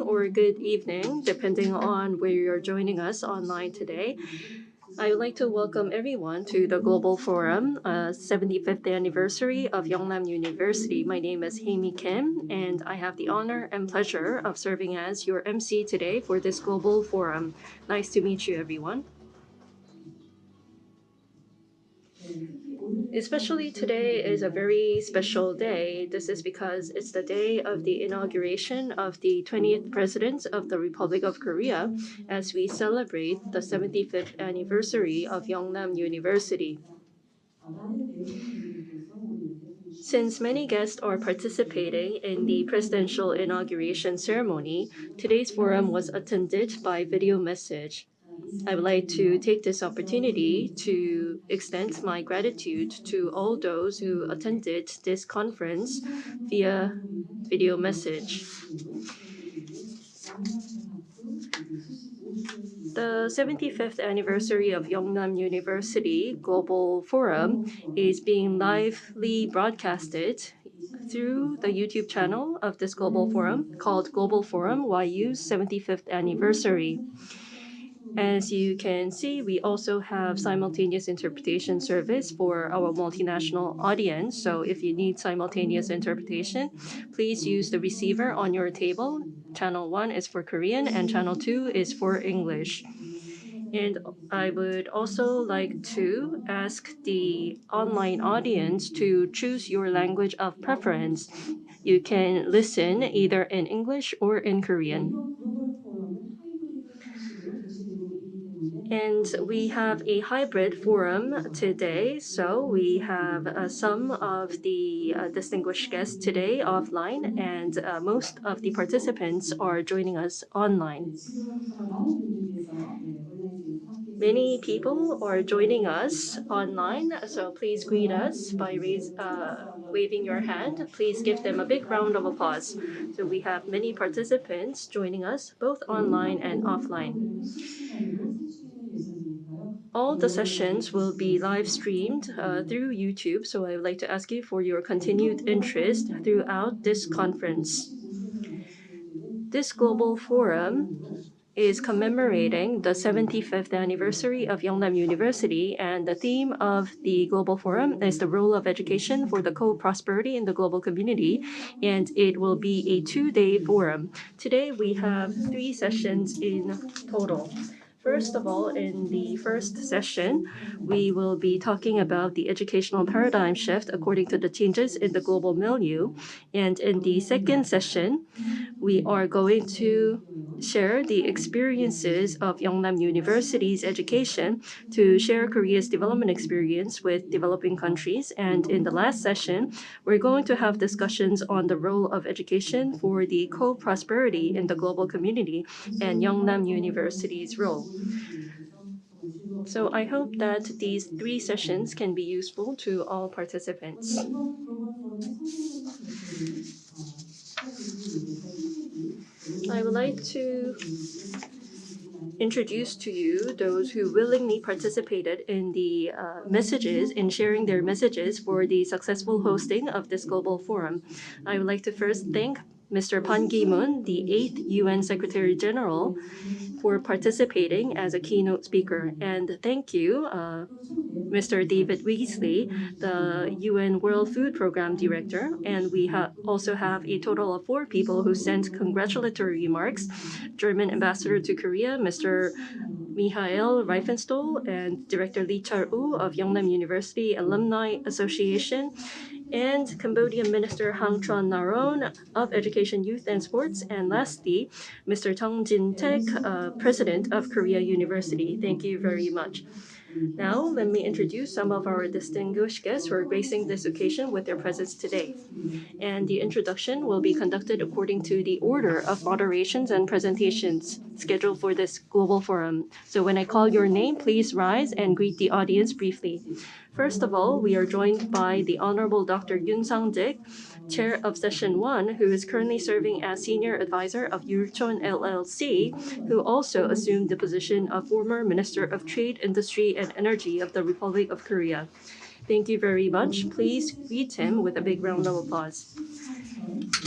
or good evening, depending on where you're joining us online today. I would like to welcome everyone to the Global Forum, 75th anniversary of Yeungnam University. My name is Haimi Kim, and I have the honor and pleasure of serving as your MC today for this Global Forum. Nice to meet you, everyone. Especially today is a very special day. This is because it's the day of the inauguration of the 20th President of the Republic of Korea as we celebrate the 75th anniversary of Yeongnam University. Since many guests are participating in the presidential inauguration ceremony, today's forum was attended by video message. I would like to take this opportunity to extend my gratitude to all those who attended this conference via video message. The 75th anniversary of Yeongnam University Global Forum is being lively broadcasted through the YouTube channel of this Global Forum called Global Forum YU's 75th Anniversary. As you can see, we also have simultaneous interpretation service for our multinational audience. So if you need simultaneous interpretation, please use the receiver on your table. Channel 1 is for Korean and channel 2 is for English. And I would also like to ask the online audience to choose your language of preference. You can listen either in English or in Korean. And we have a hybrid forum today. So we have some of the distinguished guests today offline, and most of the participants are joining us online. Many people are joining us online, so please greet us by waving your hand. Please give them a big round of applause. So we have many participants joining us both online and offline. All the sessions will be live streamed through YouTube, so I would like to ask you for your continued interest throughout this conference. This global forum is commemorating the 75th anniversary of Yeongnam University, and the theme of the Global Forum is the role of education for the co-prosperity in the global community, and it will be a 2-day forum. Today we have 3 sessions in total. First of all, in the first session, we will be talking about the educational paradigm shift according to the changes in the global milieu. And in the second session, we are going to share the experiences of Yeongnam University's education to share Korea's development experience with developing countries. And in the last session, we're going to have discussions on the role of education for the co-prosperity in the global community and Yeongnam University's role. So I hope that these 3 sessions can be useful to all participants. I would like to introduce to you those who willingly participated in the messages, in sharing their messages for the successful hosting of this global forum. I would like to first thank Mr. Pan Ki-moon, the 8th UN Secretary General, for participating as a keynote speaker. And thank you, Mr. David Weasley, the UN World Food Program Director. And we also have a total of 4 people who sent congratulatory remarks. German Ambassador to Korea, Mr. Michael Reifenstohl, and Director Lee Char-woo of Yeongnam University Alumni Association, and Cambodian Minister Hang Tran-naron of Education, Youth and Sports, and lastly, Mr. Tong Jin-taek, President of Korea University. Thank you very much. Now, let me introduce some of our distinguished guests who are gracing this occasion with their presence today. And the introduction will be conducted according to the order of moderations and presentations scheduled for this global forum. So when I call your name, please rise and greet the audience briefly. First of all, we are joined by the Honorable Dr. Yoon Sang-dik, Chair of Session 1, who is currently serving as Senior Advisor of Yulchon LLC, who also assumed the position of former Minister of Trade, Industry, and Energy of the Republic of Korea. Thank you very much. Please greet him with a big round of applause.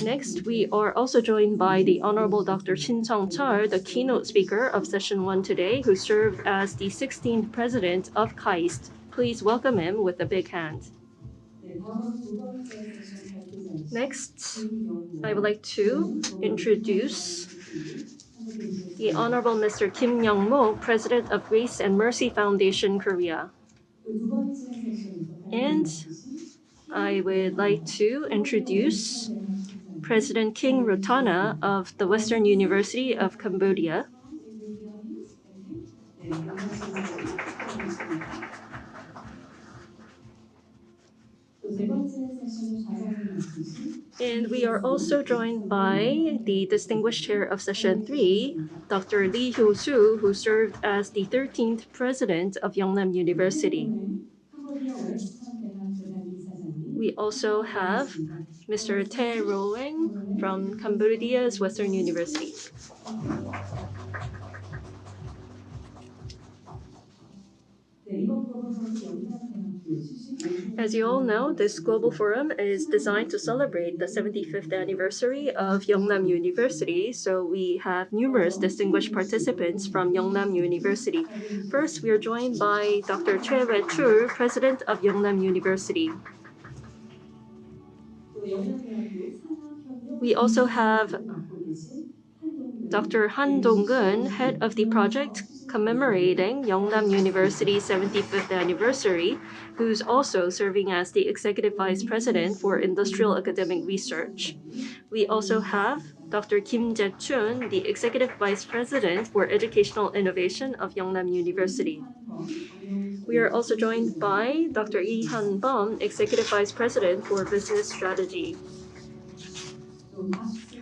Next, we are also joined by the Honorable Dr. Shin Sung-chul, the keynote speaker of Session 1 today, who served as the 16th President of KAIST. Please welcome him with a big hand. Next, I would like to introduce the Honorable Mr. Kim Young-mo, President of Grace and Mercy Foundation, Korea. And I would like to introduce President King Rotana of the Western University of Cambodia. And we are also joined by the Distinguished Chair of Session 3, Dr. Lee Hyo-soo, who served as the 13th President of Yeungnam University. We also have Mr. Tae Roeng from Cambodia's Western University. As you all know, this global forum is designed to celebrate the 75th anniversary of Yeungnam University, so we have numerous distinguished participants from Yeungnam University. First, we are joined by Dr. Choi Wei-chul, President of Yeungnam University. We also have Dr. Han Dong-gun, head of the project commemorating Yeungnam University's 75th anniversary, who's also serving as the Executive Vice President for Industrial Academic Research. We also have Dr. Kim Jae-chun, the Executive Vice President for Educational Innovation of Yeungnam University. We are also joined by Dr. Lee Han-bum, Executive Vice President for Business Strategy.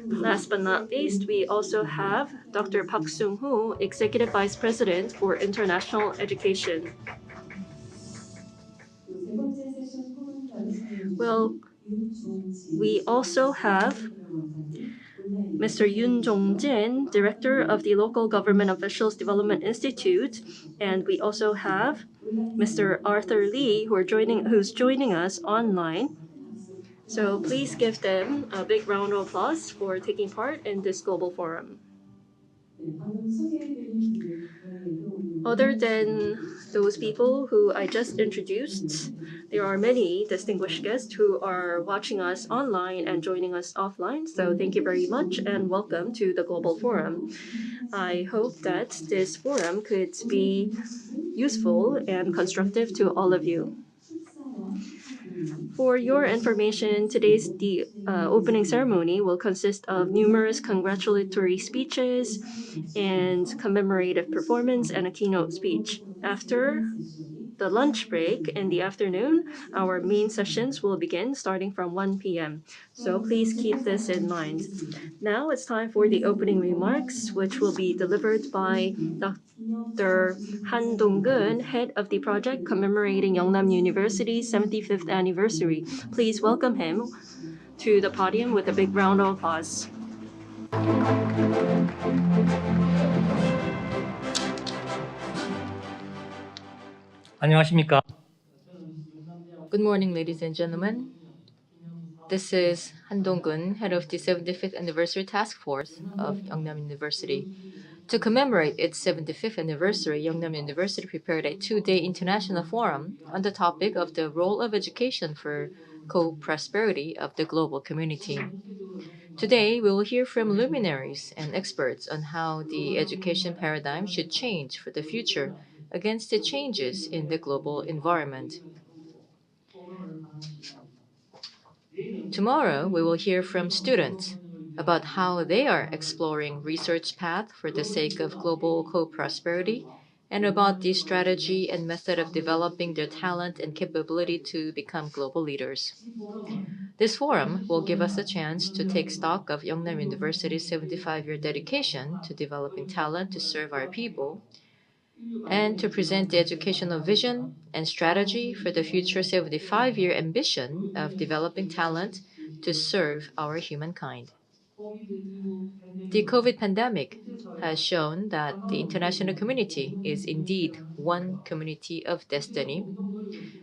Last but not least, we also have Dr. Park Sung-hoo, Executive Vice President for International Education. Well, we also have Mr. Yoon Jong-jin, Director of the Local Government Officials Development Institute, and we also have Mr. Arthur Lee, who's joining us online. So please give them a big round of applause for taking part in this global forum. Other than those people who I just introduced, there are many distinguished guests who are watching us online and joining us offline. So thank you very much and welcome to the Global Forum. I hope that this forum could be useful and constructive to all of you. For your information, today's opening ceremony will consist of numerous congratulatory speeches and commemorative performance and a keynote speech. After the lunch break in the afternoon, our main sessions will begin starting from 1 p.m. So please keep this in mind. Now it's time for the opening remarks, which will be delivered by Dr. Han Dong-gun, head of the project commemorating Yeungnam University's 75th anniversary. Please welcome him to the podium with a big round of applause. 안녕하십니까? Good morning, ladies and gentlemen. This is Han Dong-gun, head of the 75th Anniversary Task Force of Yeungnam University. To commemorate its 75th anniversary, Yeungnam University prepared a two-day international forum on the topic of the role of education for co-prosperity of the global community. Today, we will hear from luminaries and experts on how the education paradigm should change for the future against the changes in the global environment. Tomorrow, we will hear from students about how they are exploring research path for the sake of global co-prosperity and about the strategy and method of developing their talent and capability to become global leaders. This forum will give us a chance to take stock of Yeungnam University's 75-year dedication to developing talent to serve our people and to present the educational vision and strategy for the future 75-year ambition of developing talent to serve our humankind. The COVID pandemic has shown that the international community is indeed one community of destiny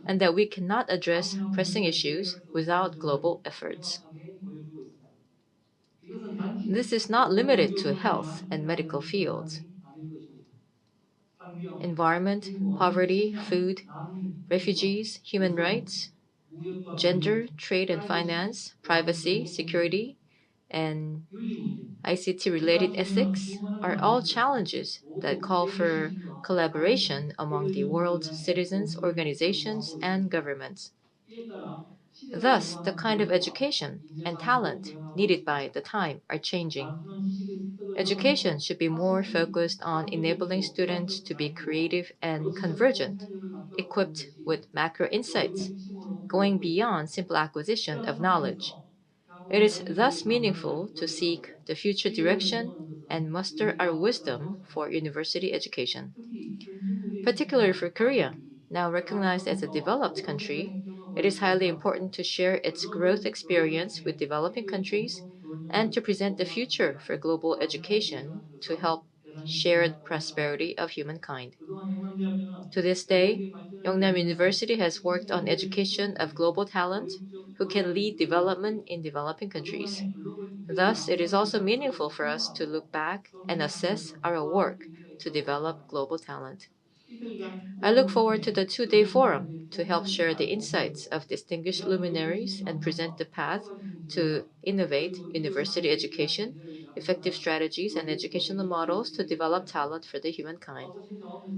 and that we cannot address pressing issues without global efforts. This is not limited to health and medical fields. Environment, poverty, food, refugees, human rights, gender, trade and finance, privacy, security, and ICT related ethics are all challenges that call for collaboration among the world's citizens, organizations, and governments. Thus, the kind of education and talent needed by the time are changing. Education should be more focused on enabling students to be creative and convergent, equipped with macro insights, going beyond simple acquisition of knowledge. It is thus meaningful to seek the future direction and muster our wisdom for university education. Particularly for Korea, now recognized as a developed country, it is highly important to share its growth experience with developing countries and to present the future for global education to help shared prosperity of humankind. To this day, Yeungnam University has worked on education of global talent who can lead development in developing countries. Thus, it is also meaningful for us to look back and assess our work to develop global talent. I look forward to the 2-day forum to help share the insights of distinguished luminaries and present the path to innovate university education, effective strategies, and educational models to develop talent for the humankind.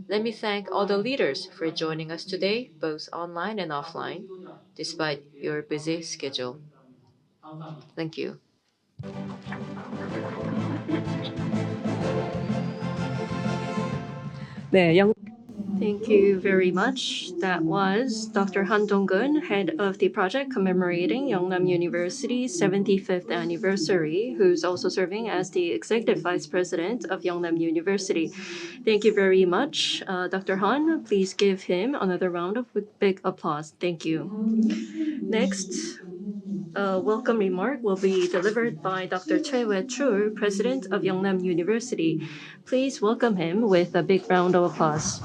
Let me thank all the leaders for joining us today, both online and offline, despite your busy schedule. Thank you. 네, Thank you very much. That was Dr. Han Dong-gun, head of the project commemorating Yeungnam University's 75th anniversary, who's also serving as the executive vice president of Yeungnam University. Thank you very much, Dr. Han. Please give him another round of big applause. Thank you. Next, a welcome remark will be delivered by Dr. Choi Wei-chul, president of Yeungnam University. Please welcome him with a big round of applause.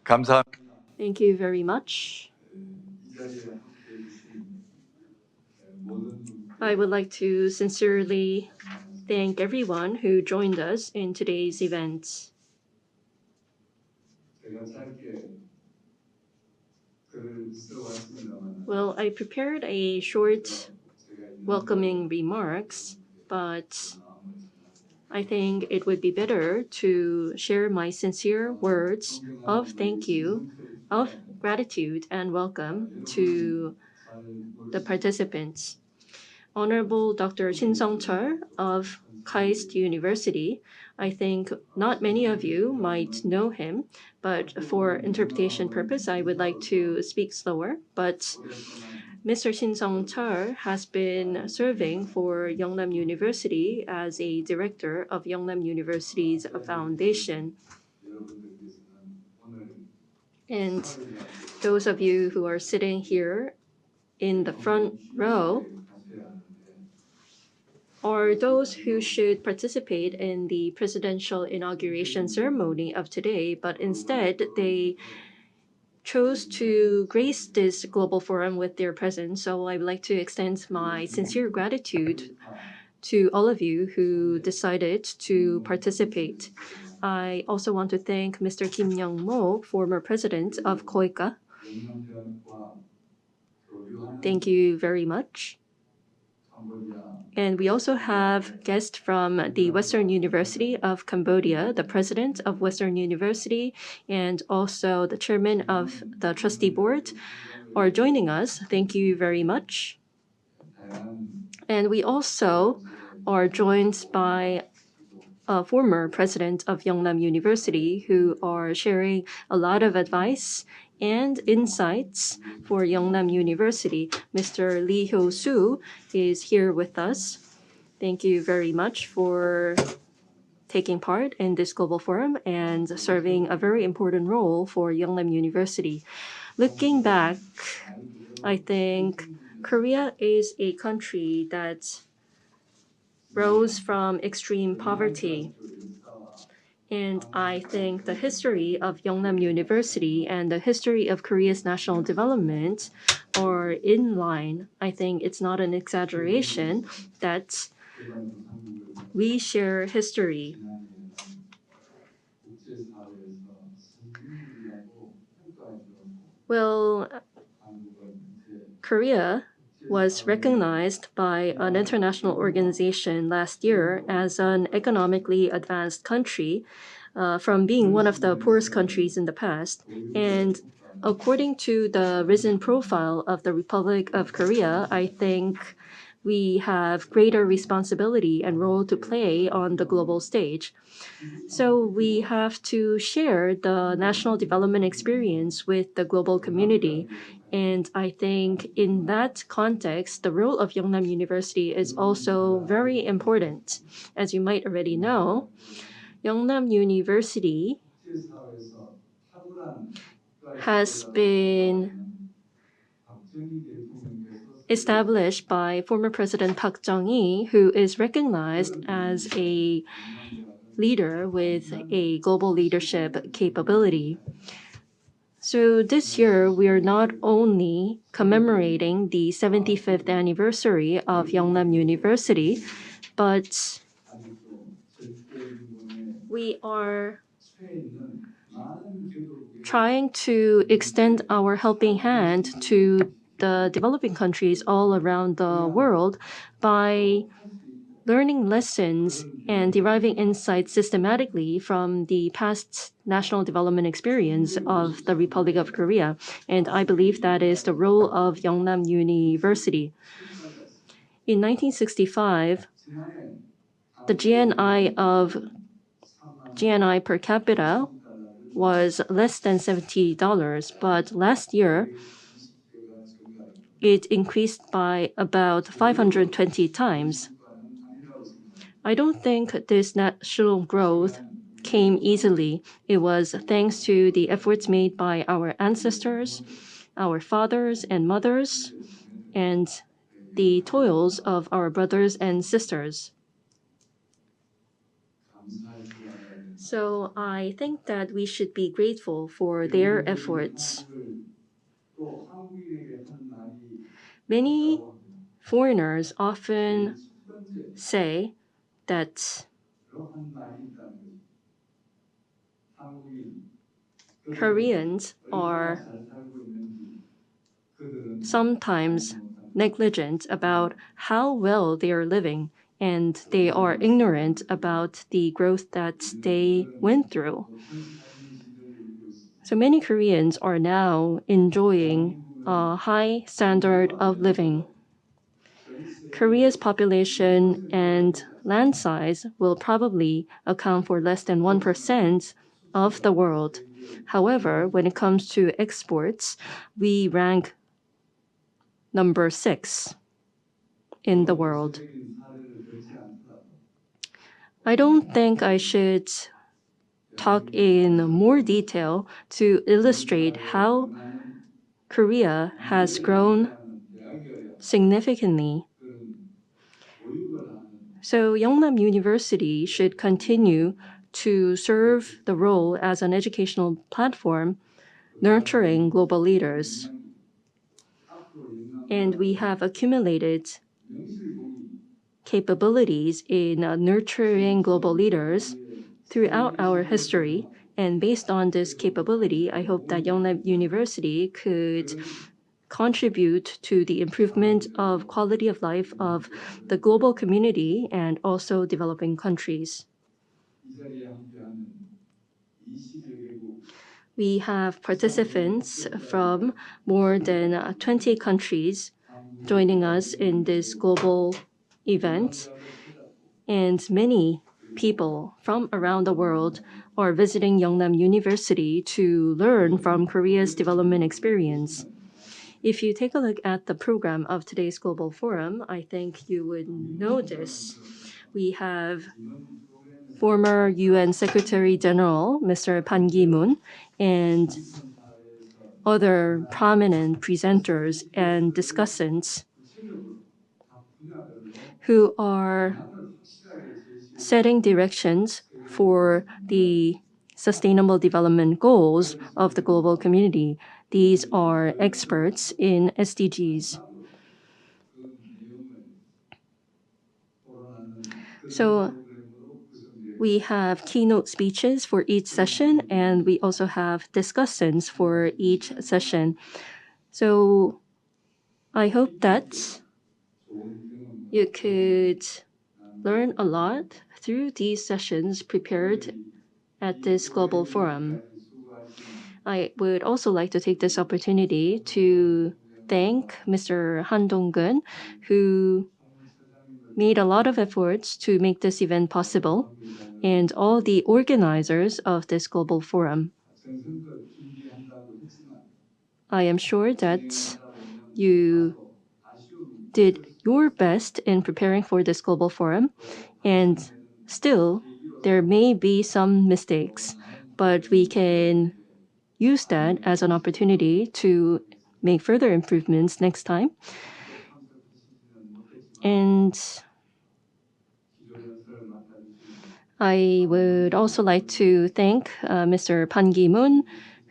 감사. Thank you very much. I would like to sincerely thank everyone who joined us in today's event. Well, I prepared a short welcoming remarks, but I think it would be better to share my sincere words of thank you, of gratitude and welcome to the participants. Honorable Dr. Shin Sung-chul of KAIST University. I think not many of you might know him, but for interpretation purpose, I would like to speak slower. But Mr. Shin Sung-chul has been serving for Yeungnam University as a director of Yeungnam University's foundation. And those of you who are sitting here in the front row are those who should participate in the presidential inauguration ceremony of today, but instead they chose to grace this global forum with their presence. So I would like to extend my sincere gratitude to all of you who decided to participate. I also want to thank Mr. Kim Young-mo, former president of KOICA. Thank you very much. And we also have guests from the Western University of Cambodia, the president of Western University, and also the chairman of the trustee board are joining us. Thank you very much. And we also are joined by a former president of Yeungnam University who are sharing a lot of advice and insights for Yeungnam University. Mr. Lee Hyo-soo is here with us. Thank you very much for taking part in this global forum and serving a very important role for Yeungnam University. Looking back, I think Korea is a country that rose from extreme poverty. And I think the history of Yeungnam University and the history of Korea's national development are in line. I think it's not an exaggeration that we share history. Well, Korea was recognized by an international organization last year as an economically advanced country from being one of the poorest countries in the past. And according to the risen profile of the Republic of Korea, I think we have greater responsibility and role to play on the global stage. So we have to share the national development experience with the global community. And I think in that context, the role of Yeungnam University is also very important. As you might already know, Yeungnam University has been established by former President Park Chung-hee, who is recognized as a leader with a global leadership capability. So this year, we are not only commemorating the 75th anniversary of Yeungnam University, but we are trying to extend our helping hand to the developing countries all around the world by learning lessons and deriving insights systematically from the past national development experience of the Republic of Korea. And I believe that is the role of Yeungnam University. In 1965, the GNI per capita was less than $70, but last year it increased by about 520 times. I don't think this national growth came easily. It was thanks to the efforts made by our ancestors, our fathers and mothers, and the toils of our brothers and sisters. So I think that we should be grateful for their efforts. Many foreigners often say that Koreans are sometimes negligent about how well they are living, and they are ignorant about the growth that they went through. So many Koreans are now enjoying a high standard of living. Korea's population and land size will probably account for less than 1% of the world. However, when it comes to exports, we rank number 6 in the world. I don't think I should talk in more detail to illustrate how Korea has grown significantly. So Yeungnam University should continue to serve the role as an educational platform nurturing global leaders. And we have accumulated capabilities in nurturing global leaders throughout our history. And based on this capability, I hope that Yeungnam University could contribute to the improvement of quality of life of the global community and also developing countries. We have participants from more than 20 countries joining us in this global event, and many people from around the world are visiting Yeungnam University to learn from Korea's development experience. If you take a look at the program of today's Global Forum, I think you would notice we have former UN Secretary General, Mr. Ban Ki-moon, and other prominent presenters and discussants who are setting directions for the sustainable development goals of the global community. These are experts in SDGs. So we have keynote speeches for each session, and we also have discussants for each session. So I hope that you could learn a lot through these sessions prepared at this global forum. I would also like to take this opportunity to thank Mr. Han Dong-gun, who made a lot of efforts to make this event possible, and all the organizers of this global forum. I am sure that you did your best in preparing for this global forum, and still, there may be some mistakes, but we can use that as an opportunity to make further improvements next time. And I would also like to thank Mr. Ban Ki-moon,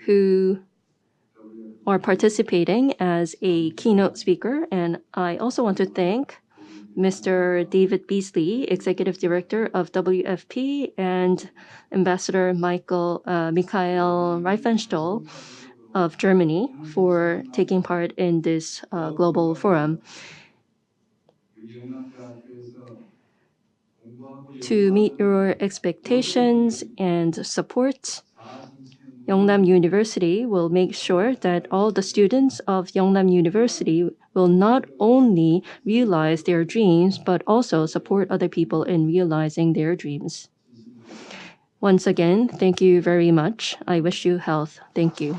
who are participating as a keynote speaker. And I also want to thank Mr. David Beasley, Executive Director of WFP, and Ambassador Michael Reifenstahl of Germany for taking part in this global forum. To meet your expectations and support, Yeungnam University will make sure that all the students of Yeungnam University will not only realize their dreams, but also support other people in realizing their dreams. Once again, thank you very much. I wish you health. Thank you.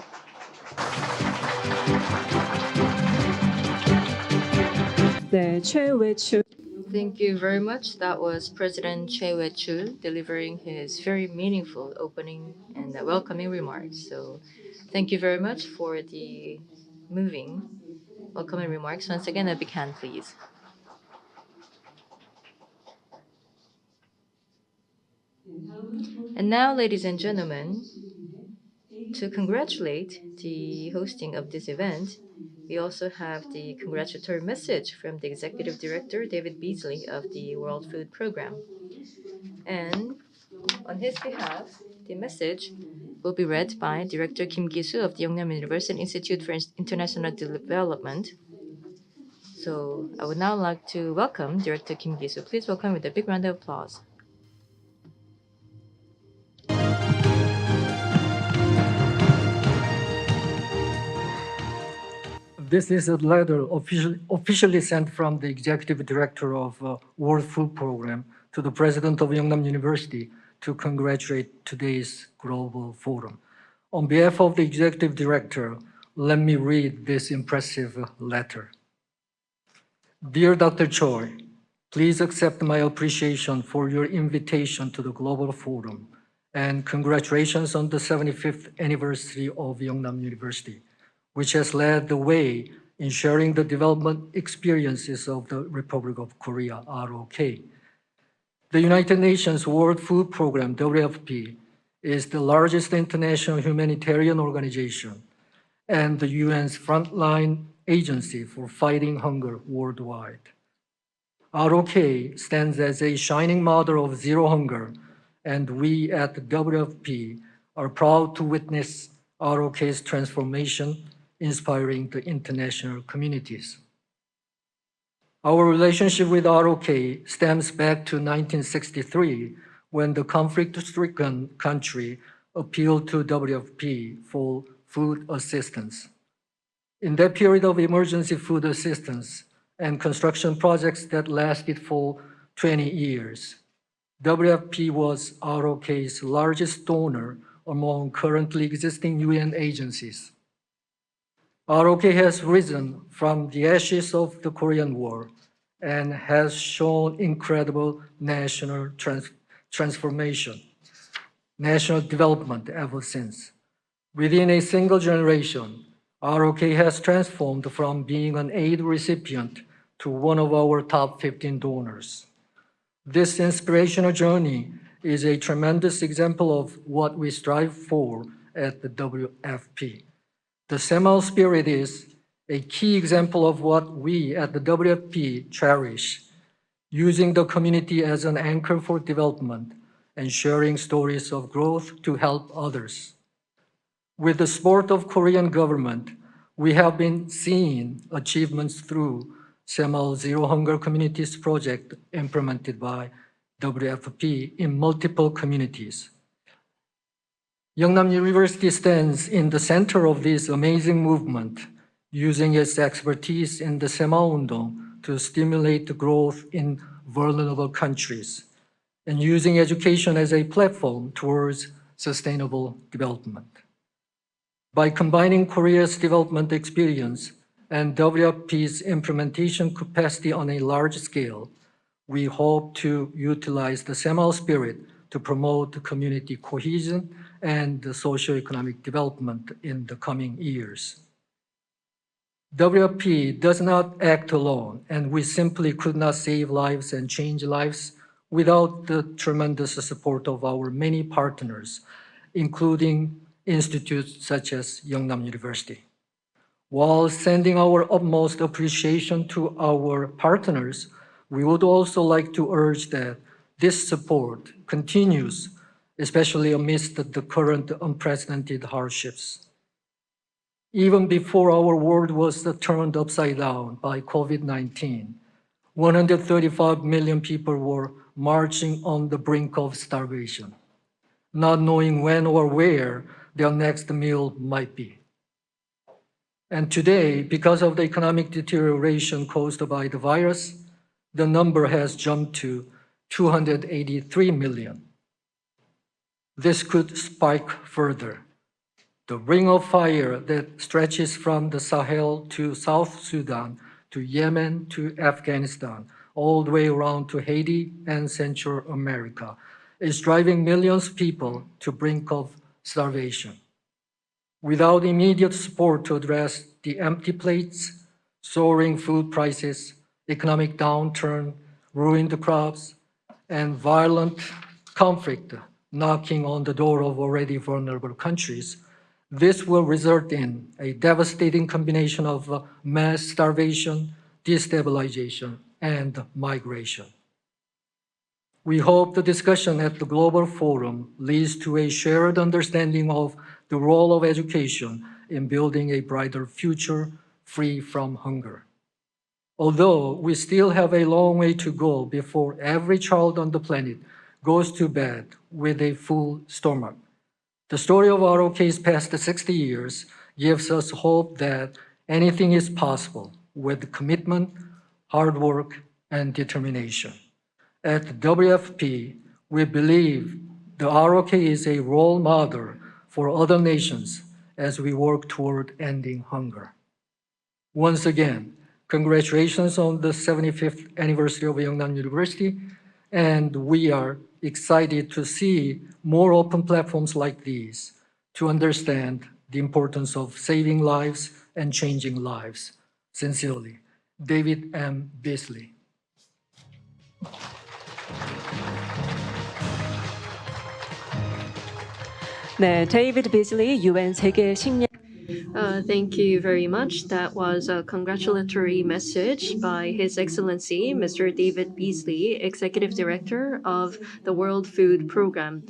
Thank you very much. That was President Choi Wei-chu delivering his very meaningful opening and welcoming remarks. So thank you very much for the moving welcoming remarks. Once again, a big hand, please. And now, ladies and gentlemen, to congratulate the hosting of this event, we also have the congratulatory message from the Executive Director, David Beasley, of the World Food Program. And on his behalf, the message will be read by Director Kim Gi-soo of the Yeungnam University Institute for International Development. So I would now like to welcome Director Kim Gi-soo. Please welcome with a big round of applause. This is a letter officially sent from the Executive Director of World Food Program to the President of Yeungnam University to congratulate today's Global Forum. On behalf of the Executive Director, let me read this impressive letter. Dear Dr. Choi, please accept my appreciation for your invitation to the Global Forum and congratulations on the 75th anniversary of Yeungnam University, which has led the way in sharing the development experiences of the Republic of Korea, ROK. The United Nations World Food Program, WFP, is the largest international humanitarian organization and the UN's frontline agency for fighting hunger worldwide. ROK stands as a shining model of zero hunger, and we at the WFP are proud to witness ROK's transformation, inspiring the international communities. Our relationship with ROK stems back to 1963, when the conflict-stricken country appealed to WFP for food assistance. In that period of emergency food assistance and construction projects that lasted for 20 years, WFP was ROK's largest donor among currently existing UN agencies. ROK has risen from the ashes of the Korean War and has shown incredible national transformation, national development ever since. Within a single generation, ROK has transformed from being an aid recipient to one of our top 15 donors. This inspirational journey is a tremendous example of what we strive for at the WFP. The Semal spirit is a key example of what we at the WFP cherish, using the community as an anchor for development and sharing stories of growth to help others. With the support of Korean government, we have been seeing achievements through Semal Zero Hunger Communities project implemented by WFP in multiple communities. Yeungnam University stands in the center of this amazing movement, using its expertise in the Semal Undong to stimulate growth in vulnerable countries, and using education as a platform towards sustainable development. By combining Korea's development experience and WFP's implementation capacity on a large scale, we hope to utilize the Semal spirit to promote community cohesion and socioeconomic development in the coming years. WFP does not act alone, and we simply could not save lives and change lives without the tremendous support of our many partners, including institutes such as Yeungnam University. While sending our utmost appreciation to our partners, we would also like to urge that this support continues, especially amidst the current unprecedented hardships. Even before our world was turned upside down by COVID-19, 135 million people were marching on the brink of starvation, not knowing when or where their next meal might be. And today, because of the economic deterioration caused by the virus, the number has jumped to 283 million. This could spike further. The ring of fire that stretches from the Sahel to South Sudan, to Yemen, to Afghanistan, all the way around to Haiti and Central America, is driving millions of people to brink of starvation. Without immediate support to address the empty plates, soaring food prices, economic downturn, ruined crops, and violent conflict knocking on the door of already vulnerable countries, this will result in a devastating combination of mass starvation, destabilization, and migration. We hope the discussion at the Global Forum leads to a shared understanding of the role of education in building a brighter future free from hunger. Although we still have a long way to go before every child on the planet goes to bed with a full stomach, the story of ROK's past 60 years gives us hope that anything is possible with commitment, hard work, and determination. At WFP, we believe the ROK is a role model for other nations as we work toward ending hunger. Once again, congratulations on the 75th anniversary of Yeungnam University, and we are excited to see more open platforms like these to understand the importance of saving lives and changing lives. Sincerely, David M. Beasley. 네, 데이비드 비즐리 UN 세계 식량 Thank you very much. That was a congratulatory message by His Excellency Mr. David Beasley, Executive Director of the World Food Program.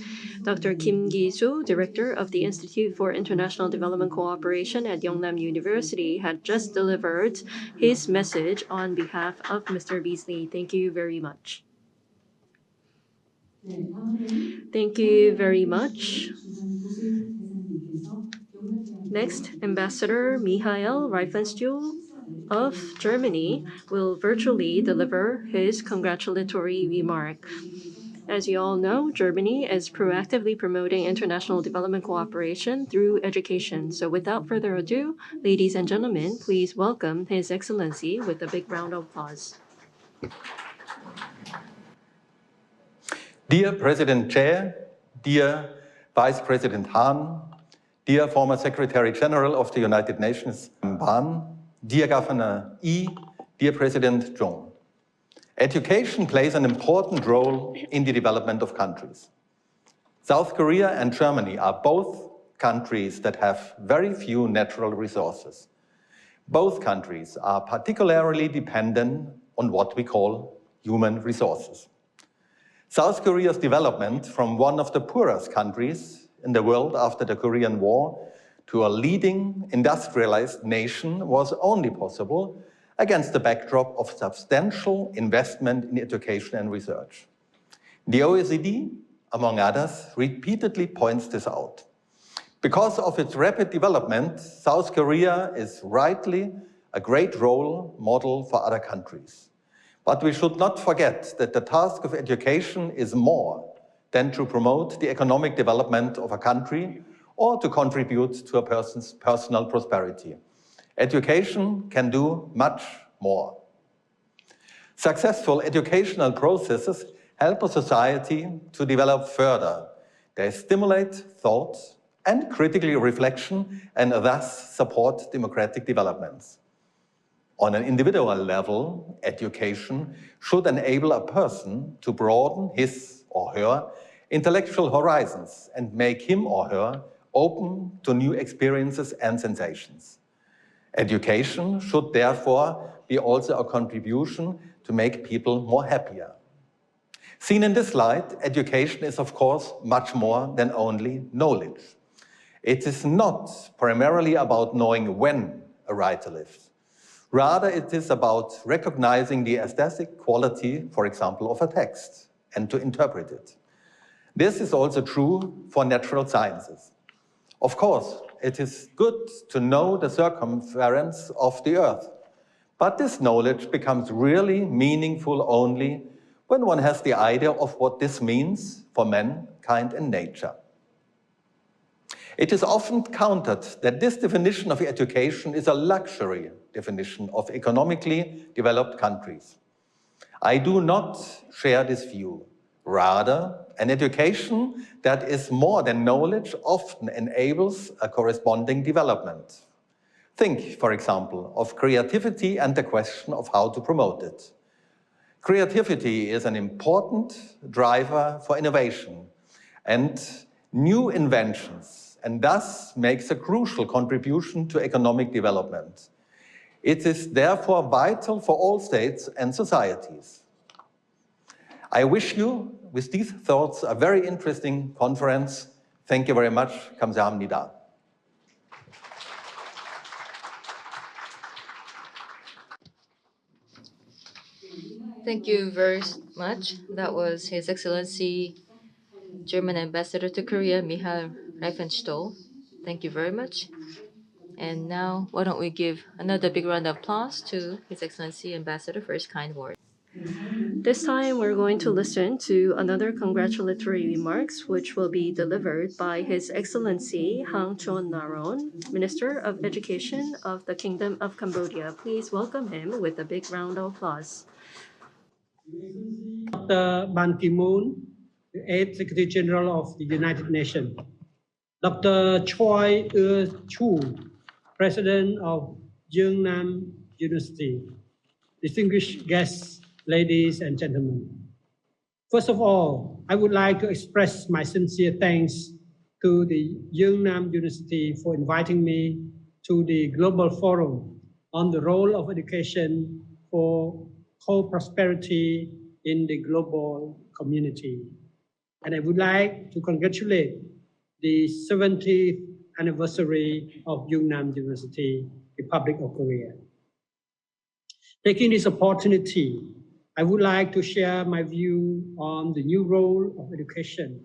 Dr. Kim Gi-soo, Director of the Institute for International Development Cooperation at Yeungnam University, had just delivered his message on behalf of Mr. Beasley. Thank you very much. Thank you very much. Next, Ambassador Michael Reifenstuhl of Germany will virtually deliver his congratulatory remark. As you all know, Germany is proactively promoting international development cooperation through education. So without further ado, ladies and gentlemen, please welcome His Excellency with a big round of applause. Dear President Chair, dear Vice President Hahn, dear former Secretary General of the United Nations, Ban, dear Governor Yi, dear President Zhong. Education plays an important role in the development of countries. South Korea and Germany are both countries that have very few natural resources. Both countries are particularly dependent on what we call human resources. South Korea's development from one of the poorest countries in the world after the Korean War to a leading industrialized nation was only possible against the backdrop of substantial investment in education and research. The OECD, among others, repeatedly points this out. Because of its rapid development, South Korea is rightly a great role model for other countries. But we should not forget that the task of education is more than to promote the economic development of a country or to contribute to a person's personal prosperity. Education can do much more. Successful educational processes help a society to develop further. They stimulate thought and critical reflection and thus support democratic developments. On an individual level, education should enable a person to broaden his or her intellectual horizons and make him or her open to new experiences and sensations. Education should therefore be also a contribution to make people more happier. Seen in this light, education is of course much more than only knowledge. It is not primarily about knowing when a writer lived. Rather, it is about recognizing the aesthetic quality, for example, of a text and to interpret it. This is also true for natural sciences. Of course, it is good to know the circumference of the Earth, but this knowledge becomes really meaningful only when one has the idea of what this means for mankind and nature. It is often countered that this definition of education is a luxury definition of economically developed countries. I do not share this view. Rather, an education that is more than knowledge often enables a corresponding development. Think, for example, of creativity and the question of how to promote it. Creativity is an important driver for innovation and new inventions, and thus makes a crucial contribution to economic development. It is therefore vital for all states and societies. I wish you, with these thoughts, a very interesting conference. Thank you very much. 감사합니다. Thank you very much. That was His Excellency German Ambassador to Korea, Michael Reifenstohl. Thank you very much. And now, why don't we give another big round of applause to His Excellency Ambassador for his kind words. This time, we're going to listen to another congratulatory remarks, which will be delivered by His Excellency Hang Chon-naron, Minister of Education of the Kingdom of Cambodia. Please welcome him with a big round of applause. Dr. Ban Ki-moon, the 8th Secretary General of the United Nations, Dr. Choi Chu, President of Yeungnam University, distinguished guests, ladies and gentlemen. First of all, I would like to express my sincere thanks to the Yeungnam University for inviting me to the Global Forum on the role of education for co-prosperity in the global community. And I would like to congratulate the 70th anniversary of Yeungnam University, Republic of Korea. Taking this opportunity, I would like to share my view on the new role of education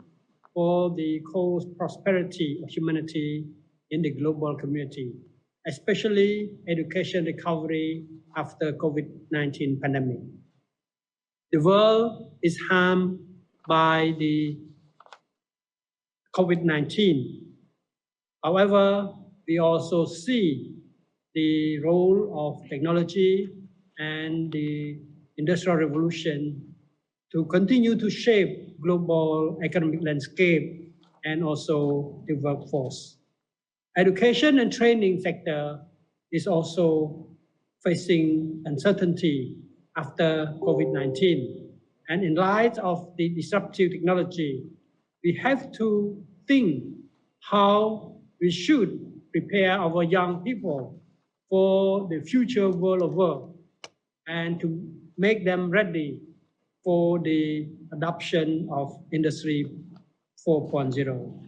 for the co-prosperity of humanity in the global community, especially education recovery after COVID-19 pandemic. The world is harmed by the COVID-19. However, we also see the role of technology and the Industrial Revolution to continue to shape global economic landscape and also the workforce. Education and training sector is also facing uncertainty after COVID-19. And in light of the disruptive technology, we have to think how we should prepare our young people for the future world of work and to make them ready for the adoption of Industry 4.0.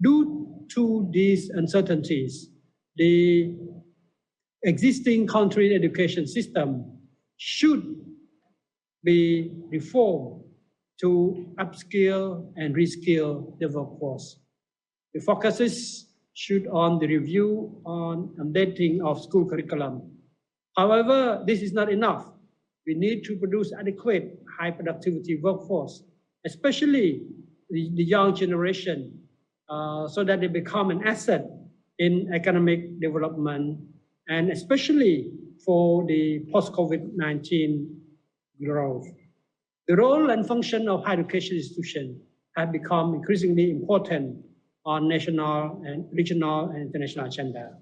Due to these uncertainties, the existing country education system should be reformed to upskill and reskill the workforce. The focuses should on the review on updating of school curriculum. However, this is not enough. We need to produce adequate high productivity workforce, especially the young generation, so that they become an asset in economic development and especially for the post-COVID-19 growth. The role and function of higher education institutions have become increasingly important on national and regional and international agenda.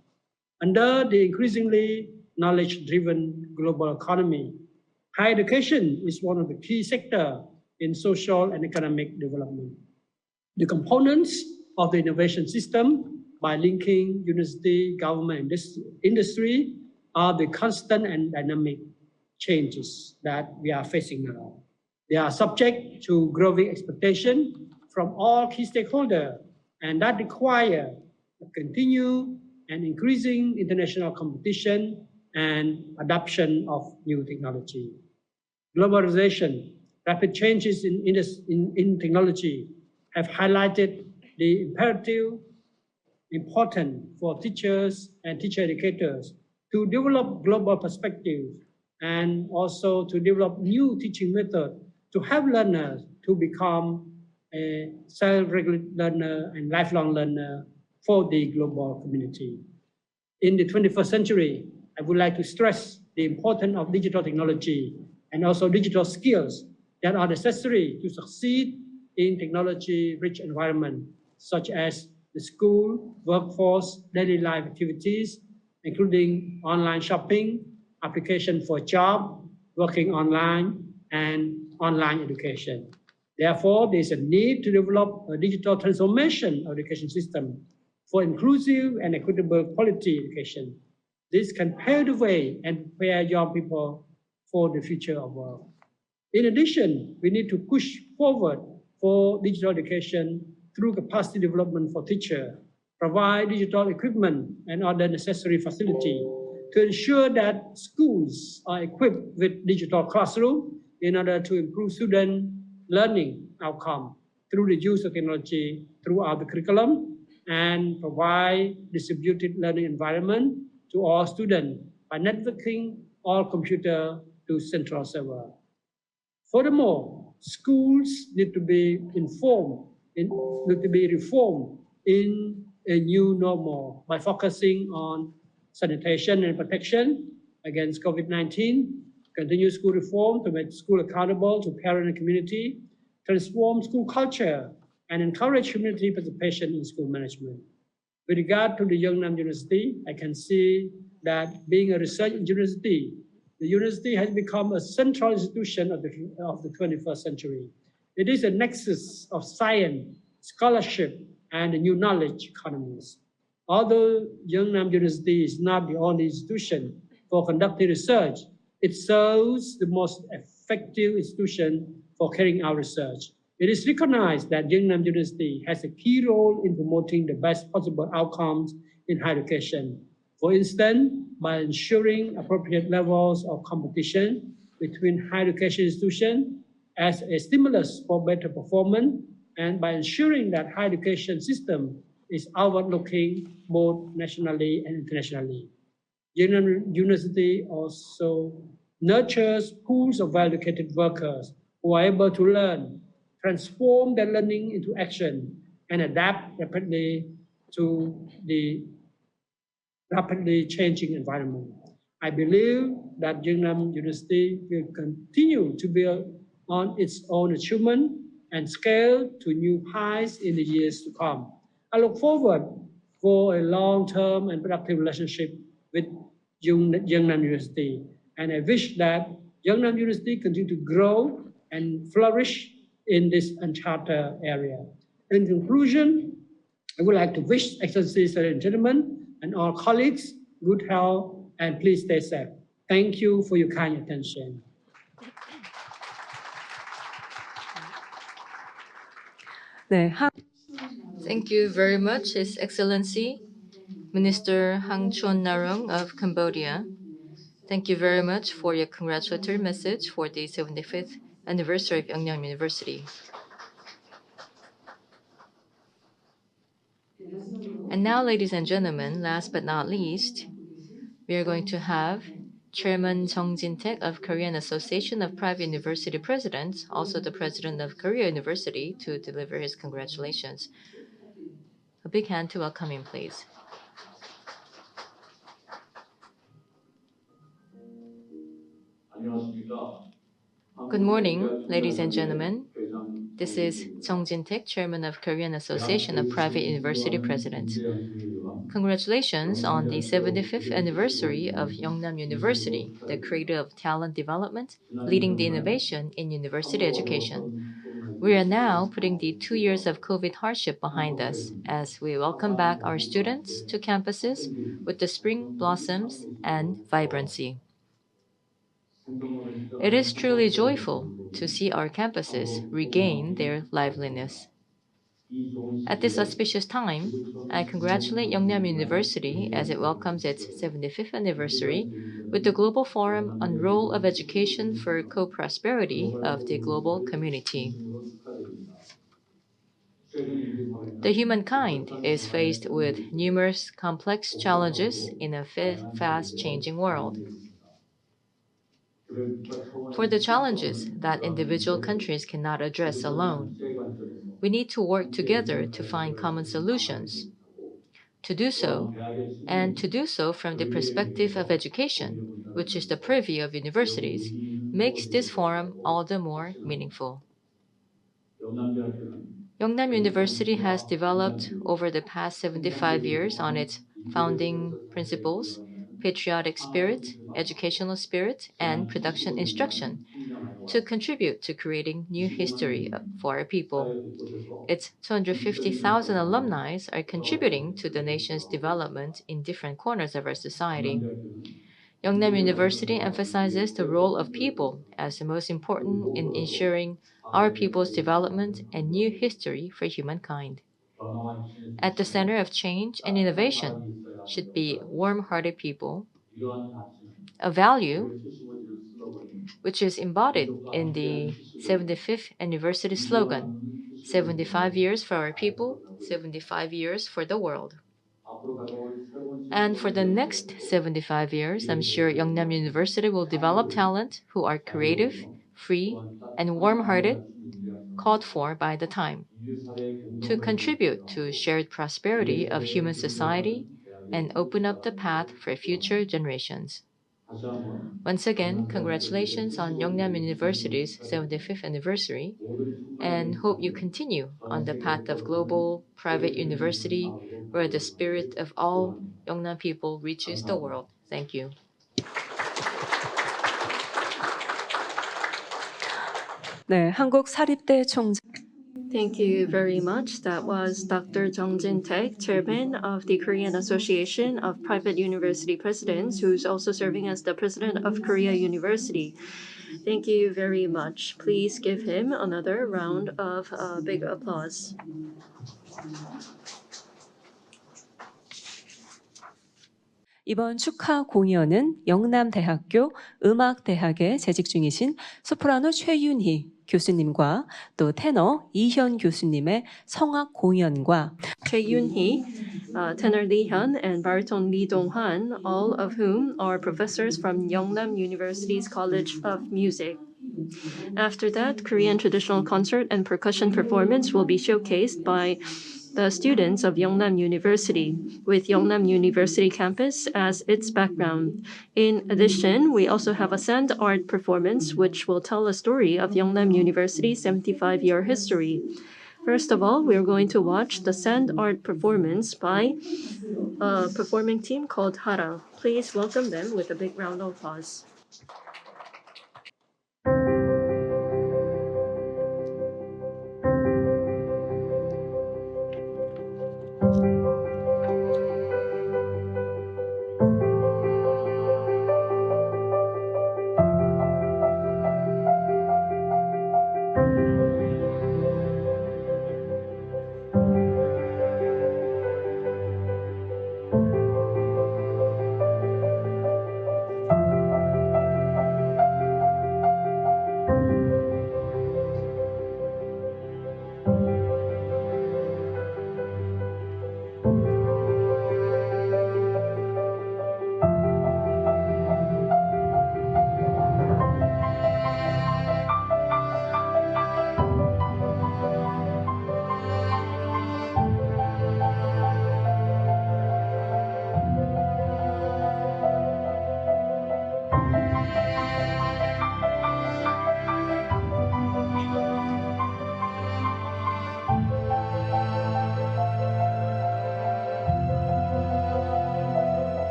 Under the increasingly knowledge-driven global economy, higher education is one of the key sectors in social and economic development. The components of the innovation system by linking university, government, and industry are the constant and dynamic changes that we are facing now. They are subject to growing expectation from all key stakeholders, and that require a continued and increasing international competition and adoption of new technology. Globalization, rapid changes in technology have highlighted the imperative important for teachers and teacher educators to develop global perspectives and also to develop new teaching methods to help learners to become a self-regulated learner and lifelong learner for the global community. In the 21st century, I would like to stress the importance of digital technology and also digital skills that are necessary to succeed in technology-rich environment, such as the school, workforce, daily life activities, including online shopping, application for job, working online, and online education. Therefore, there is a need to develop a digital transformation of education system for inclusive and equitable quality education. This can pave the way and prepare young people for the future of work. In addition, we need to push forward for digital education through capacity development for teachers, provide digital equipment and other necessary facilities to ensure that schools are equipped with digital classroom in order to improve student learning outcome through the use of technology throughout the curriculum and provide distributed learning environment to all students by networking all computer to central server. Furthermore, schools need to be reformed in a new normal by focusing on sanitation and protection against COVID-19, continue school reform to make school accountable to parent and community, transform school culture, and encourage community participation in school management. With regard to the Yeungnam University, I can see that being a research university, the university has become a central institution of the 21st century. It is a nexus of science, scholarship, and the new knowledge economies. Although Yeungnam University is not the only institution for conducting research, it serves the most effective institution for carrying out research. It is recognized that Yeungnam University has a key role in promoting the best possible outcomes in higher education. For instance, by ensuring appropriate levels of competition between higher education institutions as a stimulus for better performance, and by ensuring that higher education system is outward-looking both nationally and internationally. Yeungnam University also nurtures pools of well-educated workers who are able to learn, transform their learning into action, and adapt rapidly to the rapidly changing environment. I believe that Yeungnam University will continue to build on its own achievement and scale to new heights in the years to come. I look forward for a long-term and productive relationship with Yeungnam University, and I wish that Yeungnam University continue to grow and flourish in this uncharted area. In conclusion, I would like to wish Excellencies and gentlemen and all colleagues good health and please stay safe. Thank you for your kind attention. 네, Thank you very much, His Excellency, Minister Hang Chuon-narong of Cambodia. Thank you very much for your congratulatory message for the 75th anniversary of Yeungnam University. And now, ladies and gentlemen, last but not least, we are going to have Chairman Jung Jin-taek of Korean Association of Private University Presidents, also the president of Korea University, to deliver his congratulations. A big hand to welcome him, please. Good morning, ladies and gentlemen. This is Jung Jin-taek, Chairman of Korean Association of Private University Presidents. Congratulations on the 75th anniversary of Yeungnam University, the creator of talent development, leading the innovation in university education. We are now putting the 2 years of COVID hardship behind us as we welcome back our students to campuses with the spring blossoms and vibrancy. It is truly joyful to see our campuses regain their liveliness. At this auspicious time, I congratulate Yeungnam University as it welcomes its 75th anniversary with the Global Forum on Role of Education for Co-Prosperity of the Global Community. The humankind is faced with numerous complex challenges in a fast-changing world. For the challenges that individual countries cannot address alone, we need to work together to find common solutions. To do so from the perspective of education, which is the purview of universities, makes this forum all the more meaningful. Yeungnam University has developed over the past 75 years on its founding principles, patriotic spirit, educational spirit, and production instruction to contribute to creating new history for our people. Its 250,000 alumni are contributing to the nation's development in different corners of our society. Yeungnam University emphasizes the role of people as the most important in ensuring our people's development and new history for humankind. At the center of change and innovation should be warm-hearted people, a value which is embodied in the 75th anniversary slogan, 75 years for our people, 75 years for the world. And for the next 75 years, I'm sure Yeungnam University will develop talent who are creative, free, and warm-hearted, called for by the time, to contribute to shared prosperity of human society and open up the path for future generations. Once again, congratulations on Yeungnam University's 75th anniversary, and hope you continue on the path of global private university where the spirit of all Yeungnam people reaches the world. Thank you. 네, 한국 사립대 총장 Thank you very much. That was Dr. Jung Jin-taek, Chairman of the Korean Association of Private University Presidents, who's also serving as the President of Korea University. Thank you very much. Please give him another round of big applause. 이번 축하 공연은 영남대학교 음악대학에 재직 중이신 소프라노 최윤희 교수님과 또 테너 이현 교수님의 성악 공연과 Choi Yoon-hee, tenor Lee Hyun, and baritone Lee Dong-han, all of whom are professors from Yeungnam University's College of Music. After that, Korean traditional concert and percussion performance will be showcased by the students of Yeungnam University, with Yeungnam University campus as its background. In addition, we also have a sand art performance which will tell a story of Yeungnam University's 75-year history. First of all, we're going to watch the sand art performance by a performing team called Hara. Please welcome them with a big round of applause.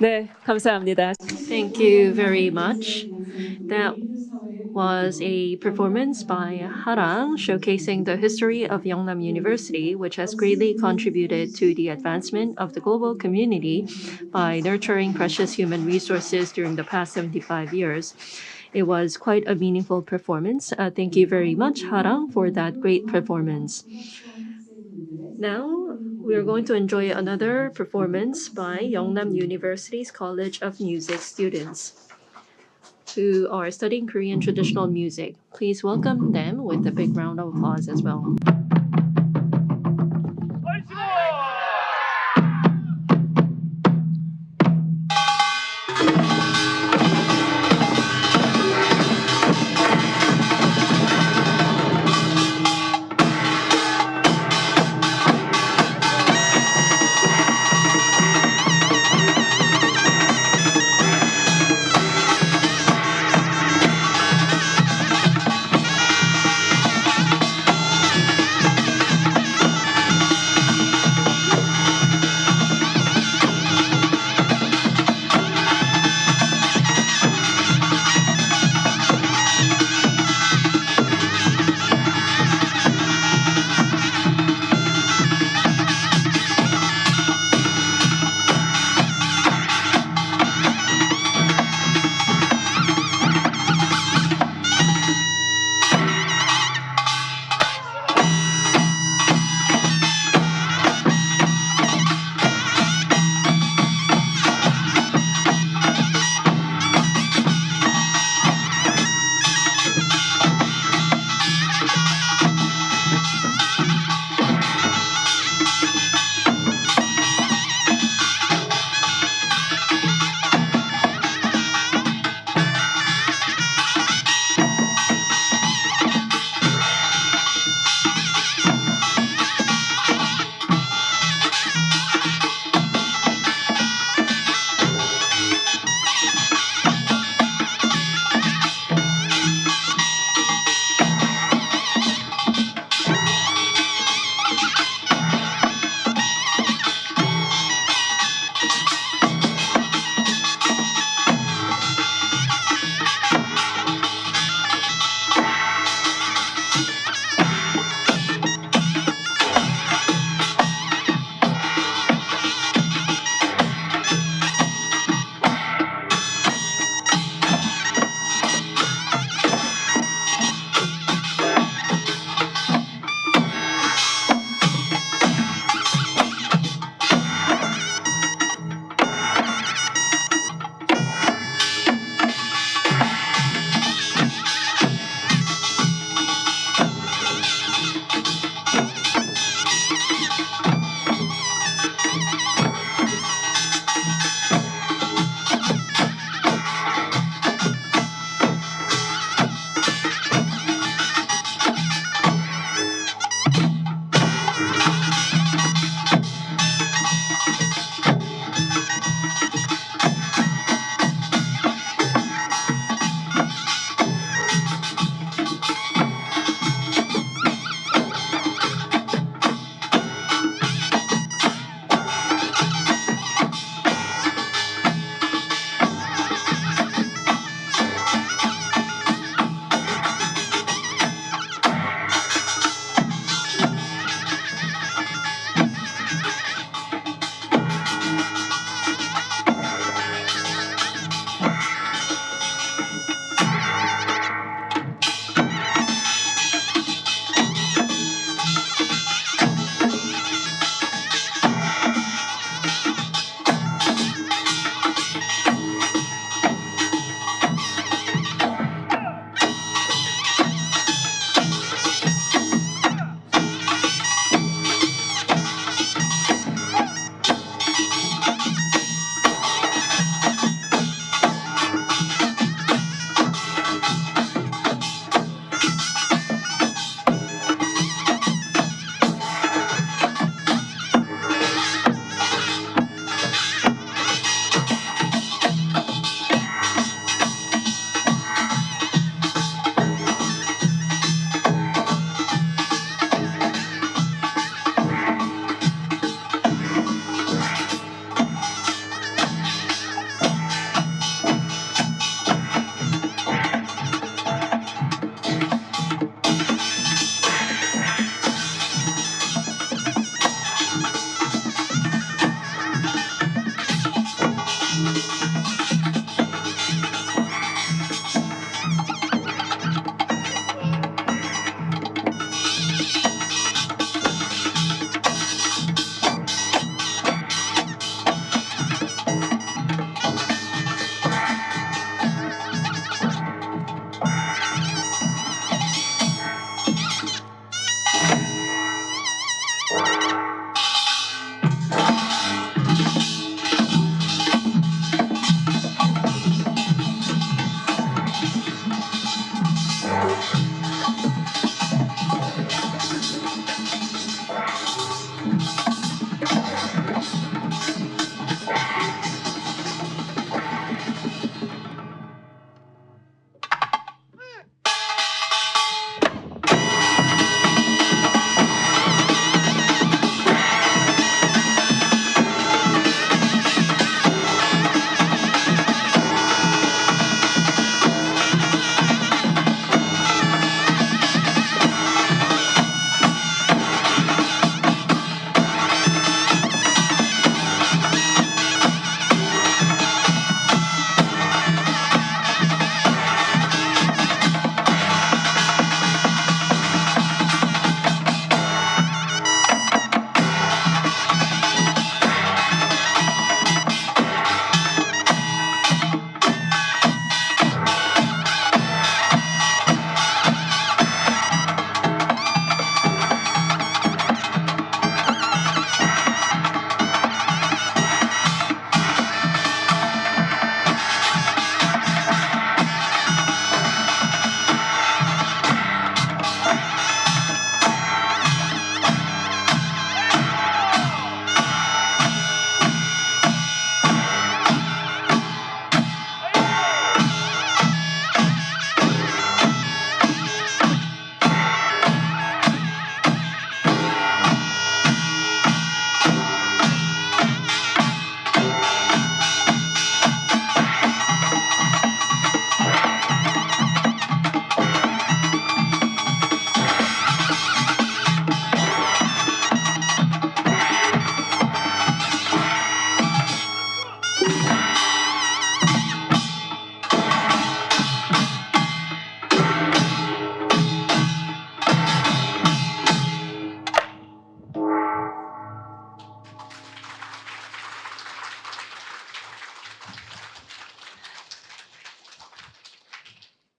네, 감사합니다. Thank you very much. That was a performance by Harang showcasing the history of Yeungnam University, which has greatly contributed to the advancement of the global community by nurturing precious human resources during the past 75 years. It was quite a meaningful performance. Thank you very much, Harang, for that great performance. Now, we are going to enjoy another performance by Yeungnam University's College of Music students who are studying Korean traditional music. Please welcome them with a big round of applause as well.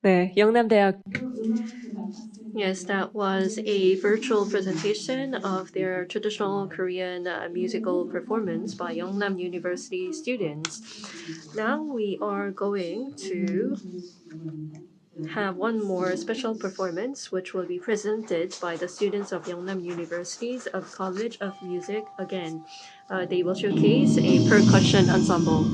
네, 영남대학 Yes, that was a virtual presentation of their traditional Korean musical performance by Yeungnam University students. Now we are going to have one more special performance which will be presented by the students of Yeungnam University's of College of Music again. They will showcase a percussion ensemble.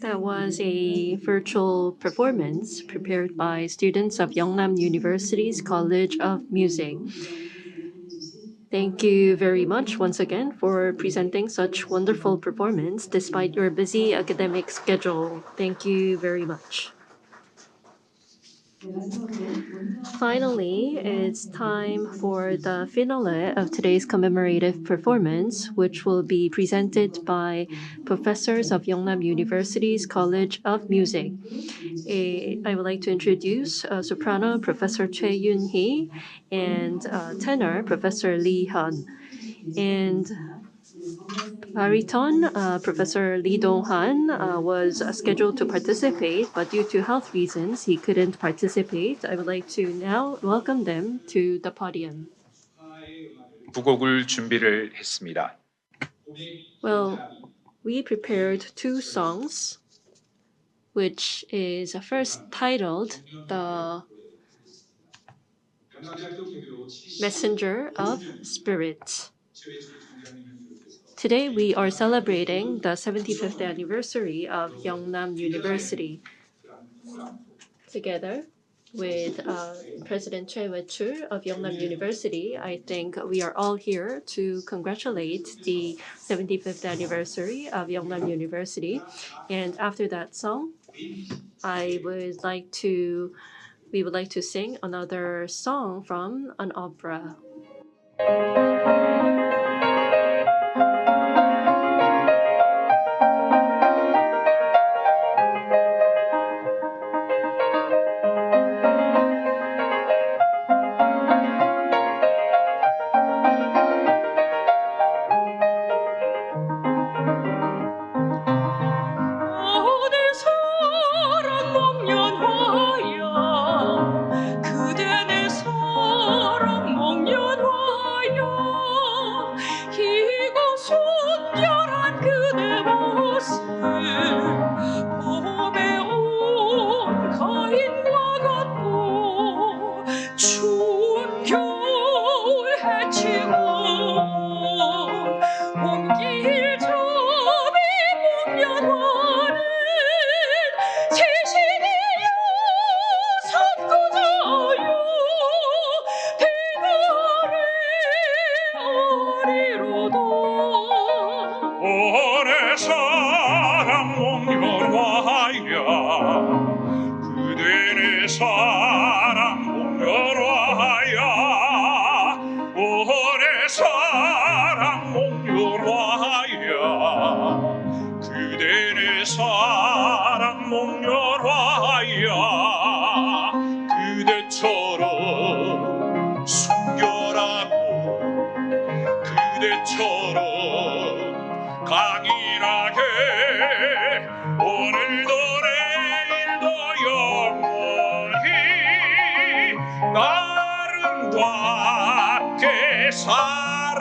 That was a virtual performance prepared by students of Yeungnam University's College of Music. Thank you very much once again for presenting such wonderful performance despite your busy academic schedule. Thank you very much. Finally, it's time for the finale of today's commemorative performance, which will be presented by professors of Yeungnam University's College of Music. I would like to introduce soprano Professor Choi Yoon-hee and tenor Professor Lee Hyun. And baritone Professor Lee Dong-han was scheduled to participate, but due to health reasons, he couldn't participate. I would like to now welcome them to the podium. 두 곡을 준비를 했습니다. Well, we prepared two songs, which is first titled The Messenger of Spirit. Today we are celebrating the 75th anniversary of Yeungnam University. Together with President Choi Wei-chul of Yeungnam University, I think we are all here to congratulate the 75th anniversary of Yeungnam University. And after that song, we would like to sing another song from an opera. 그대 내 사랑 목련화야 몽유라야 오래 사랑 몽유라야 그대 내 사랑 몽유라야 그대처럼 순결하고 그대처럼 강인하게 오늘도 내일도 영원히 아름답게 살아가리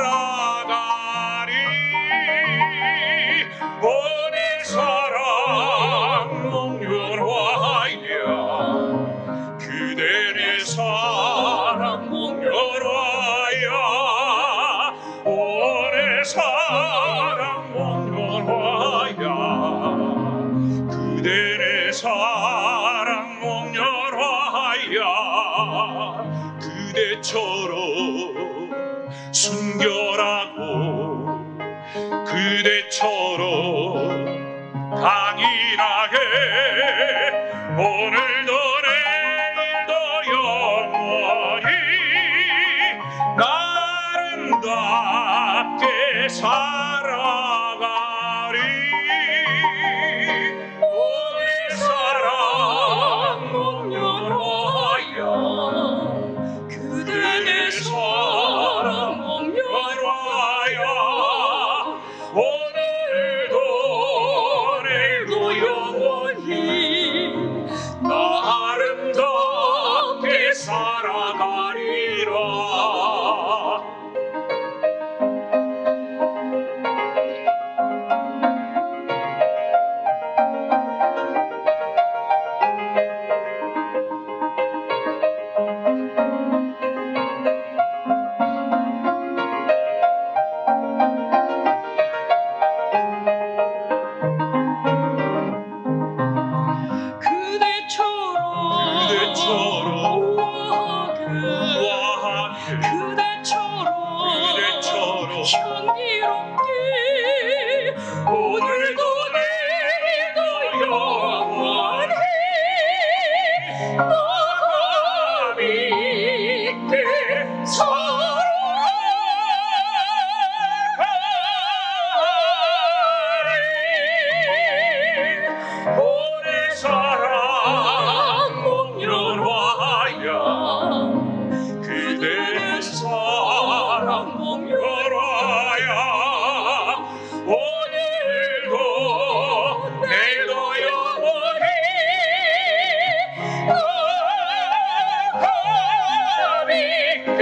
오늘 사랑 몽유라야 그대 내 사랑 몽유라야 오늘 사랑 몽유라야 그대 내 사랑 몽유라야 그대처럼 순결하고 그대처럼 강인하게 오늘도 내일도 영원히 아름답게 살아가리 오늘 사랑 몽유라야 그대 내 사랑 몽유라야 오늘도 내일도 영원히 아름답게 살아가리라 향기롭게 오늘도 내일도 영원히 나가 믿게 살아가리 오늘 사랑 몽유라야 그대 사랑 몽유라야 오늘도 내일도 영원히 나가 믿게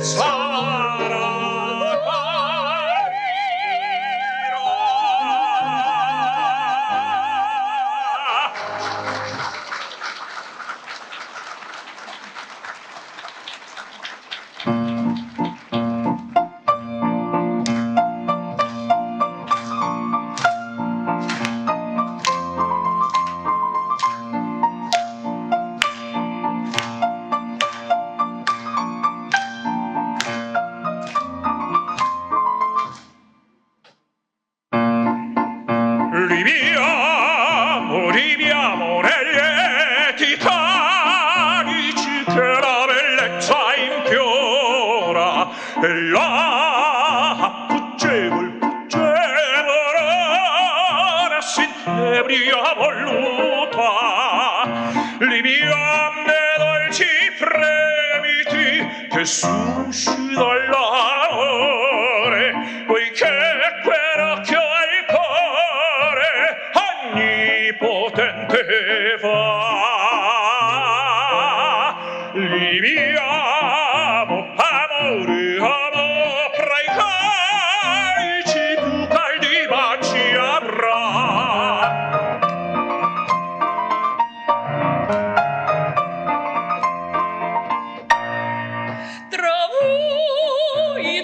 살아가리라 Liviamo nelle titani che la bellezza impiora e la fuggevole si ebria voluta Liviam ne dolci fremiti che suscita l'amore poiché quell'occhio al cuore onnipotente fa liviamo amore fra i calici più caldi baci avrà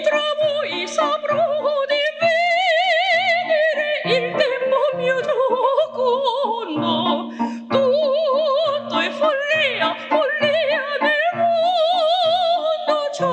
tra voi saprò di vedere il tempo mio giocondo tutto è follia, follia del mondo ciò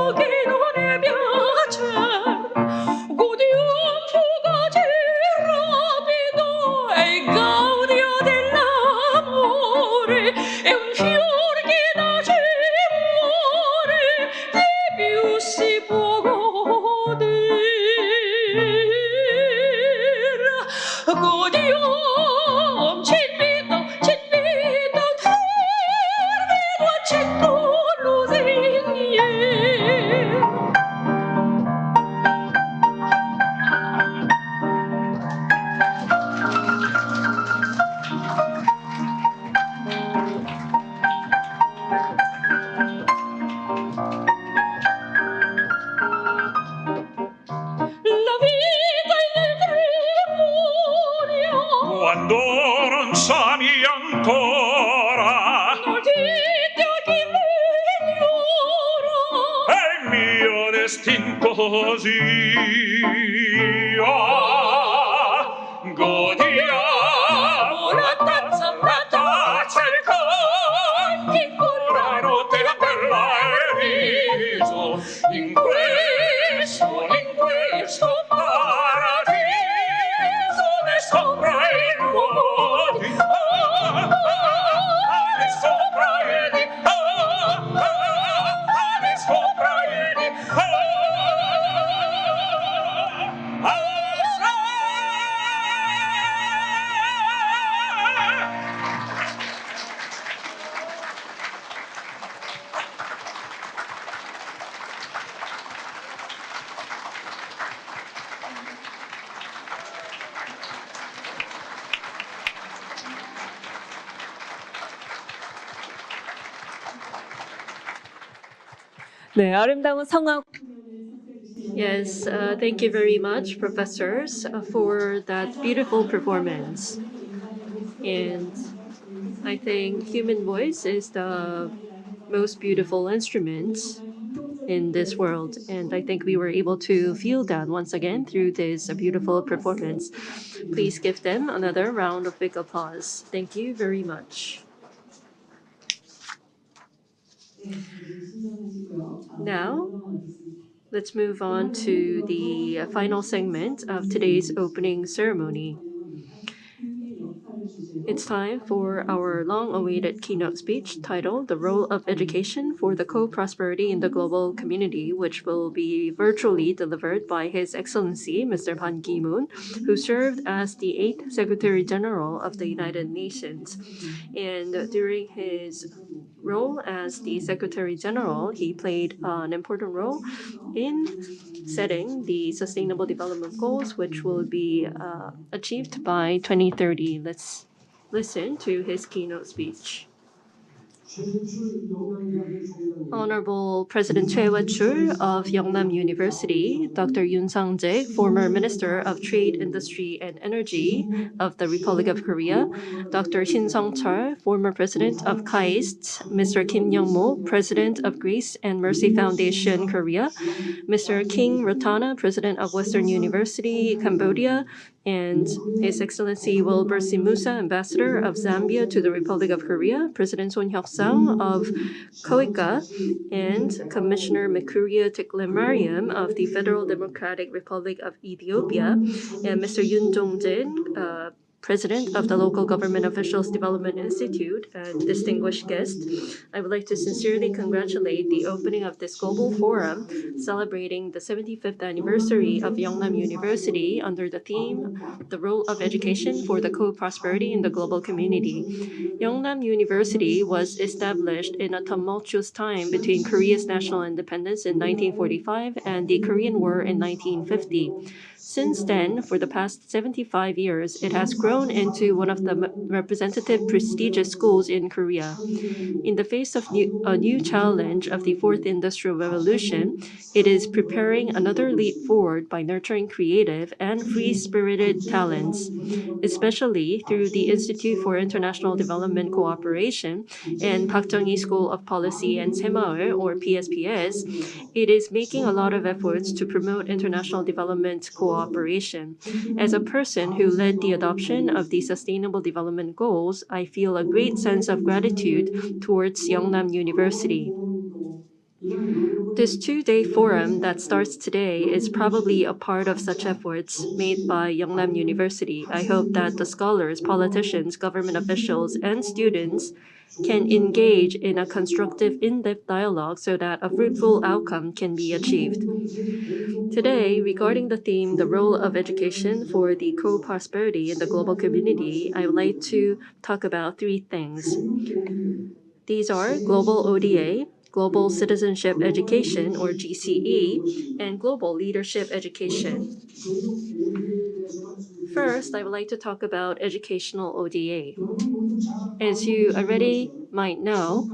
destincosia godiamo la tazza il canti con la notte la bella e riso in questo paradiso ne sopra il luogo di ne sopra il di ne sopra il di 네, 아름다운 성악 Yes, thank you very much, professors, for that beautiful performance. And I think human voice is the most beautiful instrument in this world. And I think we were able to feel that once again through this beautiful performance. Please give them another round of big applause. Thank you very much. Now, let's move on to the final segment of today's opening ceremony. It's time for our long-awaited keynote speech titled The Role of Education for the Co-Prosperity in the Global Community, which will be virtually delivered by His Excellency Mr. Ban Ki-moon, who served as the 8th Secretary General of the United Nations. And during his role as the Secretary General, he played an important role in setting the Sustainable Development Goals, which will be achieved by 2030. Let's listen to his keynote speech. Honorable President Choi Won-chul of Yeungnam University, Dr. Yoon Sang-jae, former Minister of Trade, Industry and Energy of the Republic of Korea, Dr. Shin Sung-chul, former President of KAIST, Mr. Kim Young-mo, President of Grace and Mercy Foundation Korea, Mr. King Rotana, President of Western University, Cambodia, and His Excellency Wilbur C. Musa, Ambassador of Zambia to the Republic of Korea, President Son Hyuk-sang of COICA, and Commissioner Mercuria Teklemariam of the Federal Democratic Republic of Ethiopia, and Mr. Yoon Jong-jin, President of the Local Government Officials Development Institute, and distinguished guests. I would like to sincerely congratulate the opening of this global forum celebrating the 75th anniversary of Yeungnam University under the theme, The Role of Education for the Co-Prosperity in the Global Community. Yeungnam University was established in a tumultuous time between Korea's national independence in 1945 and the Korean War in 1950. Since then, for the past 75 years, it has grown into one of the representative prestigious schools in Korea. In the face of a new challenge of the Fourth Industrial Revolution, it is preparing another leap forward by nurturing creative and free-spirited talents, especially through the Institute for International Development Cooperation and Park Chung-hee School of Policy and Semaul, or PSPS. It is making a lot of efforts to promote international development cooperation. As a person who led the adoption of the Sustainable Development Goals, I feel a great sense of gratitude towards Yeungnam University. This two-day forum that starts today is probably a part of such efforts made by Yeungnam University. I hope that the scholars, politicians, government officials, and students can engage in a constructive, in-depth dialogue so that a fruitful outcome can be achieved. Today, regarding the theme, the role of education for the co-prosperity in the global community, I would like to talk about three things. These are global ODA, Global Citizenship Education, or GCE, and Global Leadership Education. First, I would like to talk about educational ODA. As you already might know,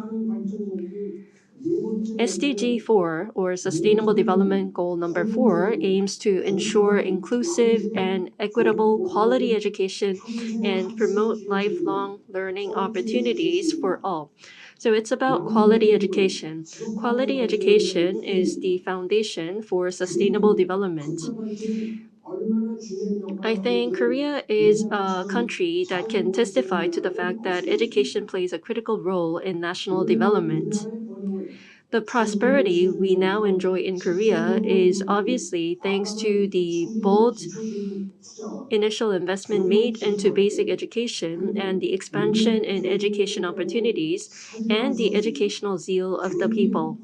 SDG 4, or Sustainable Development Goal number 4, aims to ensure inclusive and equitable quality education and promote lifelong learning opportunities for all. So it's about quality education. Quality education is the foundation for sustainable development. I think Korea is a country that can testify to the fact that education plays a critical role in national development. The prosperity we now enjoy in Korea is obviously thanks to the bold initial investment made into basic education and the expansion in education opportunities and the educational zeal of the people.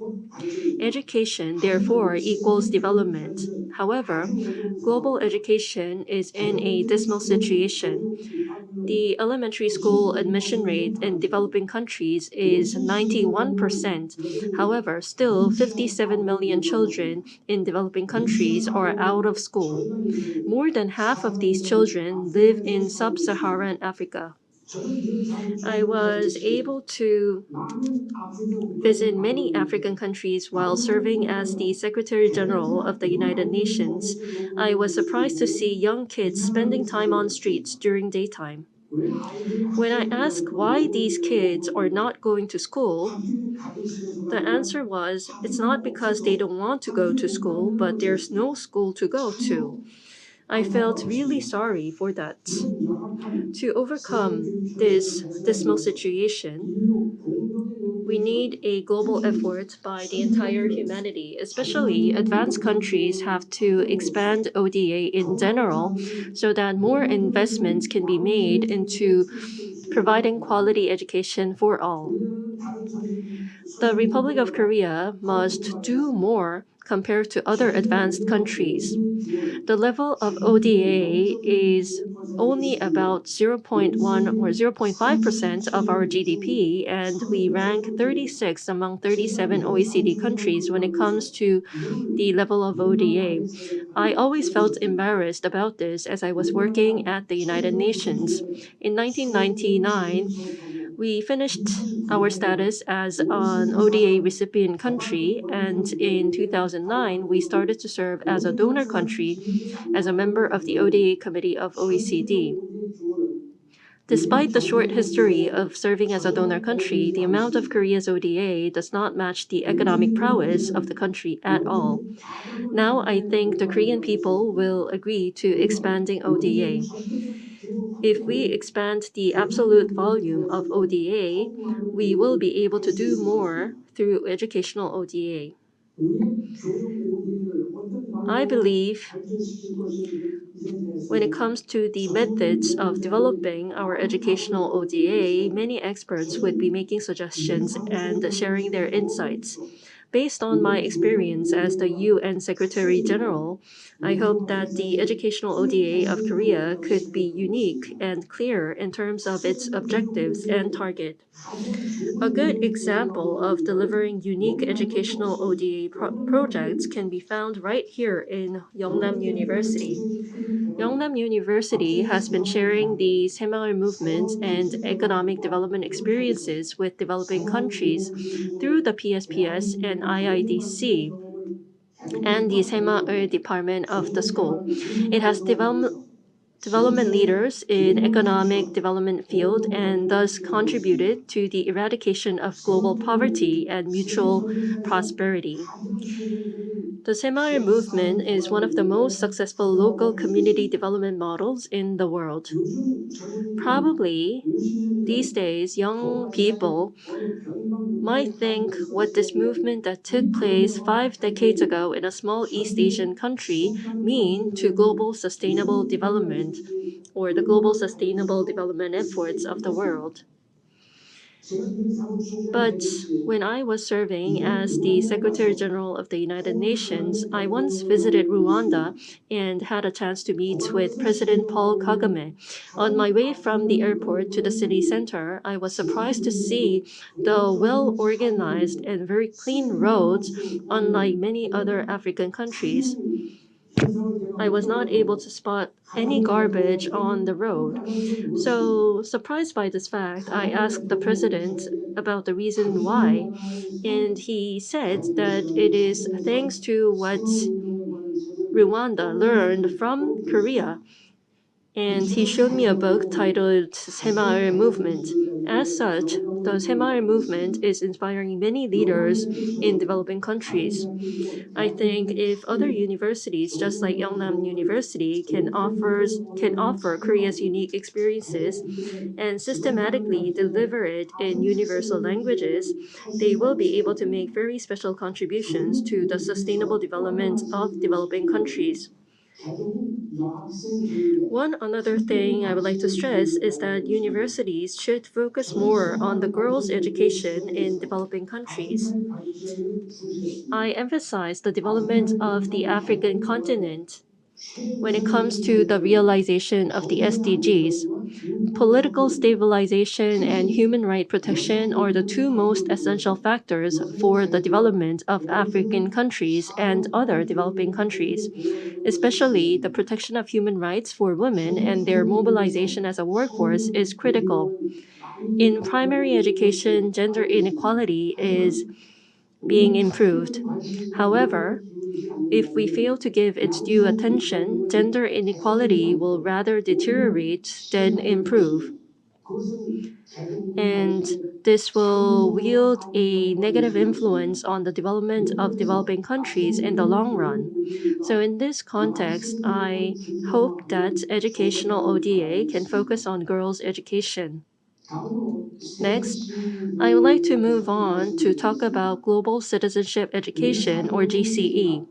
Education, therefore, equals development. However, global education is in a dismal situation. The elementary school admission rate in developing countries is 91%. However, still 57 million children in developing countries are out of school. More than half of these children live in sub-Saharan Africa. I was able to visit many African countries while serving as the Secretary General of the United Nations. I was surprised to see young kids spending time on streets during daytime. When I asked why these kids are not going to school, the answer was it's not because they don't want to go to school, but there's no school to go to. I felt really sorry for that. To overcome this dismal situation, we need a global effort by the entire humanity, especially advanced countries have to expand ODA in general so that more investments can be made into providing quality education for all. The Republic of Korea must do more compared to other advanced countries. The level of ODA is only about 0.1 or 0.5% of our GDP, and we rank 36 among 37 OECD countries when it comes to the level of ODA. I always felt embarrassed about this as I was working at the United Nations. In 1999, we finished our status as an ODA recipient country, and in 2009, we started to serve as a donor country as a member of the ODA Committee of OECD. Despite the short history of serving as a donor country, the amount of Korea's ODA does not match the economic prowess of the country at all. Now I think the Korean people will agree to expanding ODA. If we expand the absolute volume of ODA, we will be able to do more through educational ODA. I believe when it comes to the methods of developing our educational ODA, many experts would be making suggestions and sharing their insights. Based on my experience as the UN Secretary General, I hope that the educational ODA of Korea could be unique and clear in terms of its objectives and target. A good example of delivering unique educational ODA projects can be found right here in Yeungnam University. Yeungnam University has been sharing the Semaul movements and economic development experiences with developing countries through the PSPS and IIDC and the Semaul department of the school. It has development leaders in economic development field and thus contributed to the eradication of global poverty and mutual prosperity. The Semaul movement is one of the most successful local community development models in the world. Probably these days, young people might think what this movement that took place 5 decades ago in a small East Asian country mean to global sustainable development or the global sustainable development efforts of the world. But when I was serving as the Secretary General of the United Nations, I once visited Rwanda and had a chance to meet with President Paul Kagame. On my way from the airport to the city center, I was surprised to see the well organized and very clean roads, unlike many other African countries. I was not able to spot any garbage on the road. So, surprised by this fact, I asked the president about the reason why, and he said that it is thanks to what Rwanda learned from Korea. And he showed me a book titled Semaul Movement. As such, the Semail movement is inspiring many leaders in developing countries. I think if other universities, just like Yeungnam University, can offer Korea's unique experiences and systematically deliver it in universal languages, they will be able to make very special contributions to the sustainable development of developing countries. One another thing I would like to stress is that universities should focus more on the girls' education in developing countries. I emphasize the development of the African continent when it comes to the realization of the SDGs. Political stabilization and human right protection are the two most essential factors for the development of African countries and other developing countries. Especially the protection of human rights for women and their mobilization as a workforce is critical. In primary education, gender inequality is being improved. However, if we fail to give its due attention, gender inequality will rather deteriorate than improve. And this will wield a negative influence on the development of developing countries in the long run. So, in this context, I hope that educational ODA can focus on girls' education. Next, I would like to move on to talk about Global Citizenship Education, or GCE.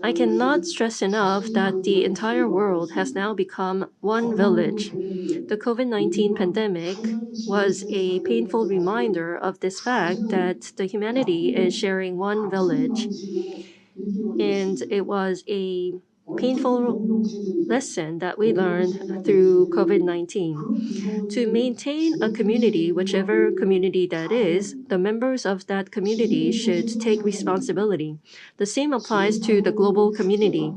I cannot stress enough that the entire world has now become one village. The COVID-19 pandemic was a painful reminder of this fact that the humanity is sharing one village. And it was a painful lesson that we learned through COVID-19. To maintain a community, whichever community that is, the members of that community should take responsibility. The same applies to the global community.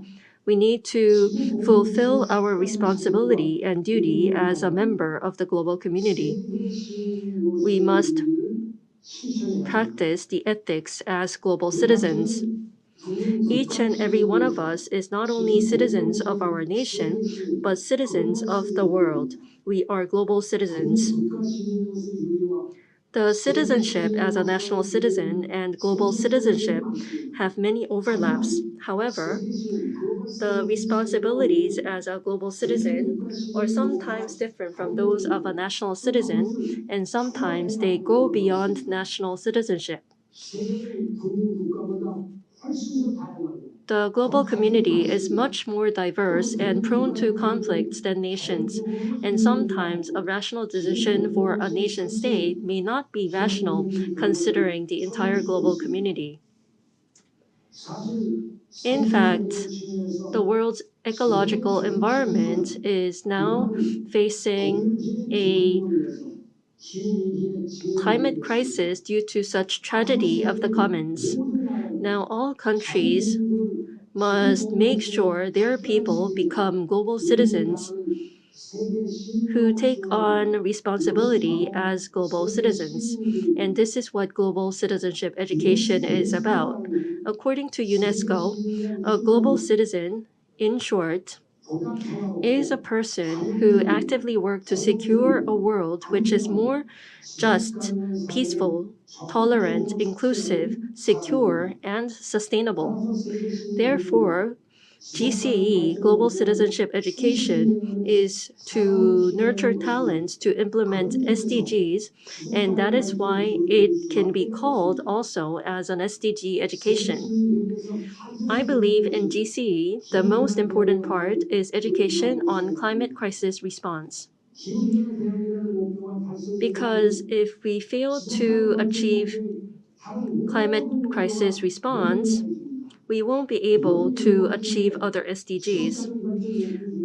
We need to fulfill our responsibility and duty as a member of the global community. We must practice the ethics as global citizens. Each and every one of us is not only citizens of our nation, but citizens of the world. We are global citizens. The citizenship as a national citizen and global citizenship have many overlaps. However, the responsibilities as a global citizen are sometimes different from those of a national citizen, and sometimes they go beyond national citizenship. The global community is much more diverse and prone to conflicts than nations, and sometimes a rational decision for a nation state may not be rational considering the entire global community. In fact, the world's ecological environment is now facing a climate crisis due to such tragedy of the commons. Now all countries must make sure their people become global citizens who take on responsibility as global citizens. And this is what global citizenship education is about. According to UNESCO, a global citizen, in short, is a person who actively works to secure a world which is more just, peaceful, tolerant, inclusive, secure, and sustainable. Therefore, GCE, Global Citizenship Education, is to nurture talents to implement SDGs, and that is why it can be called also as an SDG education. I believe in GCE, the most important part is education on climate crisis response. Because if we fail to achieve climate crisis response, we won't be able to achieve other SDGs.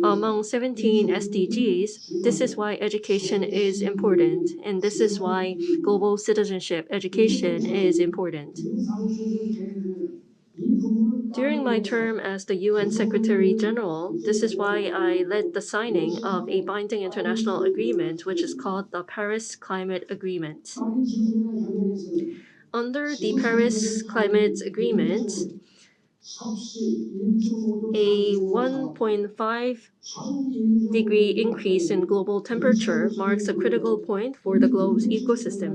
Among 17 SDGs, this is why education is important, and this is why global citizenship education is important. During my term as the UN Secretary General, this is why I led the signing of a binding international agreement, which is called the Paris Climate Agreement. Under the Paris Climate Agreement, A 1.5 degree increase in global temperature marks a critical point for the globe's ecosystem.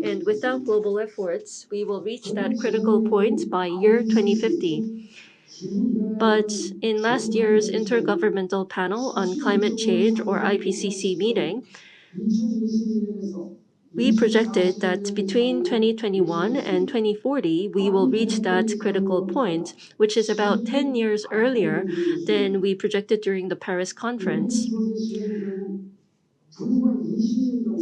And without global efforts, we will reach that critical point by year 2050. But in last year's Intergovernmental Panel on Climate Change, or IPCC meeting, we projected that between 2021 and 2040, we will reach that critical point, which is about 10 years earlier than we projected during the Paris conference.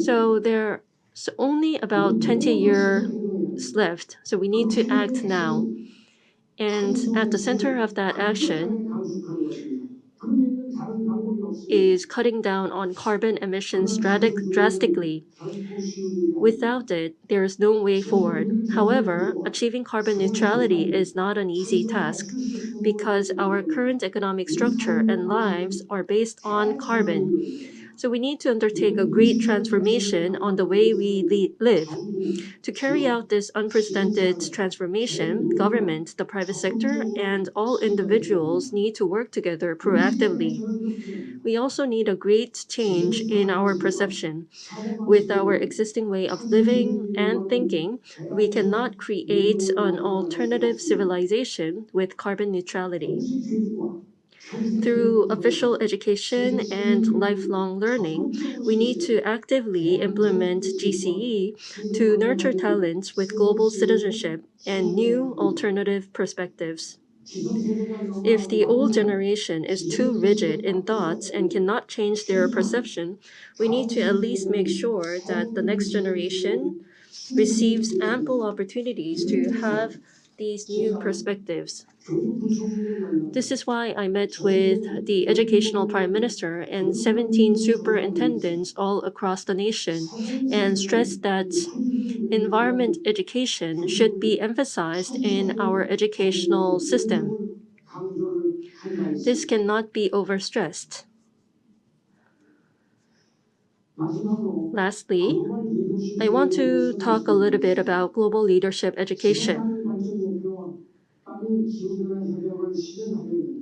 So there's only about 20 years left, so we need to act now. And at the center of that action is cutting down on carbon emissions drastically. Without it, there is no way forward. However, achieving carbon neutrality is not an easy task because our current economic structure and lives are based on carbon. So we need to undertake a great transformation on the way we live. To carry out this unprecedented transformation, government, the private sector, and all individuals need to work together proactively. We also need a great change in our perception. With our existing way of living and thinking, we cannot create an alternative civilization with carbon neutrality. Through official education and lifelong learning, we need to actively implement GCE to nurture talents with global citizenship and new alternative perspectives. If the old generation is too rigid in thoughts and cannot change their perception, we need to at least make sure that the next generation receives ample opportunities to have these new perspectives. This is why I met with the educational prime minister and 17 superintendents all across the nation and stressed that environment education should be emphasized in our educational system. This cannot be overstressed. Lastly, I want to talk a little bit about global leadership education.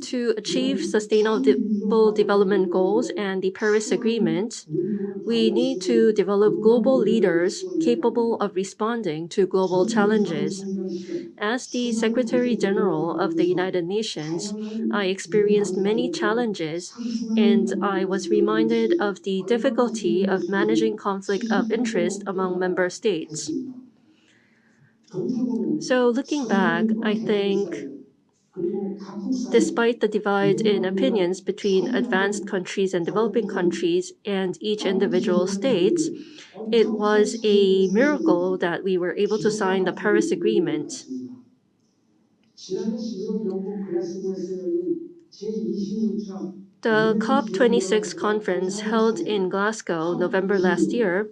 To achieve sustainable development goals and the Paris Agreement, we need to develop global leaders capable of responding to global challenges. As the Secretary General of the United Nations, I experienced many challenges, and I was reminded of the difficulty of managing conflict of interest among member states. So, looking back, I think despite the divide in opinions between advanced countries and developing countries and each individual states, it was a miracle that we were able to sign the Paris Agreement. The COP26 conference held in Glasgow November last year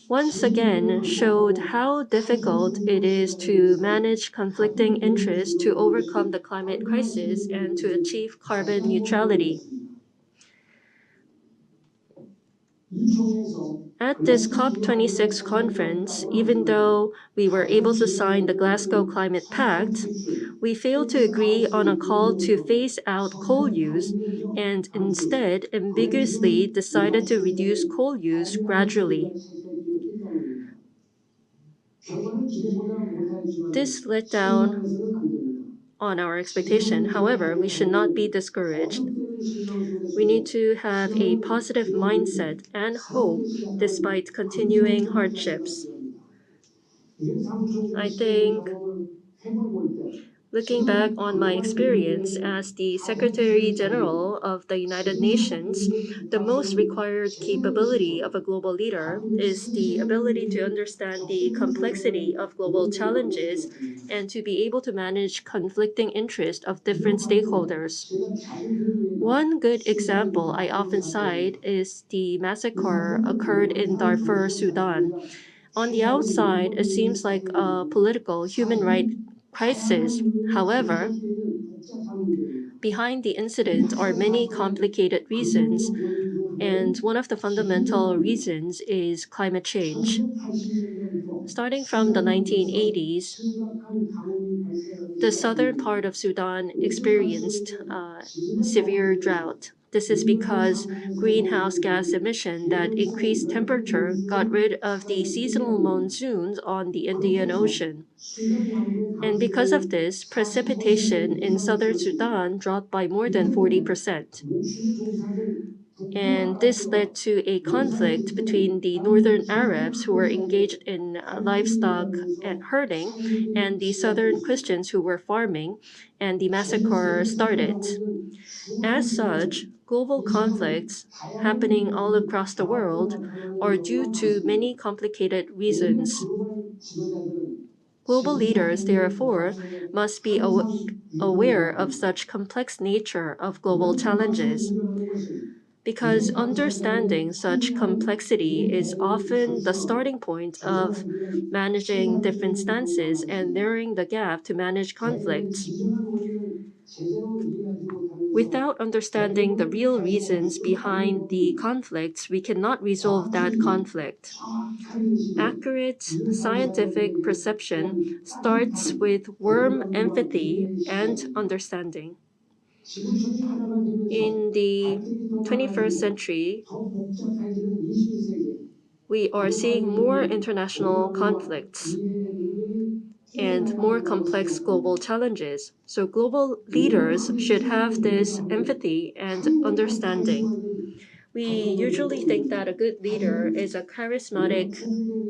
once again showed how difficult it is to manage conflicting interests to overcome the climate crisis and to achieve carbon neutrality. At this COP26 conference, even though we were able to sign the Glasgow Climate Pact, we failed to agree on a call to phase out coal use and instead ambiguously decided to reduce coal use gradually. This let down on our expectation. However, we should not be discouraged. We need to have a positive mindset and hope despite continuing hardships. I think looking back on my experience as the Secretary General of the United Nations, the most required capability of a global leader is the ability to understand the complexity of global challenges and to be able to manage conflicting interests of different stakeholders. One good example I often cite is the massacre occurred in Darfur, Sudan. On the outside, it seems like a political human rights crisis. However, behind the incident are many complicated reasons, and one of the fundamental reasons is climate change. Starting from the 1980s, the southern part of Sudan experienced severe drought. This is because greenhouse gas emission that increased temperature got rid of the seasonal monsoons on the Indian Ocean. And because of this, precipitation in southern Sudan dropped by more than 40%. And this led to a conflict between the northern Arabs who were engaged in livestock and herding and the southern Christians who were farming, and the massacre started. As such, global conflicts happening all across the world are due to many complicated reasons. Global leaders, therefore, must be aware of such complex nature of global challenges, because understanding such complexity is often the starting point of managing different stances and narrowing the gap to manage conflicts. Without understanding the real reasons behind the conflicts, we cannot resolve that conflict. Accurate scientific perception starts with warm empathy and understanding. In the 21st century, we are seeing more international conflicts and more complex global challenges. So global leaders should have this empathy and understanding. We usually think that a good leader is a charismatic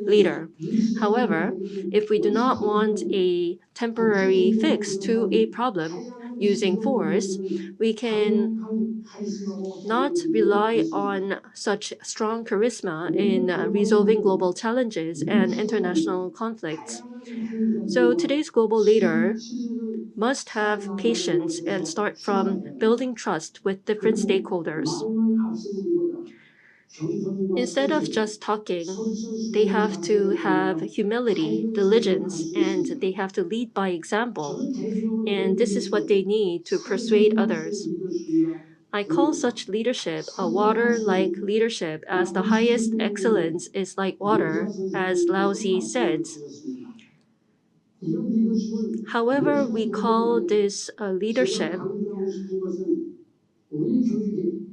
leader. However, if we do not want a temporary fix to a problem using force, we can not rely on such strong charisma in resolving global challenges and international conflicts. So today's global leader must have patience and start from building trust with different stakeholders. Instead of just talking, they have to have humility, diligence, and they have to lead by example. And this is what they need to persuade others. I call such leadership a water-like leadership, as the highest excellence is like water, as Lao Tzu said. However, we call this leadership,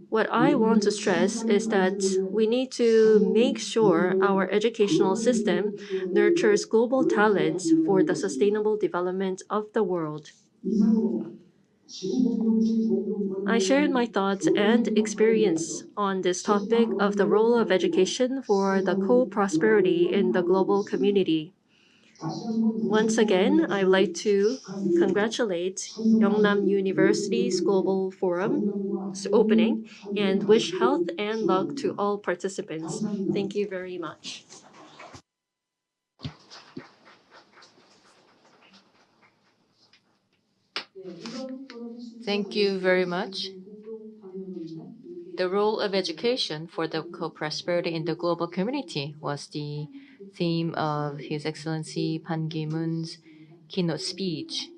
what I want to stress is that we need to make sure our educational system nurtures global talents for the sustainable development of the world. I shared my thoughts and experience on this topic of the role of education for the co-prosperity in the global community. Once again, I would like to congratulate Yeungnam University's Global Forum's opening and wish health and luck to all participants. Thank you very much. Thank you very much. The role of education for the co-prosperity in the global community was the theme of His Excellency Pan Ki-moon's keynote speech.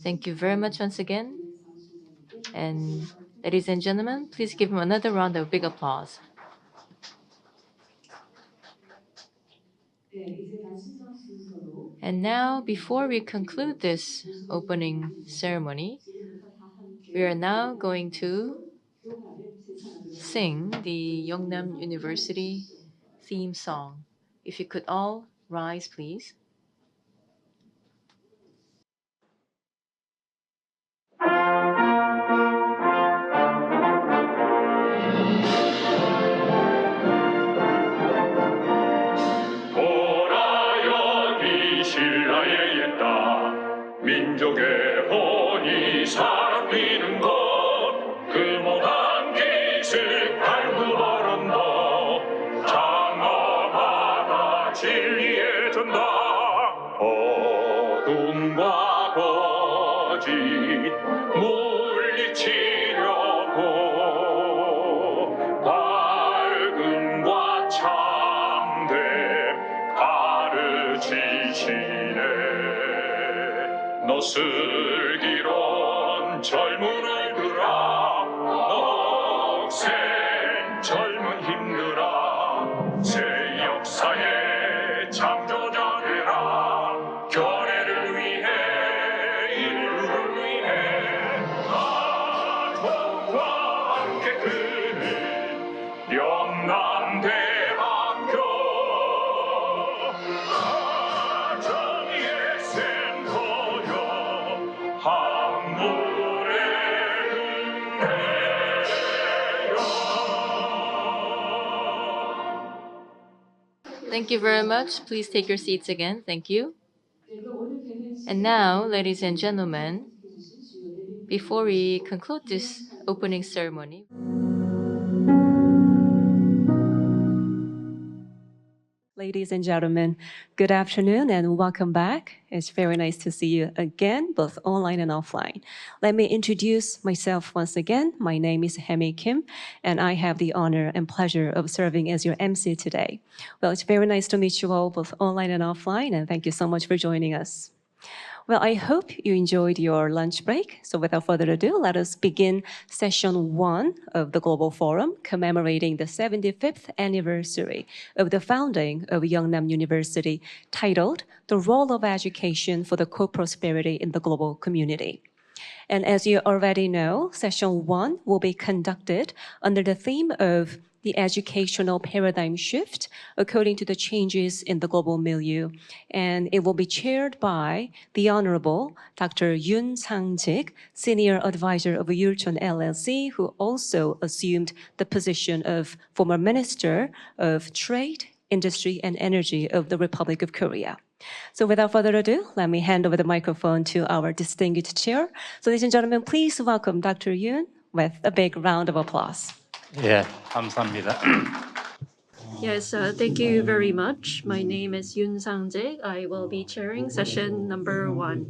Thank you very much once again. And ladies and gentlemen, please give him another round of big applause. And now, before we conclude this opening ceremony, we are now going to sing the Yeungnam University theme song. If you could all rise, please. 보라 여기 신라에 있다 민족의 혼이 살아뛰는 것 금호한 기슭 갈구 바란다 장엄하다 진리의 전당 어둠과 거짓 물리치려고 밝음과 참됨 가르치시네 너 슬기로운 젊은 아이들아 넋센 젊은 힘들아 새 역사의 창조 Thank you very much. Please take your seats again. Thank you. And now, ladies and gentlemen, before we conclude this opening ceremony, Ladies and gentlemen, good afternoon and welcome back. It's very nice to see you again, both online and offline. Let me introduce myself once again. My name is Hemi Kim, and I have the honor and pleasure of serving as your MC today. Well, it's very nice to meet you all, both online and offline, and thank you so much for joining us. Well, I hope you enjoyed your lunch break. So without further ado, let us begin session 1 of the Global Forum commemorating the 75th anniversary of the founding of Yeungnam University, titled The Role of Education for the Co-Prosperity in the Global Community. And as you already know, session 1 will be conducted under the theme of the educational paradigm shift according to the changes in the global milieu. And it will be chaired by the Honorable Dr. Yoon Sang-jik, Senior Advisor of Yulchon LLC, who also assumed the position of former Minister of Trade, Industry and Energy of the Republic of Korea. So without further ado, let me hand over the microphone to our distinguished chair. So ladies and gentlemen, please welcome Dr. Yoon with a big round of applause. 예, 감사합니다. Yes, thank you very much. My name is Yoon Sang-jae. I will be chairing session number 1.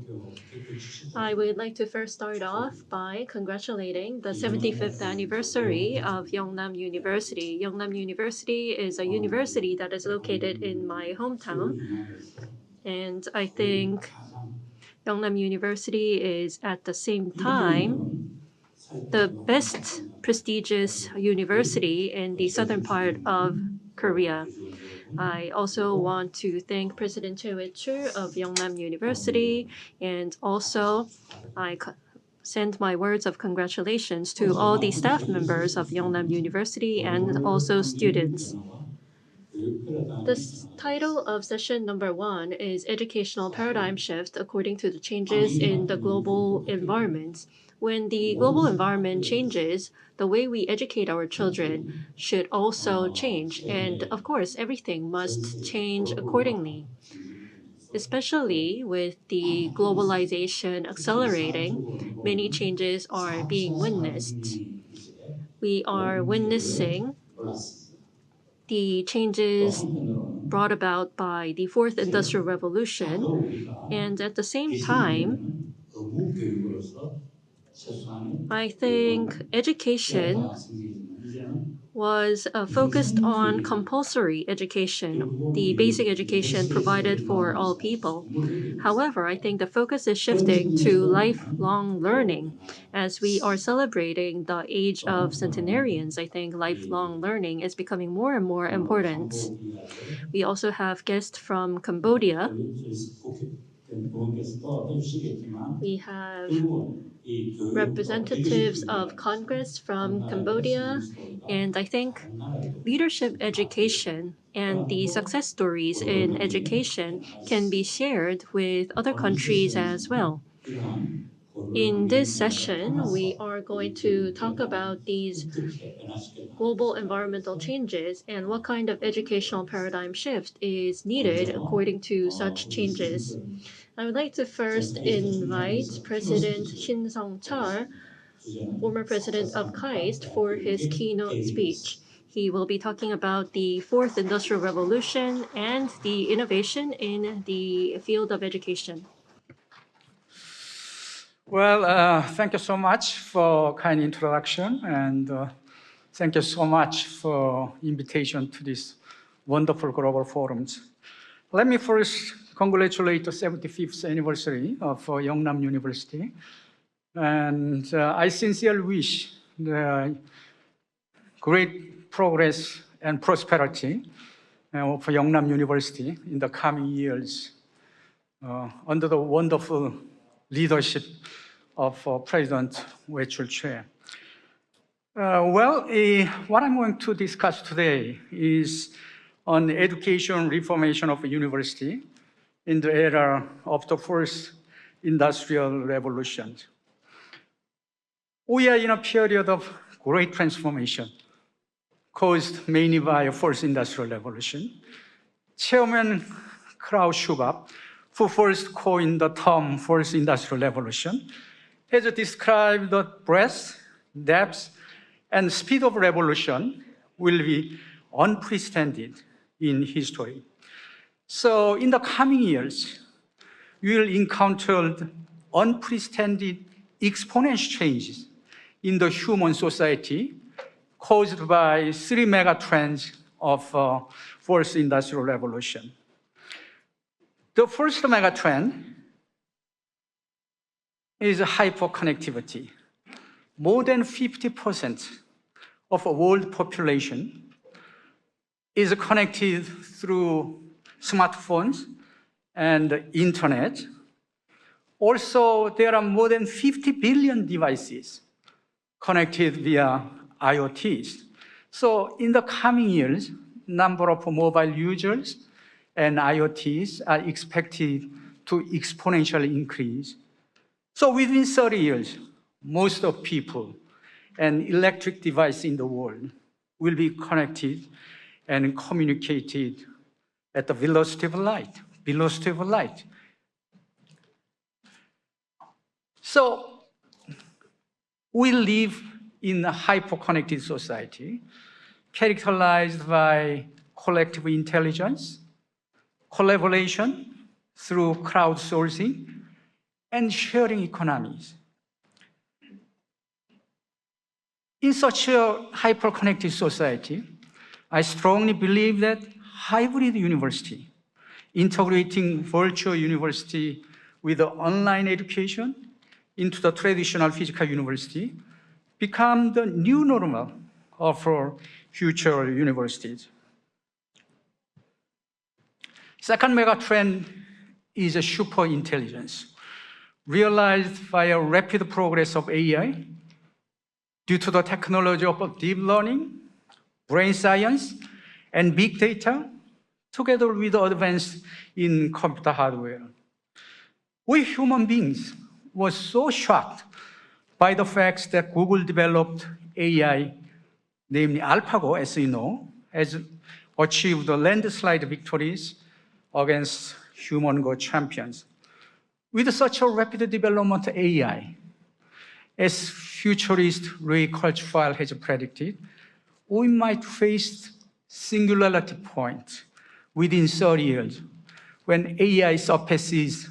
I would like to first start off by congratulating the 75th anniversary of Yeungnam University. Yeungnam University is a university that is located in my hometown, and I think Yeungnam University is at the same time the best prestigious university in the southern part of Korea. I also want to thank President Choi Wei-chul of Yeungnam University, and also I send my words of congratulations to all the staff members of Yeungnam University and also students. The title of session number 1 is Educational Paradigm Shift according to the changes in the global environment. When the global environment changes, the way we educate our children should also change. And of course, everything must change accordingly. Especially with the globalization accelerating, many changes are being witnessed. We are witnessing the changes brought about by the Fourth Industrial Revolution, and at the same time, I think education was focused on compulsory education, the basic education provided for all people. However, I think the focus is shifting to lifelong learning. As we are celebrating the age of centenarians, I think lifelong learning is becoming more and more important. We also have guests from Cambodia. We have representatives of Congress from Cambodia, and I think leadership education and the success stories in education can be shared with other countries as well. In this session, we are going to talk about these global environmental changes and what kind of educational paradigm shift is needed according to such changes. I would like to first invite President Shin Sung-chul, former president of KAIST, for his keynote speech. He will be talking about the Fourth Industrial Revolution and the innovation in the field of education. Well, thank you so much for kind introduction, and thank you so much for invitation to this wonderful global forums. Let me first congratulate the 75th anniversary of Yeungnam University, and I sincerely wish the great progress and prosperity of Yeungnam University in the coming years under the wonderful leadership of President Wei-chul. What I'm going to discuss today is on education reformation of a university in the era of the Fourth Industrial Revolution. We are in a period of great transformation caused mainly by the Fourth Industrial Revolution. Chairman Klaus Schwab, who first coined the term fourth industrial revolution, has described the breadth, depth, and speed of revolution will be unprecedented in history. So in the coming years, we will encounter unprecedented exponential changes in the human society caused by three mega trends of fourth industrial revolution. The first mega trend is hyperconnectivity. More than 50% of the world population is connected through smartphones and internet. Also, there are more than 50 billion devices connected via IoTs. So in the coming years, number of mobile users and IoTs are expected to exponentially increase. So within 30 years, most of people and electric devices in the world will be connected and communicated at the velocity of light. So we live in a hyper-connected society characterized by collective intelligence, collaboration through crowdsourcing, and sharing economies. In such a hyper-connected society, I strongly believe that hybrid university, integrating virtual university with the online education into the traditional physical university, become the new normal of our future universities. Second mega trend is a super intelligence, realized by a rapid progress of AI due to the technology of deep learning, brain science, and big data, together with the advance in computer hardware. We human beings were so shocked by the fact that Google developed AI, namely AlphaGo, as you know, has achieved landslide victories against human Go champions. With such a rapid development of AI, as futurist Ray Kurzweil has predicted, we might face singularity point within 30 years when AI surpasses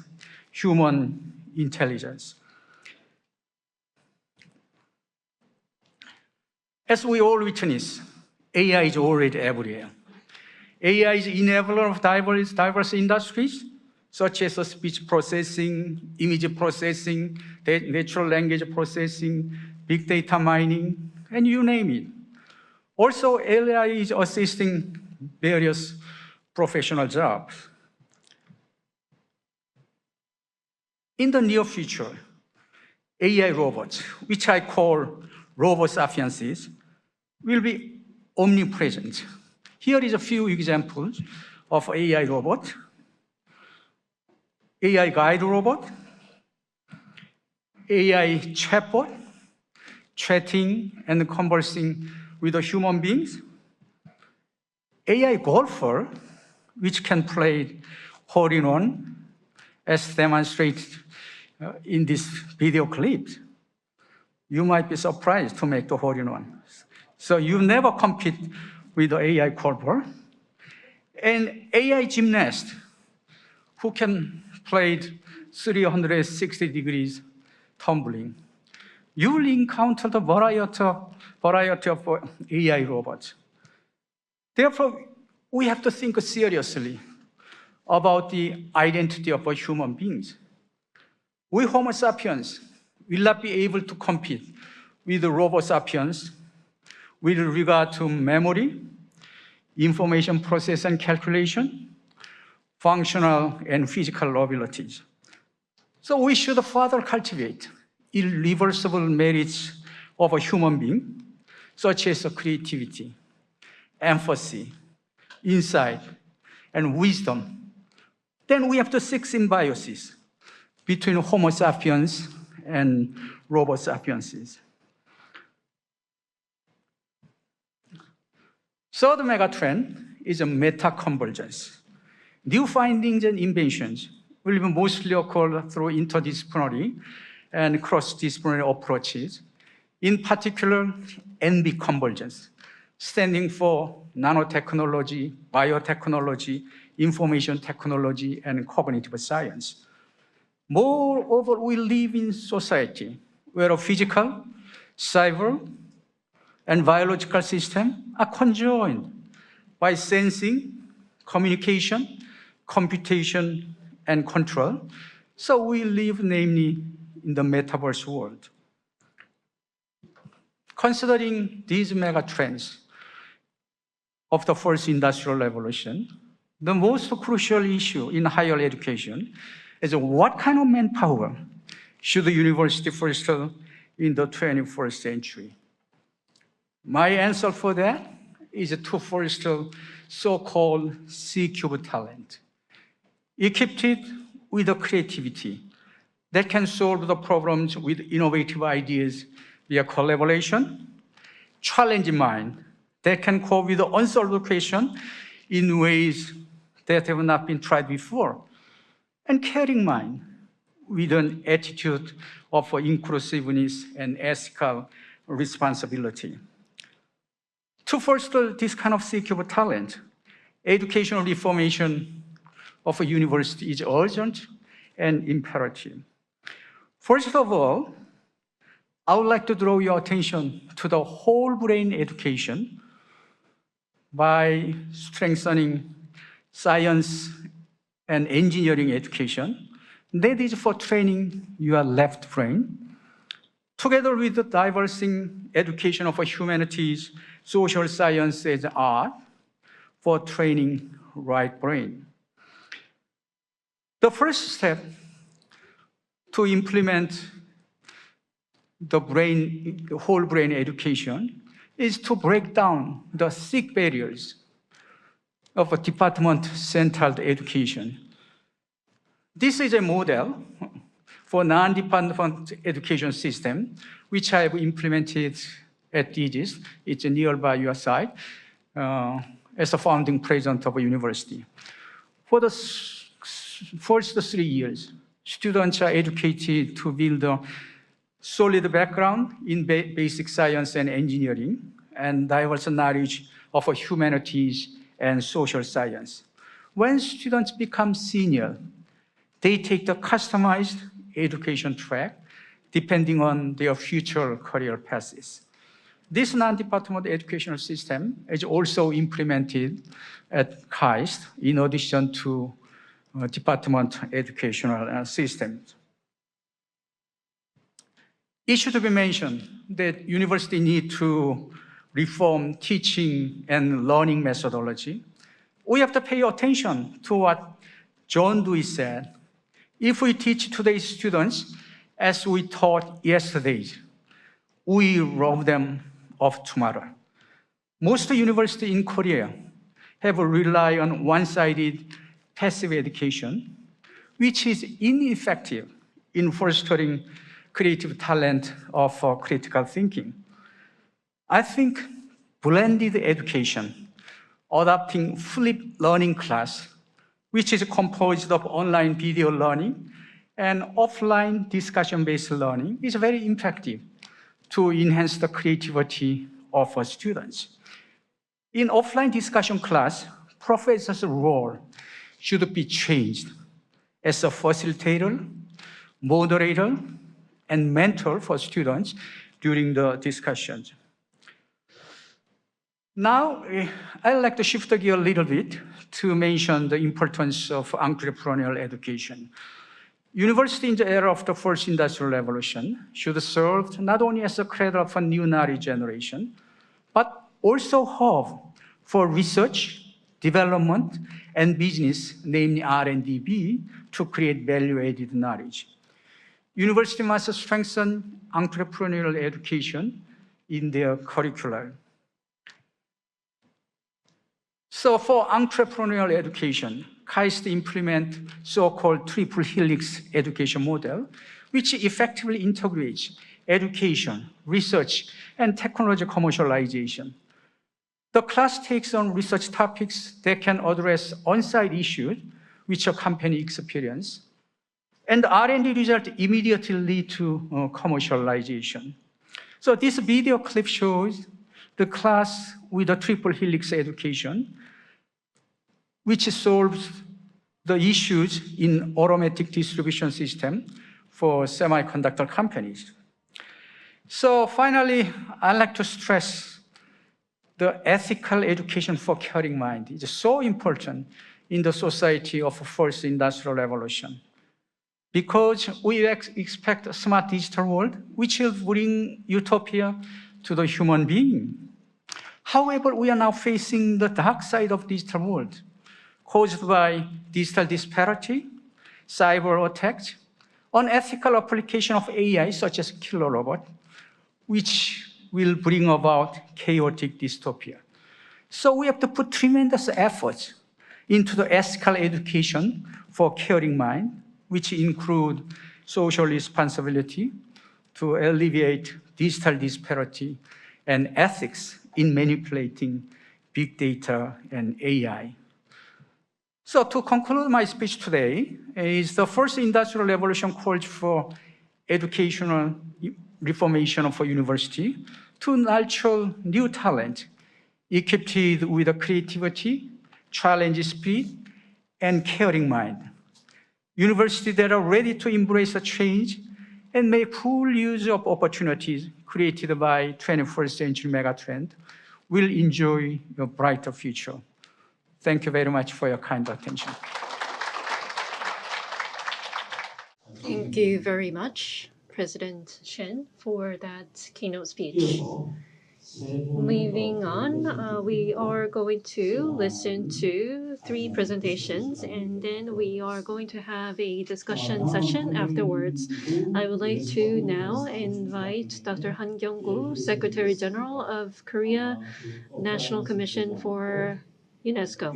human intelligence. As we all witness, AI is already everywhere. AI is enabler of diverse industries, such as speech processing, image processing, natural language processing, big data mining, and you name it. Also, AI is assisting various professional jobs. In the near future, AI robots, which I call robo-sapiences, will be omnipresent. Here is a few examples of AI robot. AI guide robot, AI chatbot, chatting and conversing with the human beings, AI golfer, which can play hole-in-one, as demonstrated in this video clip. You might be surprised to make the hole-in-one. So you never compete with the AI golfer. And AI gymnast, who can play 360 degrees tumbling. You will encounter the variety of AI robots. Therefore, we have to think seriously about the identity of human beings. We Homo sapiens will not be able to compete with the Robo sapiens with regard to memory, information process and calculation, functional and physical abilities. So we should further cultivate irreversible merits of a human being, such as creativity, empathy, insight, and wisdom. Then we have to seek symbiosis between Homo sapiens and Robo sapienses. Third megatrend is a meta-convergence. New findings and inventions will mostly occur through interdisciplinary and cross-disciplinary approaches, in particular, NB convergence, standing for nanotechnology, biotechnology, information technology, and cognitive science. Moreover, we live in society where a physical, cyber, and biological systems are conjoined by sensing, communication, computation, and control. So we live, namely, in the metaverse world. Considering these mega trends of the first industrial revolution, the most crucial issue in higher education is what kind of manpower should the university foster in the 21st century? My answer for that is to foster so-called C-cube talent, equipped with the creativity that can solve the problems with innovative ideas via collaboration, challenging mind that can cope with the unsolved question in ways that have not been tried before, and caring mind with an attitude of inclusiveness and ethical responsibility. To foster this kind of C-cube talent, educational reformation of a university is urgent and imperative. First of all, I would like to draw your attention to the whole brain education by strengthening science and engineering education. That is for training your left brain, together with the diversing education of humanities, social sciences, and art for training right brain. The first step to implement the whole brain education is to break down the thick barriers of a department-centered education. This is a model for non-department education system, which I have implemented at DGIS. It's nearby your side, as a founding president of a university. For the first 3 years, students are educated to build a solid background in basic science and engineering, and diverse knowledge of humanities and social science. When students become senior, they take the customized education track depending on their future career paths. This non-department educational system is also implemented at KAIST in addition to department educational systems. It should be mentioned that universities need to reform teaching and learning methodology. We have to pay attention to what John Dewey said. If we teach today's students as we taught yesterday, we rob them of tomorrow. Most universities in Korea have relied on one-sided passive education, which is ineffective in fostering creative talent of critical thinking. I think blended education, adopting flipped learning class, which is composed of online video learning and offline discussion-based learning, is very effective to enhance the creativity of students. In offline discussion class, professor's role should be changed as a facilitator, moderator, and mentor for students during the discussions. Now, I'd like to shift the gear a little bit to mention the importance of entrepreneurial education. University in the era of the first industrial revolution should serve not only as a cradle of a new knowledge generation, but also hub for research, development, and business, namely R&D, to create value-added knowledge. University must strengthen entrepreneurial education in their curricula. So for entrepreneurial education, KAIST implement so-called triple helix education model, which effectively integrates education, research, and technology commercialization. The class takes on research topics that can address on-site issues which a company experience. And the R&D result immediately lead to commercialization. So this video clip shows the class with a triple helix education, which solves the issues in automatic distribution system for semiconductor companies. So finally, I'd like to stress the ethical education for caring mind is so important in the society of first industrial revolution. Because we expect a smart digital world, which will bring utopia to the human being. However, we are now facing the dark side of digital world, caused by digital disparity, cyber attacks, unethical application of AI, such as killer robot, which will bring about chaotic dystopia. So we have to put tremendous efforts into the ethical education for caring mind, which include social responsibility to alleviate digital disparity and ethics in manipulating big data and AI. So to conclude my speech today, is the first industrial revolution called for educational reformation for university to nurture new talent equipped with a creativity, challenge speed, and caring mind. Universities that are ready to embrace a change and make full use of opportunities created by 21st century megatrend will enjoy a brighter future. Thank you very much for your kind attention. Thank you very much, President Shen, for that keynote speech. Moving on, we are going to listen to 3 presentations, and then we are going to have a discussion session afterwards. I would like to now invite Dr. Han Kyung-gu, Secretary General of Korea National Commission for UNESCO.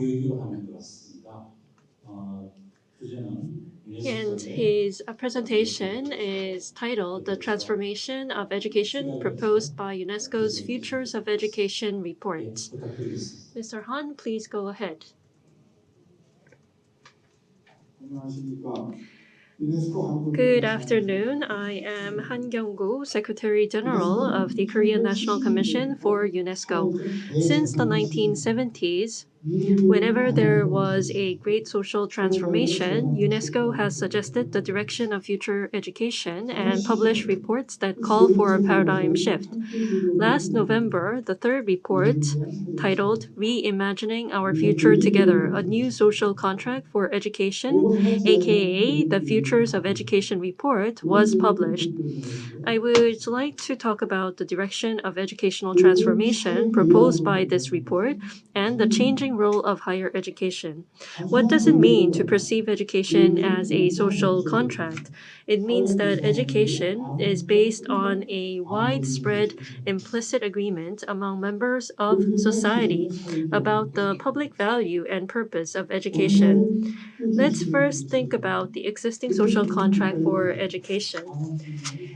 And his presentation is titled The Transformation of Education Proposed by UNESCO's Futures of Education Report. Mr. Han, please go ahead. Good afternoon. I am Han Kyung-gu, Secretary General of the Korean National Commission for UNESCO. Since the 1970s, whenever there was a great social transformation, UNESCO has suggested the direction of future education and published reports that call for a paradigm shift. Last November, the 3rd report, titled Reimagining Our Future Together, A New Social Contract for Education, aka the Futures of Education Report, was published. I would like to talk about the direction of educational transformation proposed by this report and the changing role of higher education. What does it mean to perceive education as a social contract? It means that education is based on a widespread implicit agreement among members of society about the public value and purpose of education. Let's first think about the existing social contract for education.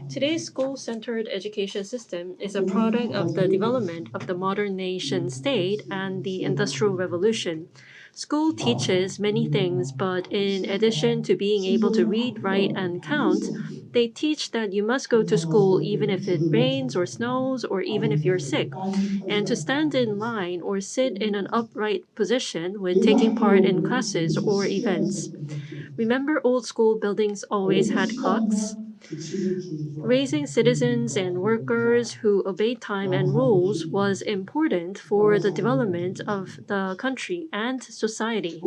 Today's school-centered education system is a product of the development of the modern nation state and the Industrial Revolution. School teaches many things, but in addition to being able to read, write, and count, they teach that you must go to school even if it rains or snows or even if you're sick, and to stand in line or sit in an upright position when taking part in classes or events. Remember, old school buildings always had clocks? Raising citizens and workers who obeyed time and rules was important for the development of the country and society.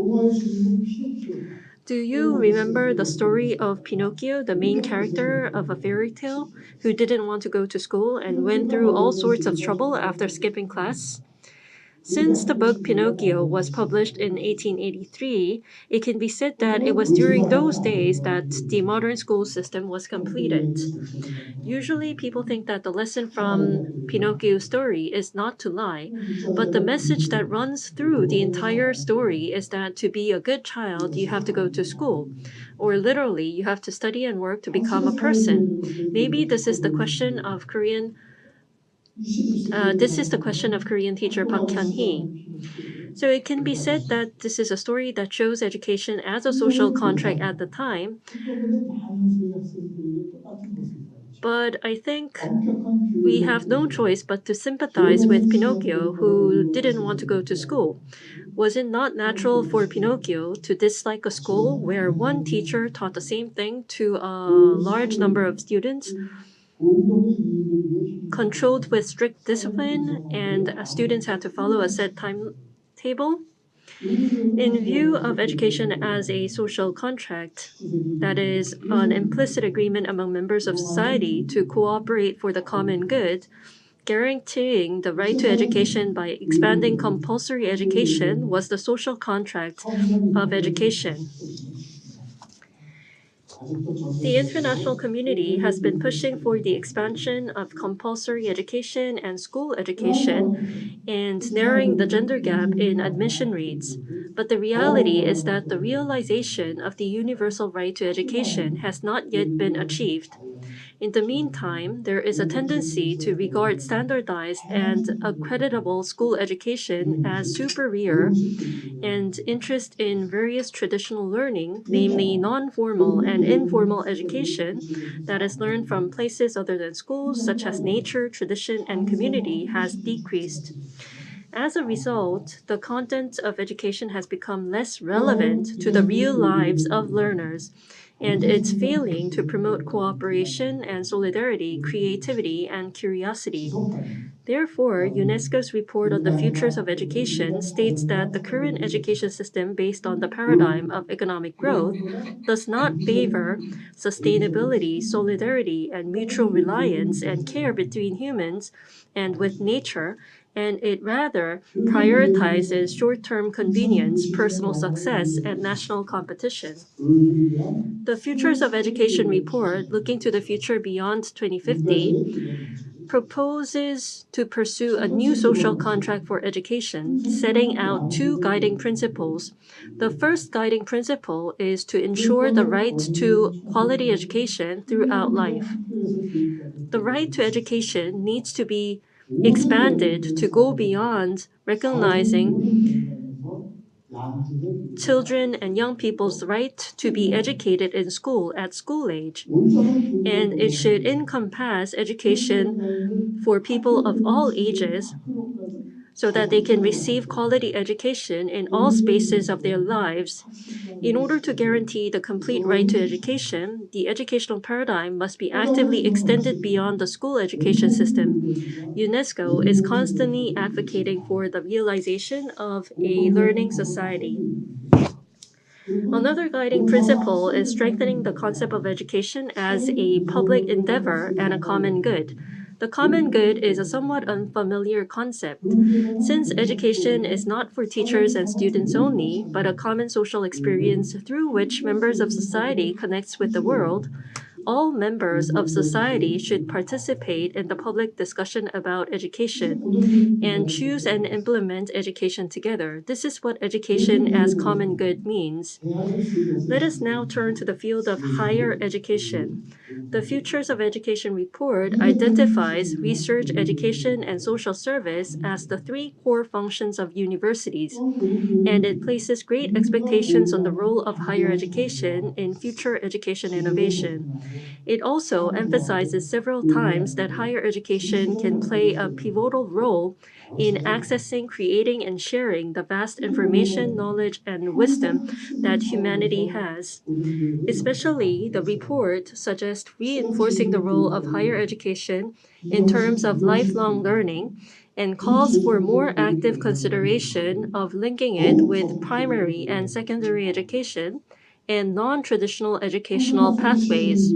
Do you remember the story of Pinocchio, the main character of a fairy tale, who didn't want to go to school and went through all sorts of trouble after skipping class? Since the book Pinocchio was published in 1883, it can be said that it was during those days that the modern school system was completed. Usually, people think that the lesson from Pinocchio's story is not to lie, but the message that runs through the entire story is that to be a good child, you have to go to school, or literally, you have to study and work to become a person. Maybe this is the question of Korean teacher Park Hyun-hee. So it can be said that this is a story that shows education as a social contract at the time, but I think we have no choice but to sympathize with Pinocchio, who didn't want to go to school. Was it not natural for Pinocchio to dislike a school where one teacher taught the same thing to a large number of students, controlled with strict discipline, and students had to follow a set timetable? In view of education as a social contract, that is, an implicit agreement among members of society to cooperate for the common good, guaranteeing the right to education by expanding compulsory education was the social contract of education. The international community has been pushing for the expansion of compulsory education and school education and narrowing the gender gap in admission rates. But the reality is that the realization of the universal right to education has not yet been achieved. In the meantime, there is a tendency to regard standardized and accreditable school education as superior, and interest in various traditional learning, namely non-formal and informal education that is learned from places other than schools, such as nature, tradition, and community, has decreased. As a result, the content of education has become less relevant to the real lives of learners, and it's failing to promote cooperation and solidarity, creativity, and curiosity. Therefore, UNESCO's report on the futures of education states that the current education system, based on the paradigm of economic growth, does not favor sustainability, solidarity, and mutual reliance and care between humans and with nature, and it rather prioritizes short term convenience, personal success, and national competition. The Futures of Education report, looking to the future beyond 2050, proposes to pursue a new social contract for education, setting out two guiding principles. The first guiding principle is to ensure the right to quality education throughout life. The right to education needs to be expanded to go beyond recognizing children and young people's right to be educated in school at school age. And it should encompass education for people of all ages so that they can receive quality education in all spaces of their lives. In order to guarantee the complete right to education, the educational paradigm must be actively extended beyond the school education system. UNESCO is constantly advocating for the realization of a learning society. Another guiding principle is strengthening the concept of education as a public endeavor and a common good. The common good is a somewhat unfamiliar concept. Since education is not for teachers and students only, but a common social experience through which members of society connects with the world, all members of society should participate in the public discussion about education and choose and implement education together. This is what education as common good means. Let us now turn to the field of higher education. The Futures of Education report identifies research, education, and social service as the three core functions of universities, and it places great expectations on the role of higher education in future education innovation. It also emphasizes several times that higher education can play a pivotal role in accessing, creating, and sharing the vast information, knowledge, and wisdom that humanity has. Especially, the report suggests reinforcing the role of higher education in terms of lifelong learning and calls for more active consideration of linking it with primary and secondary education and non traditional educational pathways.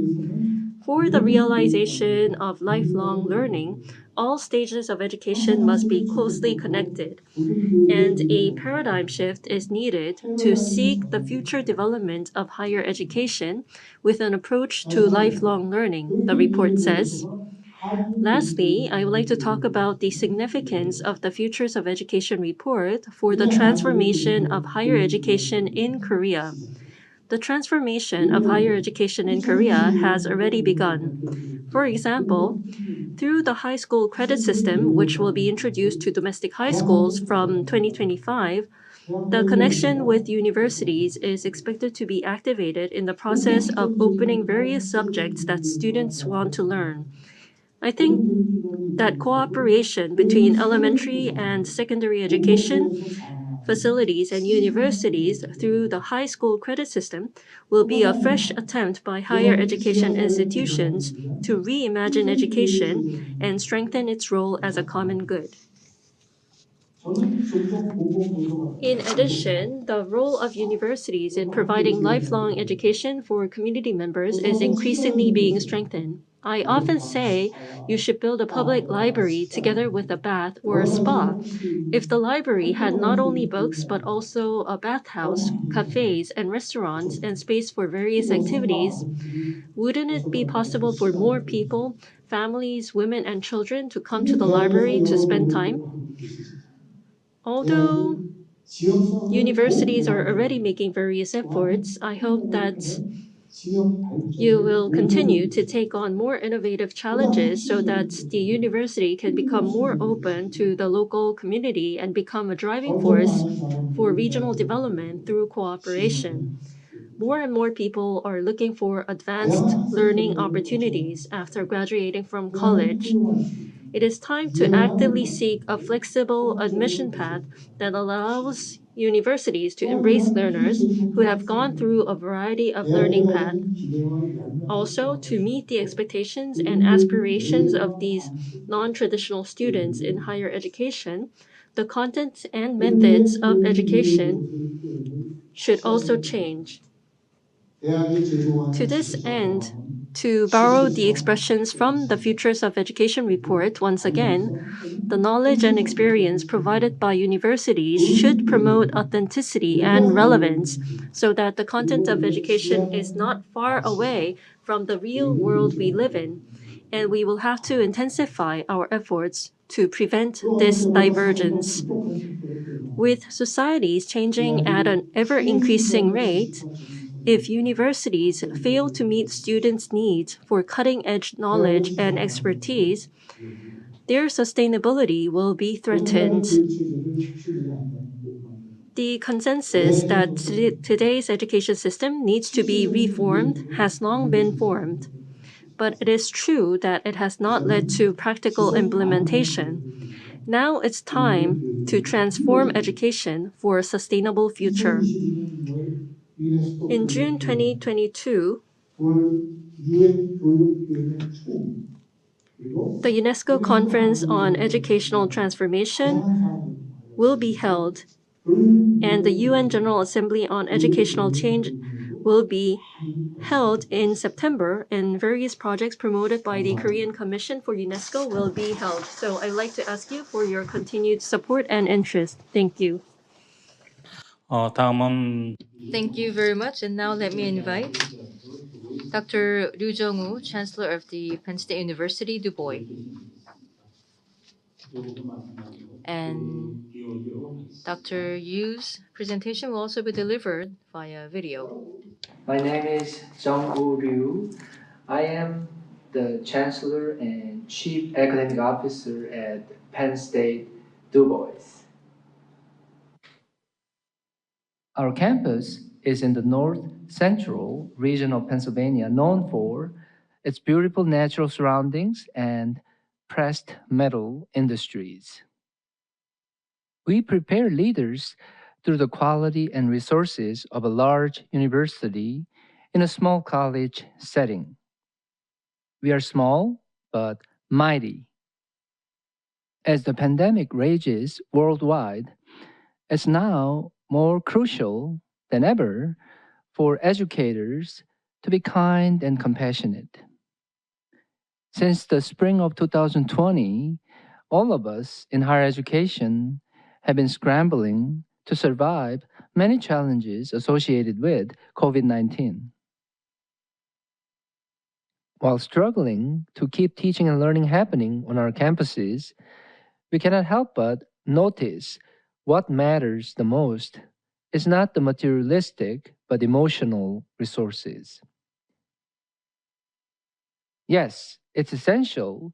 For the realization of lifelong learning, all stages of education must be closely connected, and a paradigm shift is needed to seek the future development of higher education with an approach to lifelong learning, the report says. Lastly, I would like to talk about the significance of the Futures of Education report for the transformation of higher education in Korea. The transformation of higher education in Korea has already begun. For example, through the high school credit system, which will be introduced to domestic high schools from 2025, the connection with universities is expected to be activated in the process of opening various subjects that students want to learn. I think that cooperation between elementary and secondary education facilities and universities through the high school credit system will be a fresh attempt by higher education institutions to reimagine education and strengthen its role as a common good. In addition, the role of universities in providing lifelong education for community members is increasingly being strengthened. I often say you should build a public library together with a bath or a spa. If the library had not only books but also a bathhouse, cafes, and restaurants and space for various activities, wouldn't it be possible for more people, families, women, and children to come to the library to spend time? Although universities are already making various efforts, I hope that you will continue to take on more innovative challenges so that the university can become more open to the local community and become a driving force for regional development through cooperation. More and more people are looking for advanced learning opportunities after graduating from college. It is time to actively seek a flexible admission path that allows universities to embrace learners who have gone through a variety of learning paths. Also, to meet the expectations and aspirations of these non traditional students in higher education, the content and methods of education should also change. To this end, to borrow the expressions from the Futures of Education report once again, the knowledge and experience provided by universities should promote authenticity and relevance so that the content of education is not far away from the real world we live in, and we will have to intensify our efforts to prevent this divergence. With societies changing at an ever increasing rate, if universities fail to meet students' needs for cutting edge knowledge and expertise, their sustainability will be threatened. The consensus that today's education system needs to be reformed has long been formed, but it is true that it has not led to practical implementation. Now it's time to transform education for a sustainable future. In June 2022, the UNESCO Conference on Educational Transformation will be held, and the UN General Assembly on Educational Change will be held in September, and various projects promoted by the Korean Commission for UNESCO will be held. So I'd like to ask you for your continued support and interest. Thank you. 다음은 Thank you very much. And now let me invite Dr. Ryu Jung-woo, Chancellor of the Penn State University, Du Bois. And Dr. Yu's presentation will also be delivered via video. My name is Jung-woo Ryu. I am the Chancellor and Chief Academic Officer at Penn State Du Bois. Our campus is in the north central region of Pennsylvania, known for its beautiful natural surroundings and pressed metal industries. We prepare leaders through the quality and resources of a large university in a small college setting. We are small, but mighty. As the pandemic rages worldwide, it's now more crucial than ever for educators to be kind and compassionate. Since the spring of 2020, all of us in higher education have been scrambling to survive many challenges associated with COVID 19. While struggling to keep teaching and learning happening on our campuses, we cannot help but notice what matters the most is not the materialistic but emotional resources. Yes, it's essential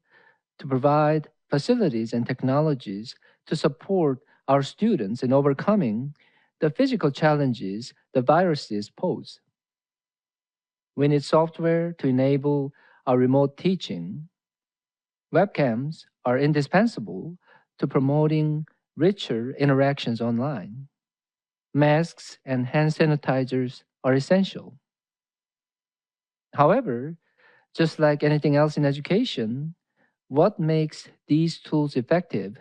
to provide facilities and technologies to support our students in overcoming the physical challenges the viruses pose. We need software to enable our remote teaching. Webcams are indispensable to promoting richer interactions online. Masks and hand sanitizers are essential. However, just like anything else in education, what makes these tools effective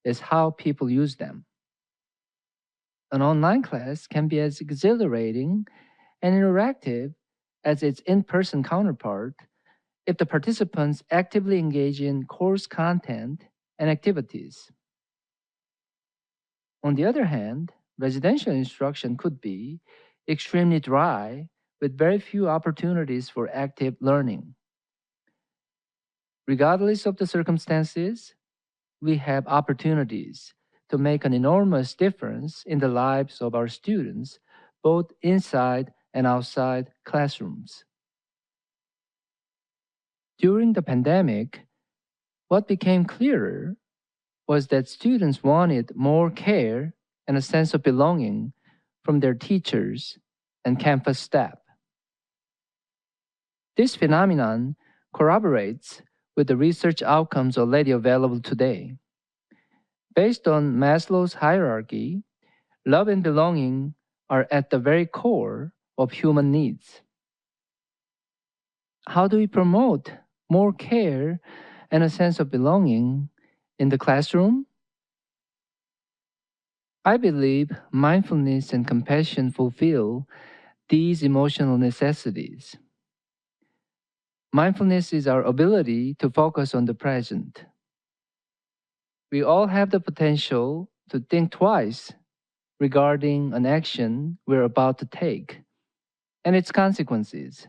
is how people use them. An online class can be as exhilarating and interactive as its in person counterpart if the participants actively engage in course content and activities. On the other hand, residential instruction could be extremely dry with very few opportunities for active learning. Regardless of the circumstances, we have opportunities to make an enormous difference in the lives of our students, both inside and outside classrooms. During the pandemic, what became clearer was that students wanted more care and a sense of belonging from their teachers and campus staff. This phenomenon corroborates with the research outcomes already available today. Based on Maslow's hierarchy, love and belonging are at the very core of human needs. How do we promote more care and a sense of belonging in the classroom? I believe mindfulness and compassion fulfill these emotional necessities. Mindfulness is our ability to focus on the present. We all have the potential to think twice regarding an action we're about to take and its consequences.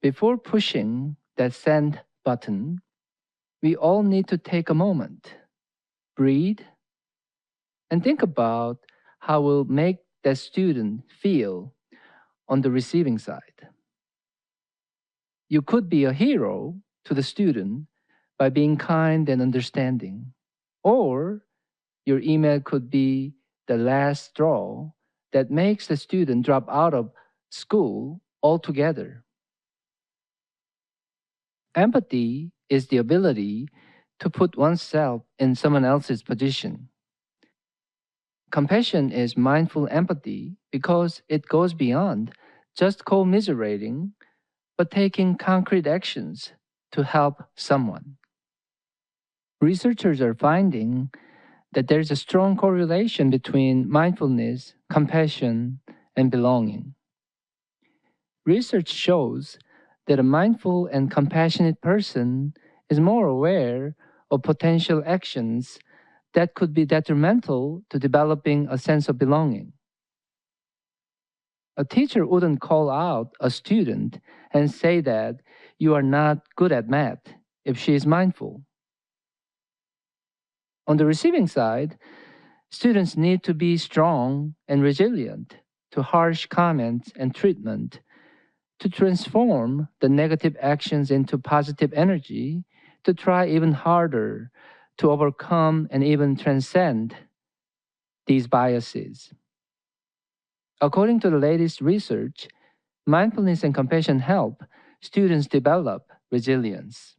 Before pushing that send button, we all need to take a moment, breathe, and think about how we'll make that student feel on the receiving side. You could be a hero to the student by being kind and understanding, or your email could be the last straw that makes the student drop out of school altogether. Empathy is the ability to put oneself in someone else's position. Compassion is mindful empathy because it goes beyond just commiserating, but taking concrete actions to help someone. Researchers are finding that there's a strong correlation between mindfulness, compassion, and belonging. Research shows that a mindful and compassionate person is more aware of potential actions that could be detrimental to developing a sense of belonging. A teacher wouldn't call out a student and say that you are not good at math if she is mindful. On the receiving side, students need to be strong and resilient to harsh comments and treatment to transform the negative actions into positive energy, to try even harder to overcome and even transcend these biases. According to the latest research, mindfulness and compassion help students develop resilience.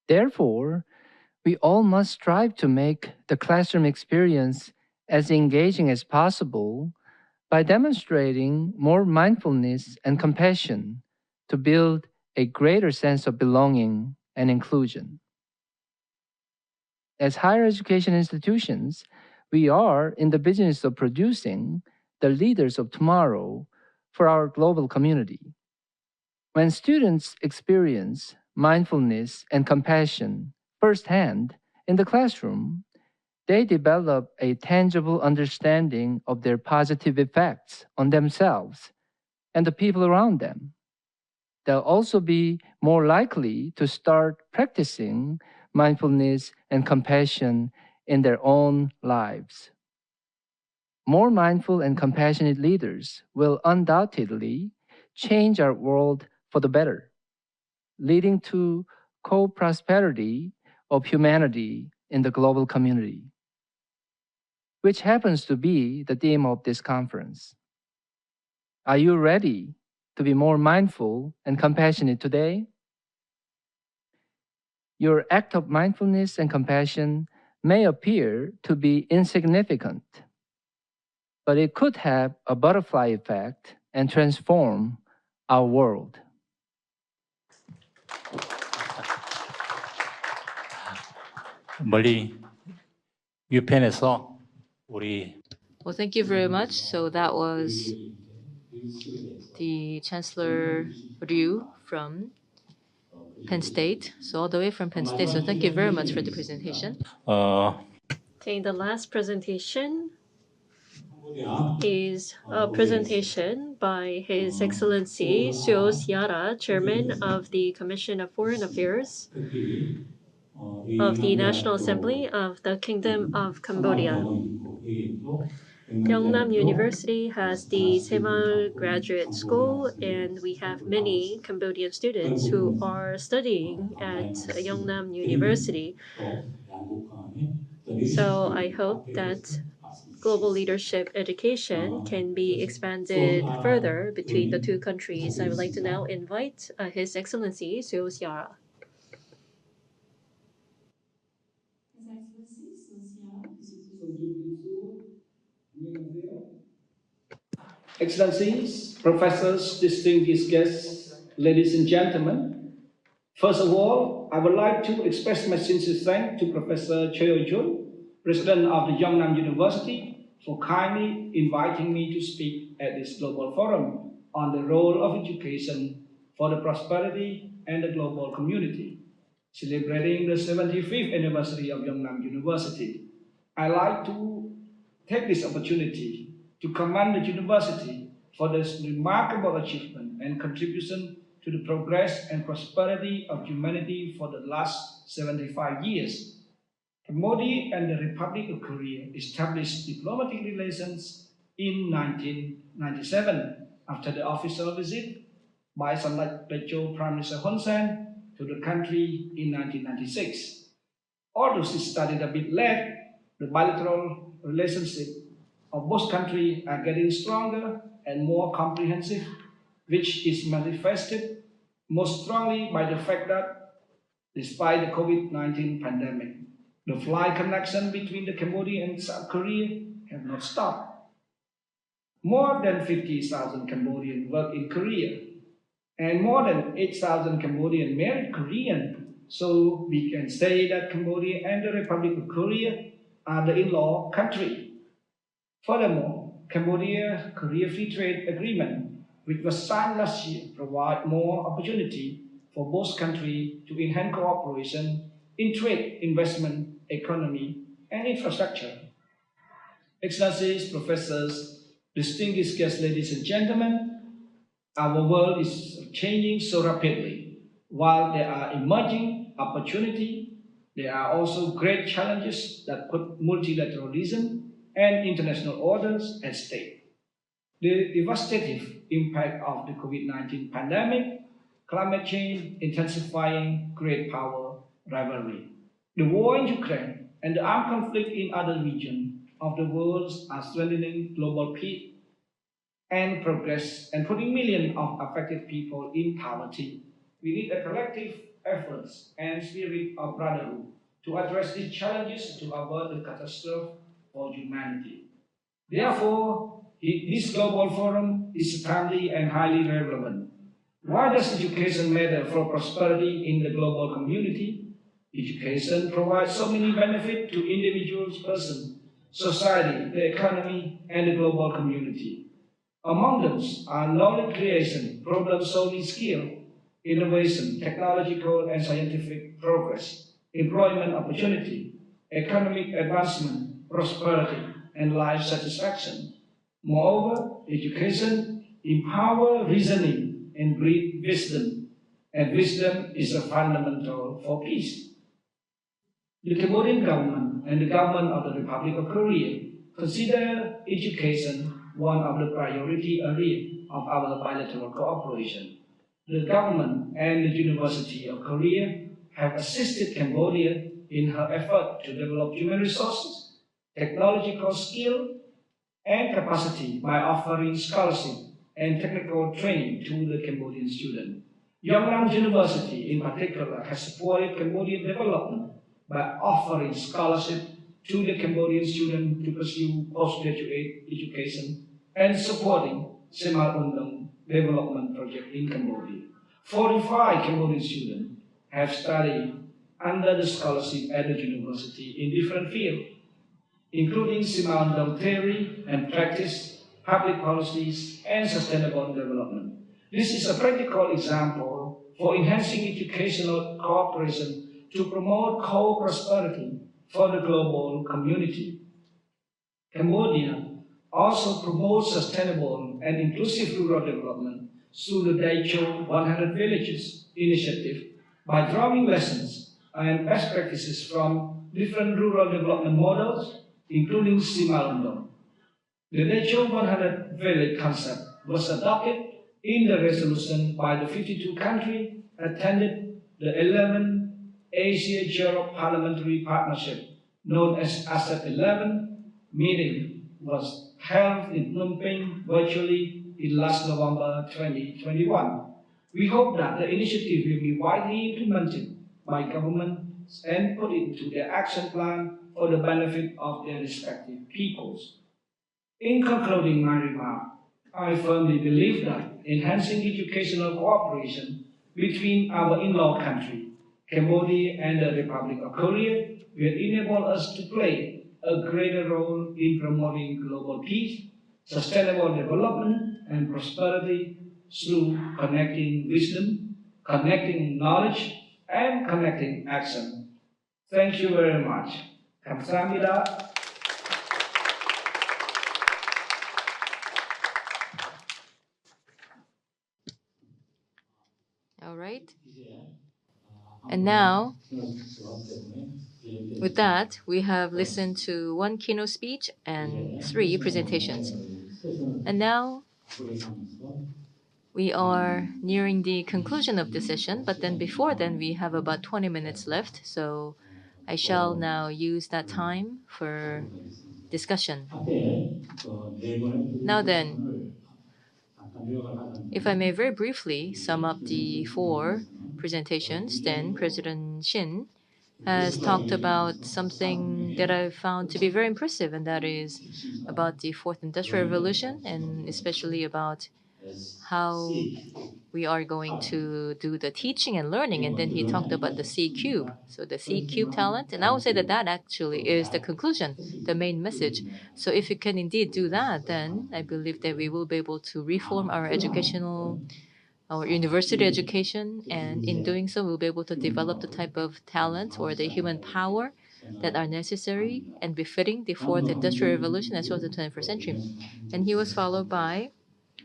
Therefore, we all must strive to make the classroom experience as engaging as possible by demonstrating more mindfulness and compassion to build a greater sense of belonging and inclusion. As higher education institutions, we are in the business of producing the leaders of tomorrow for our global community. When students experience mindfulness and compassion firsthand in the classroom, they develop a tangible understanding of their positive effects on themselves and the people around them. They'll also be more likely to start practicing mindfulness and compassion in their own lives. more mindful and compassionate leaders will undoubtedly change our world for the better, leading to co-prosperity of humanity in the global community, which happens to be the theme of this conference. Are you ready to be more mindful and compassionate today? Your act of mindfulness and compassion may appear to be insignificant, but it could have a butterfly effect and transform our world. 멀리 유펜에서 우리 Well, thank you very much. So that was the Chancellor Ryu from Penn State. So all the way from Penn State. So thank you very much for the presentation. Okay, the last presentation is a presentation by His Excellency Seo Siara, Chairman of the Commission of Foreign Affairs of the National Assembly of the Kingdom of Cambodia. Yeungnam University has the Sema Graduate School, and we have many Cambodian students who are studying at Yeungnam University. So I hope that global leadership education can be expanded further between the two countries. I would like to now invite His Excellency Seo Siara. Excellencies, professors, distinguished guests, ladies and gentlemen, first of all, I would like to express my sincere thanks to Professor Cheo Jun, President of the Yeungnam University, for kindly inviting me to speak at this global forum on the role of education for the prosperity and the global community, celebrating the 75th anniversary of Yeungnam University. I'd like to take this opportunity to commend the university for this remarkable achievement and contribution to the progress and prosperity of humanity for the last 75 years. Cambodia and the Republic of Korea established diplomatic relations in 1997 after the official visit by Samdech Techo Prime Minister Hun Sen to the country in 1996. Although she started a bit late, the bilateral relationship of both countries are getting stronger and more comprehensive, which is manifested most strongly by the fact that, despite the COVID-19 pandemic, the flight connection between the Cambodia and South Korea have not stopped. More than 50,000 Cambodians work in Korea, and more than 8,000 Cambodians married Korean. So we can say that Cambodia and the Republic of Korea are the in-law country. Furthermore, Cambodia-Korea Free Trade Agreement, which was signed last year, provides more opportunity for both countries to enhance cooperation in trade, investment, economy, and infrastructure. Excellencies, professors, distinguished guests, ladies and gentlemen, our world is changing so rapidly. While there are emerging opportunities, there are also great challenges that put multilateralism and international orders at stake. The devastating impact of the COVID-19 pandemic, climate change intensifying great power rivalry, the war in Ukraine, and the armed conflict in other regions of the world are strengthening global peace and progress and putting millions of affected people in poverty. We need a collective efforts and spirit of brotherhood to address these challenges to avert the catastrophe for humanity. Therefore, this global forum is timely and highly relevant. Why does education matter for prosperity in the global community? Education provides so many benefits to individuals, persons, society, the economy, and the global community. Among them are knowledge creation, problem-solving skill, innovation, technological and scientific progress, employment opportunity, economic advancement, prosperity, and life satisfaction. Moreover, education empowers reasoning and breeds wisdom, and wisdom is a fundamental for peace. The Cambodian government and the government of the Republic of Korea consider education one of the priority areas of our bilateral cooperation. The government and the University of Korea have assisted Cambodia in her effort to develop human resources, technological skill, and capacity by offering scholarship and technical training to the Cambodian students. Yeungnam University, in particular, has supported Cambodian development by offering scholarship to the Cambodian students to pursue postgraduate education and supporting Semal development project in Cambodia. 45 Cambodian students have studied under the scholarship at the university in different fields, including Simandong theory and practice, public policies, and sustainable development. This is a practical example for enhancing educational cooperation to promote co-prosperity for the global community. Cambodia also promotes sustainable and inclusive rural development through the Daicho 100 Villages initiative by drawing lessons and best practices from different rural development models, including Simalundong. The Daicho 100 Village concept was adopted in the resolution by the 52 countries attended the 11th Asia-Europe Parliamentary Partnership, known as ASEP 11 meeting was held in Phnom Penh virtually in last November 2021. We hope that the initiative will be widely implemented by governments and put into their action plan for the benefit of their respective peoples. In concluding my remarks, I firmly believe that enhancing educational cooperation between our in-law country, Cambodia and the Republic of Korea, will enable us to play a greater role in promoting global peace, sustainable development, and prosperity through connecting wisdom, connecting knowledge, and connecting action. Thank you very much. 감사합니다. All right. And now, with that, we have listened to one keynote speech and 3 presentations. And now, we are nearing the conclusion of the session, but then before then, we have about 20 minutes left. So I shall now use that time for discussion. Now then, if I may very briefly sum up the 4 presentations, then President Shin has talked about something that I found to be very impressive, and that is about the Fourth Industrial Revolution, and especially about how we are going to do the teaching and learning. And then he talked about the C cube, so the C cube talent. And I would say that that actually is the conclusion, the main message. So if you can indeed do that, then I believe that we will be able to reform our university education, and in doing so, we'll be able to develop the type of talent or the human power that are necessary and befitting the Fourth Industrial Revolution as well as the 21st century. And he was followed by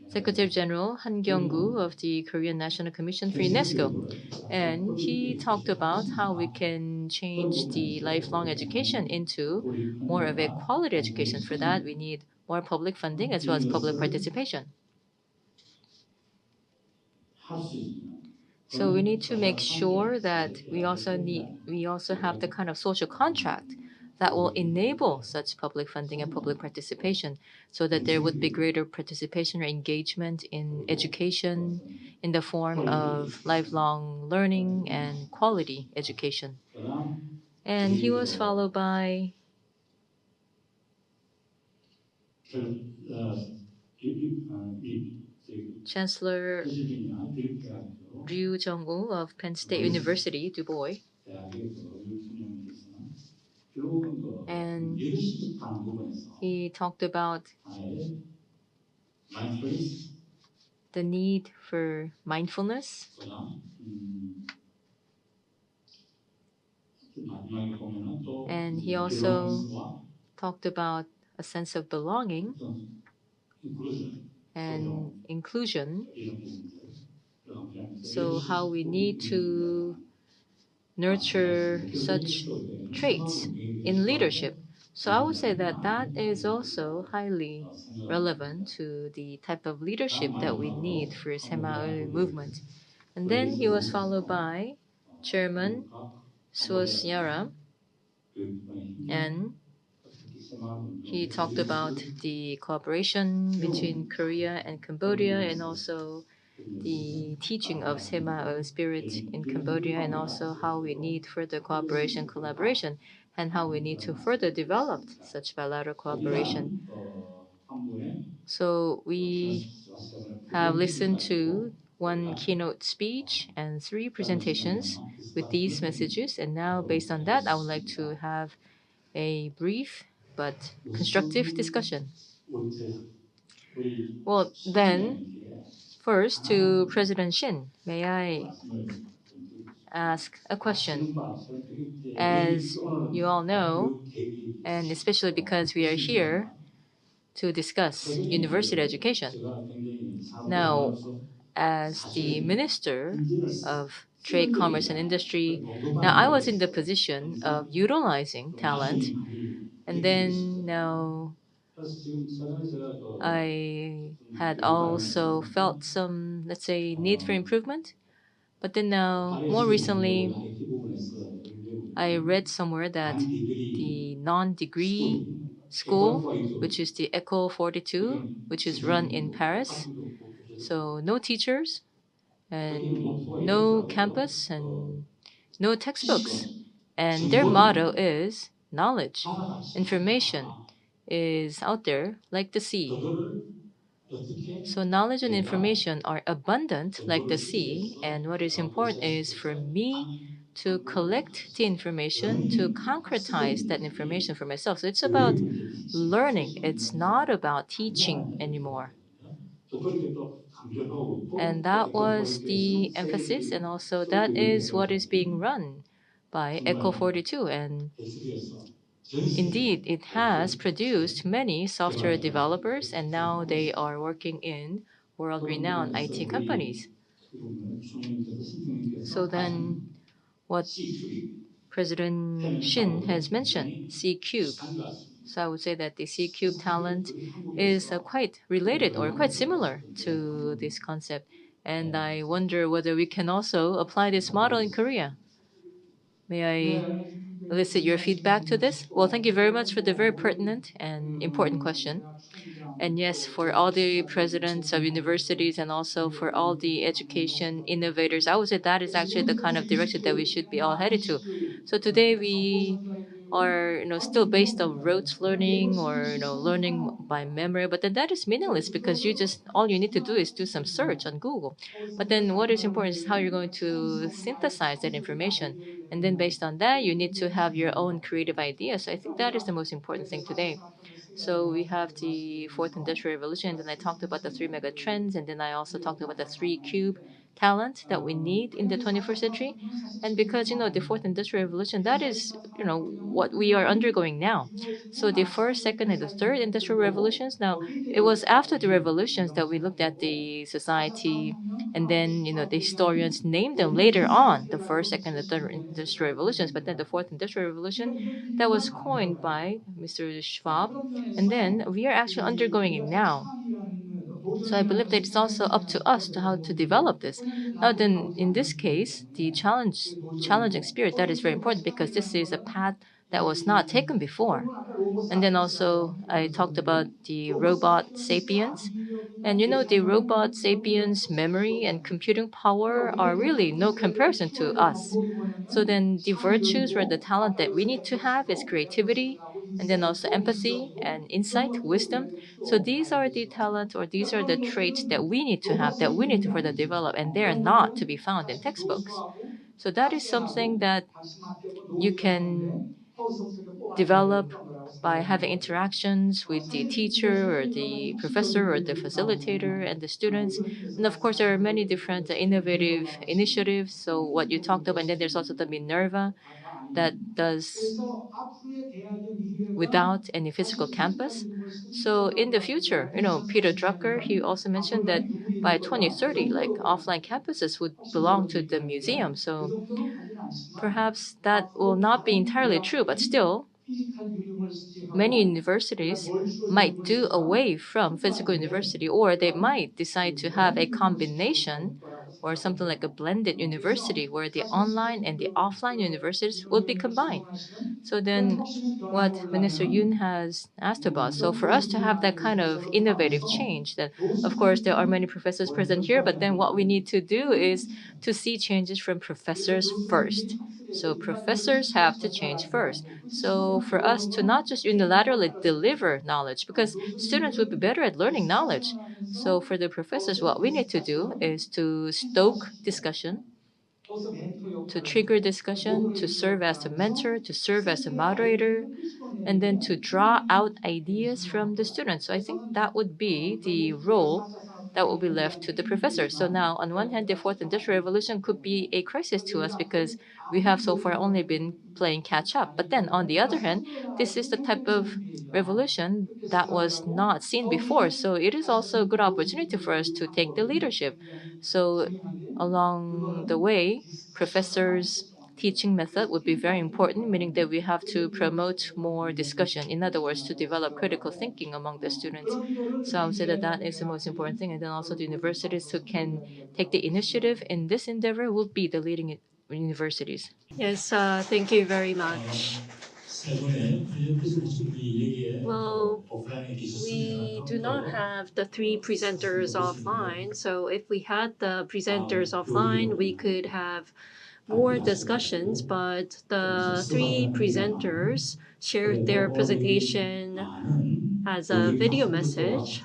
Secretary General Han Kyung-gu of the Korean National Commission for UNESCO. And he talked about how we can change the lifelong education into more of a quality education. For that, we need more public funding as well as public participation. So we need to make sure that we also have the kind of social contract that will enable such public funding and public participation, so that there would be greater participation or engagement in education in the form of lifelong learning and quality education. And he was followed by Chancellor Ryu Jong-woo of Penn State University, Du Bois. And he talked about the need for mindfulness. And he also talked about a sense of belonging and inclusion. So how we need to nurture such traits in leadership So I would say that that is also highly relevant to the type of leadership that we need for Semaul movement. And then he was followed by Chairman Suosyara, and he talked about the cooperation between Korea and Cambodia, and also the teaching of Semaul spirit in Cambodia, and also how we need further cooperation, collaboration, and how we need to further develop such bilateral cooperation. So we have listened to one keynote speech and three presentations with these messages, and now based on that, I would like to have a brief but constructive discussion. Well, then, first to President Shin, may I ask a question? As you all know, and especially because we are here to discuss university education. Now, as the Minister of Trade, Commerce, and Industry, now I was in the position of utilizing talent, and then now I had also felt some, let's say, need for improvement. But then now, more recently, I read somewhere that the non-degree school, which is the École 42, which is run in Paris, so no teachers and no campus and no textbooks. And their motto is knowledge. Information is out there like the sea. So knowledge and information are abundant like the sea, and what is important is for me to collect the information, to concretize that information for myself. So it's about learning. It's not about teaching anymore. And that was the emphasis, and also that is what is being run by Echo 42. And indeed, it has produced many software developers, and now they are working in world renowned IT companies. So then, what President Shin has mentioned, C Cube. So I would say that the C Cube talent is quite related or quite similar to this concept. And I wonder whether we can also apply this model in Korea. May I elicit your feedback to this? Well, thank you very much for the very pertinent and important question. And yes, for all the presidents of universities and also for all the education innovators, I would say that is actually the kind of direction that we should be all headed to. So today we are, still based on rote learning or, learning by memory, but then that is meaningless because you just, all you need to do is do some search on Google. But then what is important is how you're going to synthesize that information. And then based on that, you need to have your own creative ideas. So I think that is the most important thing today. So we have the fourth industrial revolution, and then I talked about the three mega trends, and then I also talked about the three cube talent that we need in the 21st century. And because the fourth industrial revolution, that is what we are undergoing now. So the first, second, and the third industrial revolutions. Now it was after the revolutions that we looked at the society, and then the historians named them later on the first, second, and the third industrial revolutions. But then the fourth industrial revolution, that was coined by Mr. Schwab, and then we are actually undergoing it now. So I believe that it's also up to us to how to develop this. Now then, in this case, the challenging spirit, that is very important because this is a path that was not taken before. And then also I talked about the robot sapiens. And the robot sapiens memory and computing power are really no comparison to us. So then the virtues or the talent that we need to have is creativity, and then also empathy and insight, wisdom. So these are the talents or these are the traits that we need to have, that we need to further develop, and they are not to be found in textbooks. So that is something that you can develop by having interactions with the teacher or the professor or the facilitator and the students. And of course, there are many different innovative initiatives. So what you talked about, and then there's also the Minerva that does without any physical campus. So in the future, Peter Drucker, he also mentioned that by 2030, like offline campuses would belong to the museum. So perhaps that will not be entirely true, but still, many universities might do away from physical university, or they might decide to have a combination or something like a blended university where the online and the offline universities would be combined. So then what Minister Yoon has asked about. So for us to have that kind of innovative change, then of course there are many professors present here, but then what we need to do is to see changes from professors first. So professors have to change first. So for us to not just unilaterally deliver knowledge, because students would be better at learning knowledge. So for the professors, what we need to do is to stoke discussion, to trigger discussion, to serve as a mentor, to serve as a moderator, and then to draw out ideas from the students. So I think that would be the role that will be left to the professor. So now, on one hand, the fourth industrial revolution could be a crisis to us because we have so far only been playing catch up. But then on the other hand, this is the type of revolution that was not seen before. So it is also a good opportunity for us to take the leadership. So along the way, professors' teaching method would be very important, meaning that we have to promote more discussion. In other words, to develop critical thinking among the students. So I would say that that is the most important thing. And then also the universities who can take the initiative in this endeavor will be the leading universities. Yes, thank you very much. Well, we do not have the three presenters offline, so if we had the presenters offline, we could have more discussions, but the three presenters shared their presentation as a video message.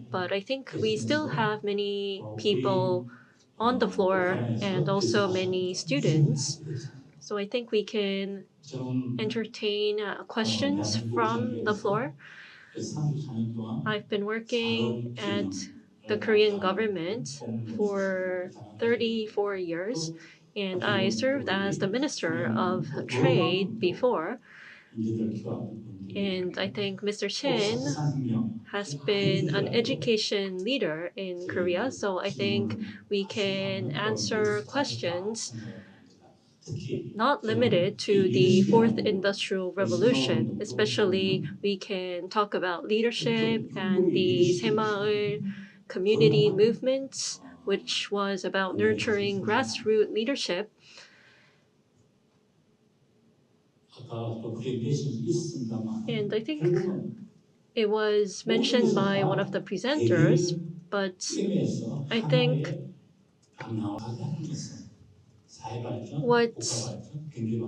But I think we still have many people on the floor and also many students. So I think we can entertain questions from the floor. I've been working at the Korean government for 34 years, and I served as the Minister of Trade before. And I think Mr. Shin has been an education leader in Korea, so I think we can answer questions not limited to the fourth industrial revolution. Especially, we can talk about leadership and the 새마을 community movements, which was about nurturing grassroots leadership. And I think it was mentioned by one of the presenters, but I think what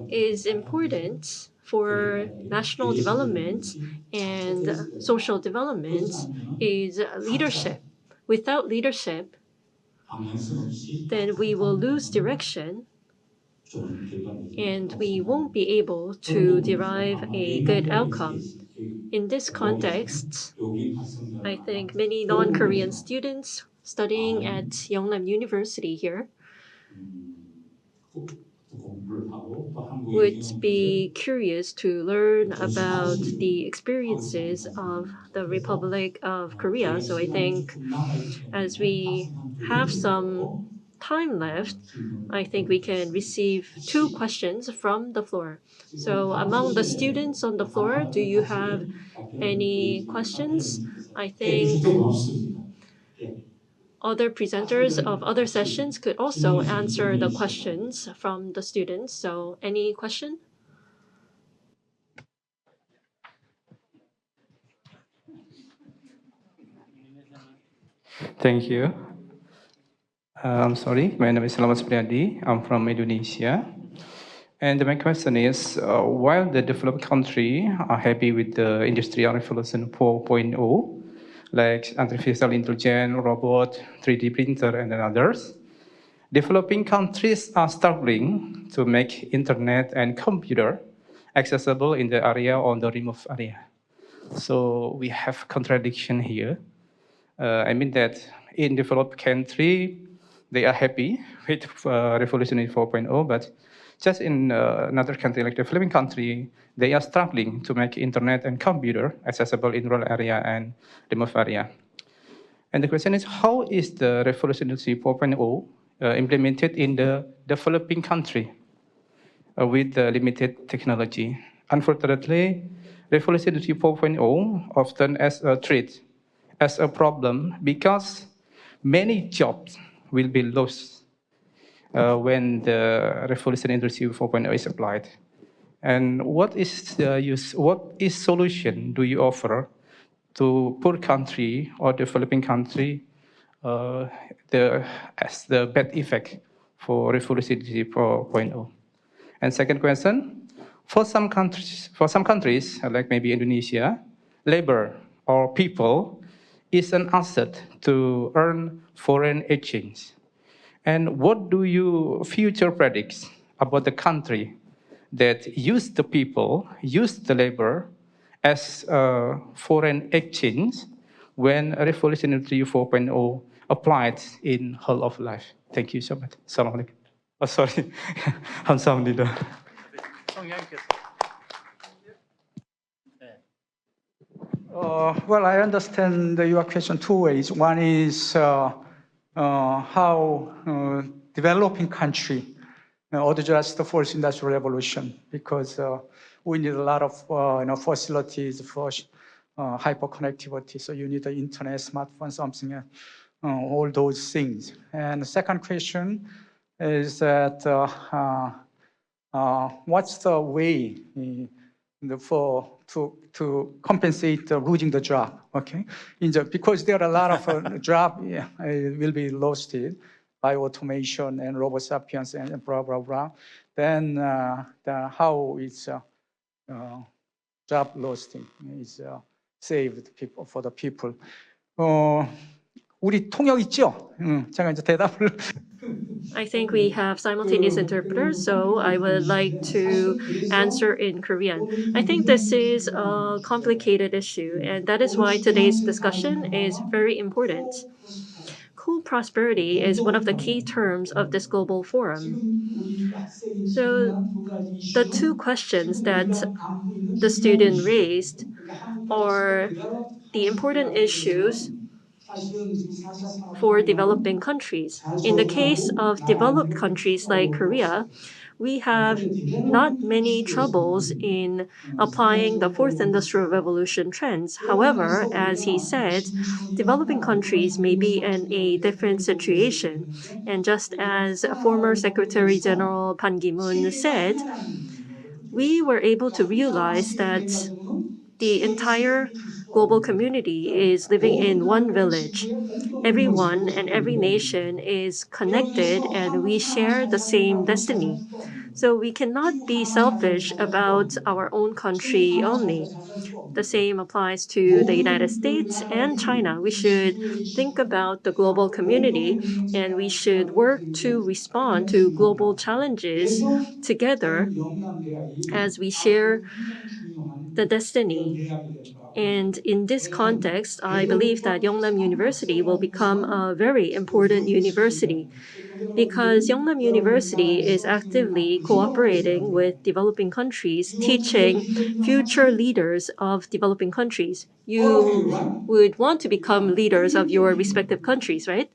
is important for national development and social development is leadership. Without leadership, then we will lose direction and we won't be able to derive a good outcome. In this context, I think many non-Korean students studying at Yeungnam University here would be curious to learn about the experiences of the Republic of Korea. So I think as we have some time left, I think we can receive two questions from the floor. So among the students on the floor, do you have any questions? I think other presenters of other sessions could also answer the questions from the students. So any question? Thank you. I'm sorry, my name is Selamat Supriyadi. I'm from Indonesia. And my question is, while the developed country are happy with the Industrial Revolution 4.0, like artificial intelligence, robot, 3D printer, and others, developing countries are struggling to make internet and computer accessible in the area or the remote area. So we have contradiction here. I mean that in developed country, they are happy with Revolution 4.0, but just in another country like the developing country, they are struggling to make internet and computer accessible in rural area and remote area. And the question is, how is the Revolution 4.0 implemented in the developing country with limited technology? Unfortunately, Revolution Industry 4.0 often as a threat, as a problem, because many jobs will be lost when the Revolution Industry 4.0 is applied. And what is solution do you offer to poor country or developing country as the bad effect for Revolution Industry 4.0? And second question, for some countries like maybe Indonesia, labor or people is an asset to earn foreign exchange. And what do you future predict about the country that use the people, use the labor as a foreign exchange when Revolution Industry 4.0 applied in whole of life? Thank you so much. Assalamualaikum. Oh, sorry. 감사합니다. Well, I understand your question two ways. One is how developing country address the fourth industrial revolution, because we need a lot of facilities for hyperconnectivity. So you need the internet, smartphone, something, all those things. And the second question is that what's the way to compensate losing the job? Okay, because there are a lot of job will be lost by automation and robo sapiens and blah blah blah. Then how is job loss is saved people for the people? 우리 통역 있죠? 제가 이제 대답을. I think we have simultaneous interpreters, so I would like to answer in Korean. I think this is a complicated issue, and that is why today's discussion is very important. Co-prosperity is one of the key terms of this global forum. So the two questions that the student raised are the important issues for developing countries. In the case of developed countries like Korea, we have not many troubles in applying the fourth industrial revolution trends. However, as he said, developing countries may be in a different situation. And just as former Secretary General Ban Ki-moon said, we were able to realize that the entire global community is living in one village. Everyone and every nation is connected and we share the same destiny. So we cannot be selfish about our own country only. The same applies to the United States and China. We should think about the global community and we should work to respond to global challenges together as we share the destiny. And in this context, I believe that Yeungnam University will become a very important university because Yeungnam University is actively cooperating with developing countries, teaching future leaders of developing countries. You would want to become leaders of your respective countries, right?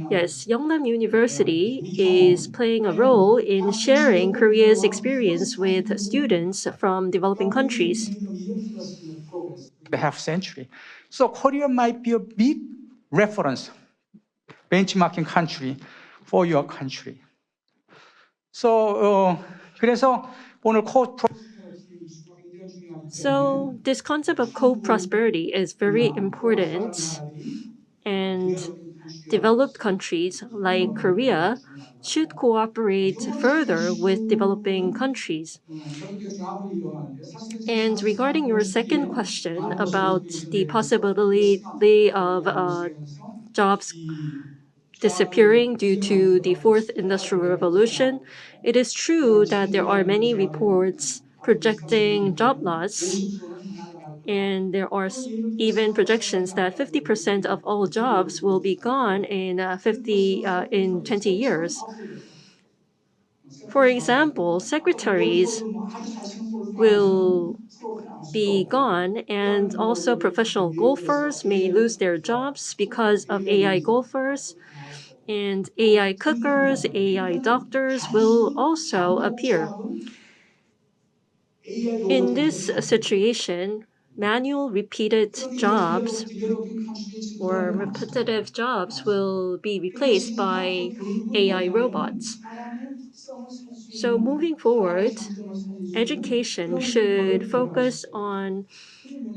Yes, Yeongnam University is playing a role in sharing Korea's experience with students from developing countries. The half century. So Korea might be a big reference, benchmarking country for your country. So 그래서 오늘 So this concept of co-prosperity is very important, and developed countries like Korea should cooperate further with developing countries. And regarding your second question about the possibility of jobs disappearing due to the fourth industrial revolution, it is true that there are many reports projecting job loss, and there are even projections that 50% of all jobs will be gone in 20 years. For example, secretaries will be gone, and also professional golfers may lose their jobs because of AI golfers. And AI cookers, AI doctors will also appear. In this situation, manual repeated jobs or repetitive jobs will be replaced by AI robots. So moving forward, education should focus on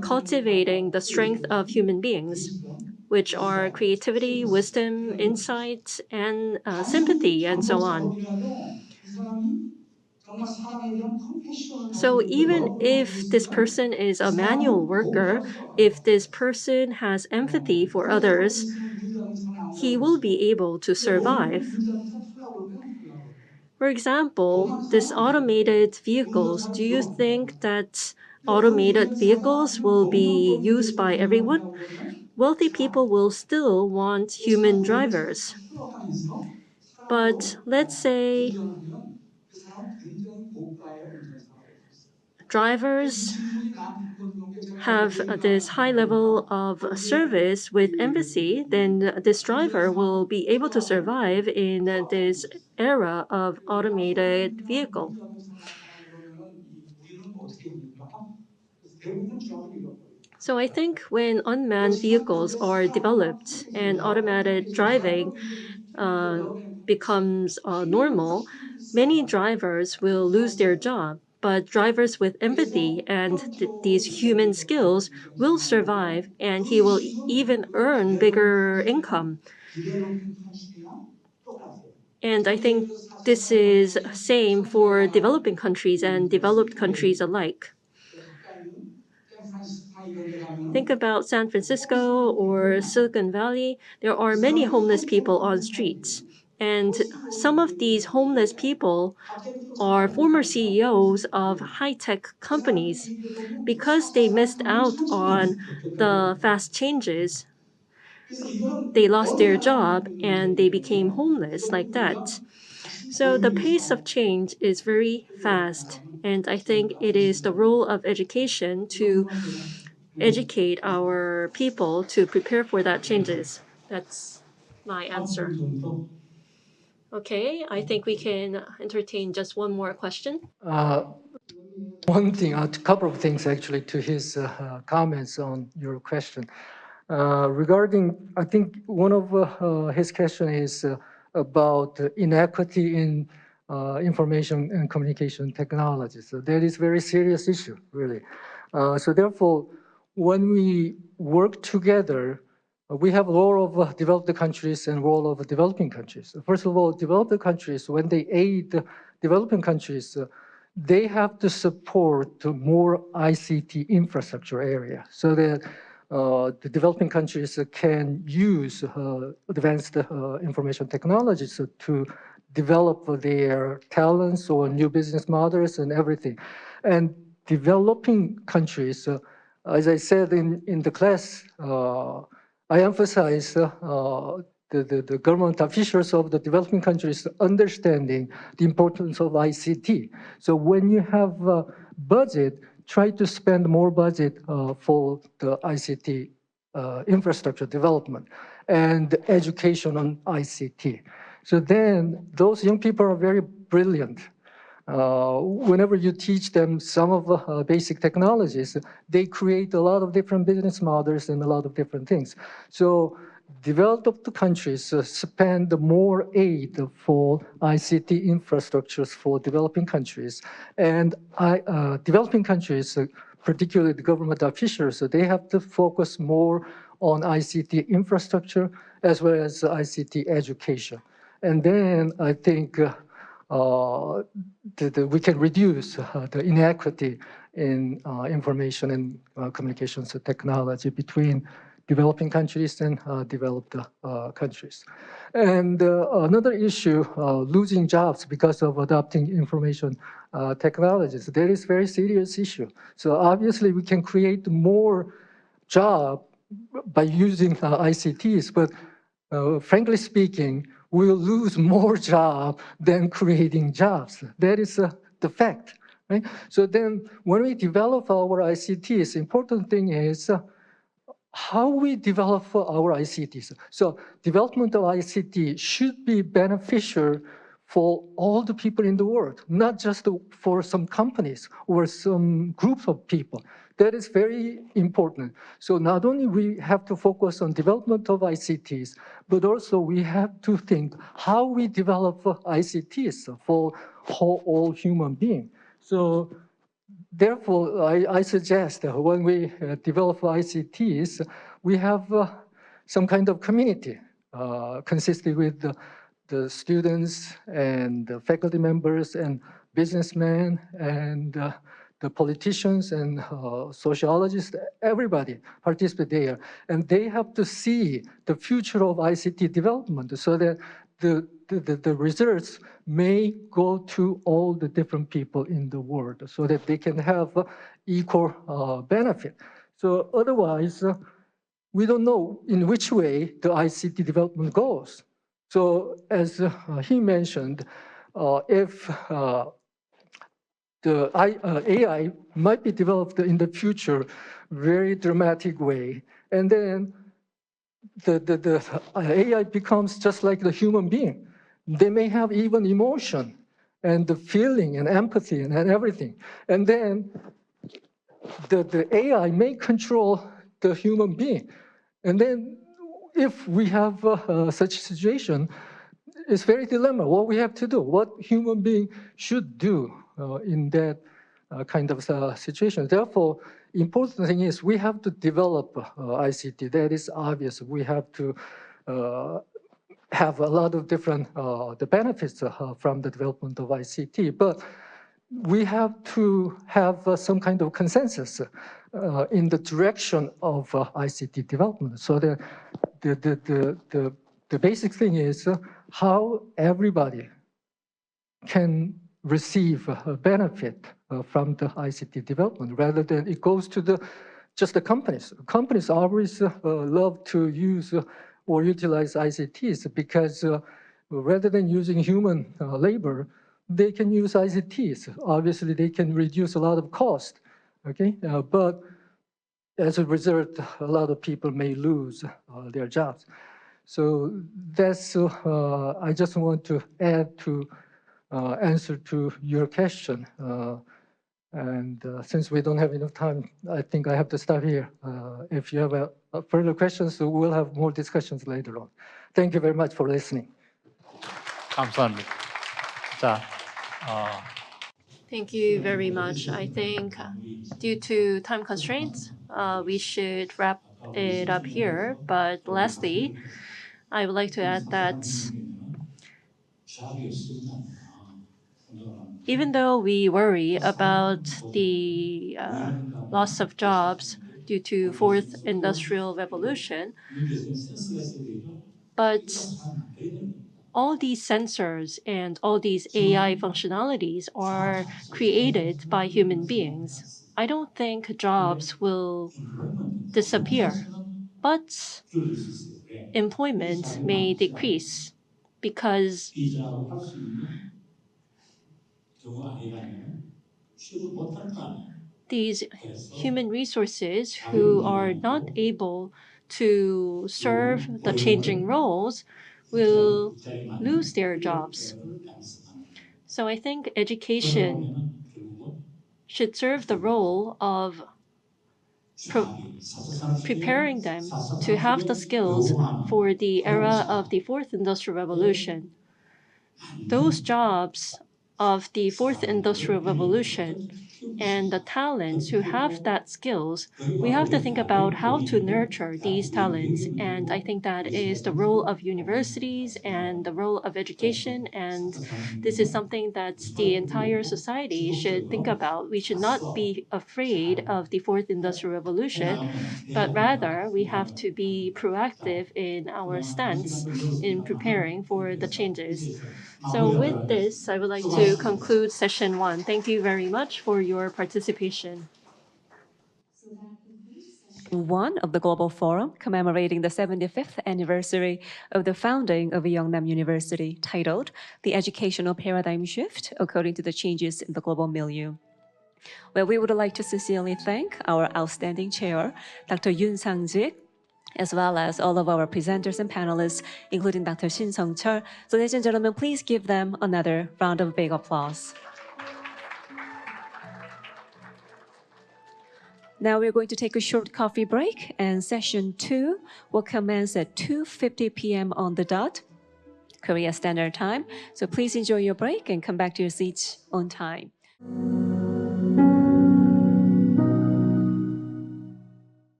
cultivating the strength of human beings, which are creativity, wisdom, insight, and sympathy, and so on. So even if this person is a manual worker, if this person has empathy for others, he will be able to survive. For example, this automated vehicles, do you think that automated vehicles will be used by everyone? Wealthy people will still want human drivers. But let's say drivers have this high level of service with empathy, then this driver will be able to survive in this era of automated vehicle. So I think when unmanned vehicles are developed and automated driving becomes normal, many drivers will lose their job. But drivers with empathy and these human skills will survive, and he will even earn bigger income. And I think this is same for developing countries and developed countries alike. Think about San Francisco or Silicon Valley. There are many homeless people on streets. And some of these homeless people are former CEOs of high-tech companies. Because they missed out on the fast changes, they lost their job and they became homeless like that. So the pace of change is very fast. And I think it is the role of education to educate our people to prepare for that changes. That's my answer. Okay, I think we can entertain just one more question. One thing, a couple of things actually to his comments on your question. Regarding, I think one of his question is about inequity in information and communication technology. So that is very serious issue, really. So therefore, when we work together, we have role of developed countries and role of developing countries. First of all, developed countries, when they aid developing countries, they have to support more ICT infrastructure area so that the developing countries can use advanced information technologies to develop their talents or new business models and everything. And developing countries, as I said in the class, I emphasize the government officials of the developing countries understanding the importance of ICT. So when you have a budget, try to spend more budget for the ICT infrastructure development and education on ICT. So then those young people are very brilliant. Whenever you teach them some of the basic technologies, they create a lot of different business models and a lot of different things. So developed countries spend more aid for ICT infrastructures for developing countries. And developing countries, particularly the government officials, they have to focus more on ICT infrastructure as well as ICT education. And then I think we can reduce the inequity in information and communications technology between developing countries and developed countries. And another issue, losing jobs because of adopting information technologies. That is a very serious issue. So obviously we can create more job by using ICTs, but frankly speaking, we'll lose more jobs than creating jobs. That is the fact, right? So then when we develop our ICTs, important thing is how we develop our ICTs. So development of ICT should be beneficial for all the people in the world, not just for some companies or some groups of people. That is very important. So not only we have to focus on development of ICTs, but also we have to think how we develop ICTs for all human beings. So therefore, I suggest that when we develop ICTs, we have some kind of community consisting with the students and the faculty members and businessmen and the politicians and sociologists, everybody participate there. And they have to see the future of ICT development so that the results may go to all the different people in the world so that they can have equal benefit. So otherwise, we don't know in which way the ICT development goes. So as he mentioned, if the AI might be developed in the future very dramatic way, and then the AI becomes just like the human being. They may have even emotion and the feeling and empathy and everything. And then the AI may control the human being. And then if we have such a situation, it's very dilemma, what we have to do, what human being should do in that kind of situation. Therefore, important thing is we have to develop ICT. That is obvious. We have to have a lot of different the benefits from the development of ICT, but we have to have some kind of consensus in the direction of ICT development. So the basic thing is how everybody can receive a benefit from the ICT development rather than it goes to just the companies. Companies always love to use or utilize ICTs because rather than using human labor, they can use ICTs. Obviously, they can reduce a lot of cost, okay? But as a result, a lot of people may lose their jobs. So that's, I just want to add to answer to your question. And since we don't have enough time, I think I have to stop here. If you have further questions, we'll have more discussions later on. Thank you very much for listening. 감사합니다. 자, Thank you very much. I think due to time constraints, we should wrap it up here. But lastly, I would like to add that even though we worry about the loss of jobs due to fourth industrial revolution, but all these sensors and all these AI functionalities are created by human beings. I don't think jobs will disappear, but employment may decrease because these human resources who are not able to serve the changing roles will lose their jobs. So I think education should serve the role of preparing them to have the skills for the era of the fourth industrial revolution. Those jobs of the fourth industrial revolution and the talents who have that skills, we have to think about how to nurture these talents. And I think that is the role of universities and the role of education. And this is something that the entire society should think about. We should not be afraid of the fourth industrial revolution, but rather we have to be proactive in our stance in preparing for the changes. So with this, I would like to conclude session one. Thank you very much for your participation. One of the Global Forum commemorating the 75th anniversary of the founding of Yeungnam University, titled The Educational Paradigm Shift According to the Changes in the Global Milieu. Well, we would like to sincerely thank our outstanding chair, Dr. Yoon Sang-jik, as well as all of our presenters and panelists, including Dr. Shin Sung-chul. So, ladies and gentlemen, please give them another round of big applause. Now we're going to take a short coffee break, and session 2 will commence at 2:50 p.m. on the dot, Korea Standard Time. So please enjoy your break and come back to your seats on time.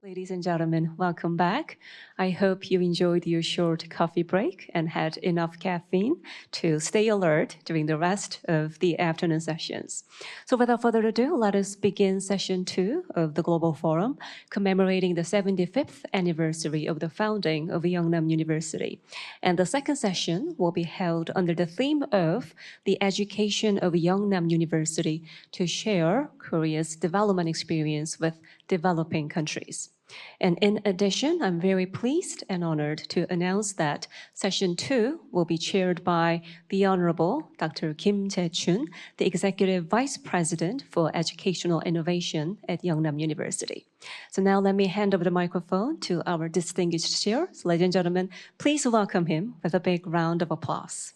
Ladies and gentlemen, welcome back. I hope you enjoyed your short coffee break and had enough caffeine to stay alert during the rest of the afternoon sessions. So without further ado, let us begin session 2 of the Global Forum, commemorating the 75th anniversary of the founding of Yeungnam University. And the second session will be held under the theme of the education of Yeungnam University to share Korea's development experience with developing countries. And in addition, I'm very pleased and honored to announce that session 2 will be chaired by the Honorable Dr. Kim Jae-chun, the Executive Vice President for Educational Innovation at Yeungnam University. So now let me hand over the microphone to our distinguished chair. So ladies and gentlemen, please welcome him with a big round of applause.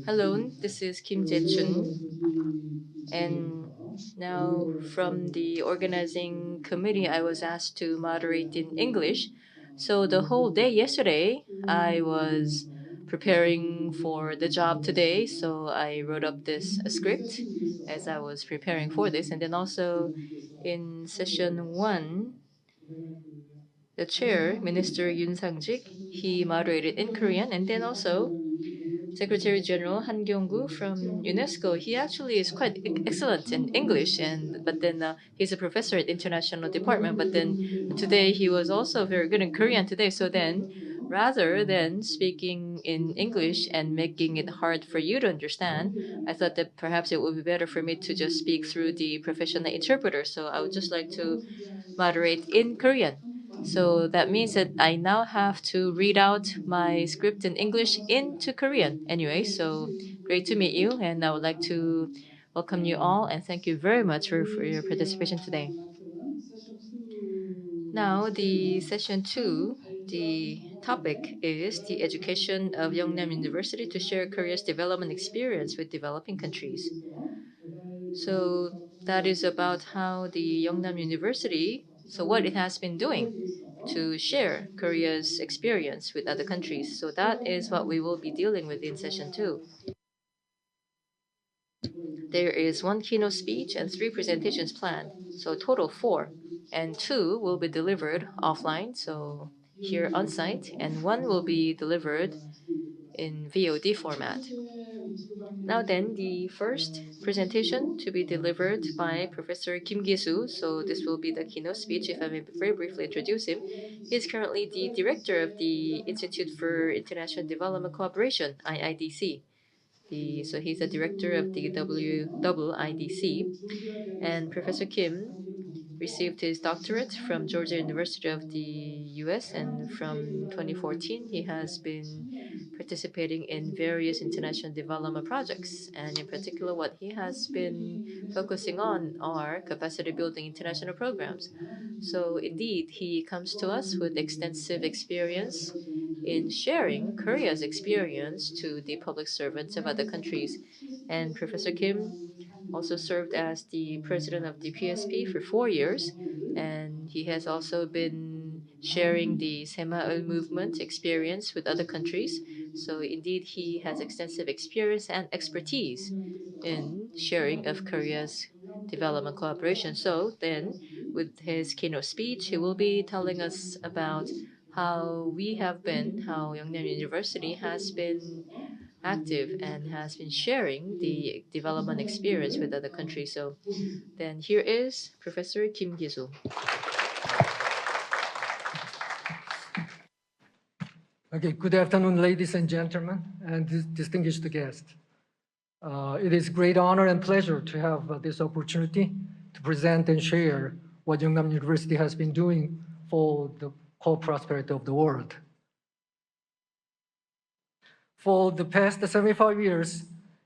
Hello, this is Kim Jae-chun. And now from the organizing committee, I was asked to moderate in English. So the whole day yesterday, I was preparing for the job today. So I wrote up this script as I was preparing for this. And then also in session 1, the chair, Minister Yoon Sang-jik, he moderated in Korean. And then also Secretary General Han Kyung-gu from UNESCO, he actually is quite excellent in English, but then he's a professor at International Department. But then today he was also very good in Korean today. So then, rather than speaking in English and making it hard for you to understand, I thought that perhaps it would be better for me to just speak through the professional interpreter. So I would just like to moderate in Korean. So that means that I now have to read out my script in English into Korean. Anyway, so great to meet you, and I would like to welcome you all and thank you very much for your participation today. Now, the session 2, the topic is the education of Yeungnam University to share Korea's development experience with developing countries. So that is about how the Yeungnam University, so what it has been doing to share Korea's experience with other countries. So that is what we will be dealing with in session 2. There is 1 keynote speech and 3 presentations planned, so total 4. And 2 will be delivered offline, so here on site, and 1 will be delivered in VOD format. Now then, the first presentation to be delivered by Professor Kim Gi-soo. So this will be the keynote speech. If I may very briefly introduce him, he is currently the director of the Institute for International Development Cooperation, IIDC. So he's the director of the WIDC. And Professor Kim received his doctorate from Georgia University of the US, and from 2014 he has been participating in various international development projects, and in particular what he has been focusing on are capacity building international programs. So indeed he comes to us with extensive experience in sharing Korea's experience to the public servants of other countries. And Professor Kim also served as the president of the PSP for 4 years, and he has also been sharing the Semaul movement experience with other countries. So indeed, he has extensive experience and expertise in sharing of Korea's development cooperation. So then, with his keynote speech, he will be telling us about how Yeungnam University has been active and has been sharing the development experience with other countries. So then here is Professor Kim Gi-soo. Okay, good afternoon, ladies and gentlemen, and distinguished guests. It is great honor and pleasure to have this opportunity to present and share what Yeungnam University has been doing for the co-prosperity of the world. For the past 75 years,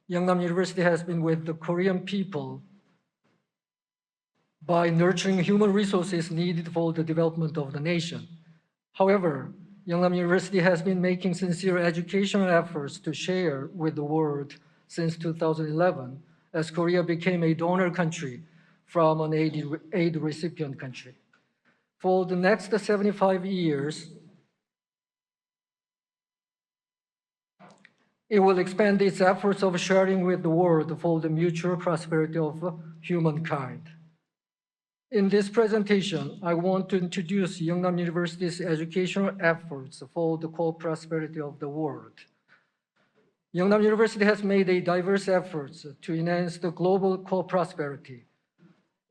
Yeungnam University has been with the Korean people by nurturing human resources needed for the development of the nation. However, Yeungnam University has been making sincere educational efforts to share with the world since 2011, as Korea became a donor country from an aid recipient country. For the next 75 years, it will expand its efforts of sharing with the world for the mutual prosperity of humankind. In this presentation, I want to introduce Yeungnam University's educational efforts for the co-prosperity of the world. Yeungnam University has made a diverse efforts to enhance the global co-prosperity.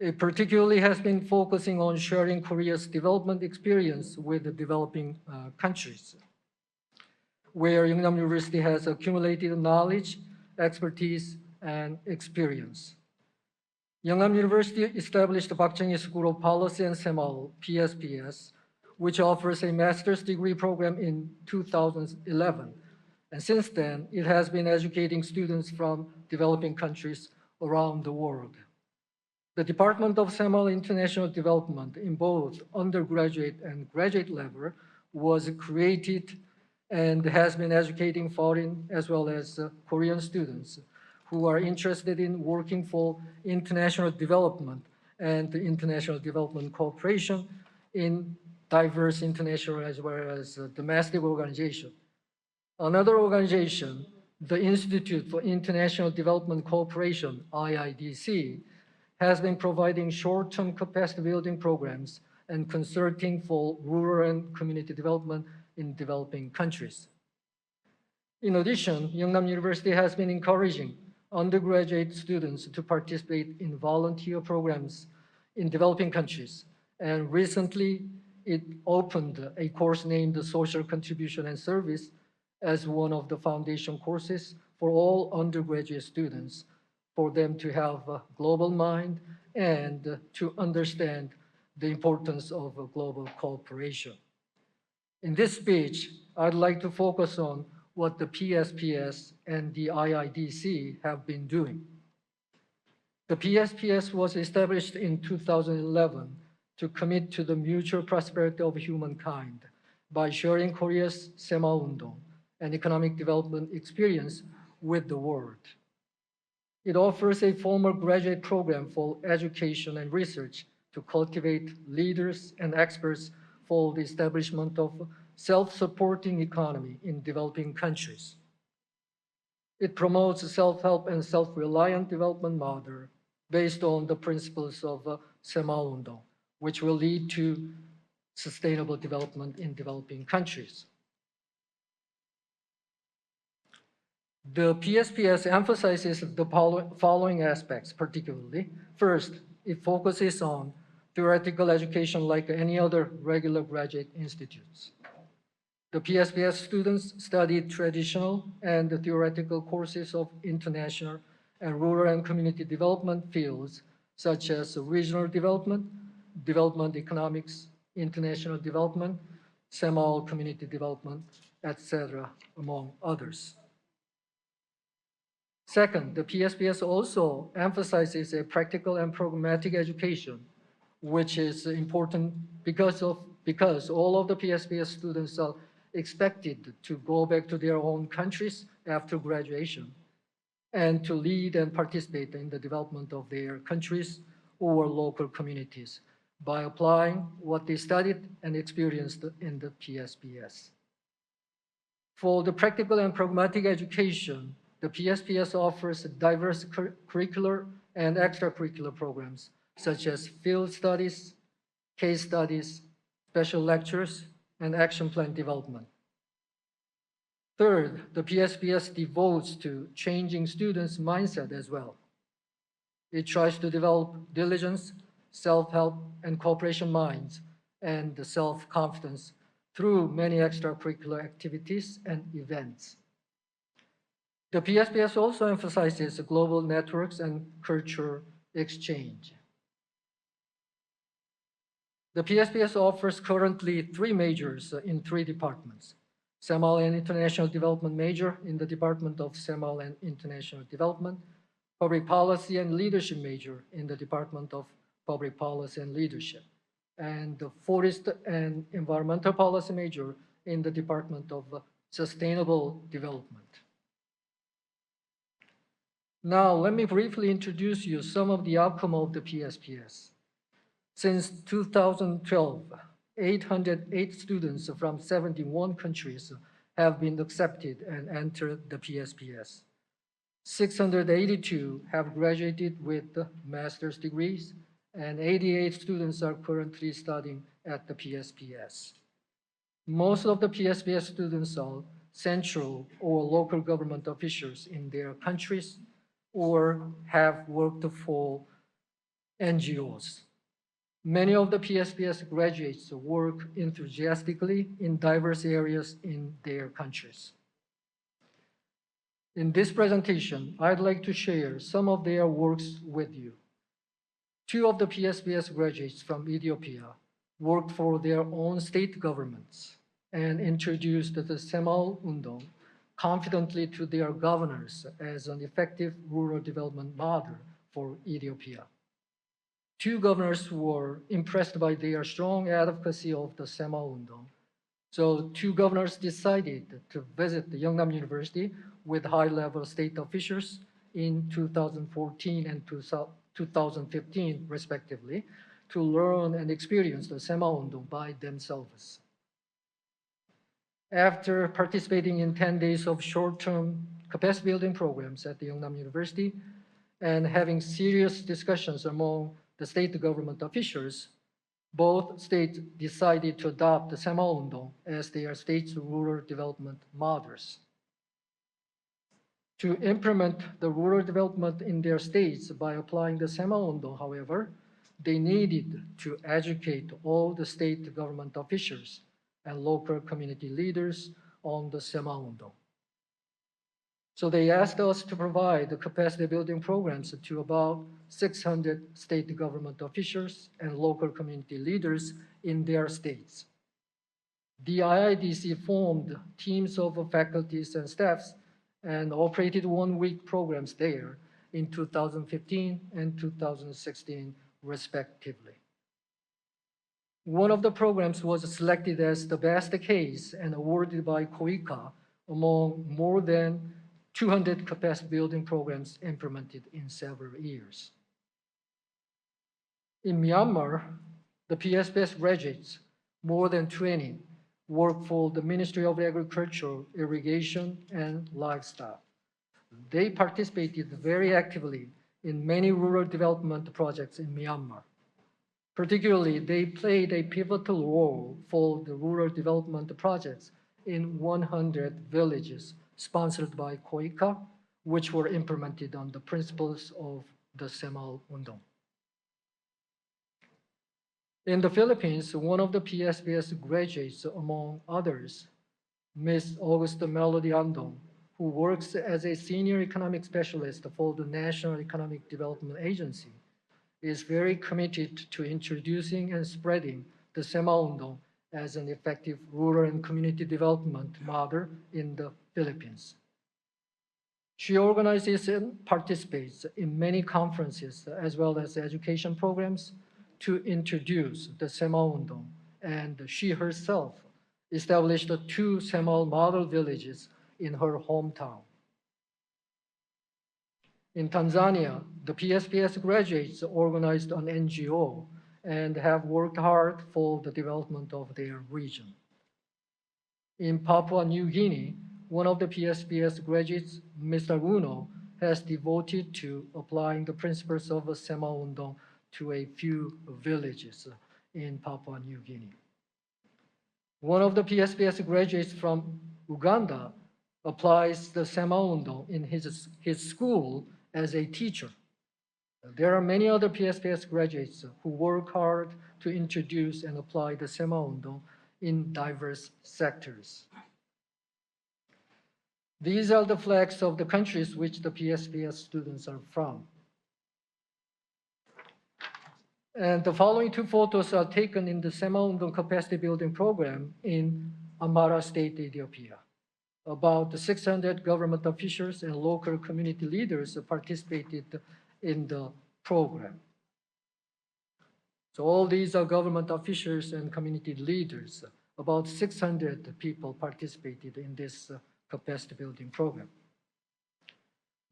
It particularly has been focusing on sharing Korea's development experience with the developing countries, where Yeungnam University has accumulated knowledge, expertise, and experience. Yeungnam University established the Bakcheng School of Policy and Semal, PSPS, which offers a master's degree program in 2011. And since then, it has been educating students from developing countries around the world. The Department of Semal International Development in both undergraduate and graduate level was created and has been educating foreign as well as Korean students who are interested in working for international development and international development cooperation in diverse international as well as domestic organizations. Another organization, the Institute for International Development Cooperation, IIDC, has been providing short-term capacity building programs and consulting for rural and community development in developing countries. In addition, Yeungnam University has been encouraging undergraduate students to participate in volunteer programs in developing countries. And recently, it opened a course named Social Contribution and Service as one of the foundation courses for all undergraduate students, for them to have a global mind and to understand the importance of global cooperation. In this speech, I'd like to focus on what the PSPS and the IIDC have been doing. The PSPS was established in 2011 to commit to the mutual prosperity of humankind by sharing Korea's Semal-undong and economic development experience with the world. It offers a formal graduate program for education and research to cultivate leaders and experts for the establishment of self-supporting economy in developing countries. It promotes self-help and self-reliant development model based on the principles of Semal-undong, which will lead to sustainable development in developing countries. The PSPS emphasizes the following aspects particularly. First, it focuses on theoretical education like any other regular graduate institutes. The PSPS students study traditional and theoretical courses of international and rural and community development fields, such as regional development, development economics, international development, Semal community development, etc., among others. Second, the PSPS also emphasizes a practical and programmatic education, which is important because all of the PSPS students are expected to go back to their own countries after graduation and to lead and participate in the development of their countries or local communities by applying what they studied and experienced in the PSPS. For the practical and pragmatic education, the PSPS offers diverse curricular and extracurricular programs, such as field studies, case studies, special lectures, and action plan development. Third, the PSPS devotes to changing students' mindset as well. It tries to develop diligence, self-help, and cooperation minds, and self-confidence through many extracurricular activities and events. The PSPS also emphasizes global networks and culture exchange. The PSPS offers currently 3 majors in 3 departments: Semal and International Development major in the Department of Semal and International Development, Public Policy and Leadership major in the Department of Public Policy and Leadership, and the Forest and Environmental Policy major in the Department of Sustainable Development. Now, let me briefly introduce you some of the outcome of the PSPS. Since 2012, 808 students from 71 countries have been accepted and entered the PSPS. 682 have graduated with master's degrees, and 88 students are currently studying at the PSPS. Most of the PSPS students are central or local government officials in their countries or have worked for NGOs. Many of the PSPS graduates work enthusiastically in diverse areas in their countries. In this presentation, I'd like to share some of their works with you. Two of the PSPS graduates from Ethiopia worked for their own state governments and introduced the Semal Undong confidently to their governors as an effective rural development model for Ethiopia. Two governors were impressed by their strong advocacy of the Semal Undong. So two governors decided to visit the Yeungnam University with high-level state officials in 2014 and 2015, respectively, to learn and experience the Semal Undong by themselves. After participating in 10 days of short-term capacity building programs at the Yeungnam University and having serious discussions among the state government officials, both states decided to adopt the Semal Undong as their state's rural development models. To implement the rural development in their states by applying the Semal Undong, however, they needed to educate all the state government officials and local community leaders on the Semal Undong. So they asked us to provide the capacity building programs to about 600 state government officials and local community leaders in their states. The IIDC formed teams of faculties and staffs and operated one-week programs there in 2015 and 2016, respectively. One of the programs was selected as the best case and awarded by COICA among more than 200 capacity building programs implemented in several years. In Myanmar, the PSPS graduates, more than 20, work for the Ministry of Agriculture, Irrigation, and Livestock. They participated very actively in many rural development projects in Myanmar. Particularly, they played a pivotal role for the rural development projects in 100 villages sponsored by COICA, which were implemented on the principles of the Semal Undong. In the Philippines, one of the PSPS graduates, among others, Ms. Augusta Melody Andong, who works as a senior economic specialist for the National Economic Development Agency, is very committed to introducing and spreading the Semal Undong as an effective rural and community development model in the Philippines. She organizes and participates in many conferences as well as education programs to introduce the Semal Undong, and she herself established 2 Semal model villages in her hometown. In Tanzania, the PSPS graduates organized an NGO and have worked hard for the development of their region. In Papua New Guinea, one of the PSPS graduates, Mr. Uno, has devoted to applying the principles of Semal Undong to a few villages in Papua New Guinea. One of the PSPS graduates from Uganda applies the Semal Undong in his school as a teacher. There are many other PSPS graduates who work hard to introduce and apply the Semal Undong in diverse sectors. These are the flags of the countries which the PSPS students are from. And the following 2 photos are taken in the Semal Undong capacity building program in Amhara State, Ethiopia. About 600 government officials and local community leaders participated in the program. So all these are government officials and community leaders. About 600 people participated in this capacity building program.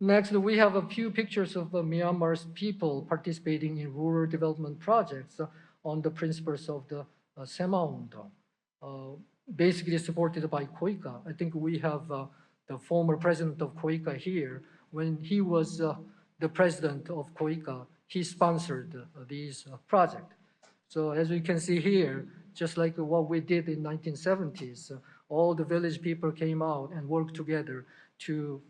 Next, we have a few pictures of Myanmar's people participating in rural development projects on the principles of the Semaundong, basically supported by KOICA. I think we have the former president of KOICA here. When he was the president of KOICA, he sponsored these projects. So as we can see here, just like what we did in 1970s, all the village people came out and worked together to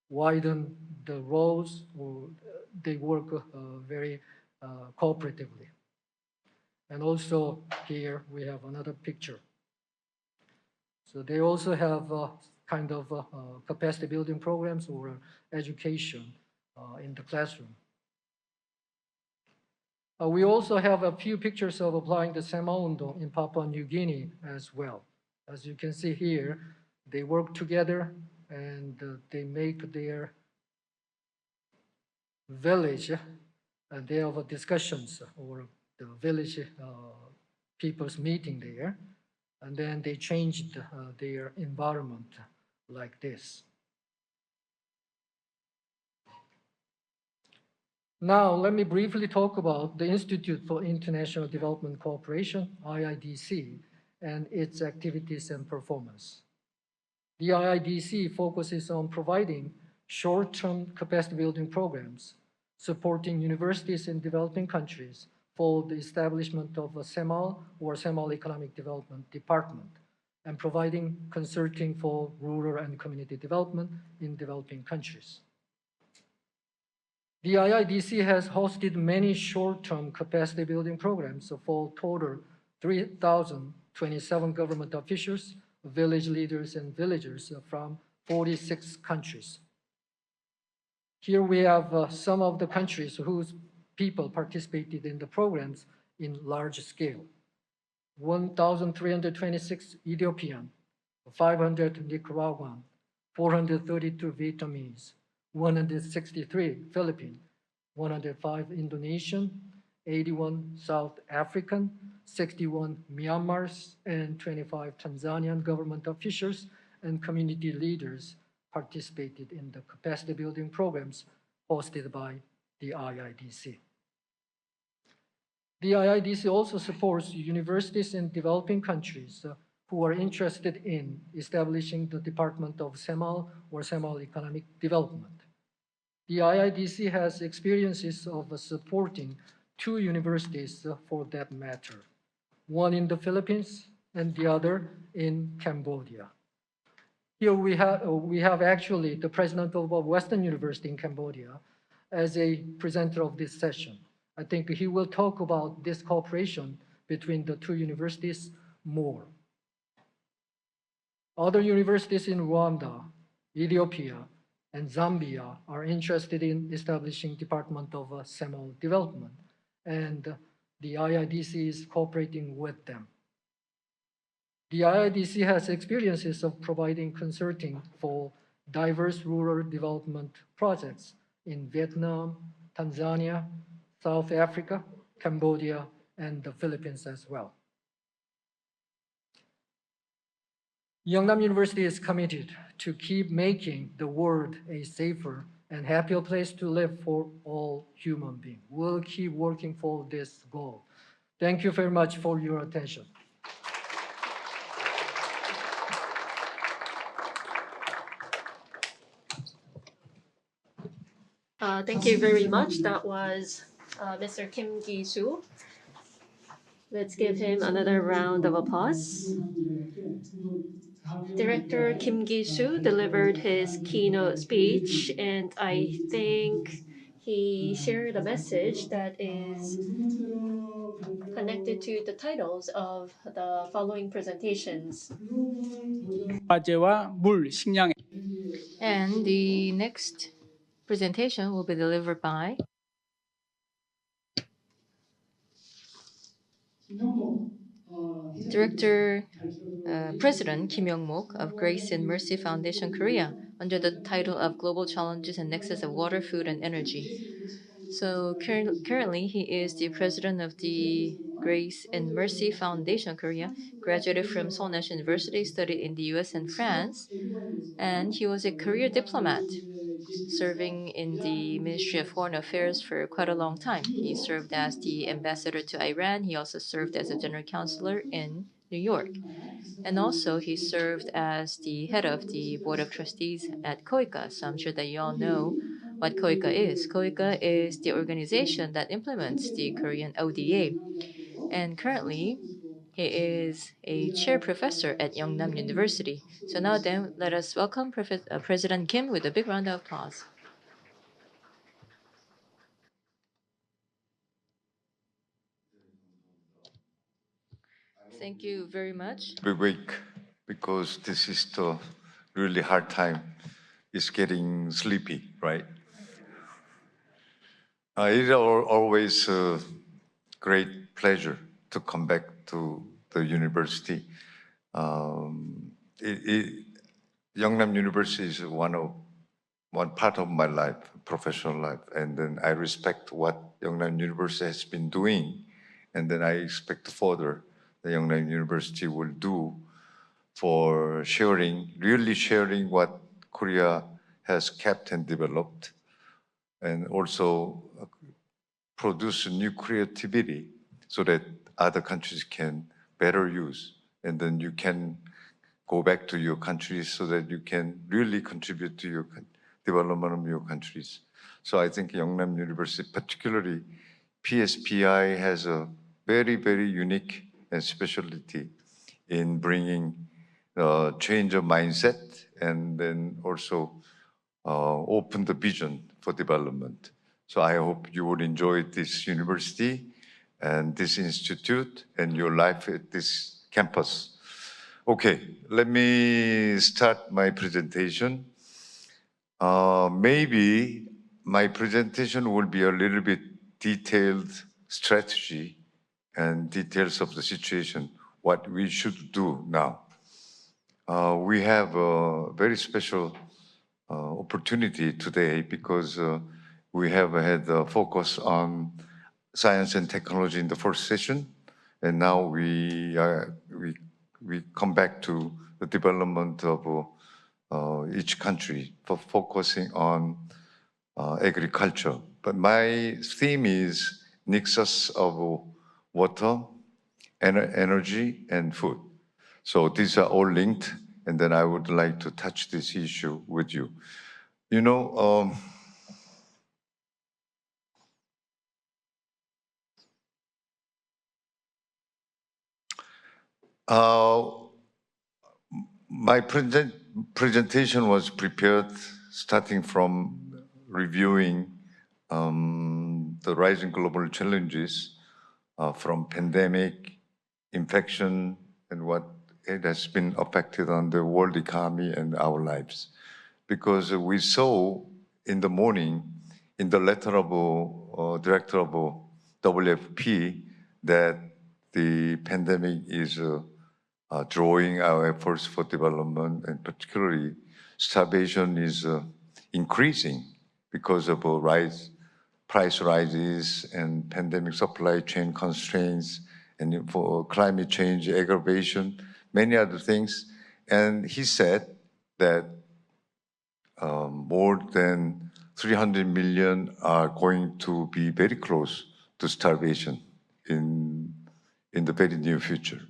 widen the roads, or they work very cooperatively. And also here we have another picture. So they also have kind of capacity building programs or education in the classroom. We also have a few pictures of applying the Semaundong in Papua New Guinea as well. As you can see here, they work together and they make their village, and they have discussions or the village people's meeting there, and then they changed their environment like this. Now, let me briefly talk about the Institute for International Development Cooperation, IIDC, and its activities and performance. The IIDC focuses on providing short-term capacity building programs, supporting universities in developing countries for the establishment of a SEMAL or SEMAL Economic Development Department, and providing consulting for rural and community development in developing countries. The IIDC has hosted many short-term capacity building programs for total 3,027 government officials, village leaders, and villagers from 46 countries. Here we have some of the countries whose people participated in the programs in large scale. 1,326 Ethiopian, 500 Nicaraguan, 432 Vietnamese, 163 Philippine, 105 Indonesian, 81 South African, 61 Myanmars, and 25 Tanzanian government officials and community leaders participated in the capacity building programs hosted by the IIDC. The IIDC also supports universities in developing countries who are interested in establishing the Department of SEMAL or SEMAL Economic Development. The IIDC has experiences of supporting 2 universities for that matter, one in the Philippines and the other in Cambodia. Here we have actually the president of a Western University in Cambodia as a presenter of this session. I think he will talk about this cooperation between the 2 universities more. Other universities in Rwanda, Ethiopia, and Zambia are interested in establishing Department of SEMAL Development, and the IIDC is cooperating with them. The IIDC has experiences of providing consulting for diverse rural development projects in Vietnam, Tanzania, South Africa, Cambodia, and the Philippines as well. Yeungnam University is committed to keep making the world a safer and happier place to live for all human beings. We'll keep working for this goal. Thank you very much for your attention. Thank you very much. That was Mr. Kim Gi-soo. Let's give him another round of applause. Director Kim Gi-soo delivered his keynote speech, and I think he shared a message that is connected to the titles of the following presentations. 화재와 물, 식량 And the next presentation will be delivered by President Kim Young-mok of Grace and Mercy Foundation Korea under the title of Global Challenges and Nexus of Water, Food, and Energy. So currently, he is the president of the Grace and Mercy Foundation Korea, graduated from Seoul National University, studied in the US and France, and he was a career diplomat, serving in the Ministry of Foreign Affairs for quite a long time. He served as the ambassador to Iran. He also served as a general counselor in New York. And also, he served as the head of the board of trustees at KOICA. So I'm sure that you all know what KOICA is. KOICA is the organization that implements the Korean ODA. And currently, he is a chair professor at Yeungnam University. So now then, let us welcome President Kim with a big round of applause. Thank you very much. Be weak because this is the really hard time. It's getting sleepy, right? It's always a great pleasure to come back to the university. Yeungnam University is one part of my life, professional life, and then I respect what Yeungnam University has been doing, and then I expect further the Yeungnam University will do for really sharing what Korea has kept and developed, and also produce new creativity so that other countries can better use, and then you can go back to your countries so that you can really contribute to your development of your countries. So I think Yeungnam University, particularly PSPI, has a very, very unique and specialty in bringing change of mindset and then also open the vision for development. So I hope you would enjoy this university and this institute and your life at this campus. Okay, let me start my presentation. Maybe my presentation will be a little bit detailed strategy and details of the situation, what we should do now. We have a very special opportunity today because we have had a focus on science and technology in the first session, and now we come back to the development of each country for focusing on agriculture. But my theme is nexus of water, energy, and food. So these are all linked, and then I would like to touch this issue with you. You know, my presentation was prepared starting from reviewing the rising global challenges from pandemic, infection, and what it has been affected on the world economy and our lives. Because we saw in the morning in the letter of director of WFP that the pandemic is drawing our efforts for development, and particularly starvation is increasing because of price rises and pandemic supply chain constraints and for climate change aggravation, many other things. And he said that more than 300 million are going to be very close to starvation in the very near future.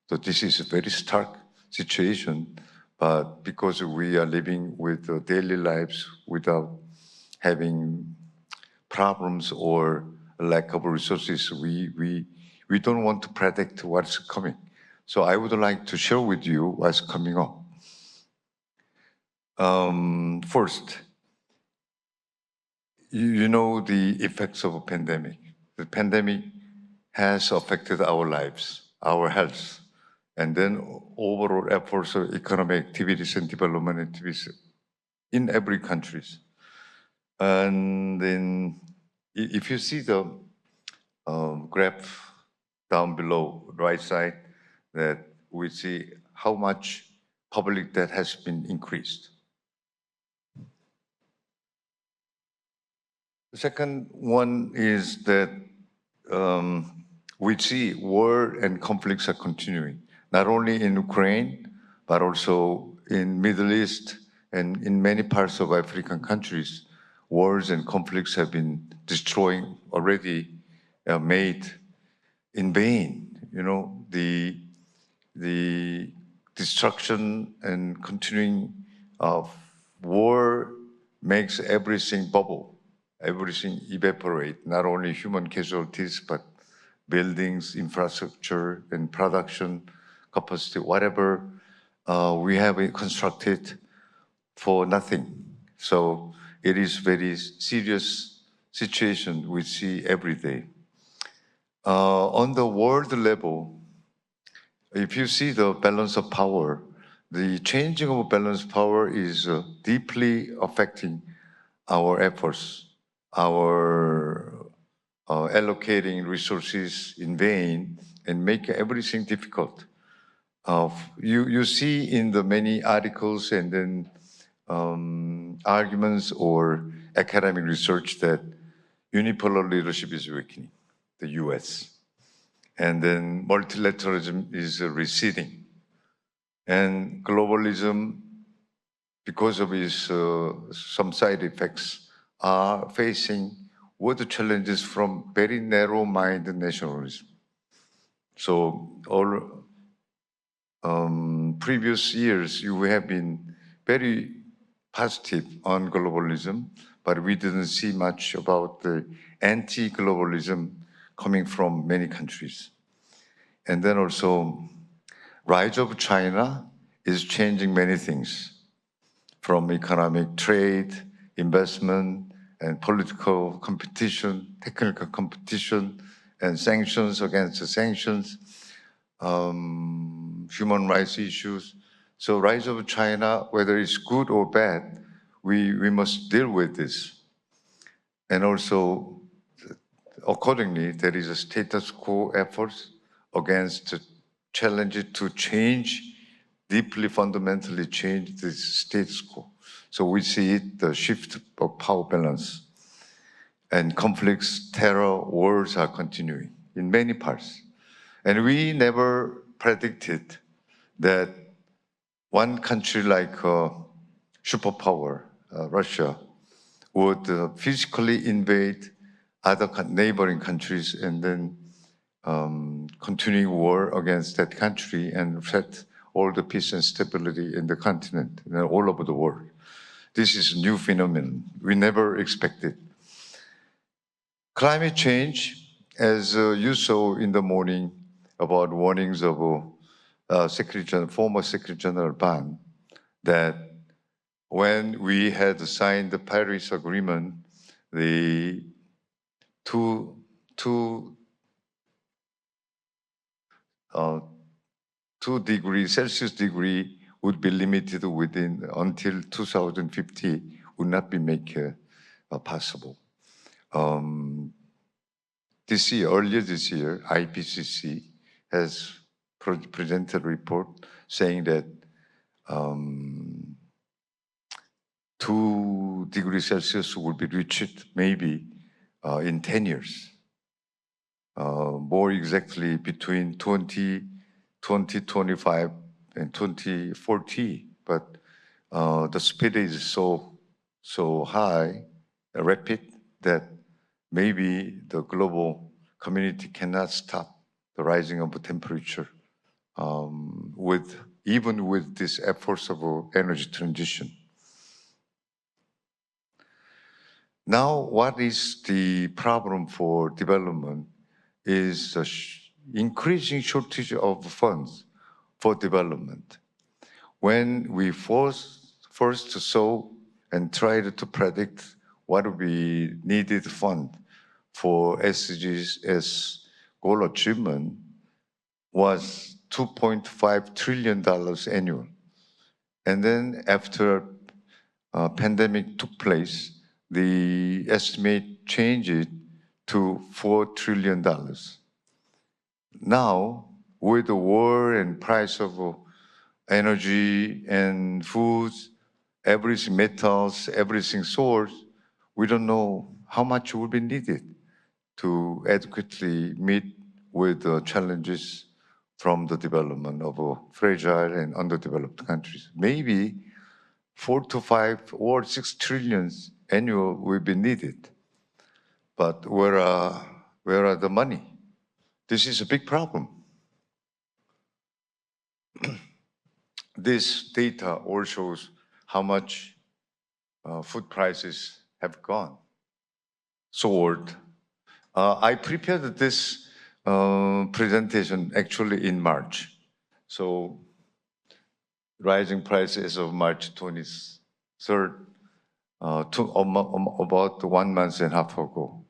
So this is a very stark situation, but because we are living with daily lives without having problems or lack of resources, we don't want to predict what's coming. So I would like to share with you what's coming up. First, you know the effects of a pandemic. The pandemic has affected our lives, our health, and then overall efforts of economic activities and development activities in every country. And then if you see the graph down below, right side, that we see how much public debt has been increased. The second one is that we see war and conflicts are continuing, not only in Ukraine, but also in Middle East and in many parts of African countries. Wars and conflicts have been destroying already made in vain. You know, the destruction and continuing of war makes everything bubble, everything evaporate, not only human casualties, but buildings, infrastructure, and production capacity, whatever we have constructed for nothing. So it is very serious situation we see every day. On the world level, if you see the balance of power, the changing of balance of power is deeply affecting our efforts, our allocating resources in vain and make everything difficult. You see in the many articles and then arguments or academic research that unipolar leadership is weakening, the US. And then multilateralism is receding. And globalism, because of its some side effects, are facing what the challenges from very narrow-minded nationalism. So all previous years, you have been very positive on globalism, but we didn't see much about the anti-globalism coming from many countries. And then also, rise of China is changing many things, from economic trade, investment, and political competition, technical competition, and sanctions against the sanctions, human rights issues. So rise of China, whether it's good or bad, we must deal with this. And also, accordingly, there is a status quo efforts against the challenge to change, deeply fundamentally change the status quo. So we see it, the shift of power balance. And conflicts, terror, wars are continuing in many parts. And we never predicted that one country like superpower, Russia, would physically invade other neighboring countries and then continuing war against that country and threat all the peace and stability in the continent and all over the world. This is a new phenomenon we never expected. Climate change, as you saw in the morning about warnings of former Secretary General Ban, that when we had signed the Paris Agreement, the two degrees Celsius would be limited within until 2050 would not be possible. Earlier this year, IPCC has presented a report saying that 2 degrees Celsius will be reached maybe in 10 years. More exactly between 2025 and 2040, but the speed is so high, rapid, that maybe the global community cannot stop the rising of the temperature even with these efforts of energy transition. Now, what is the problem for development is the increasing shortage of funds for development. When we first saw and tried to predict what would be needed fund for SDGs goal achievement was $2.5 trillion annual. And then after pandemic took place, the estimate changed to $4 trillion. Now, with the war and price of energy and foods, everything metals, everything source, we don't know how much will be needed to adequately meet with the challenges from the development of fragile and underdeveloped countries. Maybe 4 to 5 or 6 trillions annual will be needed. But where are the money? This is a big problem. This data all shows how much food prices have gone, soared. I prepared this presentation actually in March. So rising prices of March 23rd, about 1 month and a half ago.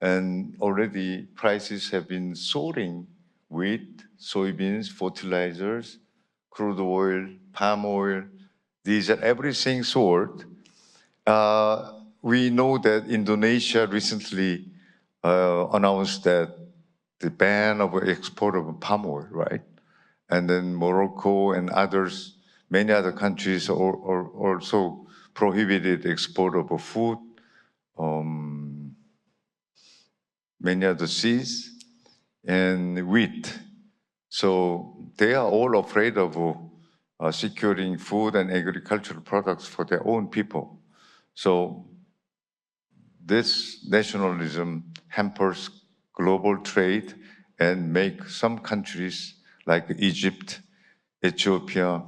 And already prices have been soaring: wheat, soybeans, fertilizers, crude oil, palm oil. These are everything soared. We know that Indonesia recently announced that the ban of export of palm oil, right? And then Morocco and others, many other countries also prohibited export of food, many other seeds, and wheat. So they are all afraid of securing food and agricultural products for their own people. So this nationalism hampers global trade and make some countries like Egypt, Ethiopia,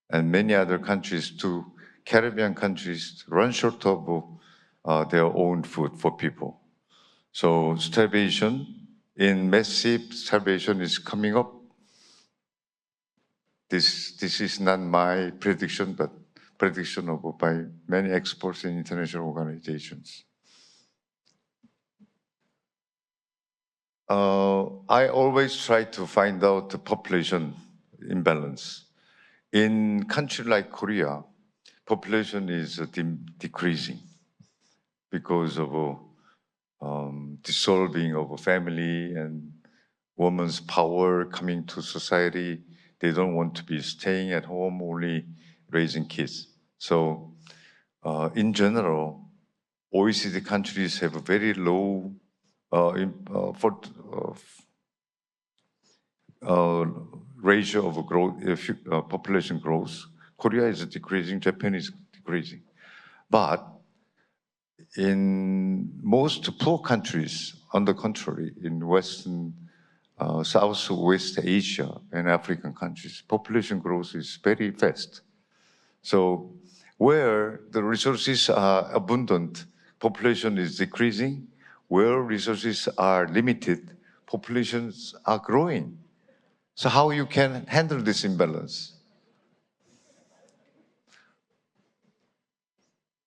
and many other countries, too, Caribbean countries, run short of their own food for people. So massive starvation is coming up. This is not my prediction, but prediction by many experts in international organizations. I always try to find out the population imbalance. In country like Korea, population is decreasing because of dissolving of a family and woman's power coming to society. They don't want to be staying at home, only raising kids. So in general, OECD countries have a very low ratio of growth, population growth. Korea is decreasing, Japan is decreasing. But in most poor countries, on the contrary, in Western, Southwest Asia and African countries, population growth is very fast. So where the resources are abundant, population is decreasing. Where resources are limited, populations are growing. So how you can handle this imbalance?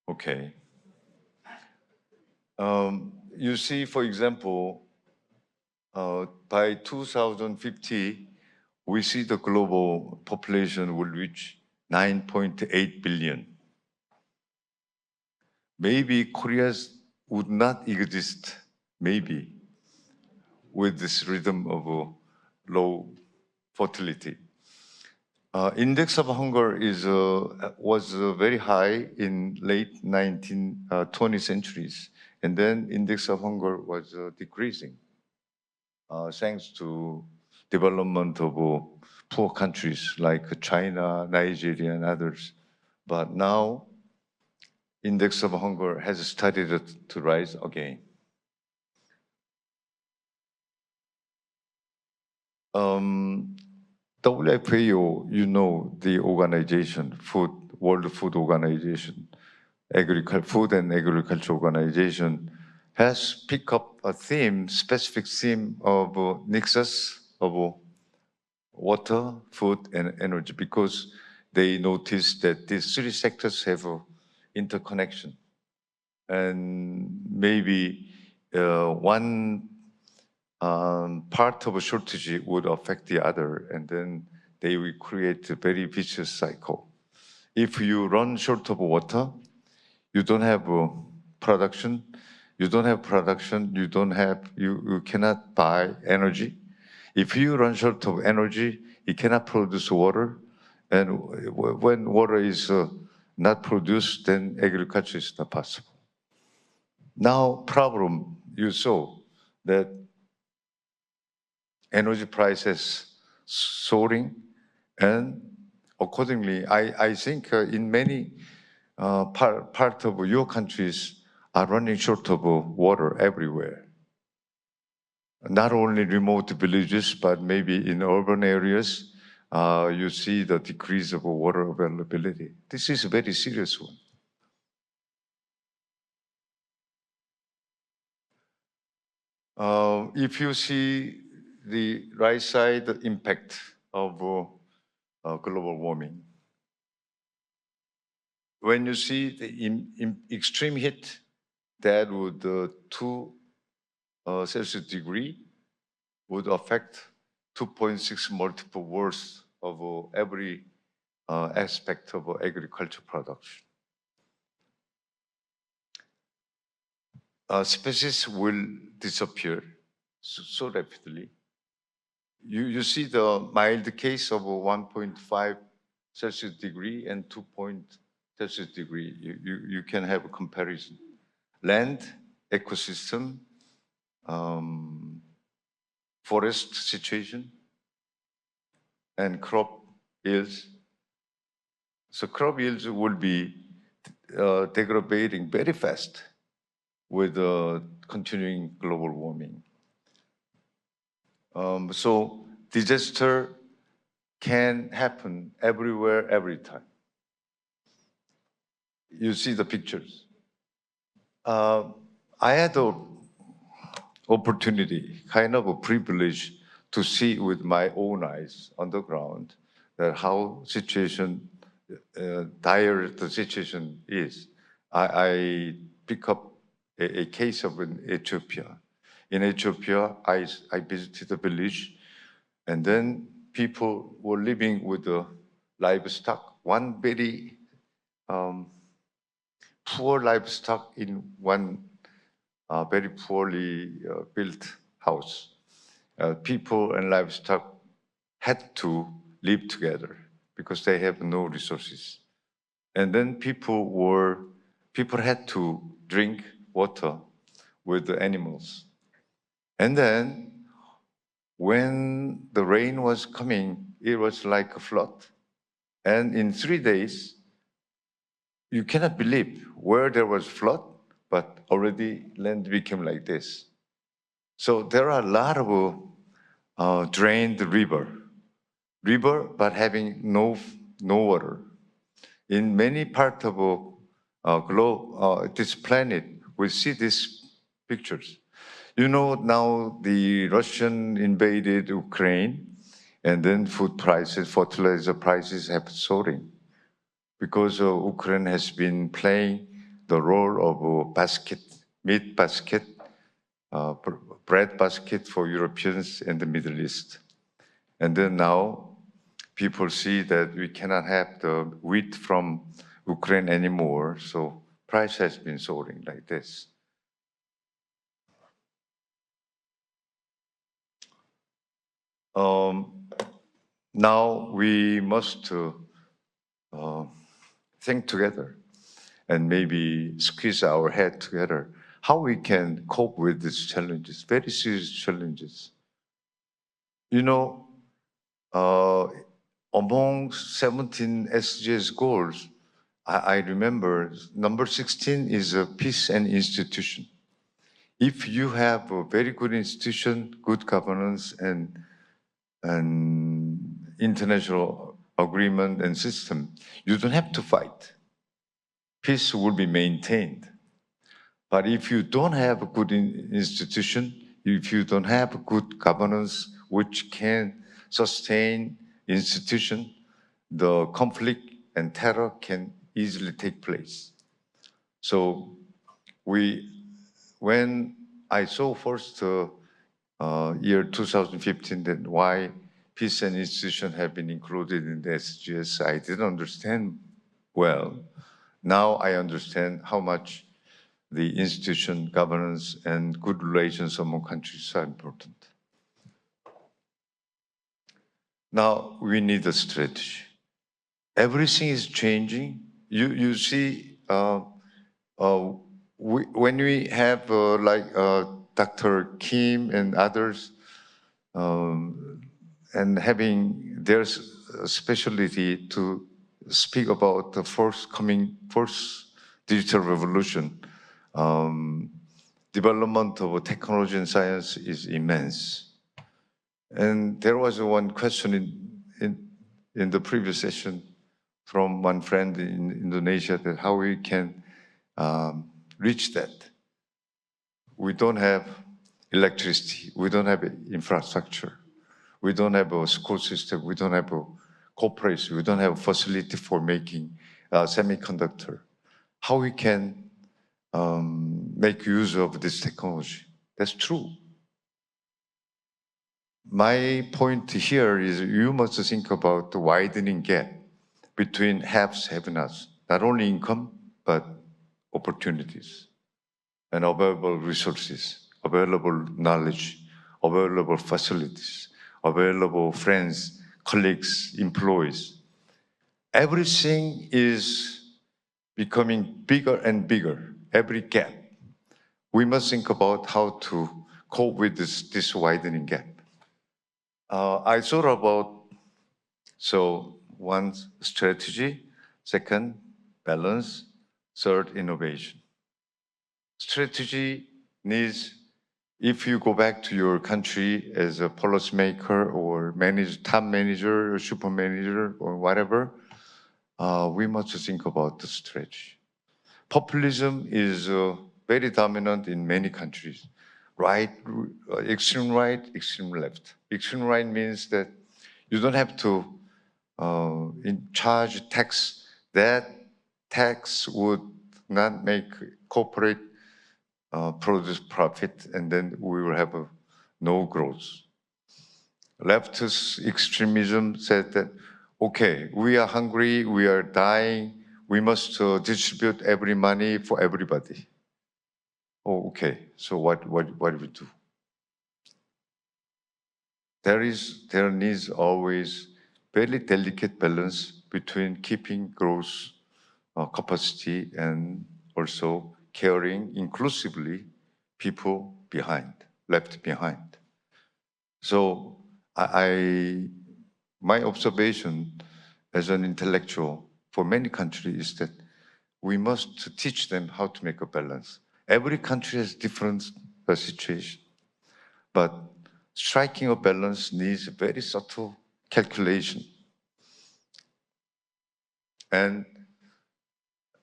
Okay. You see, for example, by 2050, we see the global population will reach 9.8 billion. Maybe Korea would not exist, maybe, with this rhythm of low fertility. Index of hunger was very high in late 20th centuries, and then index of hunger was decreasing thanks to development of poor countries like China, Nigeria, and others. But now, index of hunger has started to rise again. WFAO, you know, the organization, World Food Organization, Food and Agriculture Organization, has picked up a theme, specific theme of nexus of water, food, and energy, because they noticed that these three sectors have interconnection. And maybe one part of a shortage would affect the other, and then they will create a very vicious cycle. If you run short of water, you don't have production. You don't have production. You cannot buy energy. If you run short of energy, you cannot produce water. And when water is not produced, then agriculture is not possible. Now, problem you saw that energy prices soaring, and accordingly, I think in many part of your countries are running short of water everywhere. Not only remote villages, but maybe in urban areas, you see the decrease of water availability. This is a very serious one. If you see the right side, the impact of global warming. When you see the extreme heat, that would 2 Celsius degree would affect 2.6 multiple worth of every aspect of agriculture production. Species will disappear so rapidly. You see the mild case of 1.5 Celsius degree and 2 Celsius degree. You can have a comparison. Land, ecosystem, forest situation, and crop yields. So crop yields will be degrading very fast with continuing global warming. So disaster can happen everywhere, every time. You see the pictures. I had an opportunity, kind of a privilege, to see with my own eyes on the ground that how dire the situation is. I pick up a case of in Ethiopia. In Ethiopia, I visited a village, and then people were living with the livestock, one very poor livestock in one very poorly built house. People and livestock had to live together because they have no resources. And then people had to drink water with the animals. And then when the rain was coming, it was like a flood. And in 3 days, you cannot believe where there was flood, but already land became like this. So there are a lot of drained river, but having no water. In many parts of this planet, we see these pictures. You know, now the Russian invaded Ukraine, and then food prices, fertilizer prices have soaring because Ukraine has been playing the role of a meat basket, bread basket for Europeans in the Middle East. And then now people see that we cannot have the wheat from Ukraine anymore, so price has been soaring like this. Now we must think together and maybe squeeze our head together how we can cope with these challenges, very serious challenges. You know, among 17 SDGs goals, I remember number 16 is peace and institution. If you have a very good institution, good governance, and international agreement and system, you don't have to fight. Peace will be maintained. But if you don't have a good institution, if you don't have good governance which can sustain institution, the conflict and terror can easily take place. So when I saw first year 2015 that why peace and institution have been included in the SDGs, I didn't understand well. Now I understand how much the institution, governance, and good relations among countries are important. Now we need a strategy. Everything is changing. You see, when we have like Dr. Kim and others, and having their specialty to speak about the first digital revolution, development of technology and science is immense. And there was one question in the previous session from one friend in Indonesia that how we can reach that. We don't have electricity, we don't have infrastructure, we don't have a school system, we don't have a corporation, we don't have a facility for making semiconductor. How we can make use of this technology? That's true. My point here is you must think about the widening gap between haves and have-nots, not only income, but opportunities and available resources, available knowledge, available facilities, available friends, colleagues, employees. Everything is becoming bigger and bigger, every gap. We must think about how to cope with this widening gap. I thought about, one, strategy, second, balance, third, innovation. Strategy needs, if you go back to your country as a policymaker or top manager or super manager or whatever, we must think about the strategy. Populism is very dominant in many countries. Right, extreme right, extreme left. Extreme right means that you don't have to charge tax. That tax would not make corporate produce profit, and then we will have no growth. Leftist extremism said that, okay, we are hungry, we are dying, we must distribute every money for everybody. Oh, okay, so what do we do? There needs always very delicate balance between keeping growth capacity and also caring inclusively people left behind. So my observation as an intellectual for many countries is that we must teach them how to make a balance. Every country has different situation, but striking a balance needs a very subtle calculation. And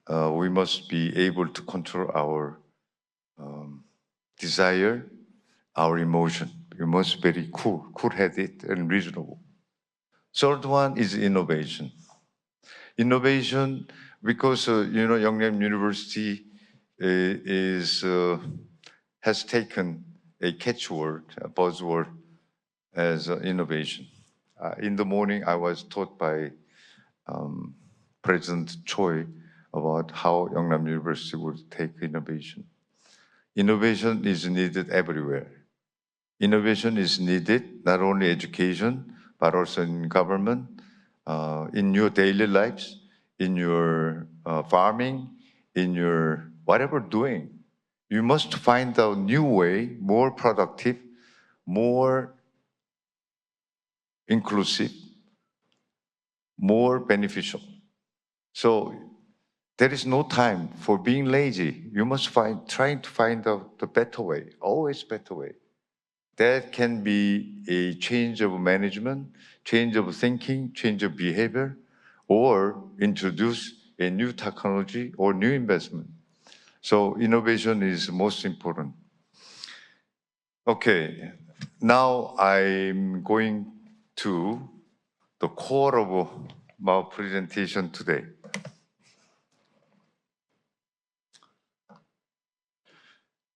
we must be able to control our desire, our emotion. We must be very cool-headed and reasonable. Third one is innovation. Innovation, because Yeungnam University has taken a catchword, a buzzword, as innovation. In the morning, I was taught by President Choi about how Yeungnam University would take innovation. Innovation is needed everywhere. Innovation is needed not only education, but also in government, in your daily lives, in your farming, in your whatever doing. You must find a new way, more productive, more inclusive, more beneficial. So there is no time for being lazy. You must trying to find out the better way, always better way. That can be a change of management, change of thinking, change of behavior, or introduce a new technology or new investment. So innovation is most important. Okay, now I'm going to the core of my presentation today.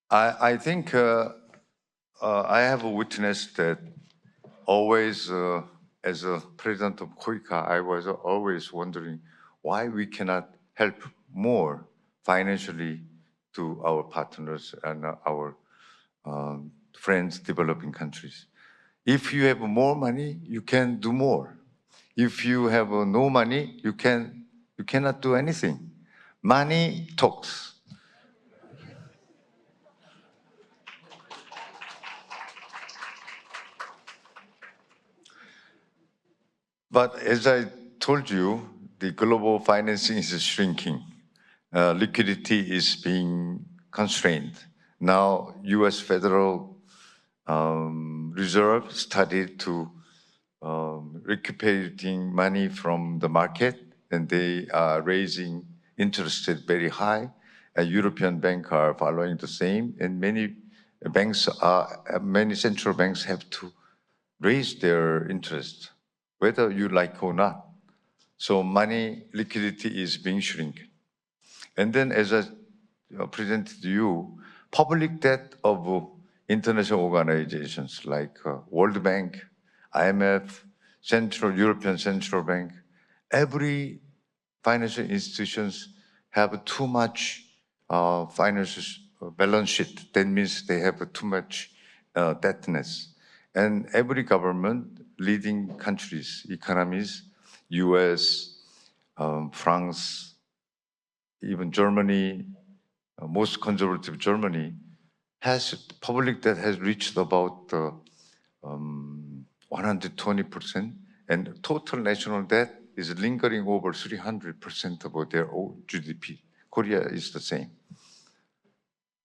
I think I have witnessed that always as a president of KOICA, I was always wondering why we cannot help more financially to our partners and our friends, developing countries. If you have more money, you can do more. If you have no money, you cannot do anything. Money talks. But as I told you, the global financing is shrinking. Liquidity is being constrained. Now, U.S. Federal Reserve started to recuperating money from the market, and they are raising interest rate very high. European banks are following the same, and many central banks have to raise their interest, whether you like or not. So money liquidity is being shrunk. And then as I presented to you, public debt of international organizations like World Bank, IMF, European Central Bank, every financial institutions have too much financial balance sheet. That means they have too much debtness. And every government, leading countries, economies, US, France, even Germany, most conservative Germany, has public debt has reached about 120%, and total national debt is lingering over 300% of their own GDP. Korea is the same.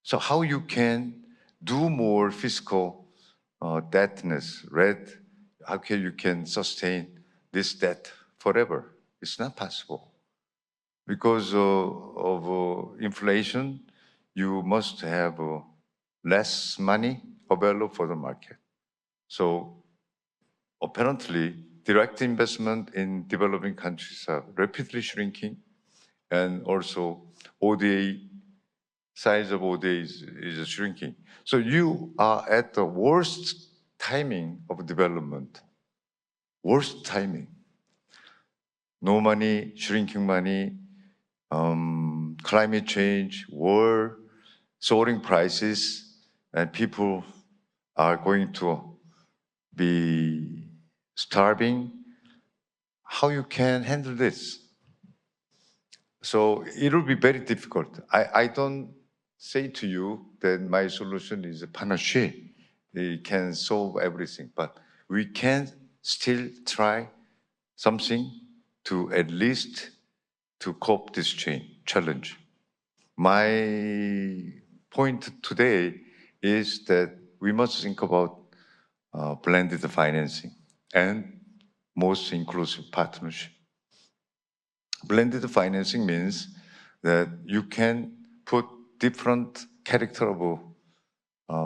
So how you can do more fiscal debtness, how can you can sustain this debt forever? It's not possible. Because of inflation, you must have less money available for the market. So apparently, direct investment in developing countries are rapidly shrinking, and also ODA, size of ODA is shrinking. So you are at the worst timing of development. Worst timing. No money, shrinking money, climate change, war, soaring prices, and people are going to be starving. How you can handle this? So it will be very difficult. I don't say to you that my solution is a panacea. It can solve everything, but we can still try something to at least to cope this challenge. My point today is that we must think about blended financing and most inclusive partnership. Blended financing means that you can put different character of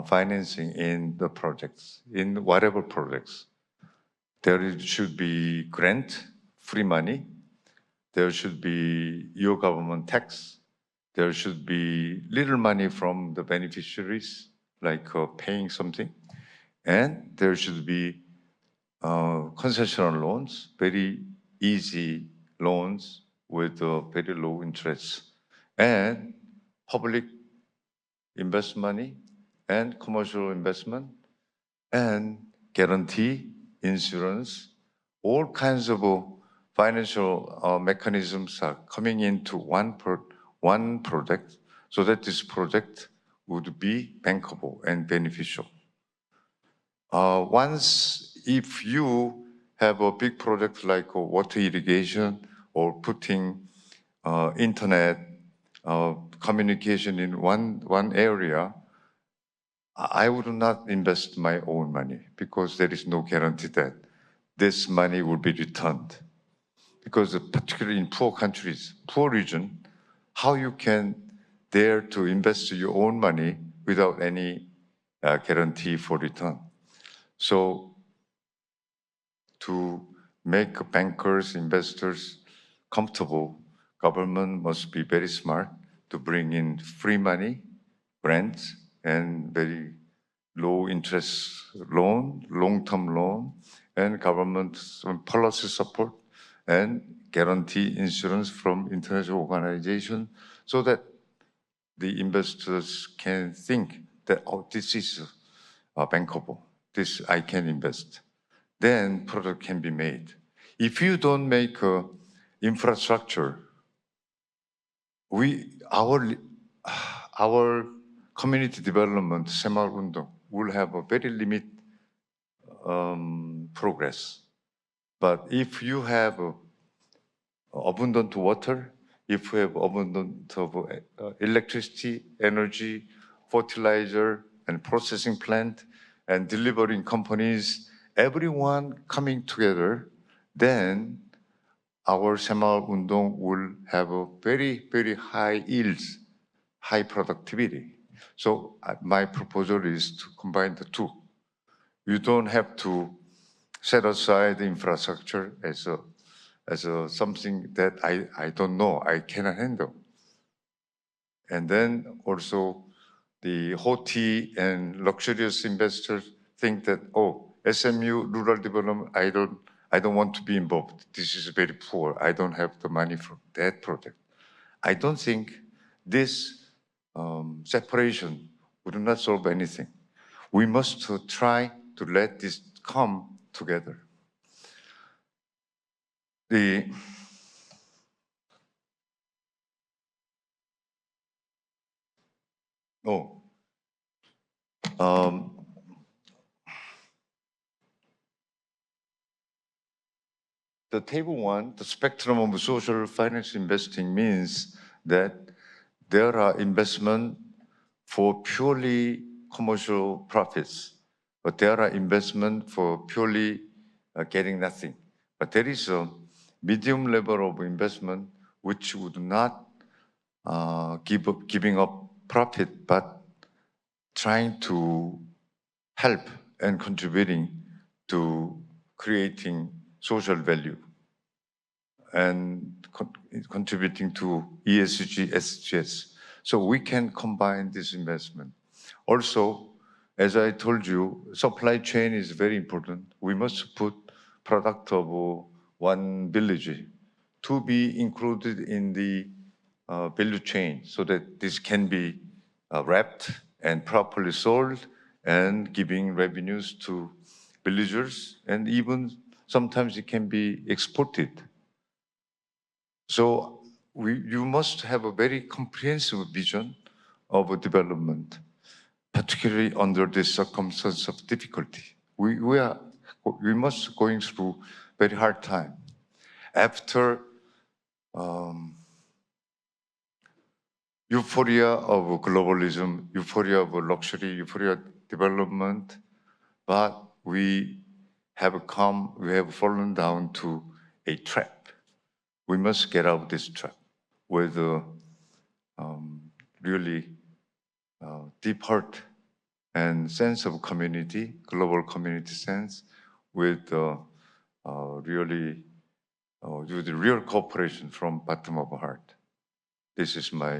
financing in the projects, in whatever projects. There should be grant, free money. There should be your government tax. There should be little money from the beneficiaries, like paying something. And there should be concessional loans, very easy loans with very low interest. And public invest money and commercial investment and guarantee, insurance, all kinds of financial mechanisms are coming into one project so that this project would be bankable and beneficial. If you have a big project like water irrigation or putting internet communication in one area, I would not invest my own money because there is no guarantee that this money will be returned. Because particularly in poor countries, poor region, how you can dare to invest your own money without any guarantee for return. So to make bankers, investors comfortable, government must be very smart to bring in free money, grants, and very low interest loan, long-term loan, and government policy support, and guarantee insurance from international organization so that the investors can think that, oh, this is bankable. this I can invest. Then product can be made. If you don't make infrastructure, our community development, Semarundong, will have a very limited progress. But if you have abundant water, if you have abundant of electricity, energy, fertilizer, and processing plant, and delivering companies, everyone coming together, then our Semaul Undong will have a very, very high yields, high productivity. So my proposal is to combine the two. You don't have to set aside the infrastructure as something that I don't know, I cannot handle. And then also the haughty and luxurious investors think that, oh, SMU, rural development, I don't want to be involved. This is very poor. I don't have the money for that project. I don't think this separation would not solve anything. We must try to let this come together. The table one, the spectrum of social finance investing means that there are investment for purely commercial profits, but there are investment for purely getting nothing. But there is a medium level of investment which would not giving up profit, but trying to help and contributing to creating social value and contributing to ESG, SGS. So we can combine this investment. Also, as I told you, supply chain is very important. We must put product of one village to be included in the value chain so that this can be wrapped and properly sold and giving revenues to villagers, and even sometimes it can be exported. So you must have a very comprehensive vision of a development, particularly under this circumstance of difficulty. We must going through very hard time. After euphoria of globalism, euphoria of luxury, euphoria of development, but we have fallen down to a trap. We must get out of this trap with really deep heart and sense of community, global community sense, with really with the real cooperation from bottom of heart. This is my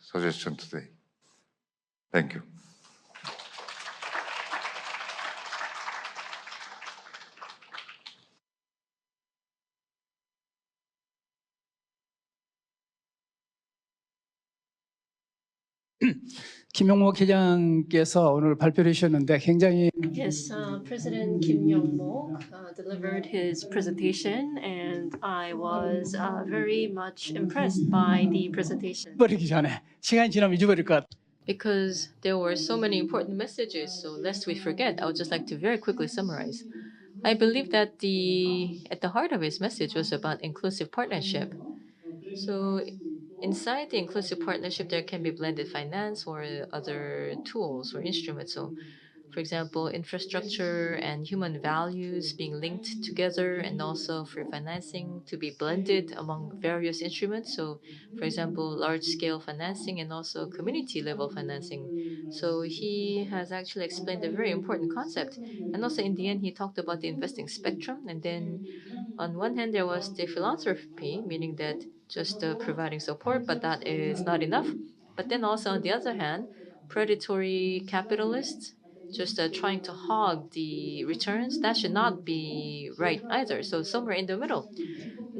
suggestion today. Thank you. 김용모 기장께서 오늘 발표를 해주셨는데 굉장히 Yes, President Kim Young-mok delivered his presentation, and I was very much impressed by the presentation. 버리기 전에 시간이 지나면 잊어버릴 것 같아요. Because there were so many important messages, so lest we forget, I would just like to very quickly summarize. I believe that at the heart of his message was about inclusive partnership. So inside the inclusive partnership, there can be blended finance or other tools or instruments. So for example, infrastructure and human values being linked together, and also for financing to be blended among various instruments. So, for example, large-scale financing and also community-level financing. So he has actually explained a very important concept. And also in the end, he talked about the investing spectrum. And then on one hand, there was the philanthropy, meaning that just providing support, but that is not enough. But then also on the other hand, predatory capitalists just trying to hog the returns, that should not be right either. So somewhere in the middle.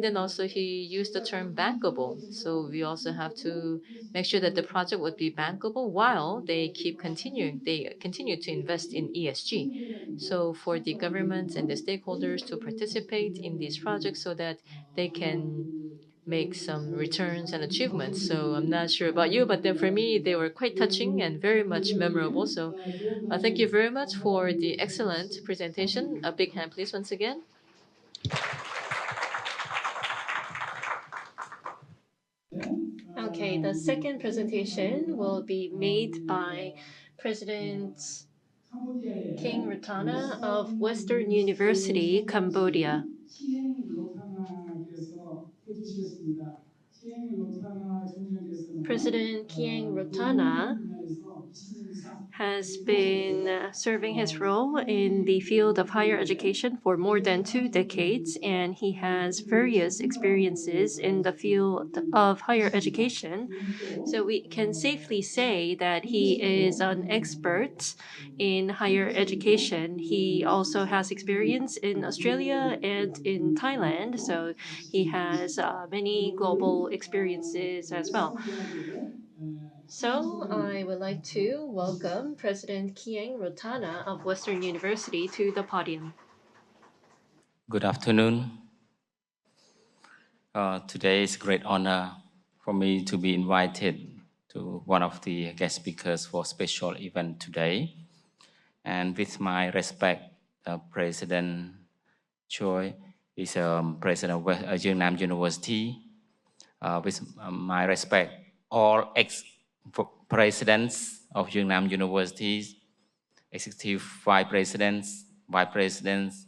Then also he used the term bankable. So we also have to make sure that the project would be bankable while they continue to invest in ESG. So for the governments and the stakeholders to participate in these projects so that they can make some returns and achievements. So I'm not sure about you, but then for me, they were quite touching and very much memorable. So thank you very much for the excellent presentation. A big hand, please, once again. Okay, the second presentation will be made by President King Ratana of Western University, Cambodia. President King Ratana has been serving his role in the field of higher education for more than 2 decades, and he has various experiences in the field of higher education. So we can safely say that he is an expert in higher education. He also has experience in Australia and in Thailand, so he has many global experiences as well. So I would like to welcome President Kieng Rotana of Western University to the podium. Good afternoon. Today is a great honor for me to be invited to one of the guest speakers for special event today. And with my respect, President Choi is President of Yeungnam University. With my respect, all ex-presidents of Yeungnam Universities, executive vice presidents,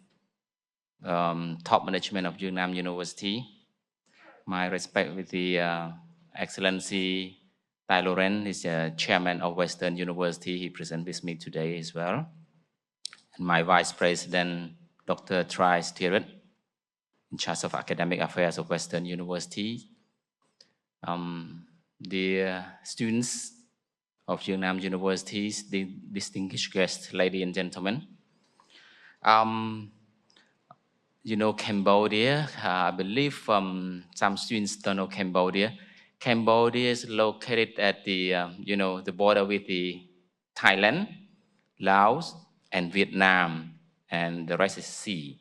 top management of Yeungnam University. My respect with the Excellency Tai Laurent is chairman of Western University. He presents with me today as well. And my Vice President, Dr. Tri Stewart, in charge of academic affairs of Western University. The students of Yeungnam Universities, the distinguished guests, ladies and gentlemen. You know Cambodia. I believe some students don't know Cambodia. Cambodia is located at the the border with the Thailand, Laos, and Vietnam, and the rest is sea.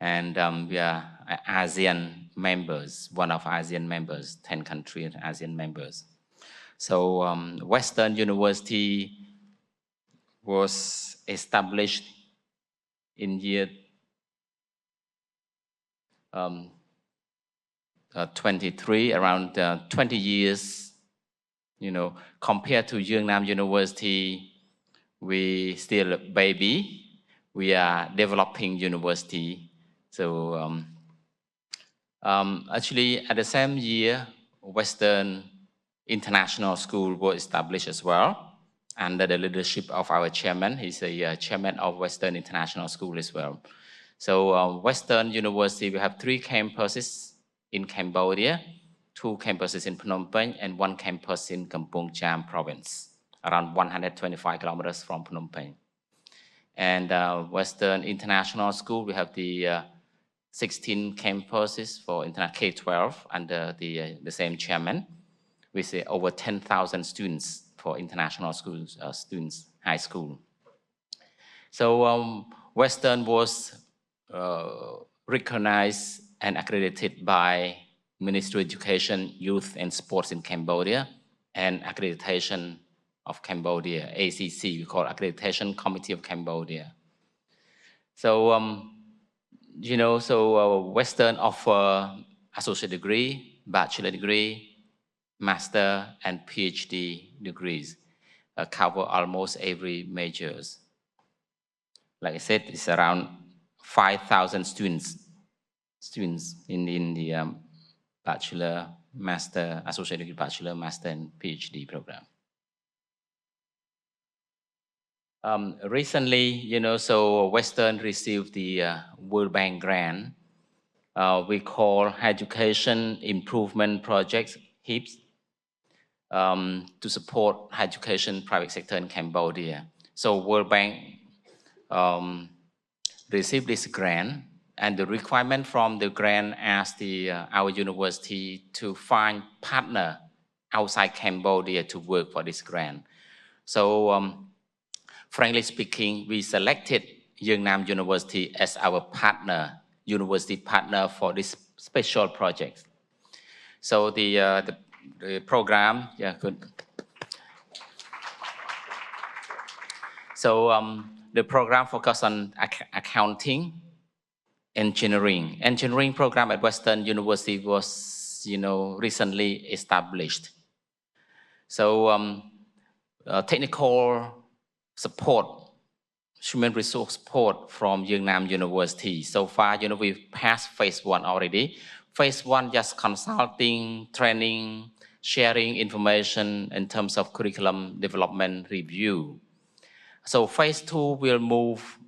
And we are ASEAN members, one of ASEAN members, 10 countries ASEAN members. So Western University was established in year 23, around 20 years, compared to Yeungnam University, we still a baby. We are developing university. So actually at the same year, Western International School was established as well under the leadership of our chairman. He's a chairman of Western International School as well. So Western University, we have 3 campuses in Cambodia, 2 campuses in Phnom Penh, and 1 campus in Kampong Cham province, around 125 kilometers from Phnom Penh. And Western International School, we have the 16 campuses for K-12 under the same chairman. We say over 10,000 students for international schools, students, high school. So Western was recognized and accredited by Ministry of Education, Youth and Sports in Cambodia and Accreditation of Cambodia, ACC, we call Accreditation Committee of Cambodia. So, Western offer associate degree, bachelor degree, master and PhD degrees, cover almost every majors. Like I said, it's around 5,000 students in the bachelor, master, associate degree, bachelor, master, and PhD program. Recently, so Western received the World Bank grant. We call Education Improvement Projects, HIPS, to support education private sector in Cambodia. So World Bank received this grant and the requirement from the grant asked our university to find partner outside Cambodia to work for this grant. So frankly speaking, we selected Yeungnam University as our university partner for this special project. So the program, yeah, good. So the program focused on accounting, engineering. Engineering program at Western University was, recently established. So technical support, human resource support from Yeungnam University. So far, we've passed phase 1 already. Phase 1, just consulting, training, sharing information in terms of curriculum development review. So phase 2 will move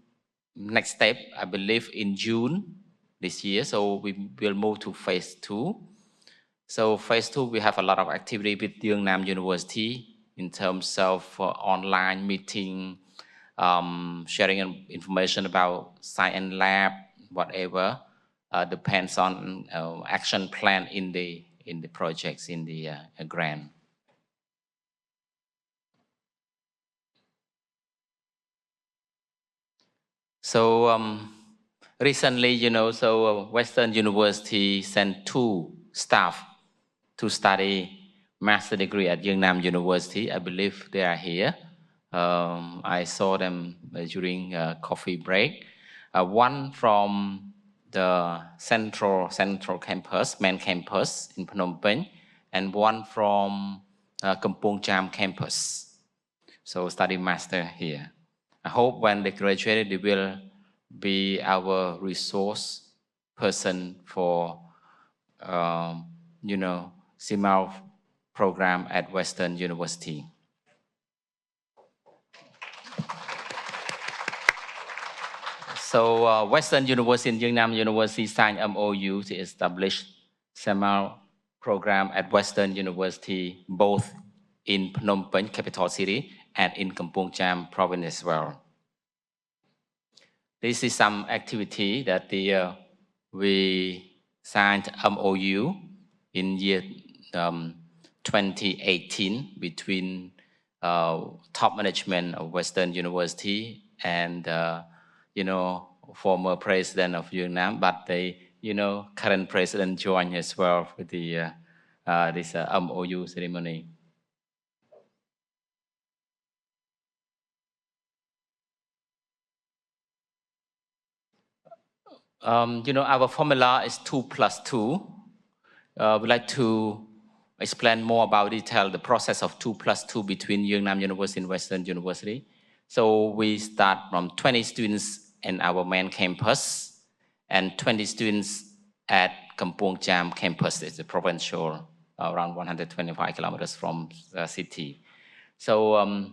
next step, I believe, in June this year. So we will move to phase 2. So phase 2, we have a lot of activity with Yeungnam University in terms of online meeting, sharing information about science lab, whatever depends on action plan in the projects, in the grant. So recently, Western University sent 2 staff to study master degree at Yeungnam University. I believe they are here. I saw them during coffee break. One from the central campus, main campus in Phnom Penh, and one from Kampong Cham campus. So study master here. I hope when they graduate, they will be our resource person for, CMAO program at Western University. So Western University and Yeungnam University signed MOU to establish CMAO program at Western University, both in Phnom Penh, capital city, and in Kampong Cham province as well. This is some activity that we signed MOU in year 2018 between top management of Western University and former president of Yeungnam, but the current president joined as well with the this MOU ceremony. Our formula is 2 + 2. We'd like to explain more about detail the process of 2 + 2 between Yeungnam University and Western University. So we start from 20 students in our main campus and 20 students at Kampong Cham campus. It's a provincial, around 125 kilometers from the city. So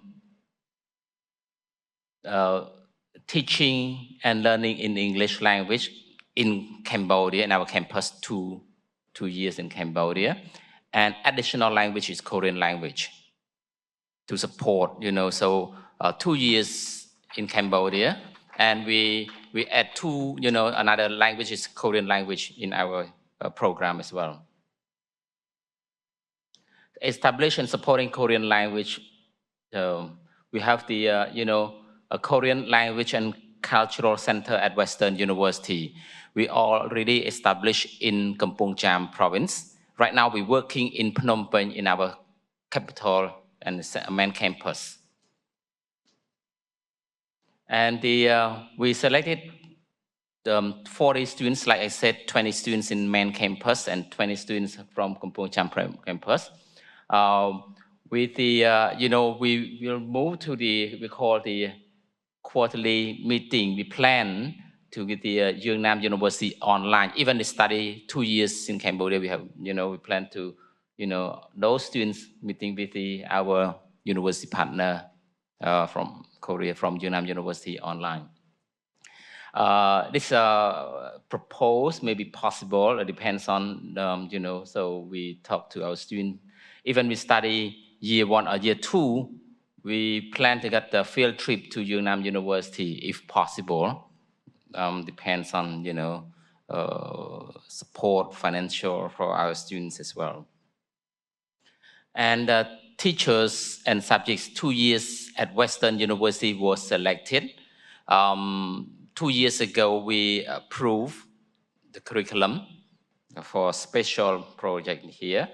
teaching and learning in English language in Cambodia, in our campus, two years in Cambodia, and additional language is Korean language to support, so 2 years in Cambodia, and we add another language is Korean language in our program as well. Establish and supporting Korean language, we have the, a Korean language and cultural center at Western University. We already established in Kampong Cham province. Right now, we're working in Phnom Penh in our capital and main campus. And we selected 40 students, like I said, 20 students in main campus and 20 students from Kampong Cham campus. With the, we will move to we call the quarterly meeting. We plan to get the Yeungnam University online. Even the study 2 years in Cambodia, we have, we plan to, those students meeting with our university partner from Korea, from Yeungnam University online. This proposed may be possible. It depends on, so we talk to our students. Even we study year 1 or year 2, we plan to get the field trip to Yeungnam University if possible. depends on, support, financial for our students as well. And teachers and subjects 2 years at Western University was selected. 2 years ago, we approved the curriculum for special project here,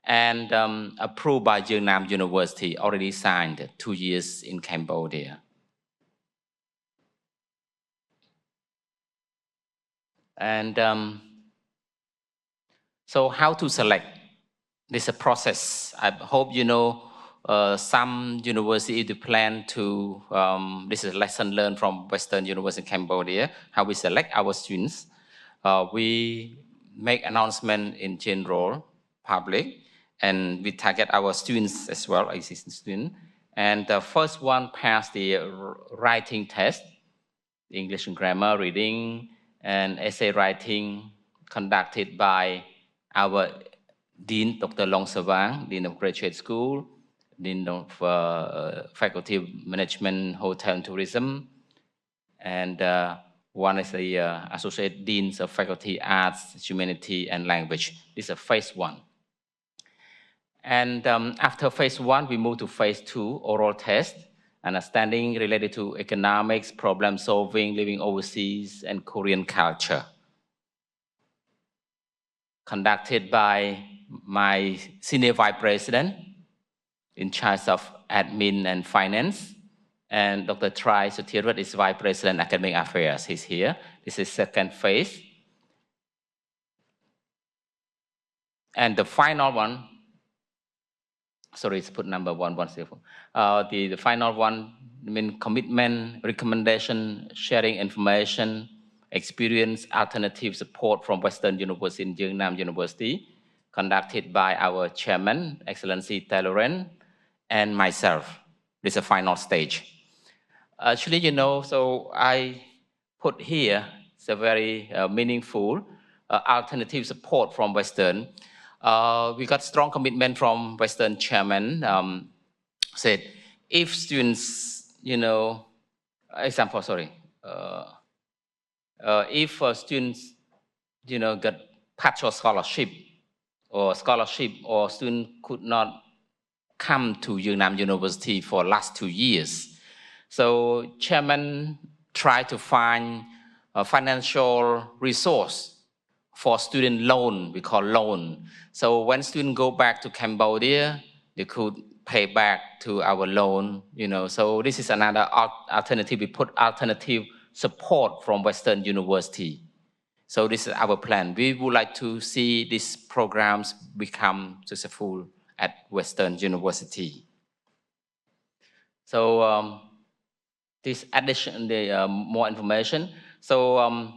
and approved by Yeungnam University, already signed 2 years in Cambodia. And so how to select? This is a process. I hope you know some university plan to, this is a lesson learned from Western University in Cambodia, how we select our students. We make announcement in general, public, and we target our students as well, existing students. And the first one passed the writing test, English and grammar, reading, and essay writing conducted by our Dean, Dr. Long Savang, Dean of Graduate School, Dean of Faculty of Management, Hotel and Tourism, and one is the Associate Deans of Faculty Arts, Humanity, and Language. This is phase 1. And after phase 1, we move to phase 2, oral test, understanding related to economics, problem solving, living overseas, and Korean culture. Conducted by my Senior Vice President in charge of admin and finance, and Dr. Trai Suthirat is Vice President Academic Affairs. He's here. This is second phase. And the final one, sorry, it's put number 110. The final one, commitment, recommendation, sharing information, experience, alternative support from Western University in Yeungnam University, conducted by our chairman, Excellency Taloren, and myself. This is a final stage. Actually, so I put here, it's a very meaningful alternative support from Western. We got strong commitment from Western chairman, said if students, example, sorry, if students, got partial scholarship or student could not come to Yeungnam University for last 2 years. So chairman tried to find a financial resource for student loan, we call loan. So when students go back to Cambodia, they could pay back to our loan, So this is another alternative. We put alternative support from Western University. So this is our plan. We would like to see these programs become successful at Western University. So this addition, more information. So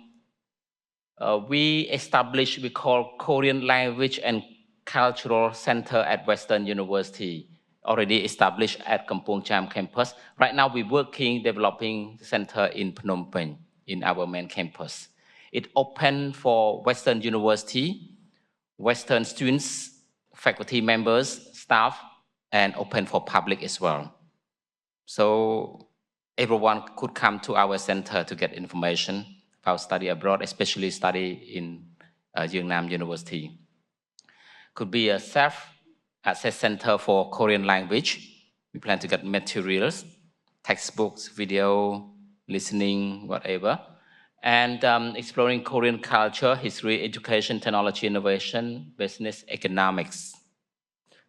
we established, we call Korean Language and Cultural Center at Western University, already established at Kampong Cham campus. Right now we're working, developing the center in Phnom Penh, in our main campus. It open for Western University, Western students, faculty members, staff, and open for public as well. So everyone could come to our center to get information about study abroad, especially study in Yeungnam University. Could be a self-access center for Korean language. We plan to get materials, textbooks, video, listening, whatever. And exploring Korean culture, history, education, technology, innovation, business, economics.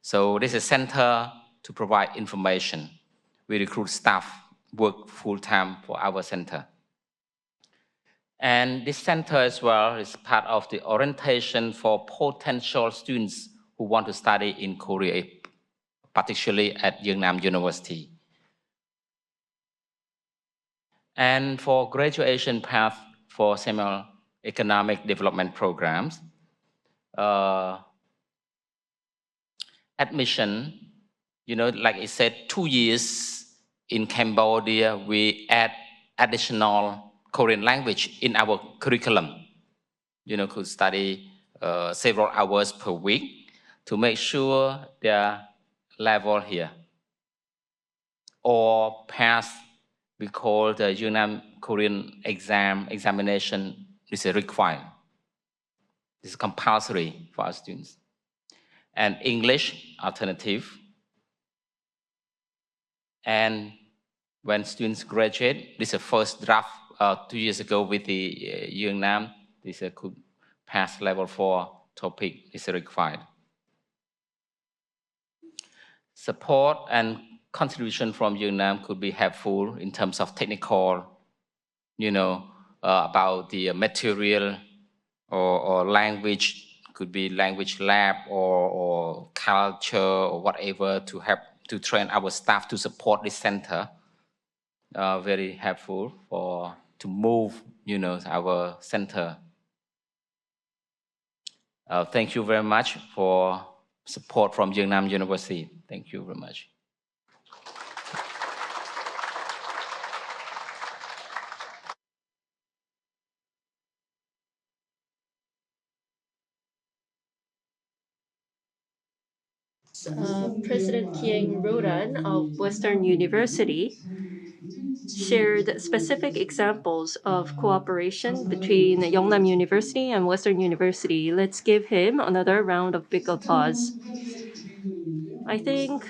So this is a center to provide information. We recruit staff, work full-time for our center. And this center as well is part of the orientation for potential students who want to study in Korea, particularly at Yeungnam University. And for graduation path for similar economic development programs, admission, like I said, 2 years in Cambodia, we add additional Korean language in our curriculum. Could study several hours per week to make sure their level here. Or pass we call the Yeungnam Korean examination is a requirement. It's compulsory for our students. And English alternative. And when students graduate, this is the first draft 2 years ago with the Yeungnam. This could pass level 4 topic is required. Support and contribution from Yeungnam could be helpful in terms of technical, about the material or language, could be language lab or culture or whatever to help to train our staff to support this center. Very helpful to move, our center. Thank you very much for support from Yeungnam University. Thank you very much. President Kieng Rodan of Western University shared specific examples of cooperation between Yeungnam University and Western University. Let's give him another round of big applause. I think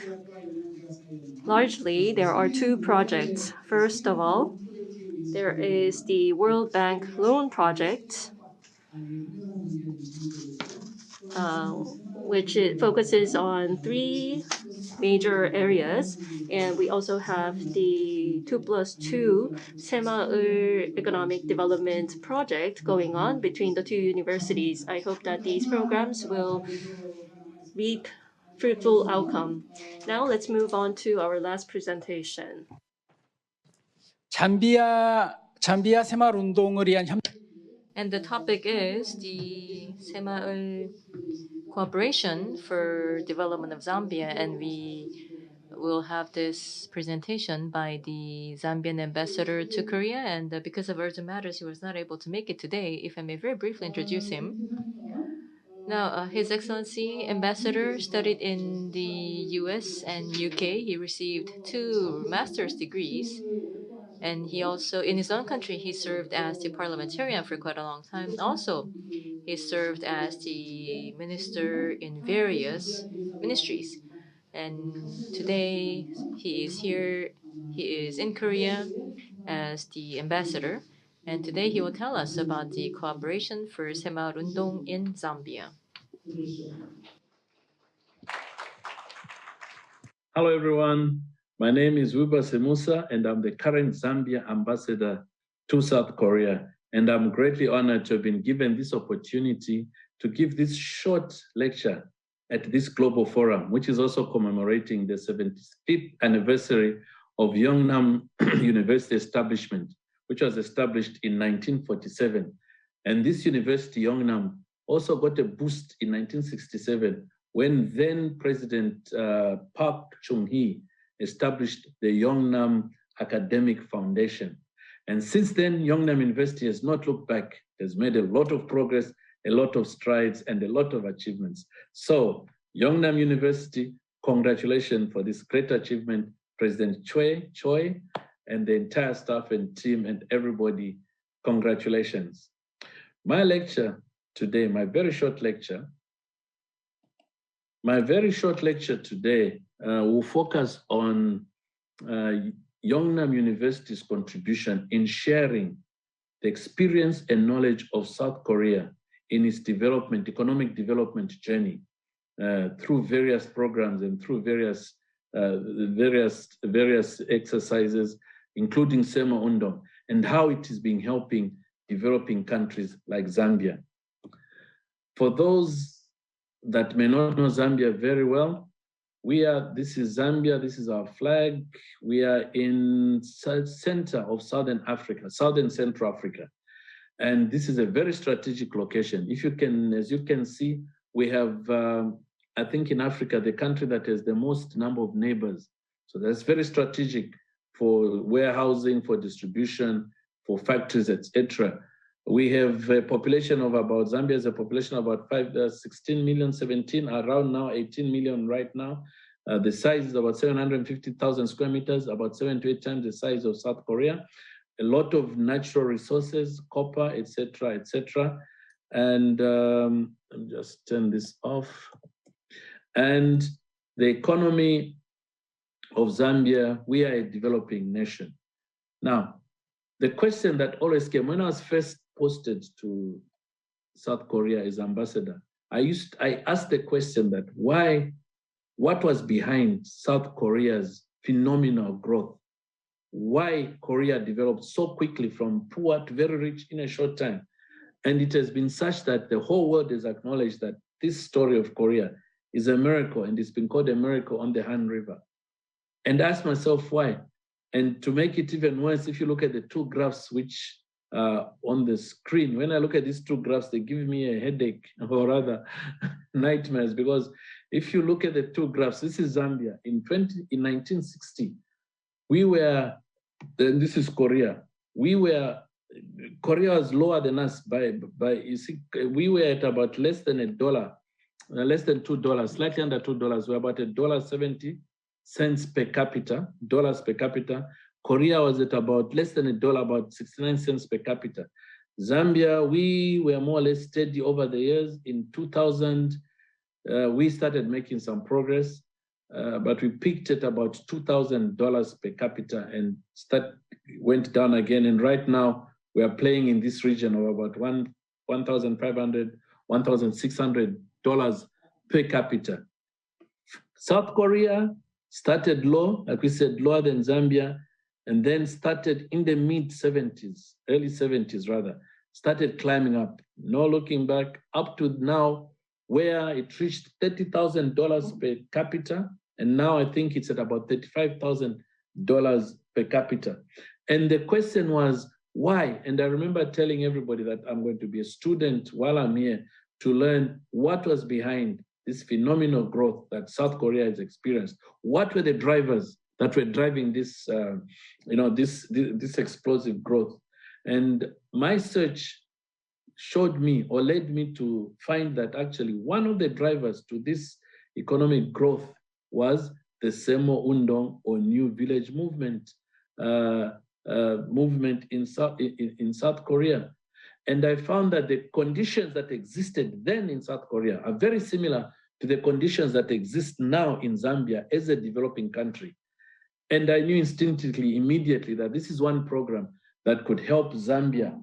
largely there are two projects. First of all, there is the World Bank loan project, which focuses on 3 major areas. And we also have the 2+2 Semaul Economic Development Project going on between the two universities. I hope that these programs will reap fruitful outcome. Now let's move on to our last presentation. 잠비아 새마을 운동을 위한 And the topic is the Semaul cooperation for development of Zambia, and we will have this presentation by the Zambian ambassador to Korea, and because of urgent matters, he was not able to make it today. If I may very briefly introduce him. Now, His Excellency Ambassador studied in the US and UK. He received 2 master's degrees. And he also, in his own country, he served as the parliamentarian for quite a long time. Also, he served as the minister in various ministries. And today, he is here, he is in Korea as the ambassador. And today, he will tell us about the cooperation for Semaul Undong in Zambia. Hello, everyone. My name is Wiba Semusa, and I'm the current Zambia ambassador to South Korea. And I'm greatly honored to have been given this opportunity to give this short lecture at this global forum, which is also commemorating the 75th anniversary of Yeungnam University establishment, which was established in 1947. And this university, Yeungnam, also got a boost in 1967 when then President Park Chung-hee established the Yeungnam Academic Foundation. And since then, Yeungnam University has not looked back. It has made a lot of progress, a lot of strides, and a lot of achievements. So, Yeungnam University, congratulations for this great achievement, President Choi, and the entire staff and team and everybody, congratulations. My lecture today, my very short lecture today will focus on Yeungnam University's contribution in sharing the experience and knowledge of South Korea in its development, economic development journey through various programs and through various exercises, including Semaul Undong, and how it is being helping developing countries like Zambia. For those that may not know Zambia very well, this is Zambia, this is our flag. We are in center of Southern Africa, Southern Central Africa. And this is a very strategic location. As you can see, we have, I think in Africa, the country that has the most number of neighbors. So that's very strategic for warehousing, for distribution, for factories, etc. We have a population of about, Zambia has a population of about 16 million, 17, around now 18 million right now. The size is about 750,000 square meters, about 7 to 8 times the size of South Korea. A lot of natural resources, copper, etc., etc. And I'll just turn this off. And the economy of Zambia, we are a developing nation. Now, the question that always came when I was first posted to South Korea as ambassador, I asked the question that what was behind South Korea's phenomenal growth? Why Korea developed so quickly from poor to very rich in a short time? And it has been such that the whole world has acknowledged that this story of Korea is a miracle, and it's been called a miracle on the Han River. And I asked myself why. And to make it even worse, if you look at the two graphs which on the screen, when I look at these two graphs, they give me a headache, or rather nightmares, because if you look at the two graphs, this is Zambia. In 1960, we were, then this is Korea. Korea was lower than us by you see, we were at about less than $1, less than $2, slightly under $2. We're about $1.70 per capita, dollars per capita. Korea was at about less than $1, about 69 cents per capita. Zambia, we were more or less steady over the years. In 2000, we started making some progress, but we peaked at about $2,000 per capita and went down again. And right now, we are playing in this region of about $1,500, $1,600 per capita. South Korea started low, like we said, lower than Zambia, and then started in the mid-70s, early 70s rather, started climbing up, no looking back, up to now, where it reached $30,000 per capita, and now I think it's at about $35,000 per capita. And the question was, why? And I remember telling everybody that I'm going to be a student while I'm here to learn what was behind this phenomenal growth that South Korea has experienced. What were the drivers that were driving this, this explosive growth? And my search showed me or led me to find that actually one of the drivers to this economic growth was the Semo Undong, or New Village Movement, in South Korea. And I found that the conditions that existed then in South Korea are very similar to the conditions that exist now in Zambia as a developing country. And I knew instinctively, immediately, that this is one program that could help Zambia,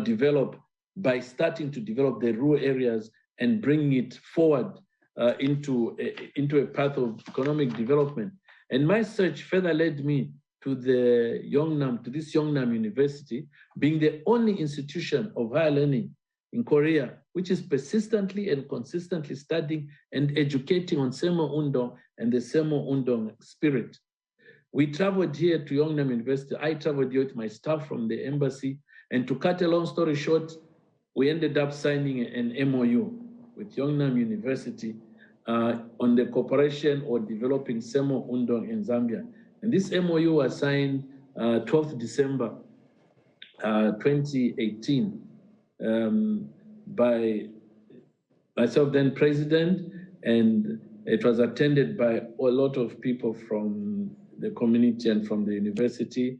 develop by starting to develop the rural areas and bringing it forward into a path of economic development. And my search further led me to this Yeungnam University, being the only institution of higher learning in Korea, which is persistently and consistently studying and educating on Semo Undong and the Semo Undong spirit. We traveled here to Yeungnam University. I traveled here with my staff from the embassy. And to cut a long story short, we ended up signing an MOU with Yeungnam University on the cooperation or developing Semo Undong in Zambia. And this MOU was signed 12th December 2018 by myself, then president, and it was attended by a lot of people from the community and from the university.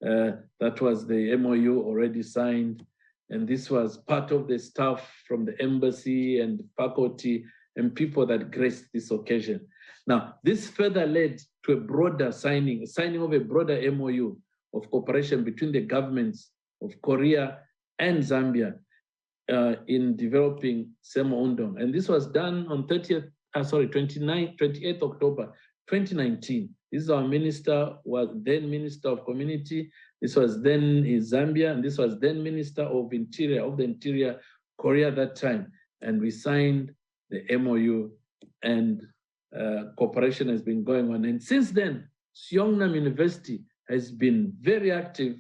That was the MOU already signed. And this was part of the staff from the embassy and faculty and people that graced this occasion. Now, this further led to a broader signing of a broader MOU of cooperation between the governments of Korea and Zambia in developing Semo Undong. And this was done on 28th October 2019. This is our minister, was then Minister of Community. This was then in Zambia, and this was then Minister of the Interior Korea at that time. And we signed the MOU, and cooperation has been going on. And since then, Yeungnam University has been very active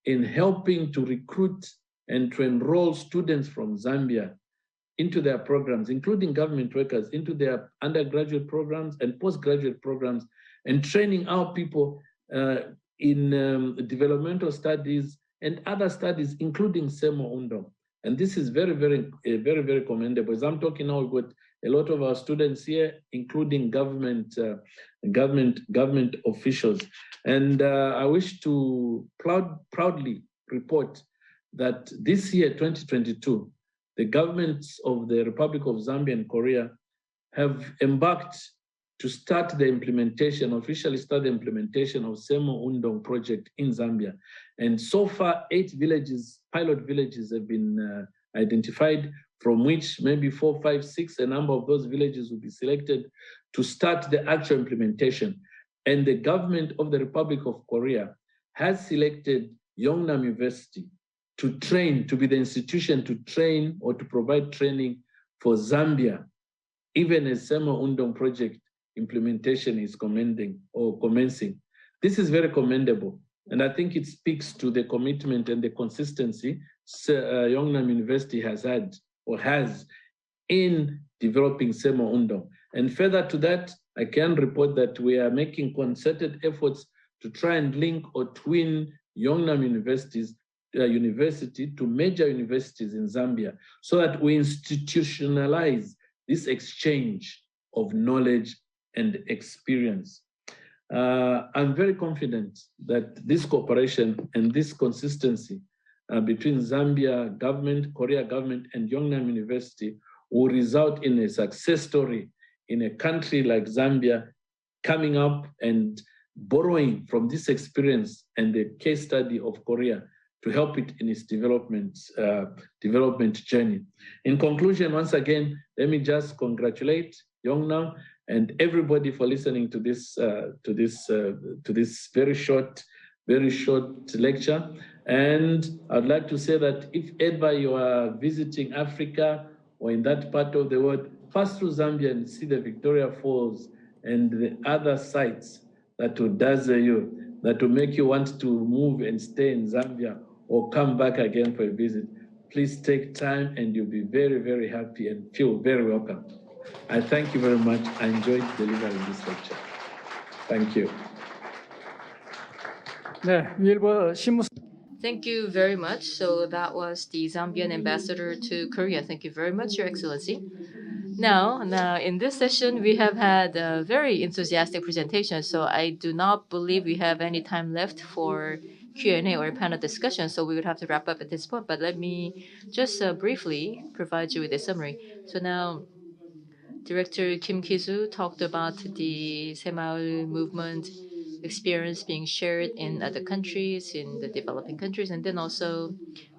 in helping to recruit and to enroll students from Zambia into their programs, including government workers, into their undergraduate programs and postgraduate programs, and training our people in developmental studies and other studies, including Semo Undong. And this is very commendable. As I'm talking now, we've got a lot of our students here, including government officials. And I wish to proudly report that this year, 2022, the governments of the Republic of Zambia and Korea have embarked to start the implementation, officially start the implementation of Semo Undong project in Zambia. And so far, 8 villages, pilot villages have been identified, from which maybe 4, 5, 6, a number of those villages will be selected to start the actual implementation. And the government of the Republic of Korea has selected Yeungnam University to train, to be the institution to train or to provide training for Zambia, even as Semo Undong project implementation is commencing. This is very commendable. And I think it speaks to the commitment and the consistency Yeungnam University has in developing Semo Undong. And further to that, I can report that we are making concerted efforts to try and link or twin Yeungnam University to major universities in Zambia, so that we institutionalize this exchange of knowledge and experience. I'm very confident that this cooperation and this consistency between Zambia government, Korea government, and Yeungnam University will result in a success story in a country like Zambia coming up and borrowing from this experience and the case study of Korea to help it in its development journey. In conclusion, once again, let me just congratulate Yeungnam and everybody for listening to this very short lecture. And I'd like to say that if ever you are visiting Africa or in that part of the world, pass through Zambia and see the Victoria Falls and the other sites that will dazzle you, that will make you want to move and stay in Zambia or come back again for a visit. Please take time and you'll be very, very happy and feel very welcome. I thank you very much. I enjoyed delivering this lecture. Thank you. 네, 위일보 신무 Thank you very much. So that was the Zambian ambassador to Korea. Thank you very much, Your Excellency. Now, in this session, we have had a very enthusiastic presentation. So I do not believe we have any time left for Q&A or panel discussion. So we would have to wrap up at this point. But let me just briefly provide you with a summary. So now, Director Kim Ki-soo talked about the Semaul movement experience being shared in other countries, in the developing countries. And then also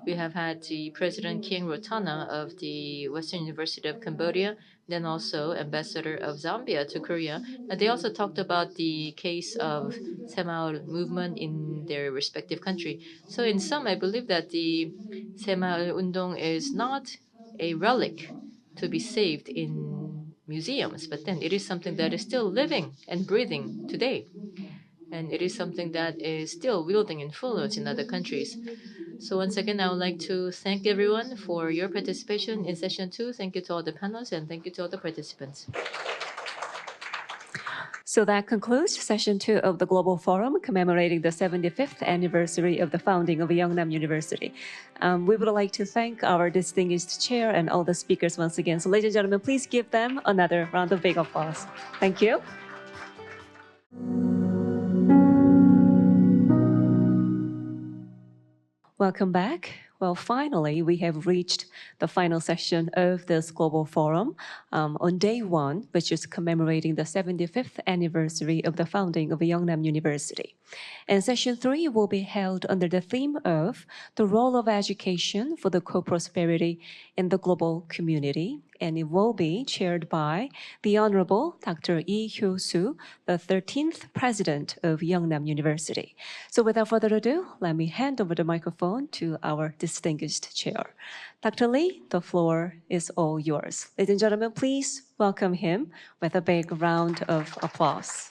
we have had the President King Rotana of the Western University of Cambodia, then also Ambassador of Zambia to Korea. And they also talked about the case of Semaul movement in their respective country. So in sum, I believe that the Semaul Undong is not a relic to be saved in museums, but then it is something that is still living and breathing today. And it is something that is still wielding influence in other countries. So once again, I would like to thank everyone for your participation in session 2. Thank you to all the panels and thank you to all the participants. So that concludes session 2 of the Global Forum commemorating the 75th anniversary of the founding of Yeungnam University. We would like to thank our distinguished chair and all the speakers once again. So ladies and gentlemen, please give them another round of big applause. Thank you. Welcome back. Well, finally, we have reached the final session of this Global Forum on day 1, which is commemorating the 75th anniversary of the founding of Yeungnam University. And session 3 will be held under the theme of the role of education for the co-prosperity in the global community. And it will be chaired by the Honorable Dr. Lee Hyo-soo, the 13th President of Yeungnam University. So without further ado, let me hand over the microphone to our distinguished chair. Dr. Lee, the floor is all yours. Ladies and gentlemen, please welcome him with a big round of applause.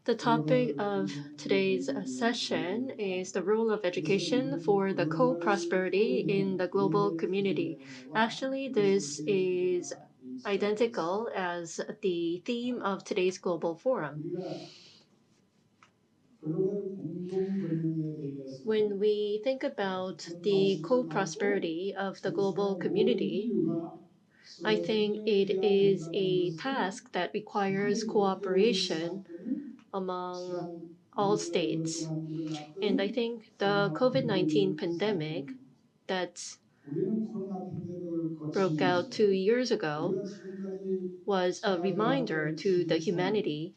The topic of today's session is the role of education for the co-prosperity in the global community. Actually, this is identical as the theme of today's Global Forum. When we think about the co-prosperity of the global community, I think it is a task that requires cooperation among all states. And I think the COVID-19 pandemic that broke out 2 years ago was a reminder to the humanity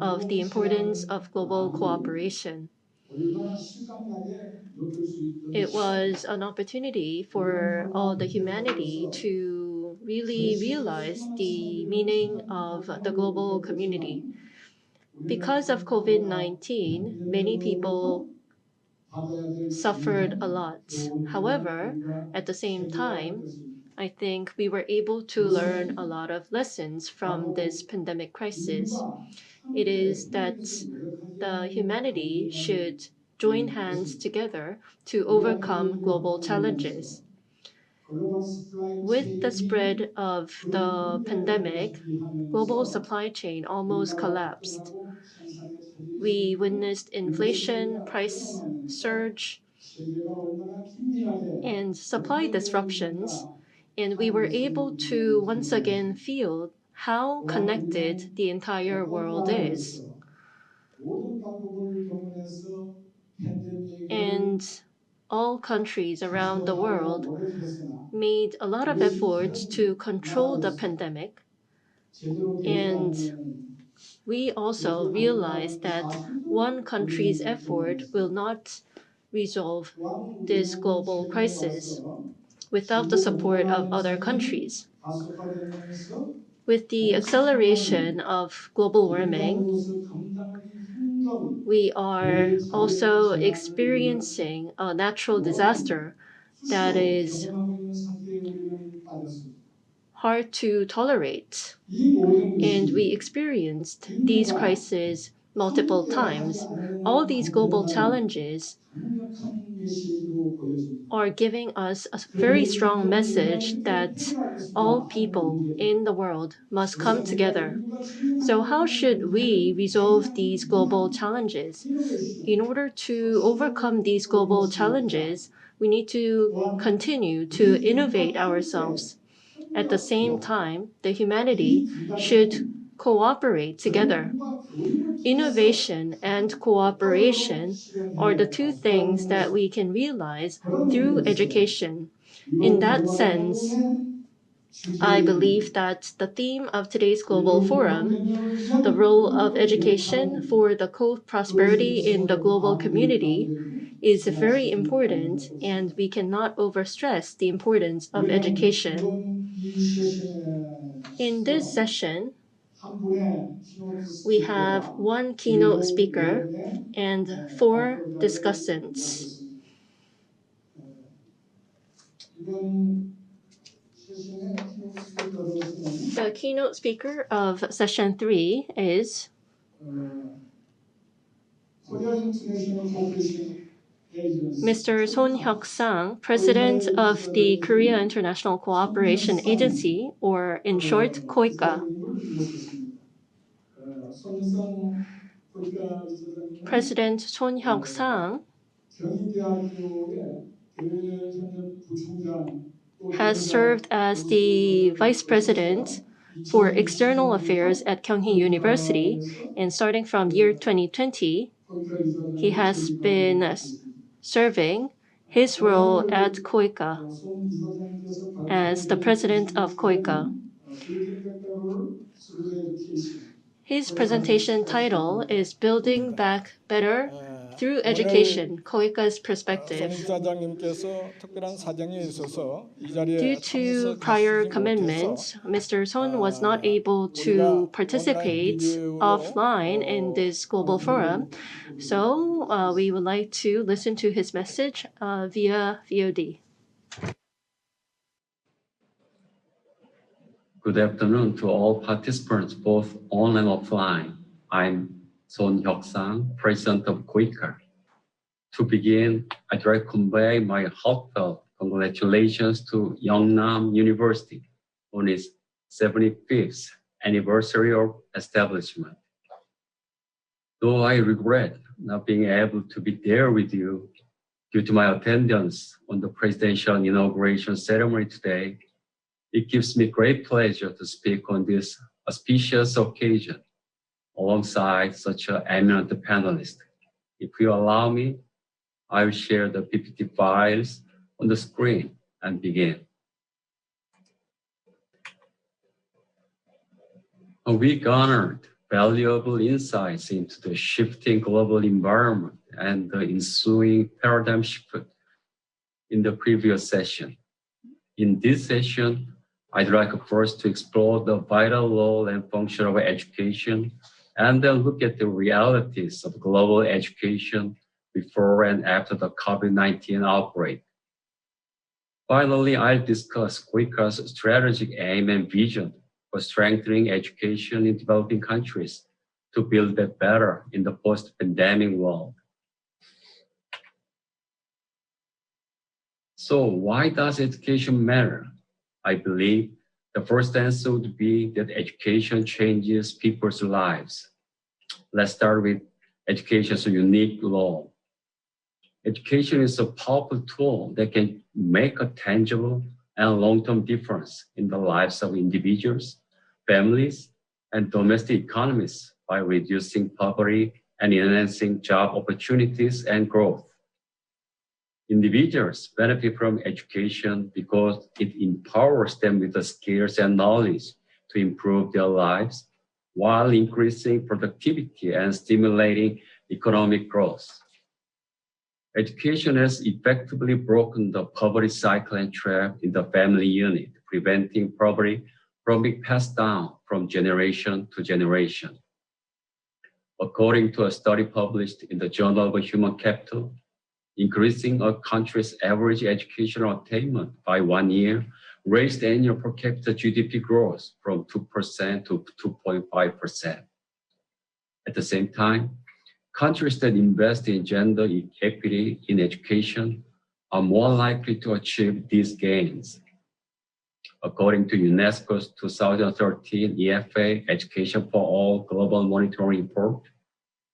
of the importance of global cooperation. It was an opportunity for all the humanity to really realize the meaning of the global community. Because of COVID-19, many people suffered a lot. However, at the same time, I think we were able to learn a lot of lessons from this pandemic crisis. It is that the humanity should join hands together to overcome global challenges. With the spread of the pandemic, global supply chain almost collapsed. We witnessed inflation, price surge, and supply disruptions, and we were able to once again feel how connected the entire world is. And all countries around the world made a lot of efforts to control the pandemic. And we also realized that one country's effort will not resolve this global crisis without the support of other countries. With the acceleration of global warming, we are also experiencing a natural disaster that is hard to tolerate. And we experienced these crises multiple times. All these global challenges are giving us a very strong message that all people in the world must come together. So how should we resolve these global challenges? In order to overcome these global challenges, we need to continue to innovate ourselves. At the same time, the humanity should cooperate together. Innovation and cooperation are the two things that we can realize through education. In that sense, I believe that the theme of today's Global Forum, the role of education for the co-prosperity in the global community, is very important, and we cannot overstress the importance of education. In this session, we have one keynote speaker and 4 discussants. The keynote speaker of session 3 is Mr. Son Hyuk-sang, President of the Korea International Cooperation Agency, or in short, KOICA. President Son Hyuk-sang has served as the Vice President for External Affairs at Kyunghee University, and starting from year 2020, he has been serving his role at KOICA as the President of KOICA. His presentation title is Building Back Better Through Education, KOICA's Perspective. Due to prior commitments, Mr. Son was not able to participate offline in this global forum, so we would like to listen to his message via VOD. Good afternoon to all participants, both on and offline. I'm Son Hyuk-sang, President of KOICA. To begin, I'd like to convey my heartfelt congratulations to Yeungnam University on its 75th anniversary of establishment. Though I regret not being able to be there with you Due to my attendance on the presidential inauguration ceremony today, it gives me great pleasure to speak on this auspicious occasion alongside such an eminent panelist. If you allow me, I will share the PPT files on the screen and begin. We garnered valuable insights into the shifting global environment and the ensuing paradigm shift in the previous session. In this session, I'd like first to explore the vital role and function of education, and then look at the realities of global education before and after the COVID-19 outbreak. Finally, I'll discuss Quicker's strategic aim and vision for strengthening education in developing countries to build it better in the post-pandemic world. So why does education matter? I believe the first answer would be that education changes people's lives. Let's start with education's unique role. Education is a powerful tool that can make a tangible and long-term difference in the lives of individuals, families, and domestic economies by reducing poverty and enhancing job opportunities and growth. Individuals benefit from education because it empowers them with the skills and knowledge to improve their lives while increasing productivity and stimulating economic growth. Education has effectively broken the poverty cycle and trap in the family unit, preventing poverty from being passed down from generation to generation. According to a study published in the Journal of Human Capital, increasing a country's average educational attainment by 1 year raised annual per capita GDP growth from 2% to 2.5%. At the same time, countries that invest in gender equity in education are more likely to achieve these gains. According to UNESCO's 2013 EFA Education for All Global Monitoring Report,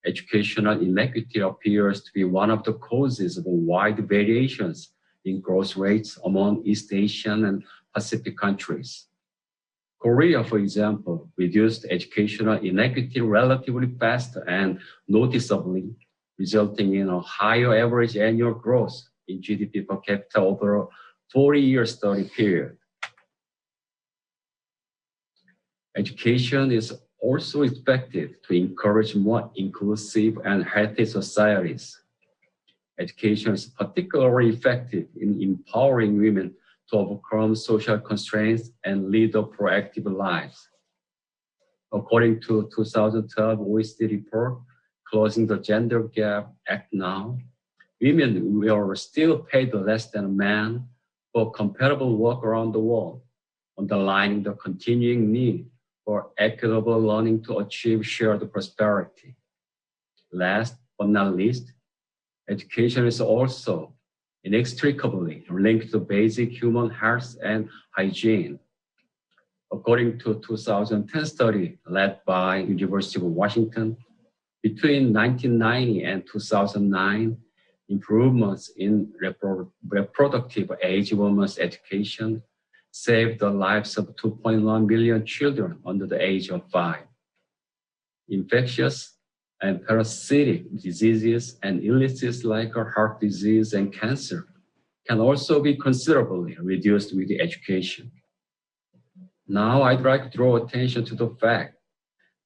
educational inequity appears to be one of the causes of wide variations in growth rates among East Asian and Pacific countries. Korea, for example, reduced educational inequity relatively fast and noticeably, resulting in a higher average annual growth in GDP per capita over a 40-year study period. Education is also expected to encourage more inclusive and healthy societies. Education is particularly effective in empowering women to overcome social constraints and lead a proactive lives. According to a 2012 OECD report, Closing the Gender Gap Act Now, women are still paid less than men for comparable work around the world, underlining the continuing need for equitable learning to achieve shared prosperity. Last but not least, education is also inextricably linked to basic human health and hygiene. According to a 2010 study led by University of Washington, between 1990 and 2009, improvements in reproductive age women's education saved the lives of 2.1 million children under the age of 5. Infectious and parasitic diseases and illnesses like heart disease and cancer can also be considerably reduced with education. Now, I'd like to draw attention to the fact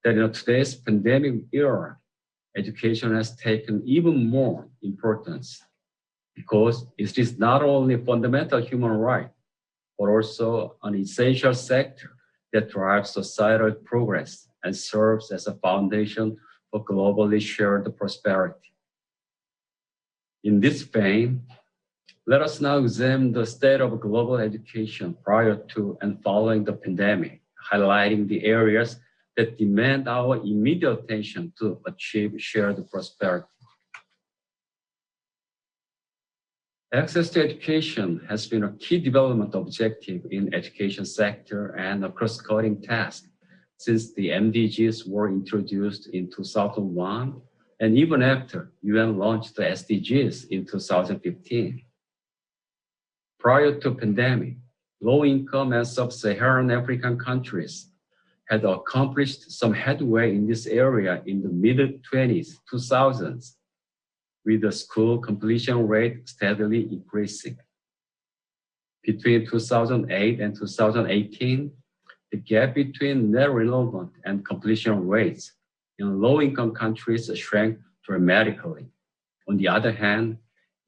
that in today's pandemic era, education has taken even more importance because it is not only a fundamental human right, but also an essential sector that drives societal progress and serves as a foundation for globally shared prosperity. In this vein, let us now examine the state of global education prior to and following the pandemic, highlighting the areas that demand our immediate attention to achieve shared prosperity. Access to education has been a key development objective in education sector and a cross-cutting task since the MDGs were introduced in 2001 and even after UN launched the SDGs in 2015. Prior to pandemic, low-income and sub-Saharan African countries had accomplished some headway in this area in the mid-2000s, with the school completion rate steadily increasing. Between 2008 and 2018, the gap between net enrollment and completion rates in low-income countries shrank dramatically. On the other hand,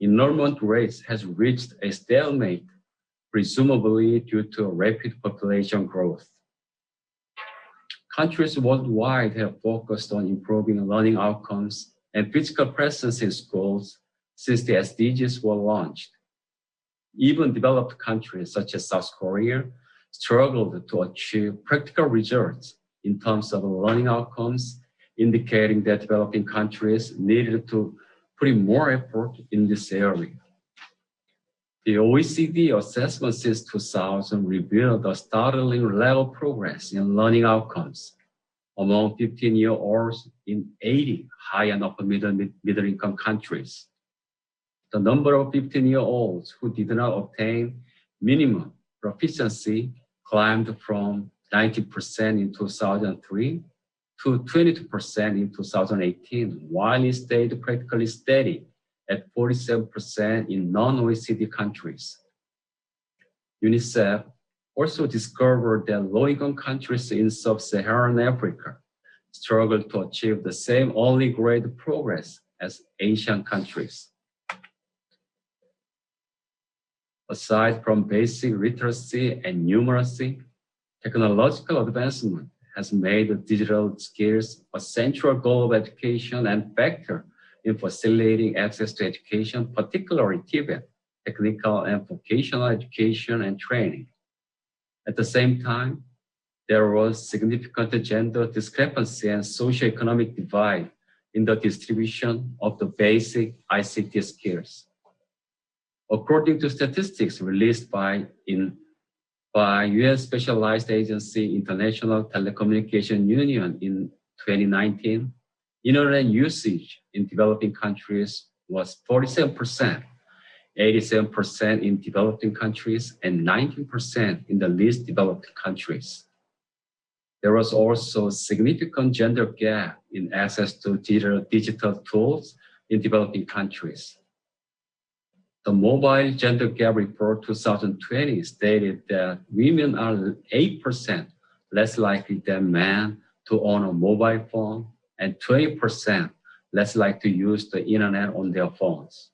enrollment rates has reached a stalemate, presumably due to rapid population growth. Countries worldwide have focused on improving learning outcomes and physical presence in schools since the SDGs were launched. Even developed countries such as South Korea struggled to achieve practical results in terms of learning outcomes, indicating that developing countries needed to put in more effort in this area. The OECD assessment since 2000 revealed a startling level of progress in learning outcomes among 15-year-olds in 80 high and upper middle income countries. The number of 15-year-olds who did not obtain minimum proficiency climbed from 90% in 2003 to 22% in 2018, while it stayed practically steady at 47% in non-OECD countries. UNICEF also discovered that low-income countries in sub-Saharan Africa struggle to achieve the same early grade progress as Asian countries. Aside from basic literacy and numeracy, technological advancement has made digital skills a central goal of education and factor in facilitating access to education, particularly TVET, technical and vocational education and training. At the same time, there was significant gender discrepancy and socioeconomic divide in the distribution of the basic ICT skills. According to statistics released by UN Specialized Agency International Telecommunication Union in 2019, internet usage in developing countries was 47%, 87% in developing countries, and 19% in the least developed countries. There was also a significant gender gap in access to digital tools in developing countries. The Mobile Gender Gap Report 2020 stated that women are 8% less likely than men to own a mobile phone and 20% less likely to use the internet on their phones.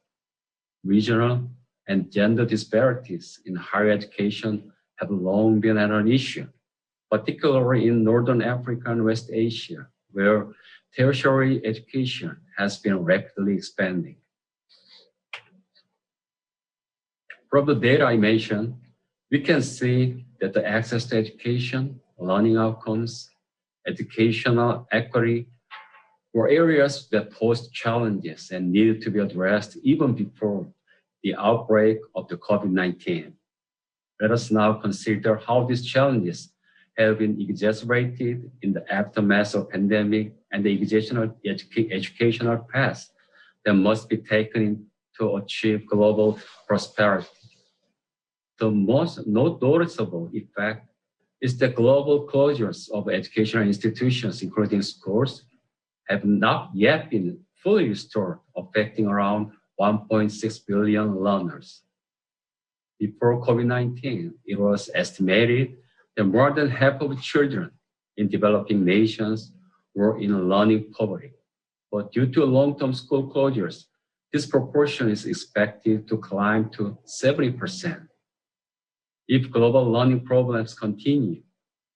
Regional and gender disparities in higher education have long been an issue, particularly in Northern Africa and West Asia, where tertiary education has been rapidly expanding. From the data I mentioned, we can see that the access to education, learning outcomes, educational equity were areas that posed challenges and needed to be addressed even before the outbreak of the COVID-19. Let us now consider how these challenges have been exacerbated in the aftermath of pandemic and the educational paths that must be taken to achieve global prosperity. The most noticeable effect is the global closures of educational institutions, including schools, have not yet been fully restored, affecting around 1.6 billion learners. Before COVID-19, it was estimated that more than half of children in developing nations were in learning poverty. But due to long-term school closures, this proportion is expected to climb to 70%. If global learning problems continue,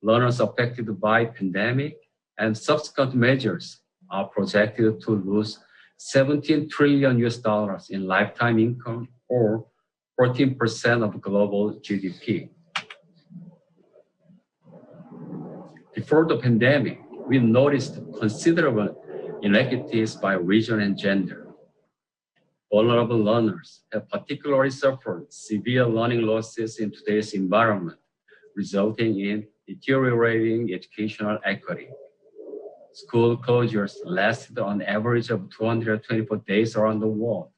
learners affected by pandemic and subsequent measures are projected to lose $17 trillion in lifetime income, or 14% of global GDP. Before the pandemic, we noticed considerable inequities by region and gender. Vulnerable learners have particularly suffered severe learning losses in today's environment, resulting in deteriorating educational equity. School closures lasted on average of 224 days around the world.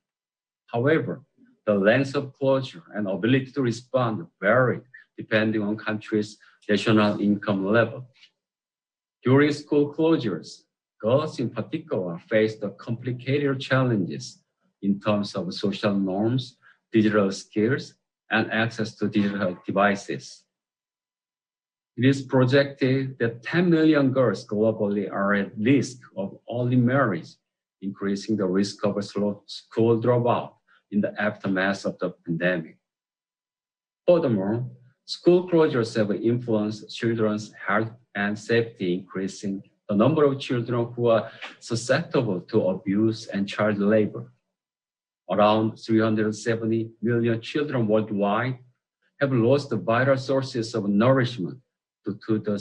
However, the length of closure and ability to respond varied depending on country's national income level. During school closures, girls in particular faced the complicated challenges in terms of social norms, digital skills, and access to digital devices. It is projected that 10 million girls globally are at risk of early marriage, increasing the risk of a slow school dropout in the aftermath of the pandemic. Furthermore, school closures have influenced children's health and safety, increasing the number of children who are susceptible to abuse and child labor. Around 370 million children worldwide have lost the vital sources of nourishment due to the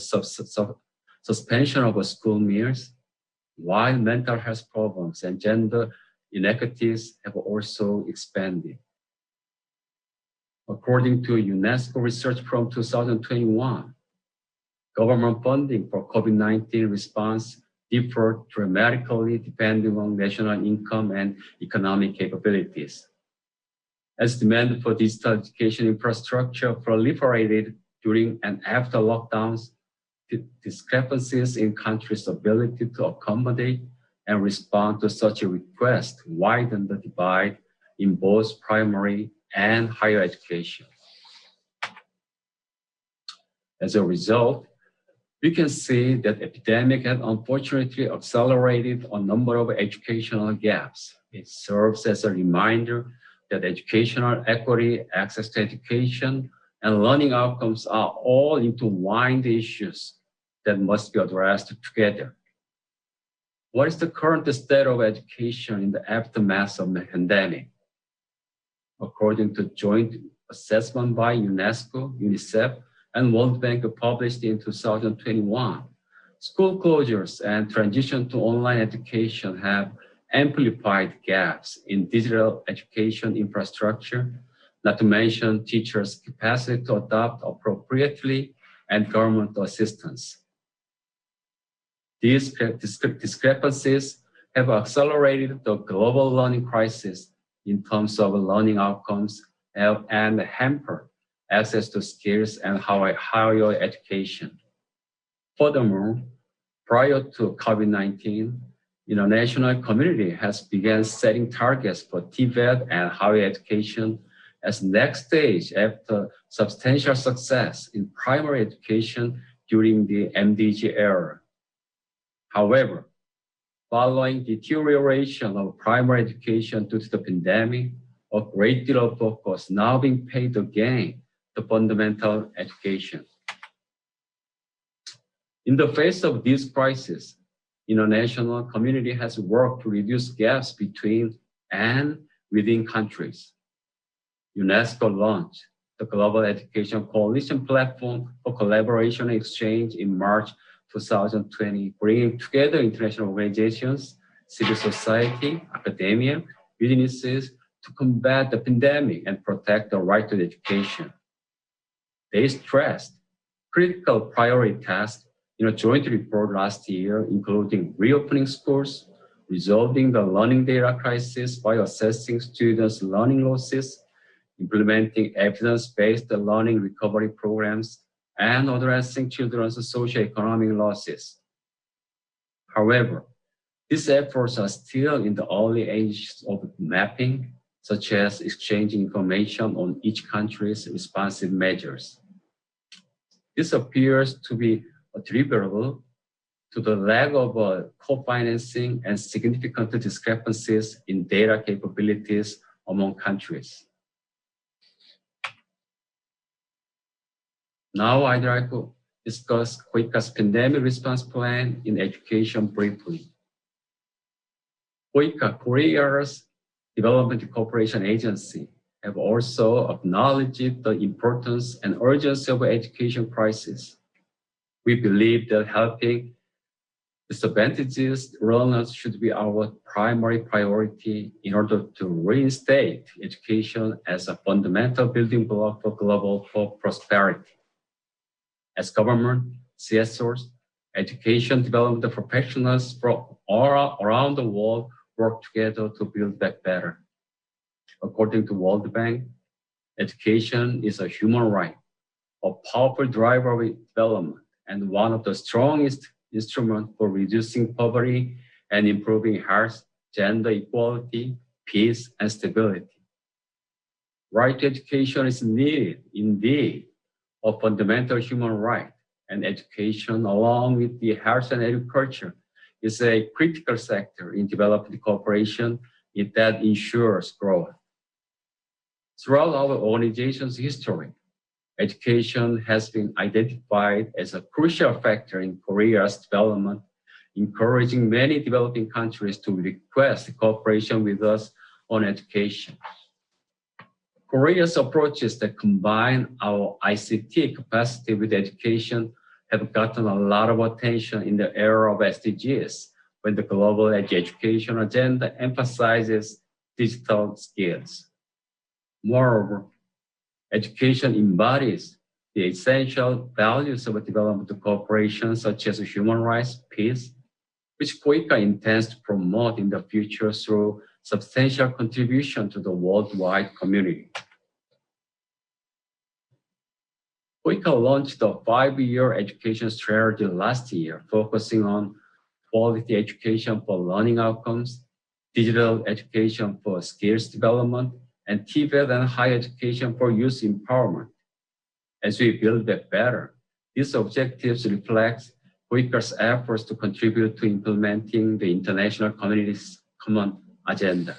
suspension of school meals, while mental health problems and gender inequities have also expanded. According to UNESCO research from 2021, government funding for COVID-19 response differed dramatically depending on national income and economic capabilities. As demand for digital education infrastructure proliferated during and after lockdowns, discrepancies in countries' ability to accommodate and respond to such a request widened the divide in both primary and higher education. As a result, we can see that epidemic has unfortunately accelerated a number of educational gaps. It serves as a reminder that educational equity, access to education, and learning outcomes are all intertwined issues that must be addressed together. What is the current state of education in the aftermath of the pandemic? According to joint assessment by UNESCO, UNICEF, and World Bank published in 2021, school closures and transition to online education have amplified gaps in digital education infrastructure, not to mention teachers' capacity to adapt appropriately and government assistance. These discrepancies have accelerated the global learning crisis in terms of learning outcomes and hamper access to skills and higher education. Furthermore, prior to COVID-19, the international community has begun setting targets for TVET and higher education as next stage after substantial success in primary education during the MDG era. However, following deterioration of primary education due to the pandemic, a great deal of focus now being paid again to fundamental education. In the face of this crisis, the international community has worked to reduce gaps between and within countries. UNESCO launched the Global Education Coalition Platform for Collaboration and Exchange in March 2020, bringing together international organizations, civil society, academia, businesses to combat the pandemic and protect the right to education. They stressed critical priority tasks in a joint report last year, including reopening schools, resolving the learning data crisis by assessing students' learning losses, implementing evidence-based learning recovery programs, and addressing children's socioeconomic losses. However, these efforts are still in the early ages of mapping, such as exchanging information on each country's responsive measures. This appears to be attributable to the lack of co-financing and significant discrepancies in data capabilities among countries. Now I'd like to discuss KOICA's pandemic response plan in education briefly. KOICA, Korea's Development Cooperation Agency, have also acknowledged the importance and urgency of education crisis. We believe that helping disadvantaged learners should be our primary priority in order to reinstate education as a fundamental building block for global prosperity. As government, CSOs, Education development professionals from all around the world work together to build back better. According to World Bank, education is a human right, a powerful driver of development, and one of the strongest instruments for reducing poverty and improving health, gender equality, peace, and stability. Right to education is needed, indeed, a fundamental human right, and education, along with the health and agriculture, is a critical sector in developing cooperation that ensures growth. Throughout our organization's history, education has been identified as a crucial factor in Korea's development, encouraging many developing countries to request cooperation with us on education. Korea's approaches that combine our ICT capacity with education have gotten a lot of attention in the era of SDGs, when the global education agenda emphasizes digital skills. Moreover, education embodies the essential values of development cooperation, such as human rights, peace, which KOICA intends to promote in the future through substantial contribution to the worldwide community. KOICA launched a 5-year education strategy last year, focusing on quality education for learning outcomes, digital education for skills development, and TVET and higher education for youth empowerment. As we build that better, these objectives reflect KOICA's efforts to contribute to implementing the international community's common agenda.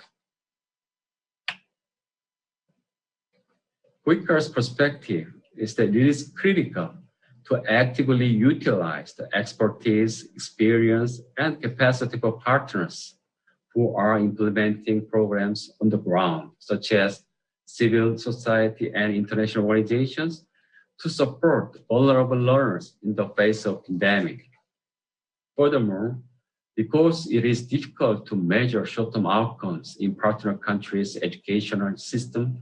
KOICA's perspective is that it is critical to actively utilize the expertise, experience, and capacity of partners who are implementing programs on the ground, such as civil society and international organizations, to support vulnerable learners in the face of pandemic. Furthermore, because it is difficult to measure short-term outcomes in partner countries' educational system,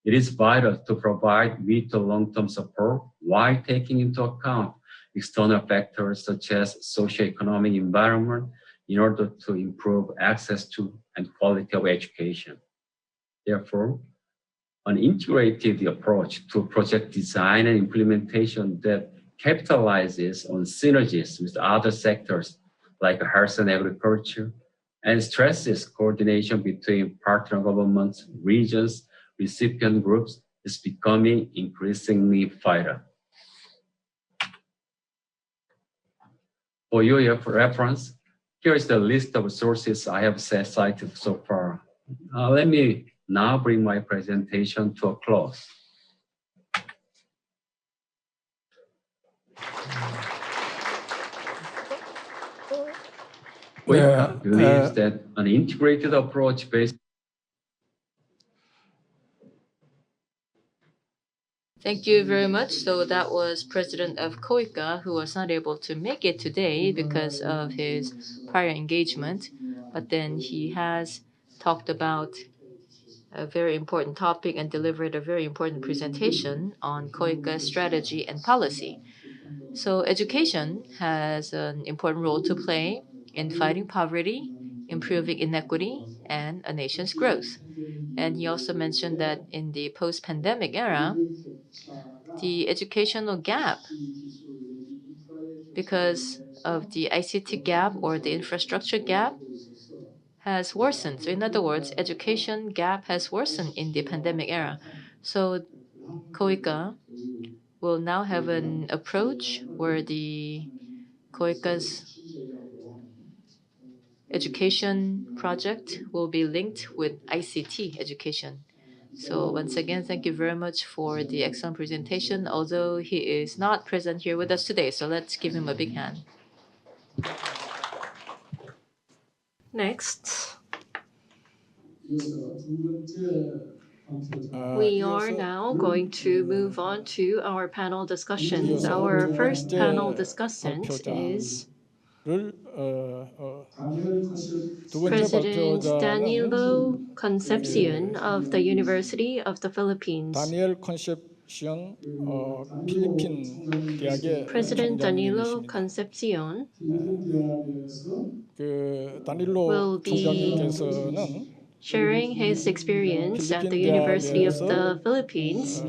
it is vital to provide mid to long-term support while taking into account external factors such as socioeconomic environment in order to improve access to and quality of education. Therefore, an integrated approach to project design and implementation that capitalizes on synergies with other sectors like health and agriculture, and stresses coordination between partner governments, regions, recipient groups is becoming increasingly vital. For your reference, here is the list of sources I have cited so far. Let me now bring my presentation to a close. We believe that an integrated approach based. Thank you very much. So that was President of KOICA, who was not able to make it today because of his prior engagement. But then he has talked about a very important topic and delivered a very important presentation on KOICA strategy and policy. So education has an important role to play in fighting poverty, improving inequity, and a nation's growth. And he also mentioned that in the post-pandemic era, the educational gap, because of the ICT gap or the infrastructure gap, has worsened. So in other words, education gap has worsened in the pandemic era. So KOICA will now have an approach where the KOICA's education project will be linked with ICT education. So once again, thank you very much for the excellent presentation, although he is not present here with us today. So let's give him a big hand. Next, we are now going to move on to our panel discussions. Our first panel discussant is President Danilo Concepcion of the University of the Philippines. 다니엘 컨셉 필리핀 대학의 President Danilo 총장님이십니다. Concepcion 다닐로 will be 총장님께서는 sharing his experience at the 필리핀 University of 대학에서 the Philippines.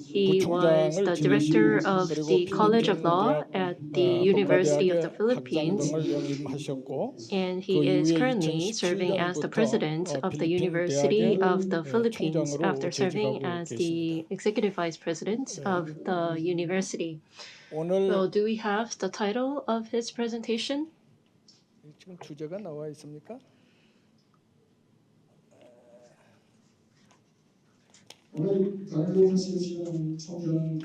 He was 부총장을 the 지내시고 director of 그리고 the College of 필리핀 Law 대학 at the University of the 법과대학의 Philippines, 학장 등을 역임하셨고 and 그 he is 이후에 currently serving as the 2017년부터 president of the 필리핀 University 대학의 of the Philippines 총장으로 after serving 재직하고 as 계십니다. the executive vice president of the university. 오늘 Well, do we have the title of his presentation? 지금 주제가 나와 있습니까?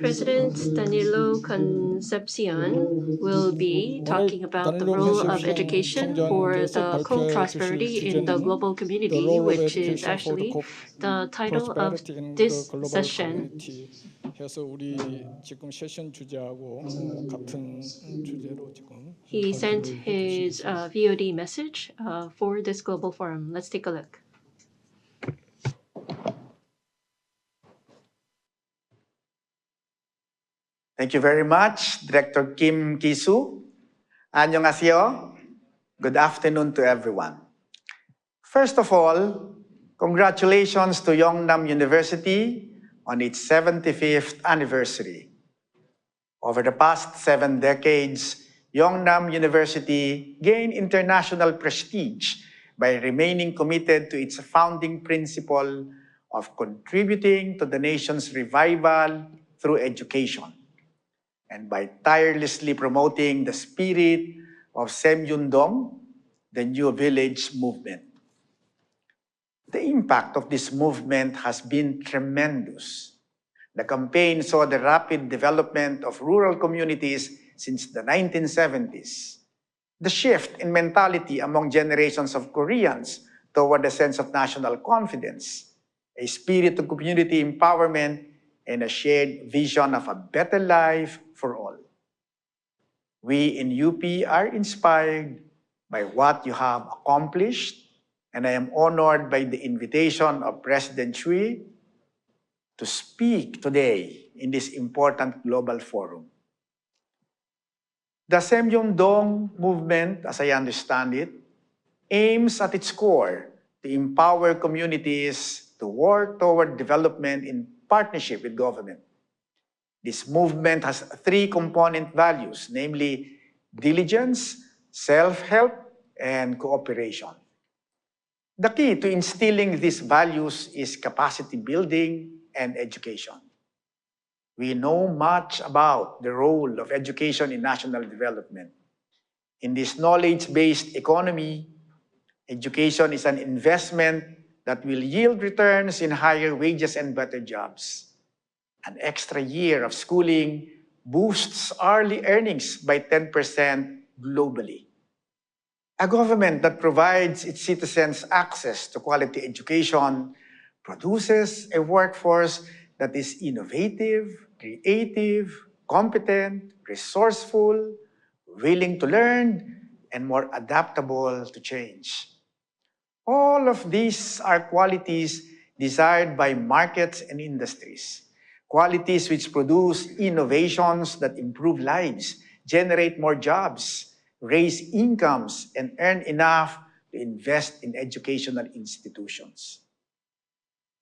President Danilo Concepcion will be talking about the role of education for the co-prosperity in the global community, which is actually the title of this session. 해서 우리 지금 세션 주제하고 같은 주제로 지금 He sent his VOD message for this global forum. Let's take a look. Thank you very much, Director Kim Ki-soo. 안녕하세요. Good afternoon to everyone. First of all, congratulations to Yeungnam University on its 75th anniversary. Over the past 7 decades, Yeungnam University gained international prestige by remaining committed to its founding principle of contributing to the nation's revival through education, and by tirelessly promoting the spirit of Yeungnam, the New Village movement. The impact of this movement has been tremendous. The campaign saw the rapid development of rural communities since the 1970s, the shift in mentality among generations of Koreans toward a sense of national confidence, a spirit of community empowerment, and a shared vision of a better life for all. We in UP are inspired by what you have accomplished, and I am honored by the invitation of President Chui to speak today in this important global forum. The Yeungnam movement, as I understand it, aims at its core to empower communities to work toward development in partnership with government. This movement has 3 component values, namely diligence, self-help, and cooperation. The key to instilling these values is capacity building and education. We know much about the role of education in national development. In this knowledge-based economy, education is an investment that will yield returns in higher wages and better jobs. An extra year of schooling boosts hourly earnings by 10% globally. A government that provides its citizens access to quality education produces a workforce that is innovative, creative, competent, resourceful, willing to learn, and more adaptable to change. All of these are qualities desired by markets and industries, qualities which produce innovations that improve lives, generate more jobs, raise incomes, and earn enough to invest in educational institutions.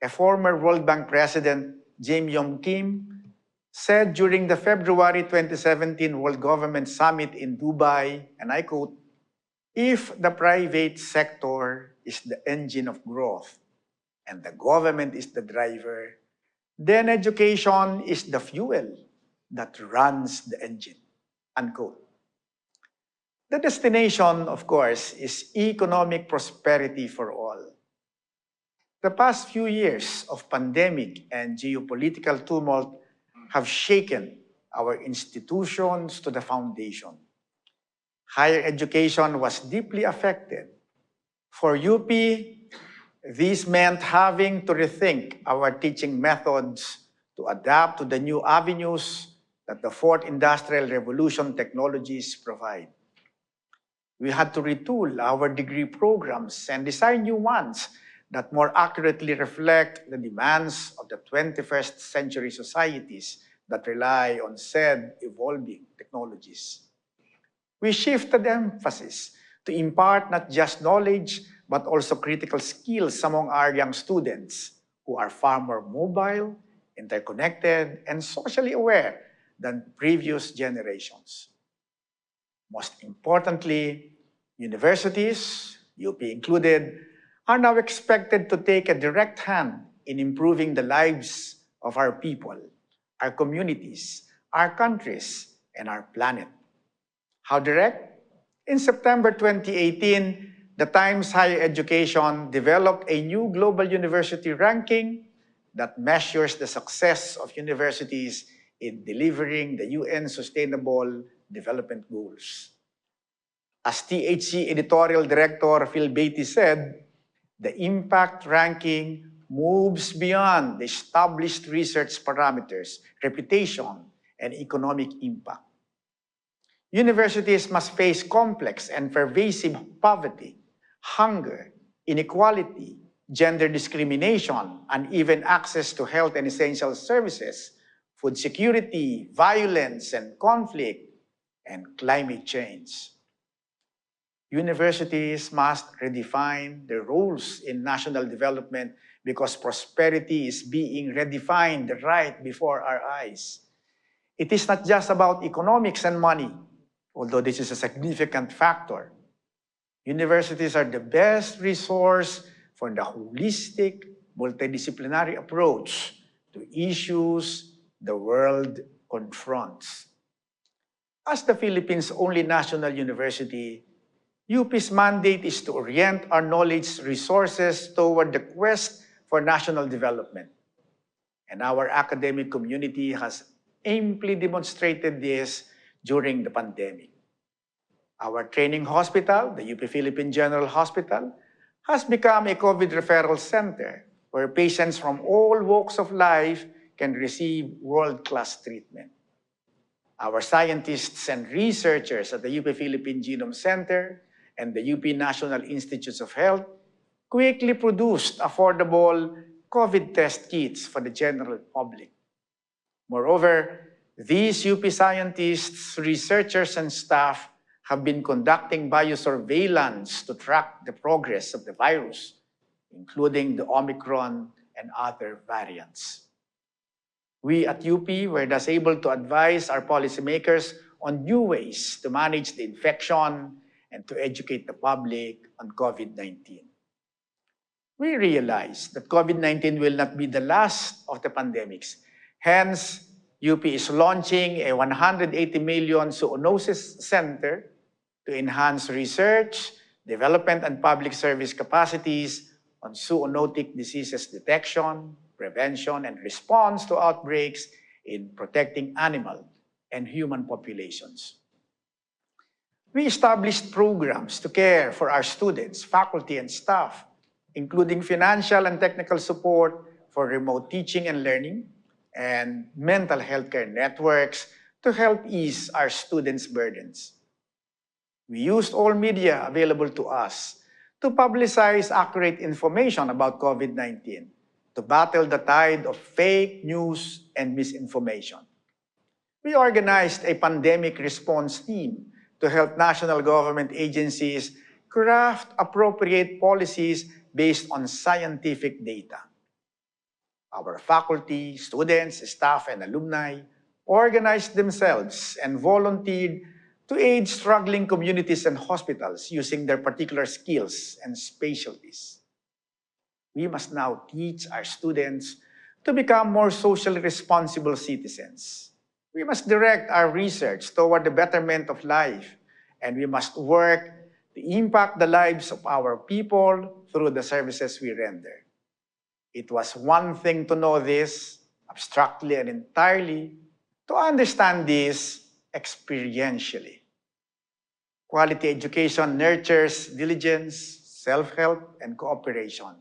A former World Bank President, Jae Myung Kim, said during the February 2017 World Government Summit in Dubai, and I quote, "If the private sector is the engine of growth and the government is the driver, then education is the fuel that runs the engine," unquote. The destination, of course, is economic prosperity for all. The past few years of pandemic and geopolitical tumult have shaken our institutions to the foundation. Higher education was deeply affected. For UP, this meant having to rethink our teaching methods to adapt to the new avenues that the Fourth Industrial Revolution technologies provide. We had to retool our degree programs and design new ones that more accurately reflect the demands of the 21st century societies that rely on said evolving technologies. We shifted emphasis to impart not just knowledge, but also critical skills among our young students who are far more mobile, interconnected, and socially aware than previous generations. Most importantly, universities, UP included, are now expected to take a direct hand in improving the lives of our people, our communities, our countries, and our planet. How direct? In September 2018, the Times Higher Education developed a new global university ranking that measures the success of universities in delivering the UN Sustainable Development Goals. As THC editorial director Phil Beatty said, the impact ranking moves beyond the established research parameters, reputation, and economic impact. Universities must face complex and pervasive poverty, hunger, inequality, gender discrimination, uneven access to health and essential services, food security, violence and conflict, and climate change. Universities must redefine their roles in national development because prosperity is being redefined right before our eyes. It is not just about economics and money, although this is a significant factor. Universities are the best resource for the holistic, multidisciplinary approach to issues the world confronts. As the Philippines' only national university, UP's mandate is to orient our knowledge resources toward the quest for national development. And our academic community has amply demonstrated this during the pandemic. Our training hospital, the UP Philippine General Hospital, has become a COVID referral center where patients from all walks of life can receive world-class treatment. Our scientists and researchers at the UP Philippine Genome Center and the UP National Institutes of Health quickly produced affordable COVID test kits for the general public. Moreover, these UP scientists, researchers, and staff have been conducting biosurveillance to track the progress of the virus, including the Omicron and other variants. We at UP were thus able to advise our policymakers on new ways to manage the infection and to educate the public on COVID-19. We realize that COVID-19 will not be the last of the pandemics. Hence, UP is launching a 180 million zoonosis center to enhance research, development, and public service capacities on zoonotic diseases detection, prevention, and response to outbreaks in protecting animal and human populations. We established programs to care for our students, faculty, and staff, including financial and technical support for remote teaching and learning, and mental health care networks to help ease our students' burdens. We used all media available to us to publicize accurate information about COVID-19, to battle the tide of fake news and misinformation. We organized a pandemic response team to help national government agencies craft appropriate policies based on scientific data. Our faculty, students, staff, and alumni organized themselves and volunteered to aid struggling communities and hospitals using their particular skills and specialties. We must now teach our students to become more socially responsible citizens. We must direct our research toward the betterment of life, and we must work to impact the lives of our people through the services we render. It was one thing to know this abstractly and entirely, to understand this experientially. Quality education nurtures diligence, self-help, and cooperation.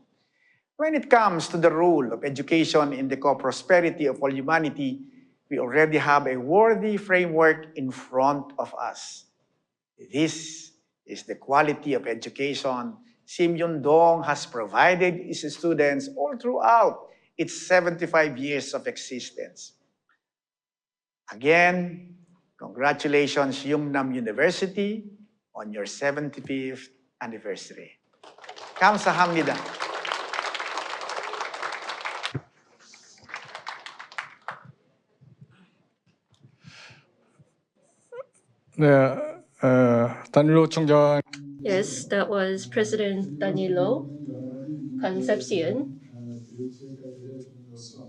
When it comes to the role of education in the co-prosperity of all humanity, we already have a worthy framework in front of us. This is the quality of education Sim Yun-dong has provided its students all throughout its 75 years of existence. Again, congratulations, Yeungnam University, on your 75th anniversary. 감사합니다. 네, 단일로 총장. Yes, that was President Danilo Concepcion,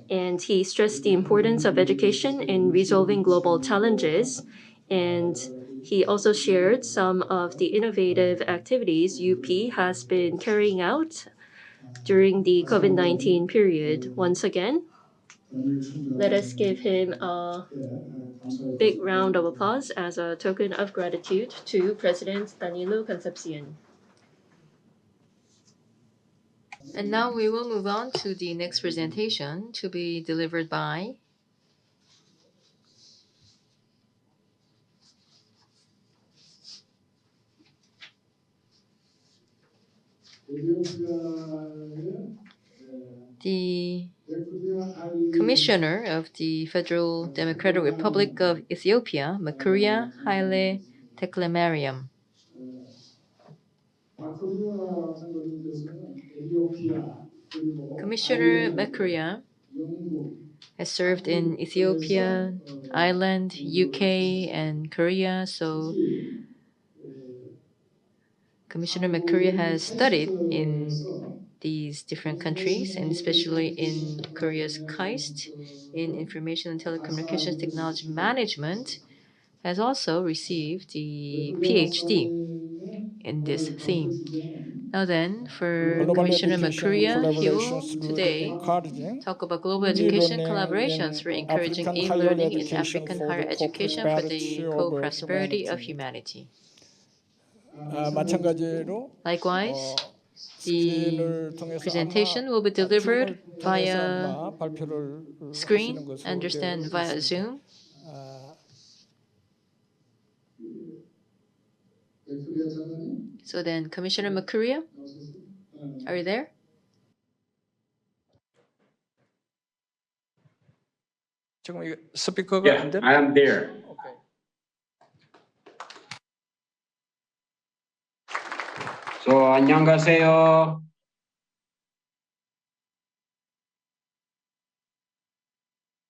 and he stressed the importance of education in resolving global challenges, and he also shared some of the innovative activities UP has been carrying out during the COVID-19 period. Once again, let us give him a big round of applause as a token of gratitude to President Danilo Concepcion. And now we will move on to the next presentation to be delivered by the Commissioner of the Federal Democratic Republic of Ethiopia, Makuria Haile Teklemariam. Commissioner Makuria has served in Ethiopia, Ireland, UK, and Korea, so Commissioner Makuria has studied in these different countries, and especially in Korea's KAIST, in Information and Telecommunications Technology Management, has also received the PhD in this theme. Now then, for Commissioner Makuria, he will today talk about global education collaborations for encouraging e-learning in African higher education for the co-prosperity of humanity. Likewise, the presentation will be delivered via screen, understand via Zoom. So then, Commissioner Makuria, are you there? Yeah, I am there. Okay. So 안녕하세요.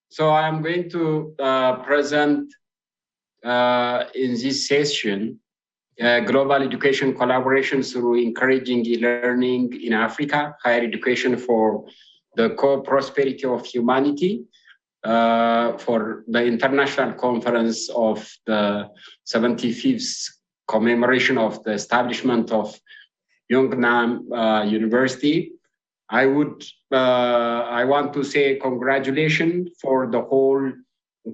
So I am going to present in this session global education collaboration through encouraging e-learning in Africa, higher education for the co-prosperity of humanity, for the international conference of the 75th commemoration of the establishment of Yeungnam University. I want to say congratulations for the whole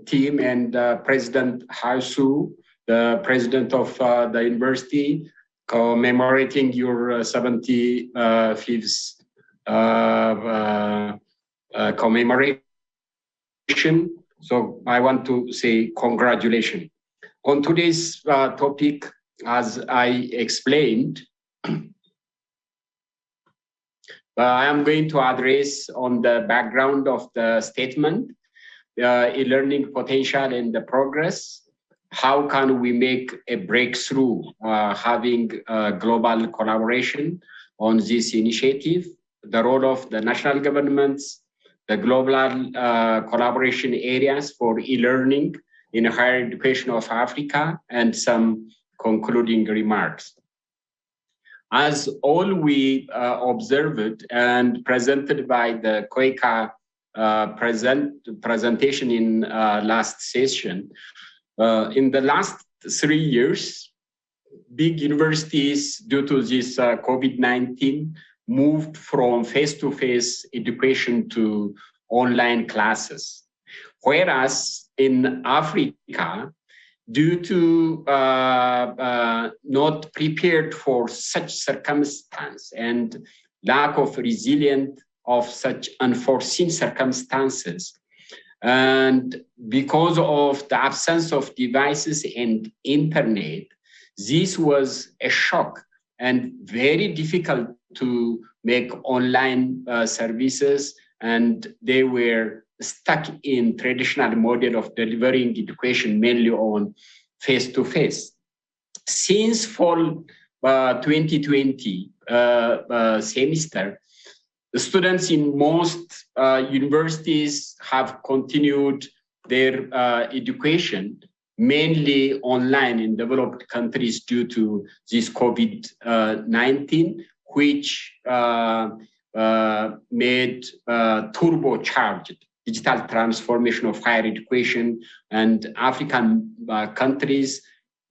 team and President Haisu, the president of the university, commemorating your 75th commemoration. So I want to say congratulations. On today's topic, as I explained, I am going to address on the background of the statement, e-learning potential and the progress. How can we make a breakthrough having global collaboration on this initiative, the role of the national governments, the global collaboration areas for e-learning in higher education of Africa, and some concluding remarks. As all we observed and presented by the COICA presentation in last session, in the last 3 years, big universities, due to this COVID-19, moved from face-to-face education to online classes. Whereas in Africa, due to not prepared for such circumstance and lack of resilience of such unforeseen circumstances, and because of the absence of devices and internet, this was a shock and very difficult to make online services, and they were stuck in traditional model of delivering education mainly on face-to-face. Since fall 2020 semester, the students in most universities have continued their education mainly online in developed countries due to this COVID-19, which made turbocharged digital transformation of higher education, and African countries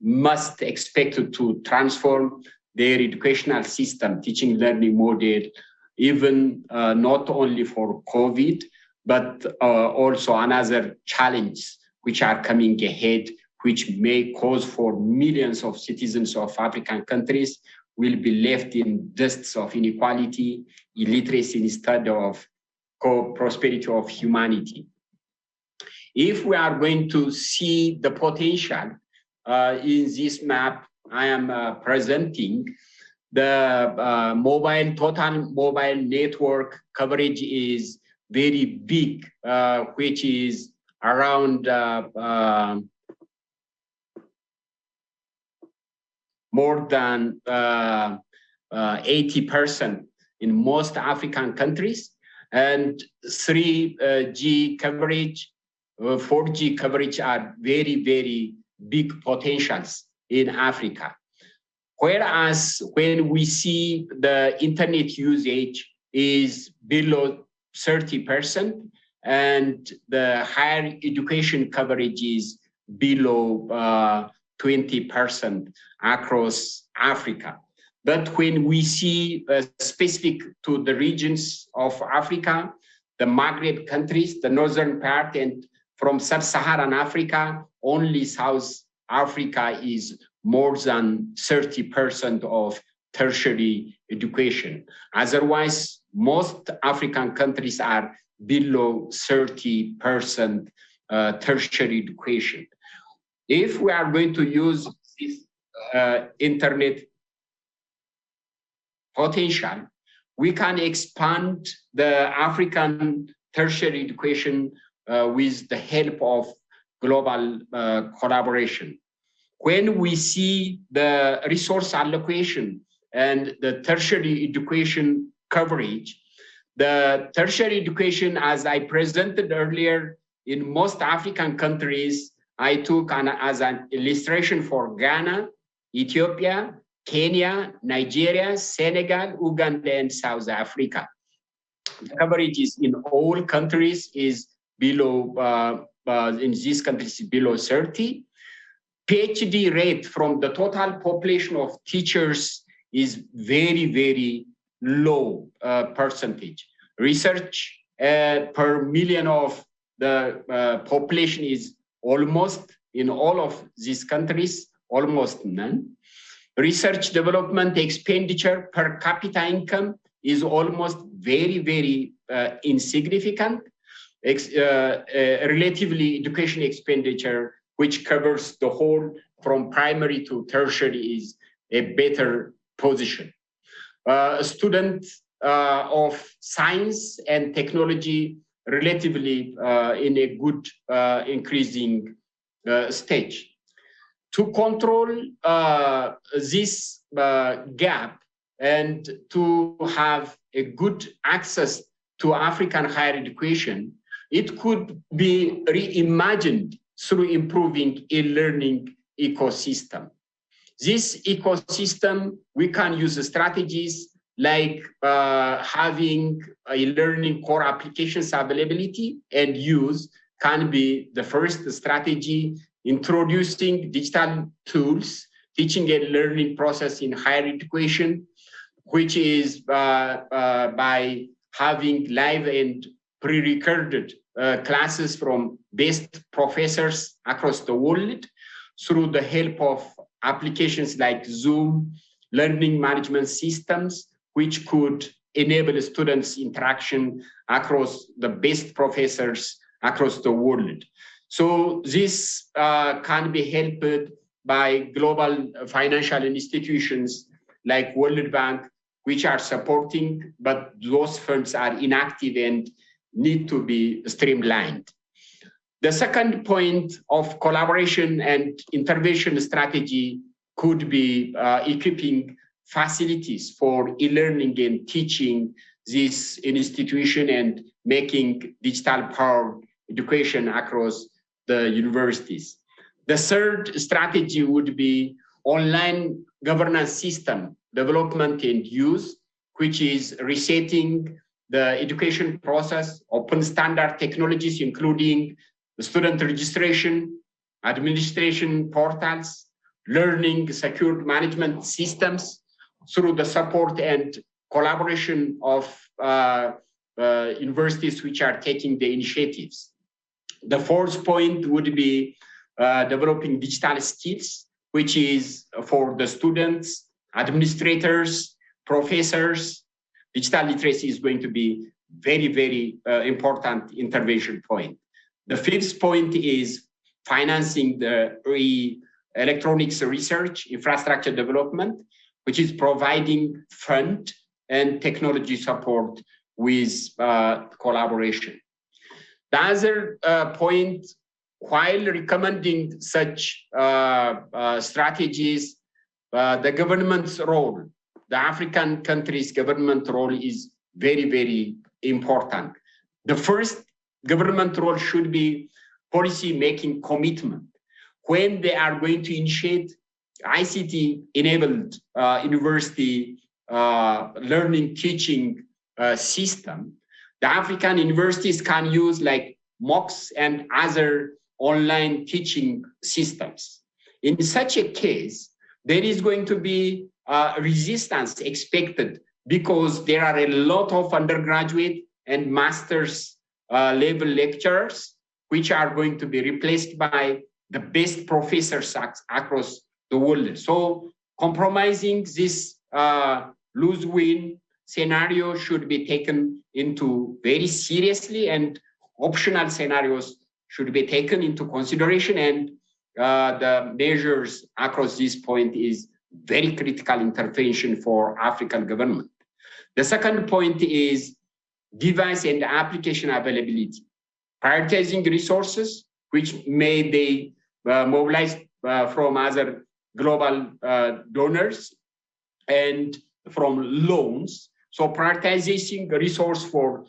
must expect to transform their educational system, teaching learning model, even not only for COVID, but also another challenge which are coming ahead, which may cause for millions of citizens of African countries will be left in dusts of inequality, illiteracy instead of prosperity of humanity. If we are going to see the potential in this map I am presenting, the total mobile network coverage is very big, which is around more than 80% in most African countries, and 3G coverage, 4G coverage are very, very big potentials in Africa. Whereas when we see the internet usage is below 30%, and the higher education coverage is below 20% across Africa. But when we see specific to the regions of Africa, the Maghreb countries, the northern part, and from sub-Saharan Africa, only South Africa is more than 30% of tertiary education. Otherwise, most African countries are below 30% tertiary education. If we are going to use this internet potential, we can expand the African tertiary education with the help of global collaboration. When we see the resource allocation and the tertiary education coverage, the tertiary education, as I presented earlier, in most African countries, I took as an illustration for Ghana, Ethiopia, Kenya, Nigeria, Senegal, Uganda, and South Africa. The coverage is in all countries is below, in these countries, below 30. PhD rate from the total population of teachers is very, very low percentage. Research per million of the population is almost, in all of these countries, almost none. Research development expenditure per capita income is almost very, very insignificant. Relatively, education expenditure, which covers the whole from primary to tertiary, is a better position. Students of science and technology relatively in a good increasing stage. To control this gap and to have a good access to African higher education, it could be reimagined through improving a learning ecosystem. This ecosystem, we can use strategies like having a learning core applications availability and use can be the first strategy. Introducing digital tools, teaching and learning process in higher education, which is by having live and pre-recorded classes from best professors across the world through the help of applications like Zoom, learning management systems, which could enable students' interaction across the best professors across the world. So this can be helped by global financial institutions like World Bank, which are supporting, but those funds are inactive and need to be streamlined. The second point of collaboration and intervention strategy could be equipping facilities for e-learning and teaching this institution and making digital powered education across the universities. The third strategy would be online governance system development and use, which is resetting the education process, open standard technologies, including the student registration, administration portals, learning secured management systems through the support and collaboration of universities which are taking the initiatives. The fourth point would be developing digital skills, which is for the students, administrators, professors. Digital literacy is going to be very, very important intervention point. The fifth point is financing the electronics research infrastructure development, which is providing fund and technology support with collaboration. The other point, while recommending such strategies, the government's role, the African countries' government role is very, very important. The first government role should be policy-making commitment. When they are going to initiate ICT-enabled university learning teaching system, the African universities can use like MOOCs and other online teaching systems. In such a case, there is going to be resistance expected because there are a lot of undergraduate and master's level lecturers which are going to be replaced by the best professors across the world. So compromising this lose-win scenario should be taken into very seriously, and optional scenarios should be taken into consideration, and the measures across this point is very critical intervention for African government. The second point is device and application availability, prioritizing resources which may they mobilize from other global donors and from loans. So prioritizing the resource for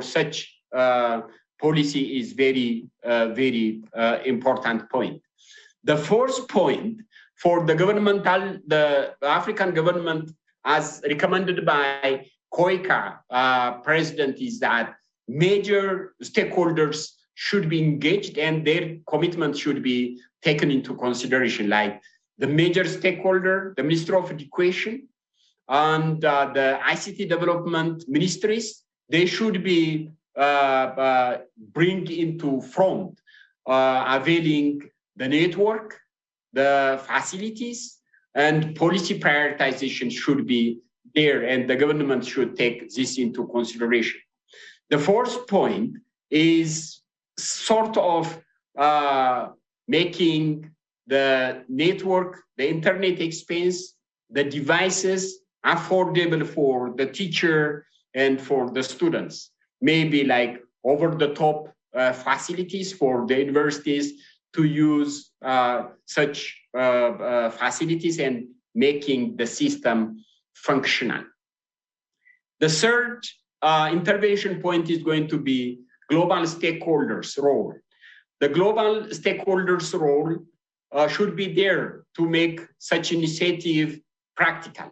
such policy is very, very important point. The fourth point for the African government, as recommended by COICA president, is that major stakeholders should be engaged and their commitment should be taken into consideration, like the major stakeholder, the Minister of Education, and the ICT development ministries. They should be bring into front, availing the network, the facilities, and policy prioritization should be there, and the government should take this into consideration. The fourth point is sort of making the network, the internet expense, the devices affordable for the teacher and for the students. Maybe like over-the-top facilities for the universities to use such facilities and making the system functional. The third intervention point is going to be global stakeholders' role. The global stakeholders' role should be there to make such initiative practical.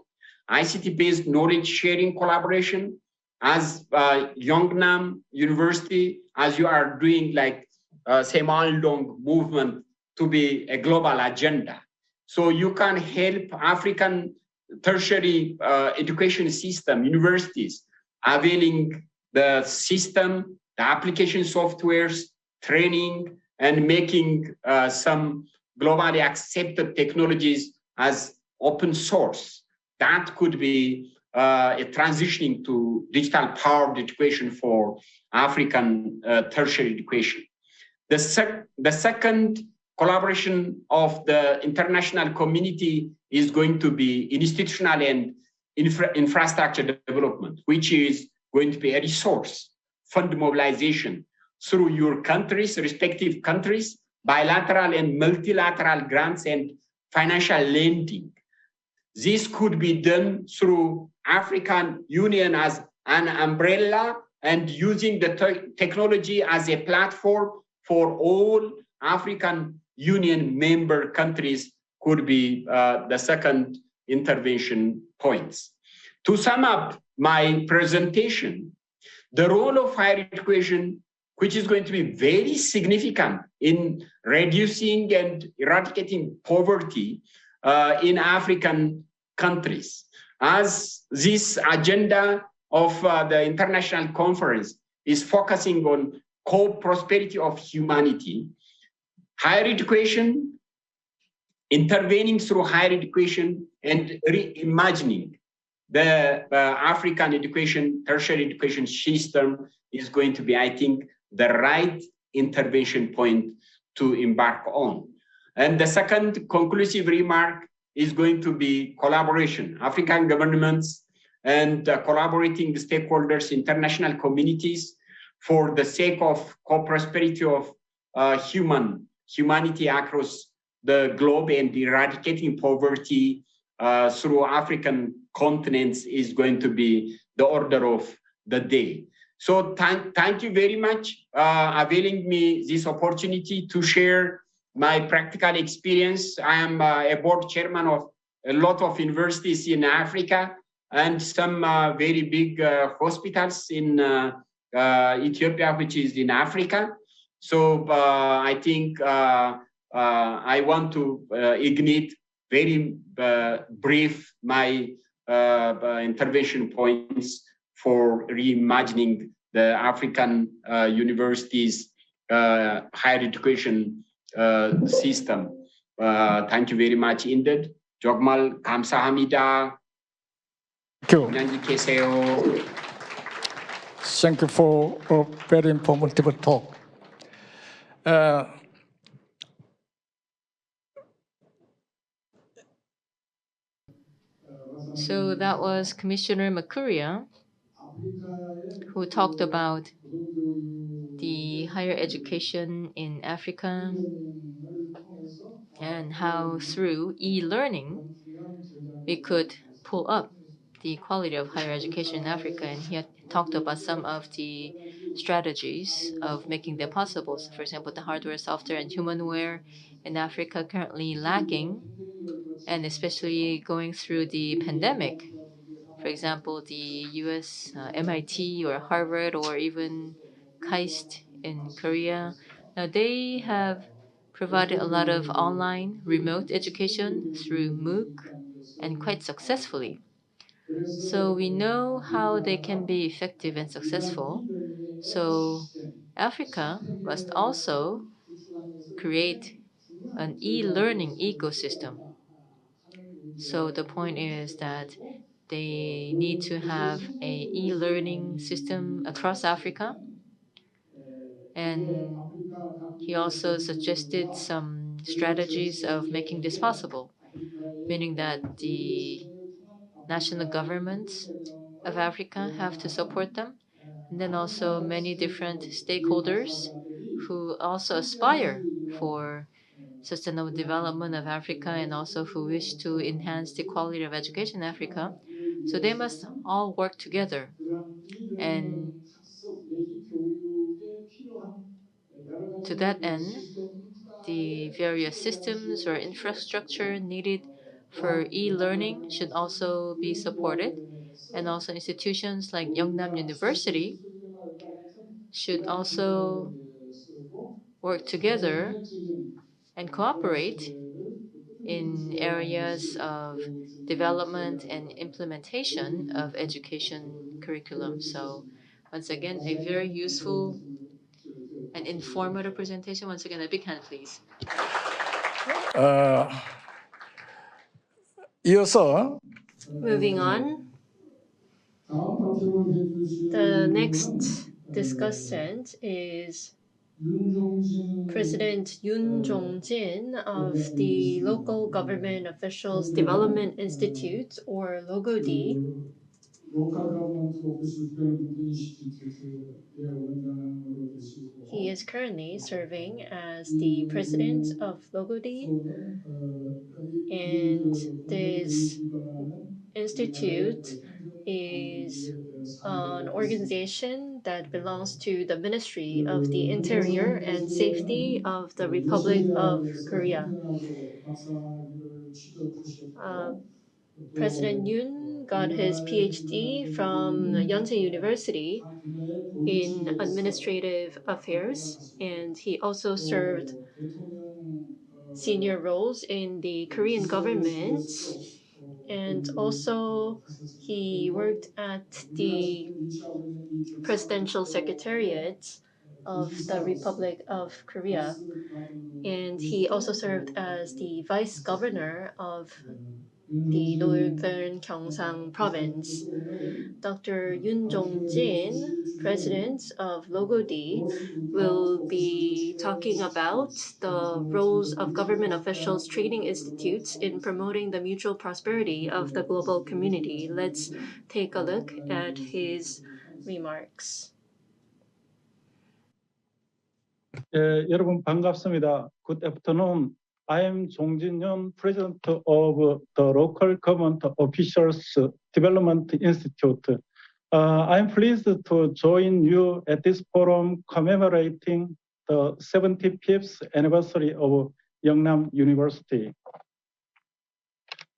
ICT-based knowledge sharing collaboration, as Yeungnam University, as you are doing like Semaldong movement to be a global agenda. So you can help African tertiary education system, universities, availing the system, the application softwares, training, and making some globally accepted technologies as open source. That could be a transitioning to digital powered education for African tertiary education. The second collaboration of the international community is going to be institutional and infrastructure development, which is going to be a resource fund mobilization through your countries, respective countries, bilateral and multilateral grants and financial lending. This could be done through African Union as an umbrella and using the technology as a platform for all African Union member countries could be the second intervention points. To sum up my presentation, the role of higher education, which is going to be very significant in reducing and eradicating poverty in African countries. As this agenda of the international conference is focusing on co-prosperity of humanity, higher education, intervening through higher education and reimagining the African education, tertiary education system is going to be, I think, the right intervention point to embark on. And the second conclusive remark is going to be collaboration. African governments and collaborating stakeholders, international communities for the sake of co-prosperity of humanity across the globe and eradicating poverty through African continents is going to be the order of the day. So thank you very much availing me this opportunity to share my practical experience. I am a board chairman of a lot of universities in Africa and some very big hospitals in Ethiopia, which is in Africa. So I think I want to ignite very brief my intervention points for reimagining the African universities higher education system. Thank you very much indeed. Jogmal 감사합니다. 안녕히 계세요. Thank you for a very informative talk. So that was Commissioner Makuria, who talked about the higher education in Africa and how through e-learning we could pull up the quality of higher education in Africa. And he had talked about some of the strategies of making that possible. So for example, the hardware, software, and humanware in Africa currently lacking, and especially going through the pandemic. For example, the US, MIT or Harvard or even KAIST in Korea. Now they have provided a lot of online remote education through MOOC and quite successfully. So we know how they can be effective and successful. So Africa must also create an e-learning ecosystem. So the point is that they need to have a e-learning system across Africa. And he also suggested some strategies of making this possible, meaning that the national governments of Africa have to support them, and then also many different stakeholders who also aspire for sustainable development of Africa and also who wish to enhance the quality of education in Africa. So they must all work together. And to that end, the various systems or infrastructure needed for e-learning should also be supported. And also institutions like Yeungnam University should also work together and cooperate in areas of development and implementation of education curriculum. So once again, a very useful and informative presentation. Once again, a big hand, please. 이어서 Moving on, the next discussant is President Yoon Jong-jin of the Local Government Officials Development Institute, or LOGOD, he is currently serving as the president of LOGOD, and this institute is an organization that belongs to the Ministry of the Interior and Safety of the Republic of Korea. President Yoon got his PhD from Yonsei University in Administrative Affairs, and he also served senior roles in the Korean government, and also he worked at the Presidential Secretariat of the Republic of Korea, and he also served as the Vice Governor of the Northern Gyeongsang Province. Dr. Yoon Jong-jin, president of LOGOD, will be talking about the roles of government officials training institutes in promoting the mutual prosperity of the global community. Let's take a look at his remarks. 여러분 반갑습니다. Good afternoon. I am Jong Jin-yeon, President of the Local Government Officials Development Institute. I am pleased to join you at this forum commemorating the 75th anniversary of Yeungnam University.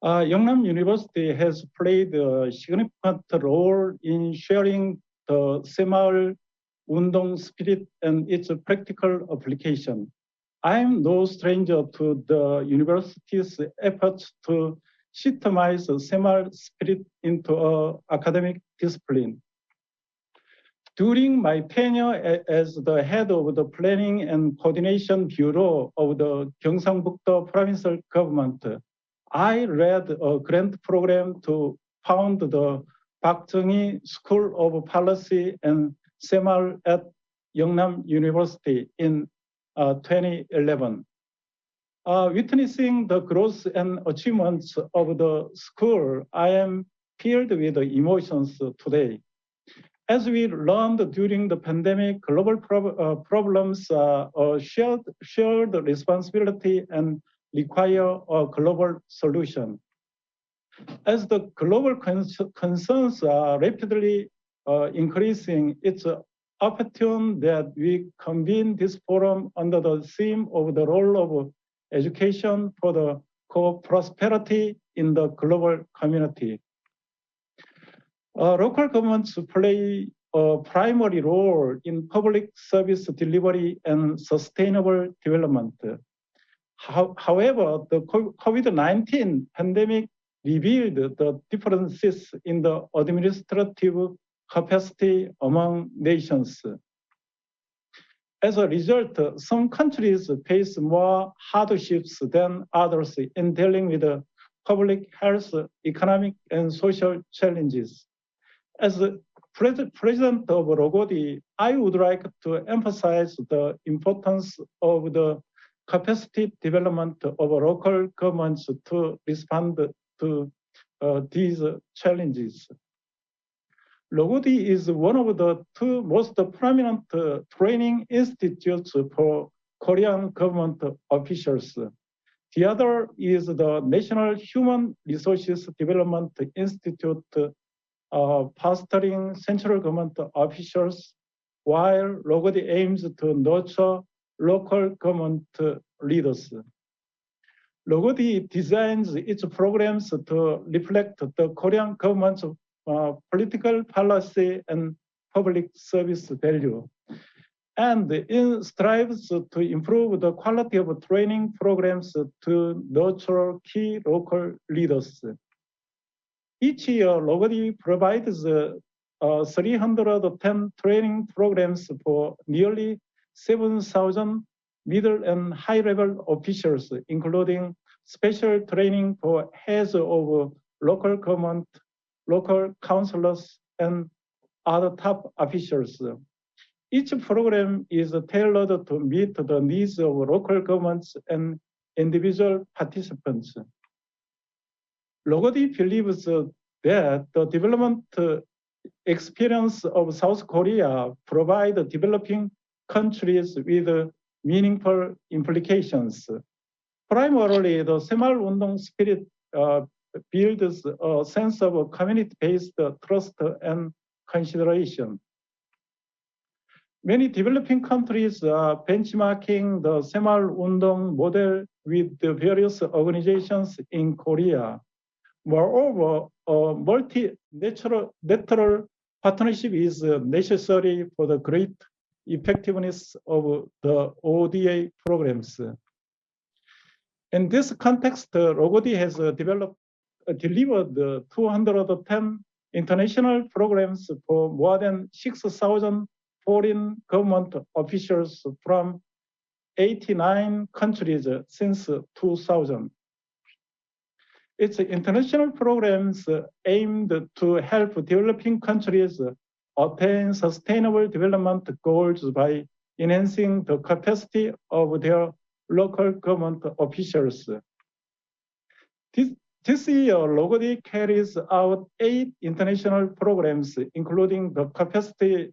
Yeungnam University has played a significant role in sharing the 새마을 운동 spirit and its practical application. I am no stranger to the university's efforts to systemize the 새마을 spirit into an academic discipline. During my tenure as the head of the Planning and Coordination Bureau of the Gyeongsang-Buk-do Provincial Government, I led a grant program to found the Park Chung-hee School of Policy and 새마을 at Yeungnam University in 2011. Witnessing the growth and achievements of the school, I am filled with emotions today. As we learned during the pandemic, global problems are a shared responsibility and require a global solution. As the global concerns are rapidly increasing, it's opportune that we convene this forum under the theme of the role of education for the co-prosperity in the global community. Local governments play a primary role in public service delivery and sustainable development. However, the COVID-19 pandemic revealed the differences in the administrative capacity among nations. As a result, some countries face more hardships than others in dealing with public health, economic, and social challenges. As the president of LOGOD, I would like to emphasize the importance of the capacity development of local governments to respond to these challenges. LOGOD is one of the two most prominent training institutes for Korean government officials. The other is the National Human Resources Development Institute, fostering central government officials, while LOGOD aims to nurture local government leaders. LOGOD designs its programs to reflect the Korean government's political policy and public service value, and it strives to improve the quality of training programs to nurture key local leaders. Each year, LOGOD provides 310 training programs for nearly 7,000 middle and high-level officials, including special training for heads of local government, local councillors, and other top officials. Each program is tailored to meet the needs of local governments and individual participants. Logodi believes that the development experience of South Korea provide developing countries with meaningful implications. Primarily, the Semal-Undong spirit builds a sense of community-based trust and consideration. Many developing countries are benchmarking the Semal-Undong model with the various organizations in Korea. Moreover, a multilateral partnership is necessary for the great effectiveness of the ODA programs. In this context, Logodi has delivered 210 international programs for more than 6,000 foreign government officials from 89 countries since 2000. Its international programs aimed to help developing countries attain sustainable development goals by enhancing the capacity of their local government officials. This year, Logodi carries out 8 international programs, including the capacity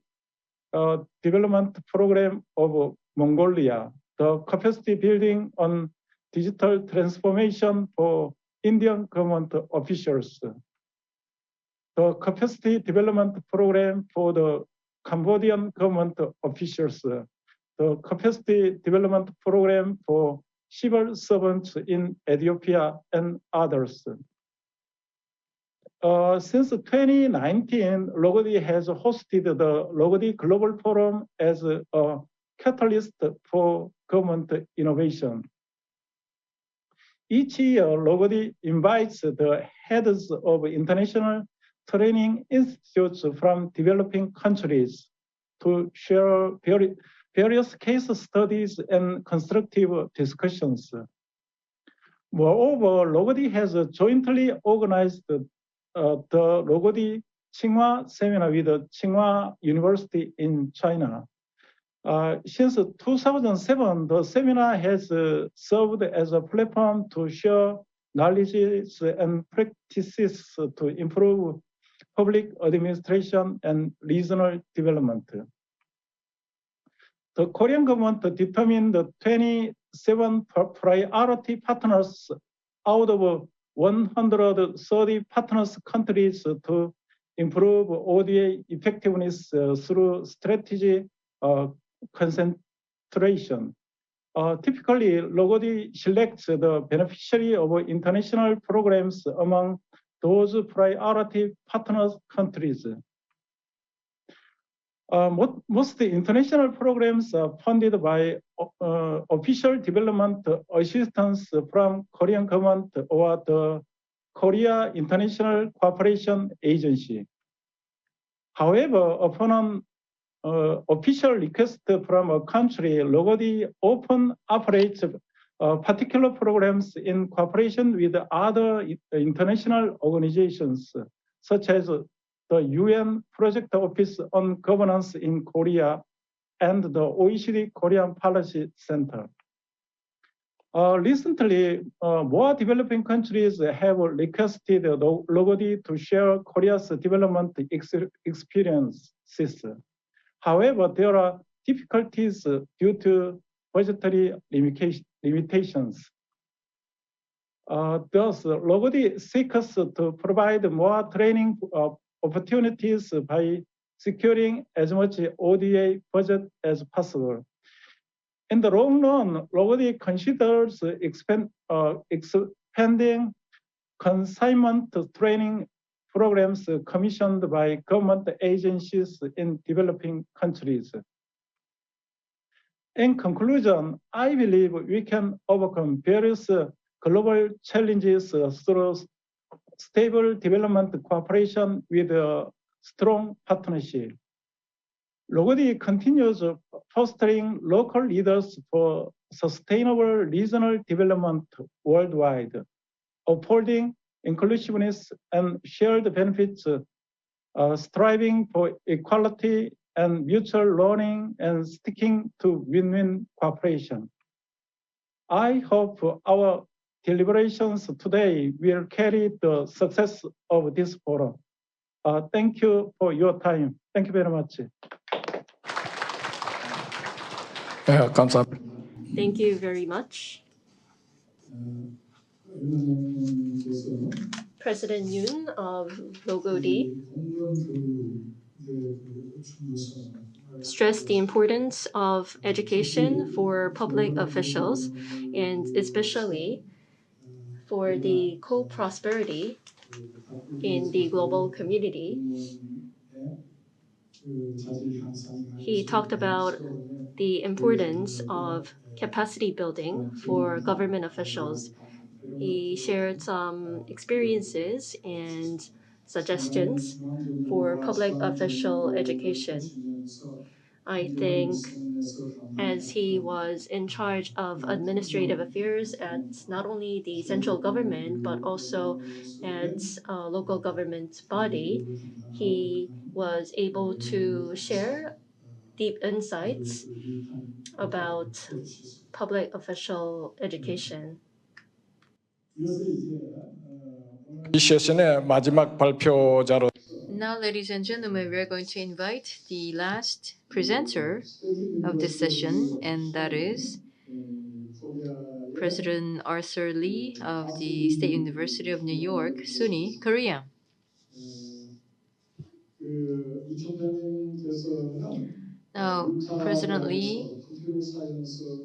development program of Mongolia, the capacity building on digital transformation for Indian government officials, the capacity development program for the Cambodian government officials, the capacity development program for civil servants in Ethiopia and others. Since 2019, Logodi has hosted the Logodi Global Forum as a catalyst for government innovation. Each year, Logodi invites the heads of international training institutes from developing countries to share various case studies and constructive discussions. Moreover, Logodi has jointly organized the Logodi Tsinghua seminar with the Tsinghua University in China. Since 2007, the seminar has served as a platform to share knowledge and practices to improve public administration and regional development. The Korean government determined the 27 priority partners out of 130 partners countries to improve ODA effectiveness through strategy concentration. Typically, Logodi selects the beneficiary of international programs among those priority partners countries. Most international programs are funded by official development assistance from Korean government or the Korea International Cooperation Agency. However, upon an official request from a country, Logodi often operates particular programs in cooperation with other international organizations, such as the UN Project Office on Governance in Korea and the OECD Korean Policy Center. Recently, more developing countries have requested Logodi to share Korea's development experiences. However, there are difficulties due to budgetary limitations. Thus, Logodi seeks to provide more training opportunities by securing as much ODA budget as possible. In the long run, Logodi considers expanding consignment training programs commissioned by government agencies in developing countries. In conclusion, I believe we can overcome various global challenges through stable development cooperation with a strong partnership. Logodi continues fostering local leaders for sustainable regional development worldwide, upholding inclusiveness and shared benefits, striving for equality and mutual learning and sticking to win-win cooperation. I hope our deliberations today will carry the success of this forum. Thank you for your time. Thank you very much. 감사합니다. Thank you very much. President Yoon of Logodi stressed the importance of education for public officials and especially for the co-prosperity in the global community. He talked about the importance of capacity building for government officials. He shared some experiences and suggestions for public official education. I think as he was in charge of administrative affairs at not only the central government but also at a local government body, he was able to share deep insights about public official education. 이 세션의 마지막 발표자로 Now, ladies and gentlemen, we are going to invite the last presenter of this session, and that is President Arthur Lee of the State University of New York, SUNY, Korea. Now, President Lee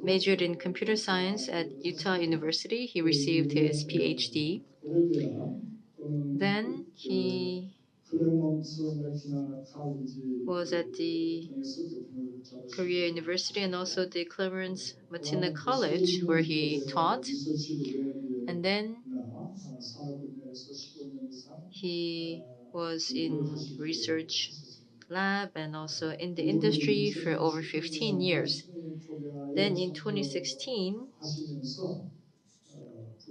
majored in computer science at Utah University. He received his PhD. Then he was at the Korea University and also the Clarence Matina College where he taught. And then he was in research lab and also in the industry for over 15 years. Then in 2016,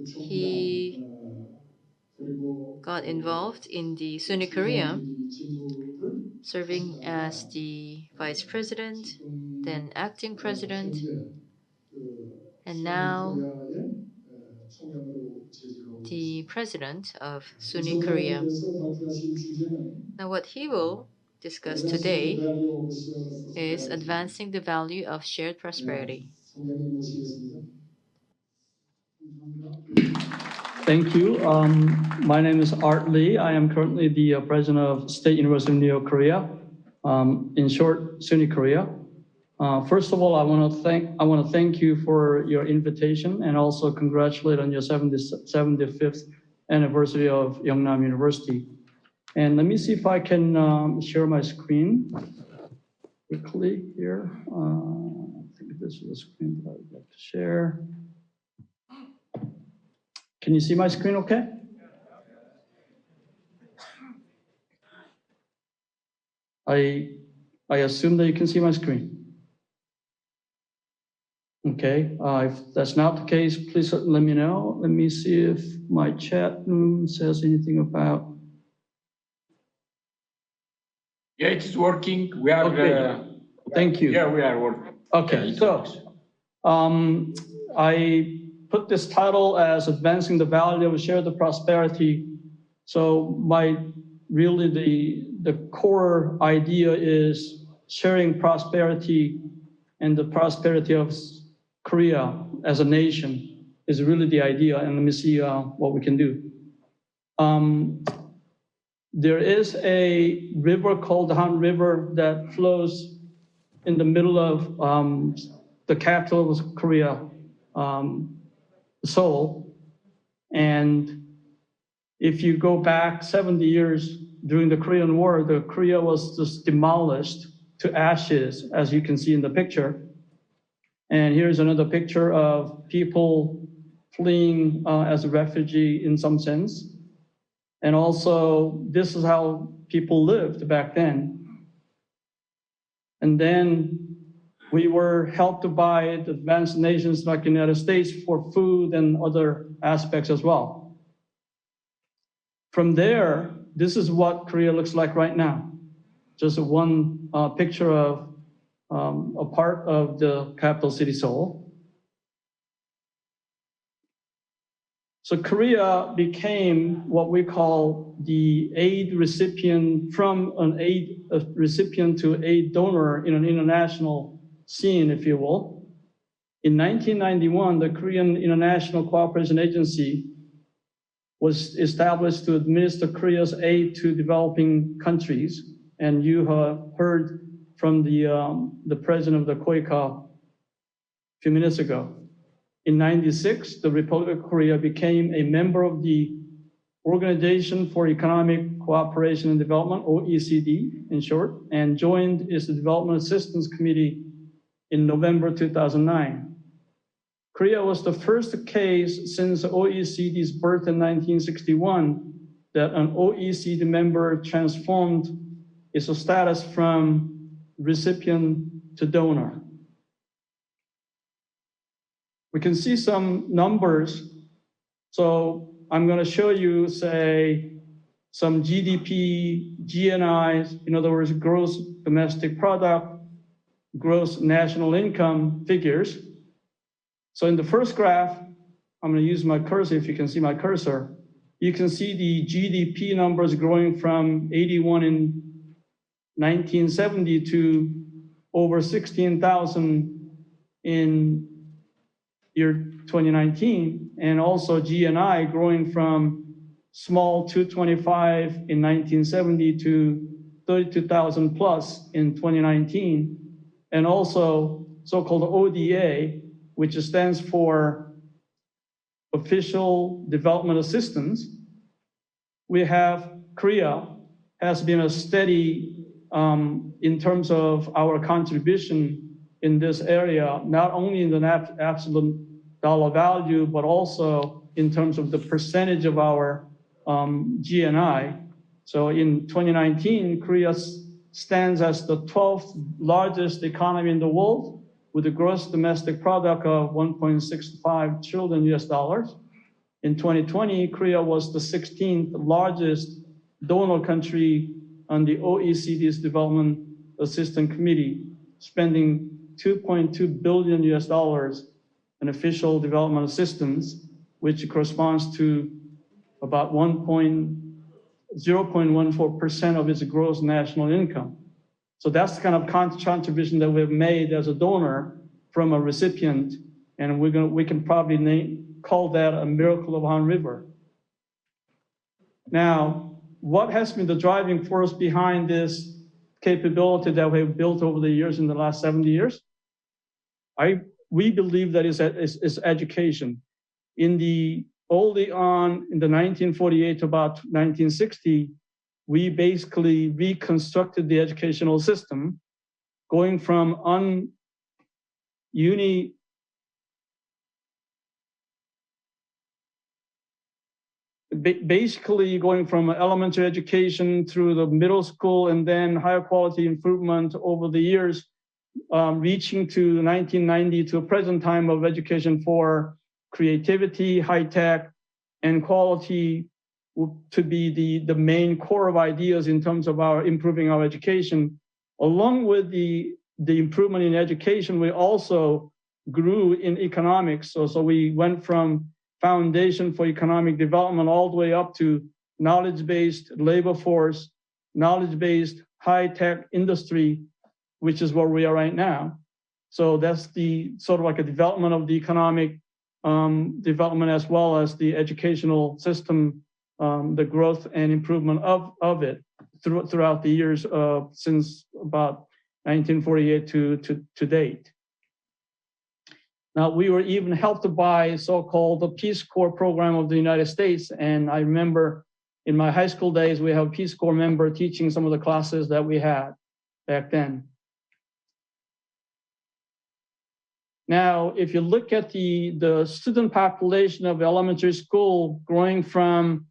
he got involved in the SUNY Korea, serving as the vice president, then acting president, and now the president of SUNY Korea. Now what he will discuss today is advancing the value of shared prosperity. Thank you. My name is Art Lee. I am currently the president of State University of New York, Korea. In short, SUNY Korea. First of all, I want to thank you for your invitation and also congratulate on your 75th anniversary of Yeungnam University. And let me see if I can share my screen quickly here. I think this is the screen that I would like to share. Can you see my screen okay? I assume that you can see my screen. Okay, if that's not the case, please let me know. Let me see if my chat room says anything about. Yeah, it is working. We are. Okay. Thank you. Yeah, we are working. Okay, so I put this title as Advancing the Value of Shared Prosperity. So the core idea is sharing prosperity, and the prosperity of Korea as a nation is really the idea. And let me see what we can do. There is a river called the Han River that flows in the middle of the capital of Korea, Seoul. And if you go back 70 years during the Korean War, the Korea was just demolished to ashes, as you can see in the picture. And here's another picture of people fleeing as a refugee in some sense. And also, this is how people lived back then. And then we were helped by the advanced nations like the United States for food and other aspects as well. From there, this is what Korea looks like right now. just one picture of a part of the capital city, Seoul. So Korea became what we call the aid recipient, from an aid recipient to aid donor in an international scene, if you will. In 1991, the Korean International Cooperation Agency was established to administer Korea's aid to developing countries. And you have heard from the president of the KOICA a few minutes ago. In 1996, the Republic of Korea became a member of the Organization for Economic Cooperation and Development, OECD in short, and joined its Development Assistance Committee in November 2009. Korea was the first case since OECD's birth in 1961 that an OECD member transformed its status from recipient to donor. We can see some numbers. So I'm going to show you, say, some GDP, GNIs, in other words, gross domestic product, gross national income figures. So in the first graph, I'm going to use my cursor, if you can see my cursor. You can see the GDP numbers growing from 81 in 1970 to over 16,000 in year 2019, and also GNI growing from small 225 in 1970 to 32,000 plus in 2019, and also so-called ODA, which stands for Official Development Assistance. We have Korea has been a steady in terms of our contribution in this area, not only in the absolute dollar value, but also in terms of the percentage of our GNI. So in 2019, Korea stands as the 12th largest economy in the world with a gross domestic product of 1.65 trillion US dollars. In 2020, Korea was the 16th largest donor country on the OECD's Development Assistance Committee, spending 2.2 billion US dollars in official development assistance, which corresponds to about 0.14% of its gross national income. So that's the kind of contribution that we've made as a donor from a recipient, and we can probably call that a miracle of Han River. Now, what has been the driving force behind this capability that we've built over the years in the last 70 years? We believe that is education. Early on in the 1948 to about 1960, we basically reconstructed the educational system, going from basically going from elementary education through the middle school and then higher quality improvement over the years, reaching to 1990 to a present time of education for creativity, high tech, and quality to be the main core of ideas in terms of our improving our education. Along with the improvement in education, we also grew in economics. So we went from foundation for economic development all the way up to knowledge-based labor force, knowledge-based high-tech industry, which is where we are right now. So that's the sort of like a development of the economic development as well as the educational system, the growth and improvement of it throughout the years since about 1948 to date. Now, we were even helped by so-called the Peace Corps program of the United States. And I remember in my high school days, we have a Peace Corps member teaching some of the classes that we had back then. Now, if you look at the student population of elementary school growing from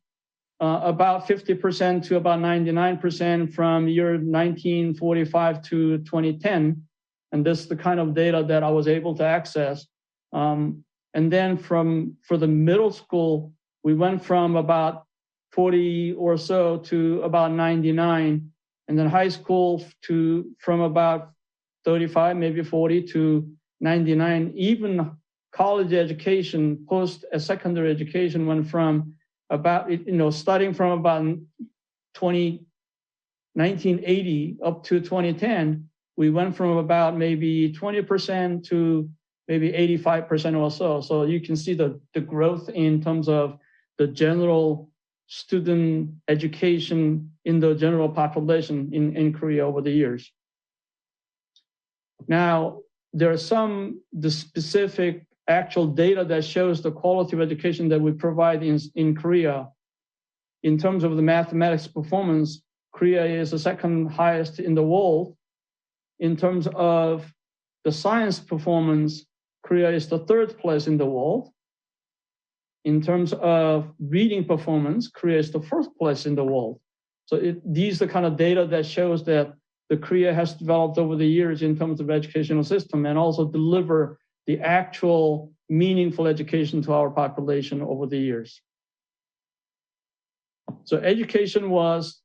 about 50% to about 99% from year 1945 to 2010, and this is the kind of data that I was able to access. And then for the middle school, we went from about 40 or so to about 99. and then high school from about 35, maybe 40 to 99. Even college education, secondary education went from about, starting from about 1980 up to 2010, we went from about maybe 20% to maybe 85% or so. So you can see the growth in terms of the general student education in the general population in Korea over the years. Now, there are the specific actual data that shows the quality of education that we provide in Korea. In terms of the mathematics performance, Korea is the second highest in the world. In terms of the science performance, Korea is the third place in the world. In terms of reading performance, Korea is the first place in the world. So these are the kind of data that shows that the Korea has developed over the years in terms of educational system and also deliver the actual meaningful education to our population over the years. So education was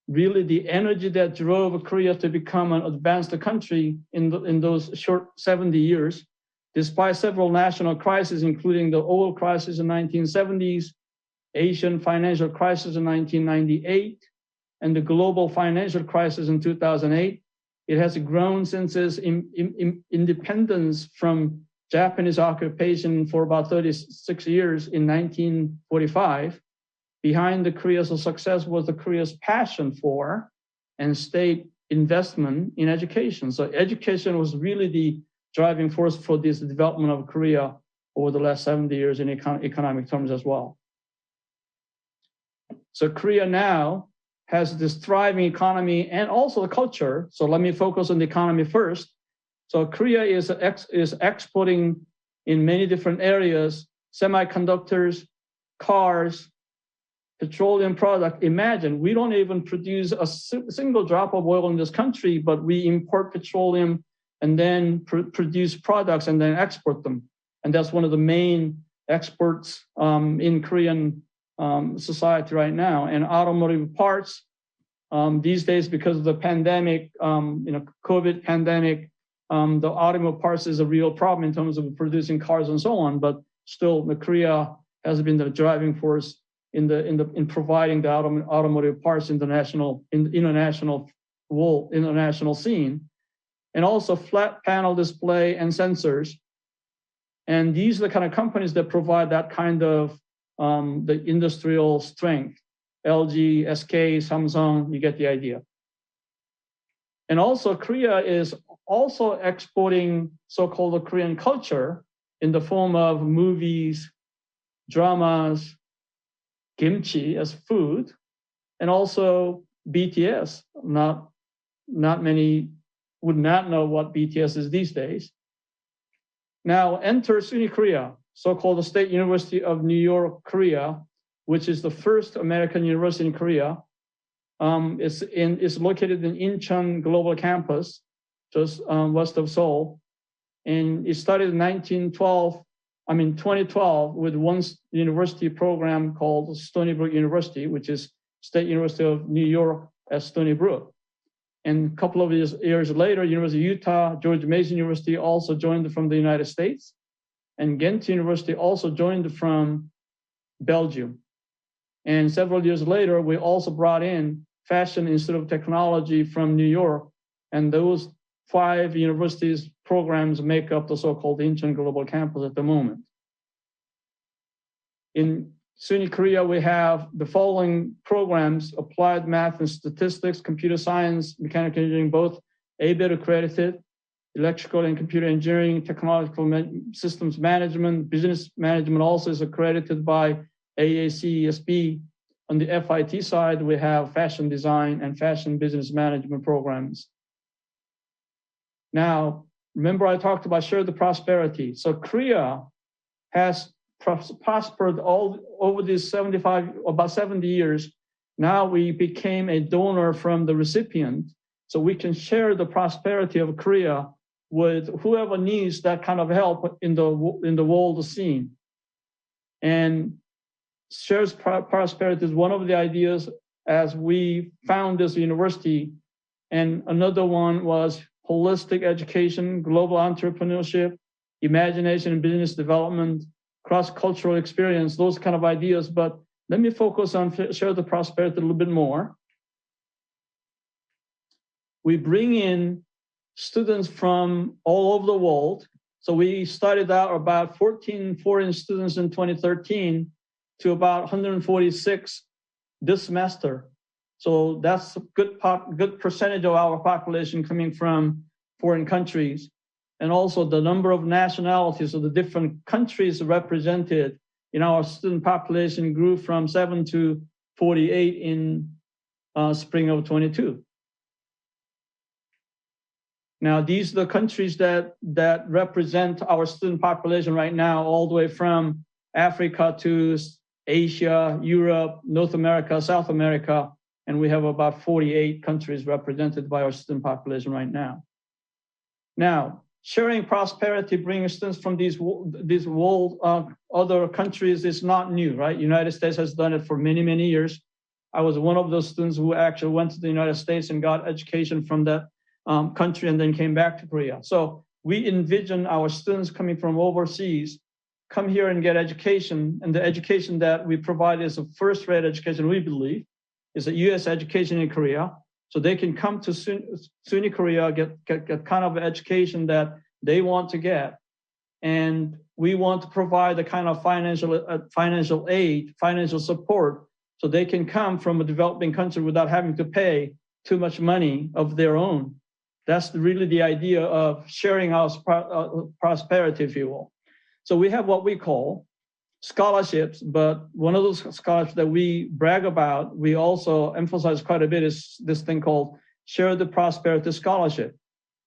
really the energy that drove Korea to become an advanced country in those short 70 years, despite several national crises, including the oil crisis in the 1970s, Asian financial crisis in 1998, and the global financial crisis in 2008. It has grown since its independence from Japanese occupation for about 36 years in 1945. Behind the Korea's success was the Korea's passion for and state investment in education. So education was really the driving force for this development of Korea over the last 70 years in economic terms as well. So Korea now has this thriving economy and also the culture. So let me focus on the economy first. So Korea is exporting in many different areas, semiconductors, cars, petroleum product. Imagine, we don't even produce a single drop of oil in this country, but we import petroleum and then produce products and then export them. And that's one of the main exports in Korean society right now. And automotive parts, these days, because of the pandemic, COVID pandemic, the automotive parts is a real problem in terms of producing cars and so on. But still, Korea has been the driving force in providing the automotive parts in the international scene, and also flat panel display and sensors. And these are the kind of companies that provide that kind of the industrial strength. LG, SK, Samsung, you get the idea. And also Korea is also exporting so-called Korean culture in the form of movies, dramas, kimchi as food, and also BTS. Not many would not know what BTS is these days. Now enter SUNY Korea, so-called the State University of New York, Korea, which is the first American university in Korea. It's located in Incheon Global Campus, just west of Seoul. And it started in 2012 with one university program called Stony Brook University, which is State University of New York at Stony Brook. And a couple of years later, University of Utah, George Mason University also joined from the United States. And Ghent University also joined from Belgium. And several years later, we also brought in Fashion Institute of Technology from New York. And those 5 universities programs make up the so-called Incheon Global Campus at the moment. In SUNY Korea, we have the following programs: applied math and statistics, computer science, mechanical engineering, both ABET accredited, electrical and computer engineering, technological systems management, business management also is accredited by AACESB. On the FIT side, we have fashion design and fashion business management programs. Now, remember I talked about share the prosperity. So Korea has prospered all over these about 70 years. Now we became a donor from the recipient, so we can share the prosperity of Korea with whoever needs that kind of help in the world scene. And shares prosperity is one of the ideas as we found this university And another one was holistic education, global entrepreneurship, imagination and business development, cross-cultural experience, those kind of ideas. But let me focus on Share the Prosperity a little bit more. We bring in students from all over the world. So we started out about 14 foreign students in 2013 to about 146 this semester. So that's a good percentage of our population coming from foreign countries. And also the number of nationalities of the different countries represented in our student population grew from 7 to 48 in spring of 22. Now, these are the countries that represent our student population right now, all the way from Africa to Asia, Europe, North America, South America, and we have about 48 countries represented by our student population right now. Now, sharing prosperity, bringing students from these world other countries is not new, right? United States has done it for many, many years. I was one of those students who actually went to the United States and got education from that country and then came back to Korea. So we envision our students coming from overseas come here and get education, and the education that we provide is a first-rate education, we believe, is a U.S. education in Korea. So they can come to SUNY Korea, get kind of education that they want to get. And we want to provide the kind of financial aid, financial support, so they can come from a developing country without having to pay too much money of their own. That's really the idea of sharing our prosperity, if you will. So we have what we call scholarships, but one of those scholarships that we brag about, we also emphasize quite a bit, is this thing called Share the Prosperity Scholarship,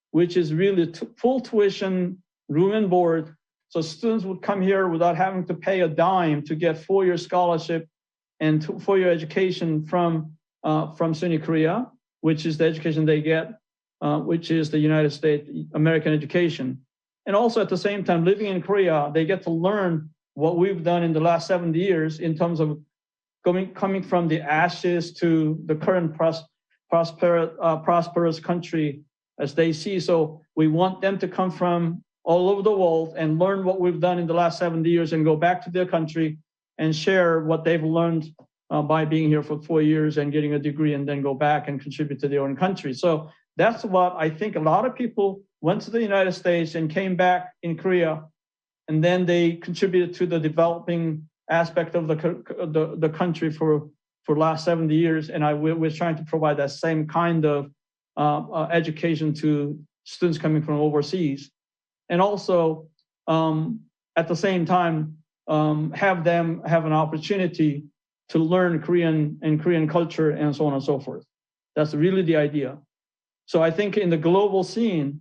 which is really full tuition, room and board. So students would come here without having to pay a dime to get 4-year scholarship and 4-year education from SUNY Korea, which is the education they get, which is the United States American education. And also at the same time, living in Korea, they get to learn what we've done in the last 70 years in terms of coming from the ashes to the current prosperous country as they see. So we want them to come from all over the world and learn what we've done in the last 70 years and go back to their country and share what they've learned by being here for 4 years and getting a degree, and then go back and contribute to their own country. So that's what I think a lot of people went to the United States and came back in Korea, and then they contributed to the developing aspect of the country for last 70 years. And we're trying to provide that same kind of education to students coming from overseas. And also, at the same time, have them have an opportunity to learn Korean and Korean culture and so on and so forth. That's really the idea. So I think in the global scene,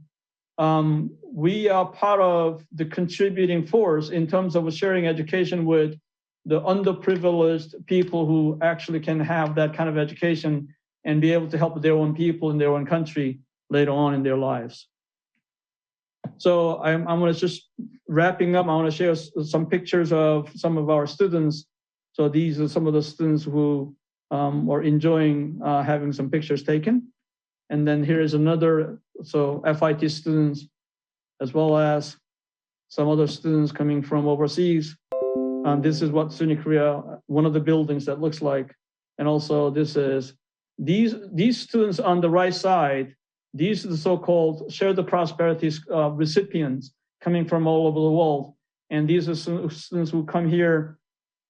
we are part of the contributing force in terms of sharing education with the underprivileged people who actually can have that kind of education and be able to help their own people in their own country later on in their lives. So I'm going to just wrapping up. I want to share some pictures of some of our students. So these are some of the students who are enjoying having some pictures taken. And then here is another, so FIT students, as well as some other students coming from overseas. This is what SUNY Korea, one of the buildings that looks like. And also this is, these students on the right side, these are the so-called Share the Prosperity recipients coming from all over the world. And these are students who come here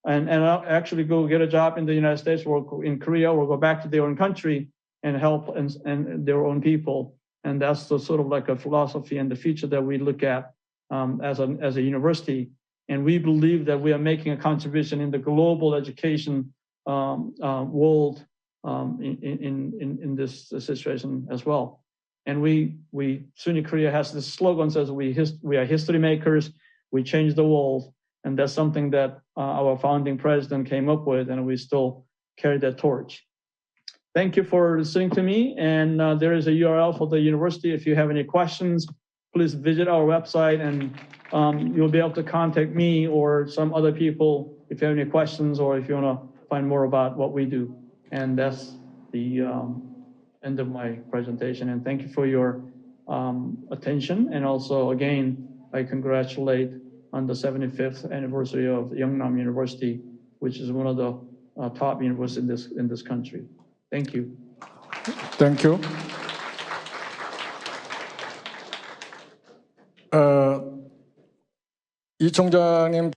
and actually go get a job in the United States or in Korea, or go back to their own country and help and their own people. And that's the sort of like a philosophy and the future that we look at as a university. And we believe that we are making a contribution in the global education world in this situation as well. And SUNY Korea has this slogan says we are history makers, we change the world. And that's something that our founding president came up with, and we still carry that torch. Thank you for listening to me. And there is a URL for the university. If you have any questions, please visit our website, and you'll be able to contact me or some other people if you have any questions, or if you want to find more about what we do. And that's the end of my presentation. And thank you for your attention. And also, again, I congratulate on the 75th anniversary of Yeungnam University, which is one of the top universities in this country. Thank you. Thank you. 이 총장님.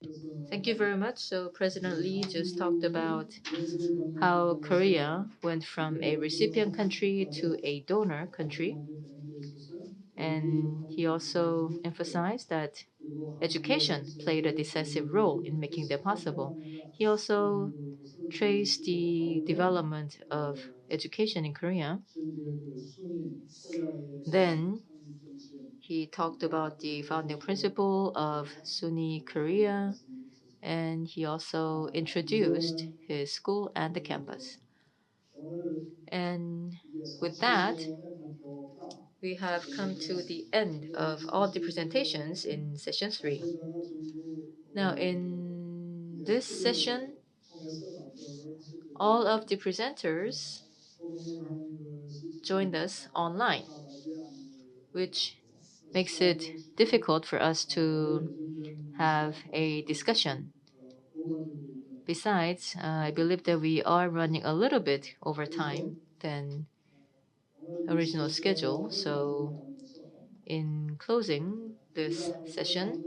Thank you very much. So President Lee just talked about how Korea went from a recipient country to a donor country. And he also emphasized that education played a decisive role in making that possible. He also traced the development of education in Korea. Then he talked about the founding principle of SUNY Korea, and he also introduced his school and the campus. And with that, we have come to the end of all the presentations in session 3. Now, in this session, all of the presenters joined us online, which makes it difficult for us to have a discussion. Besides, I believe that we are running a little bit over time than original schedule. So in closing this session,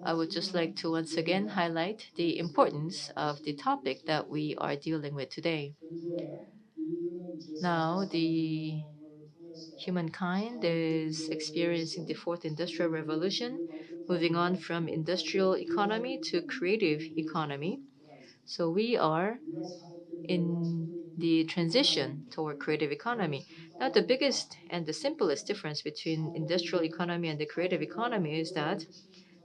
I would just like to once again highlight the importance of the topic that we are dealing with today. Now, the humankind is experiencing the fourth industrial revolution, moving on from industrial economy to creative economy. So we are in the transition toward creative economy. Now, the biggest and the simplest difference between industrial economy and the creative economy is that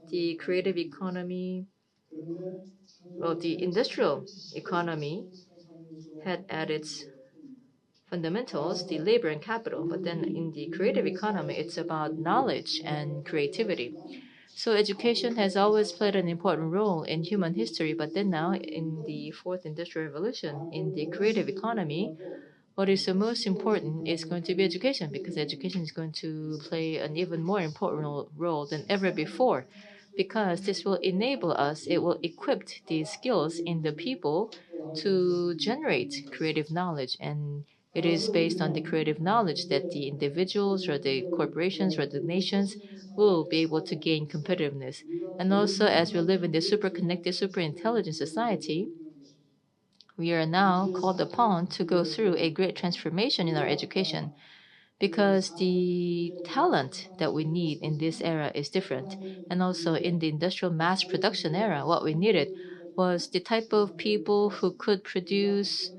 the creative economy, well, the industrial economy had at its fundamentals the labor and capital, but then in the creative economy, it's about knowledge and creativity. So education has always played an important role in human history, but then now in the fourth industrial revolution, in the creative economy, what is the most important is going to be education, because education is going to play an even more important role than ever before, because this will enable us, it will equip the skills in the people to generate creative knowledge. And it is based on the creative knowledge that the individuals or the corporations or the nations will be able to gain competitiveness. And also, as we live in this super connected, super intelligent society, we are now called upon to go through a great transformation in our education, because the talent that we need in this era is different. And also in the industrial mass production era, what we needed was the type of people who could produce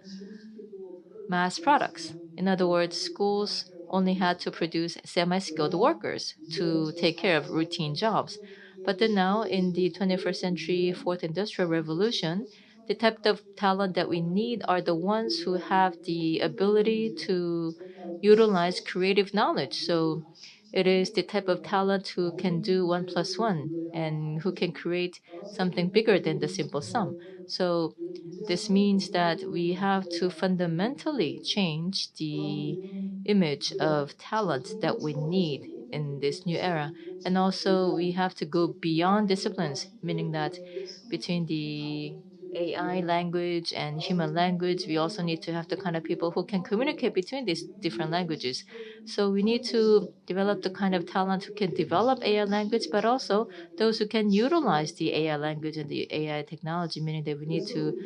mass products. In other words, schools only had to produce semi-skilled workers to take care of routine jobs. But then now, in the 21st century, fourth industrial revolution, the type of talent that we need are the ones who have the ability to utilize creative knowledge. So it is the type of talent who can do 1+1 and who can create something bigger than the simple sum. So this means that we have to fundamentally change the image of talent that we need in this new era. And also, we have to go beyond disciplines, meaning that between the AI language and human language, we also need to have the kind of people who can communicate between these different languages. So we need to develop the kind of talent who can develop AI language, but also those who can utilize the AI language and the AI technology, meaning that we need to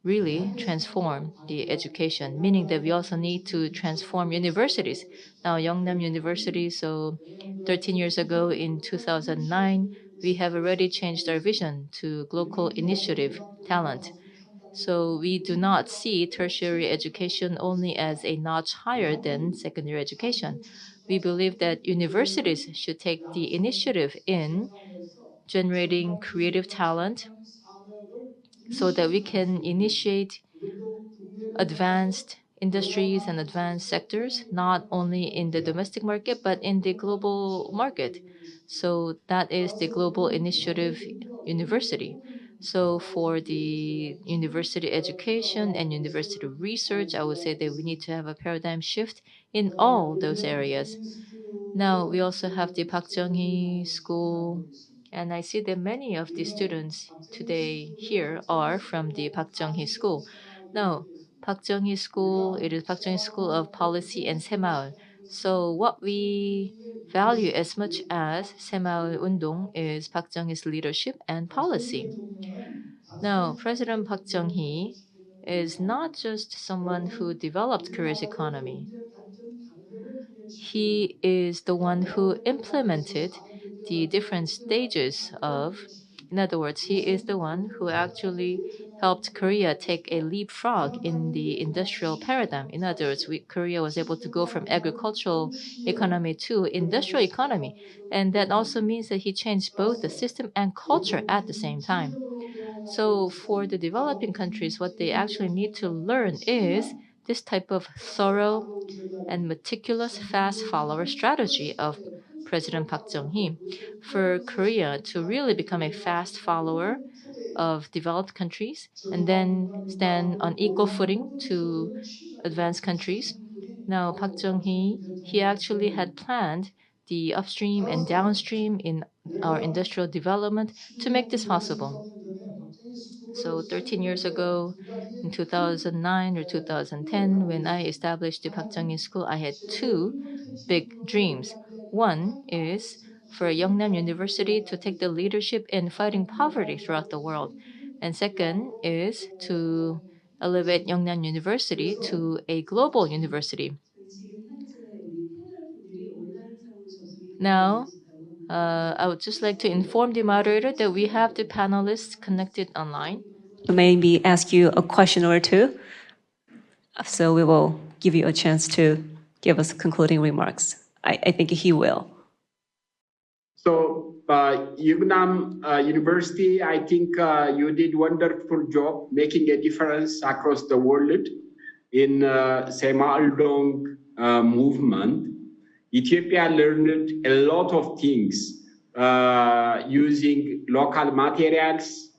really transform the education, meaning that we also need to transform universities. Now, Yeungnam University, so 13 years ago in 2009, we have already changed our vision to global initiative talent. So we do not see tertiary education only as a notch higher than secondary education. We believe that universities should take the initiative in generating creative talent so that we can initiate advanced industries and advanced sectors, not only in the domestic market, but in the global market. So that is the Global Initiative University. So for the university education and university research, I would say that we need to have a paradigm shift in all those areas. Now, we also have the Park Chung-hee School, and I see that many of the students today here are from the Park Chung-hee School. Now, Park Chung-hee School, it is Park Chung-hee School of Policy and Semaul. So what we value as much as Semaul Undong is Park Chung-hee's leadership and policy. Now, President Park Chung-hee is not just someone who developed Korea's economy. He is the one who implemented the different stages of, in other words, he is the one who actually helped Korea take a leapfrog in the industrial paradigm. In other words, Korea was able to go from agricultural economy to industrial economy. And that also means that he changed both the system and culture at the same time. So for the developing countries, what they actually need to learn is this type of thorough and meticulous fast follower strategy of President Park Chung-hee. For Korea to really become a fast follower of developed countries and then stand on equal footing to advanced countries. Now, Park Chung-hee, he actually had planned the upstream and downstream in our industrial development to make this possible. So 13 years ago, in 2009 or 2010, when I established the Park Chung-hee School, I had two big dreams. One is for Yeungnam University to take the leadership in fighting poverty throughout the world. And second is to elevate Yeungnam University to a global university. Now, I would just like to inform the moderator that we have the panelists connected online. Maybe ask you a question or two. So we will give you a chance to give us concluding remarks. I think he will. So, Yeungnam University, I think you did wonderful job making a difference across the world in Semaaldong movement. Ethiopia learned a lot of things using local materials,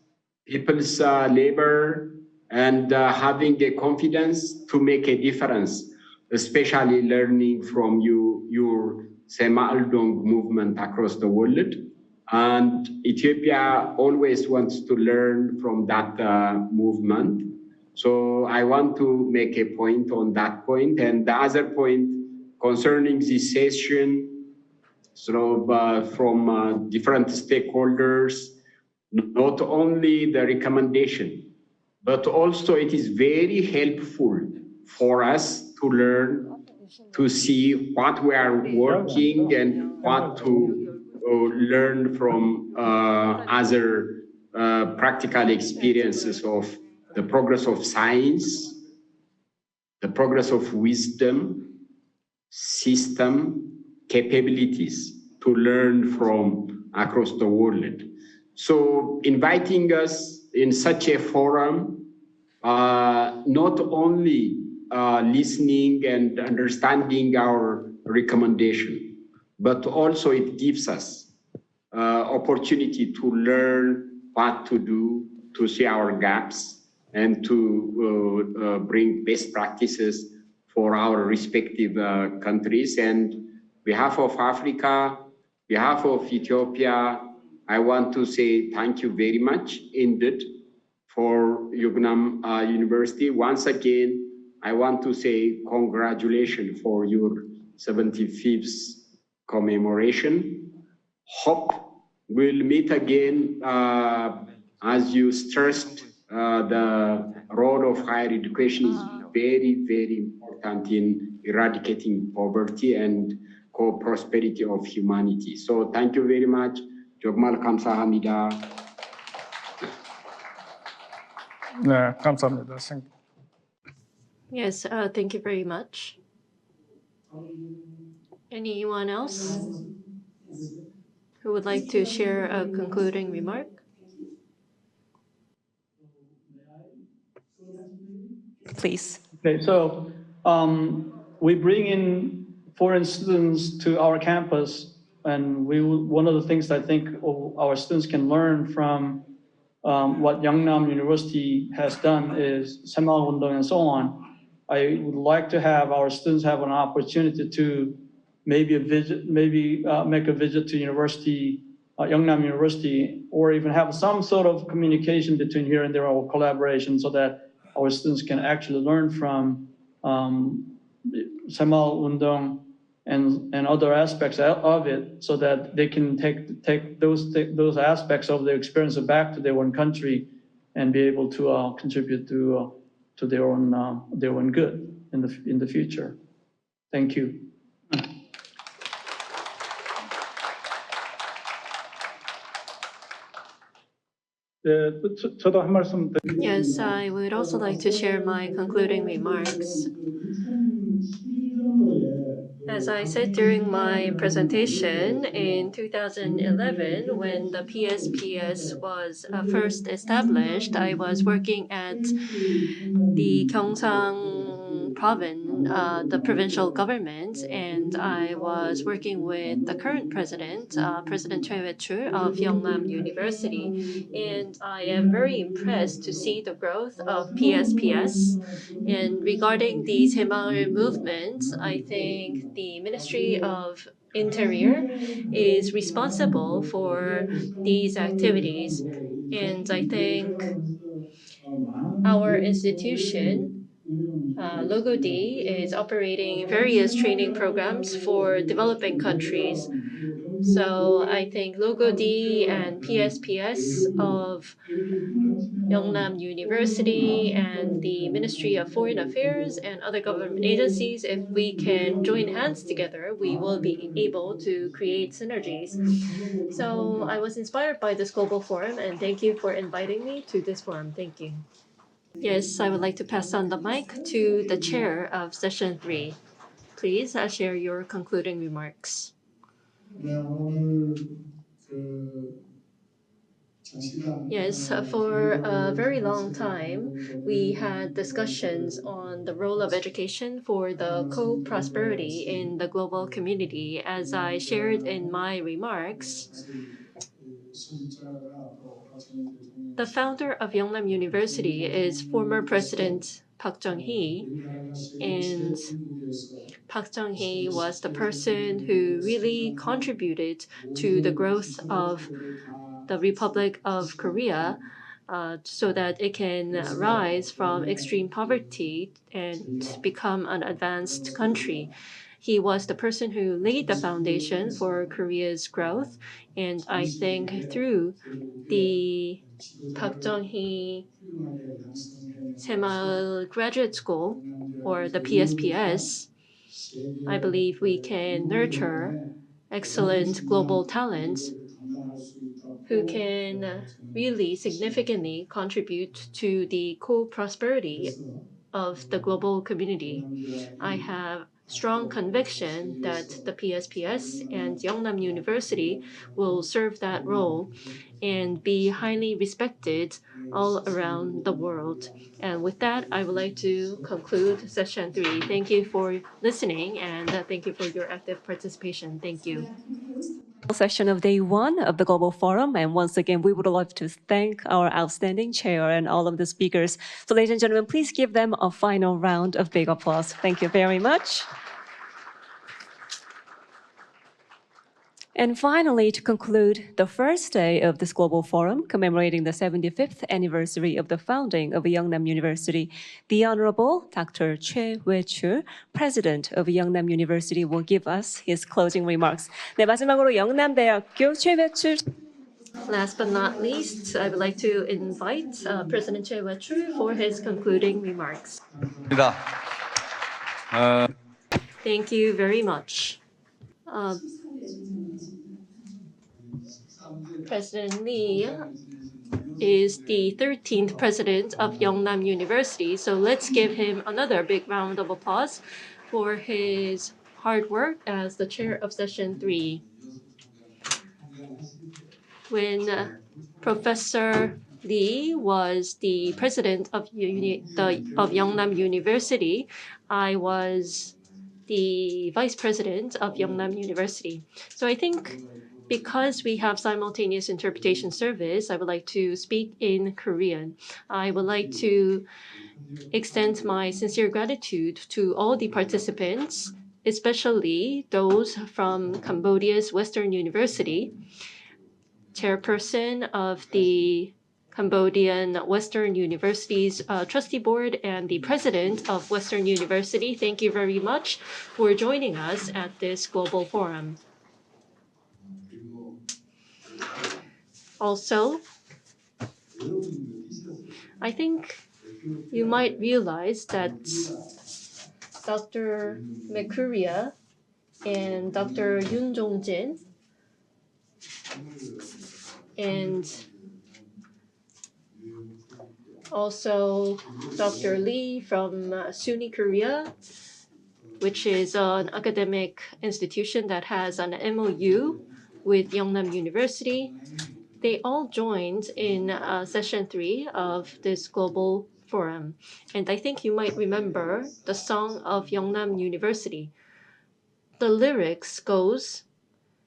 people's labor, and having the confidence to make a difference, especially learning from your Semaaldong movement across the world. And Ethiopia always wants to learn from that movement. So I want to make a point on that point. And the other point concerning this session, from different stakeholders, not only the recommendation, but also it is very helpful for us to learn, to see what we are working and what to learn from other practical experiences of the progress of science, the progress of wisdom, system, capabilities to learn from across the world. So inviting us in such a forum, not only listening and understanding our recommendation, but also it gives us opportunity to learn what to do, to see our gaps, and to bring best practices for our respective countries. And behalf of Africa, behalf of Ethiopia, I want to say thank you very much indeed for Yeungnam University. Once again, I want to say congratulations for your 75th commemoration. Hope we'll meet again as you stressed the role of higher education is very, very important in eradicating poverty and co-prosperity of humanity. So thank you very much. Jogmal 감사합니다. 네, 감사합니다. Yes, thank you very much. Anyone else who would like to share a concluding remark? Please. Okay, so we bring in foreign students to our campus, and one of the things I think our students can learn from what Yeungnam University has done is Semal Undong and so on. I would like to have our students have an opportunity to maybe make a visit to university, Yeungnam University, or even have some sort of communication between here and there or collaboration so that our students can actually learn from Semal Undong and other aspects of it so that they can take those aspects of their experience back to their own country and be able to contribute to their own good in the future. Thank you. 저도 한 말씀 Yes, I would also like to share my concluding remarks. As I said during my presentation, in 2011, when the PSPS was first established, I was working at the Gyeongsang province, the provincial government, and I was working with the current president, President Choi Wei-chul of Yeungnam University, and I am very impressed to see the growth of PSPS. And regarding the Saemang movement, I think the Ministry of Interior is responsible for these activities, and I think our institution, Logo D, is operating various training programs for developing countries. So I think Logo D and PSPS of Yeungnam University and the Ministry of Foreign Affairs and other government agencies, if we can join hands together, we will be able to create synergies. So I was inspired by this global forum, and thank you for inviting me to this forum. Thank you. Yes, I would like to pass on the mic to the chair of session 3. Please share your concluding remarks. Yes, for a very long time, we had discussions on the role of education for the co-prosperity in the global community. As I shared in my remarks, the founder of Yeungnam University is former President Park Chung-hee, and Park Chung-hee was the person who really contributed to the growth of the Republic of Korea so that it can rise from extreme poverty and become an advanced country. He was the person who laid the foundation for Korea's growth, and I think through the Park Chung-hee Semal Graduate School, or the PSPS, I believe we can nurture excellent global talents who can really significantly contribute to the co-prosperity of the global community. I have strong conviction that the PSPS and Yeungnam University will serve that role and be highly respected all around the world. And with that, I would like to conclude session 3. Thank you for listening, and thank you for your active participation. Thank you. Session of day 1 of the Global Forum. And once again, we would like to thank our outstanding chair and all of the speakers. So ladies and gentlemen, please give them a final round of big applause. Thank you very much. And finally, to conclude the first day of this Global Forum, commemorating the 75th anniversary of the founding of Yeungnam University, the Honorable Dr. Choi Wei-chul, President of Yeungnam University, will give us his closing remarks. 네, 마지막으로 영남대학교 최외출. Last but not least, I would like to invite President Choi Wei-chul for his concluding remarks. Thank you very much. President Lee is the 13th president of Yeungnam University, so let's give him another big round of applause for his hard work as the chair of session 3. When Professor Lee was the president of Yeungnam University, I was the vice president of Yeungnam University. So I think Because we have simultaneous interpretation service, I would like to speak in Korean. I would like to extend my sincere gratitude to all the participants, especially those from Cambodia's Western University, chairperson of the Cambodian Western University's trustee board, and the president of Western University. Thank you very much for joining us at this global forum. Also, I think you might realize that Dr. Mekuria and Dr. Yoon Jong-jin and also Dr. Lee from SUNY Korea, which is an academic institution that has an MOU with Yeungnam University. They all joined in session 3 of this global forum. And I think you might remember the song of Yeungnam University. The lyrics goes,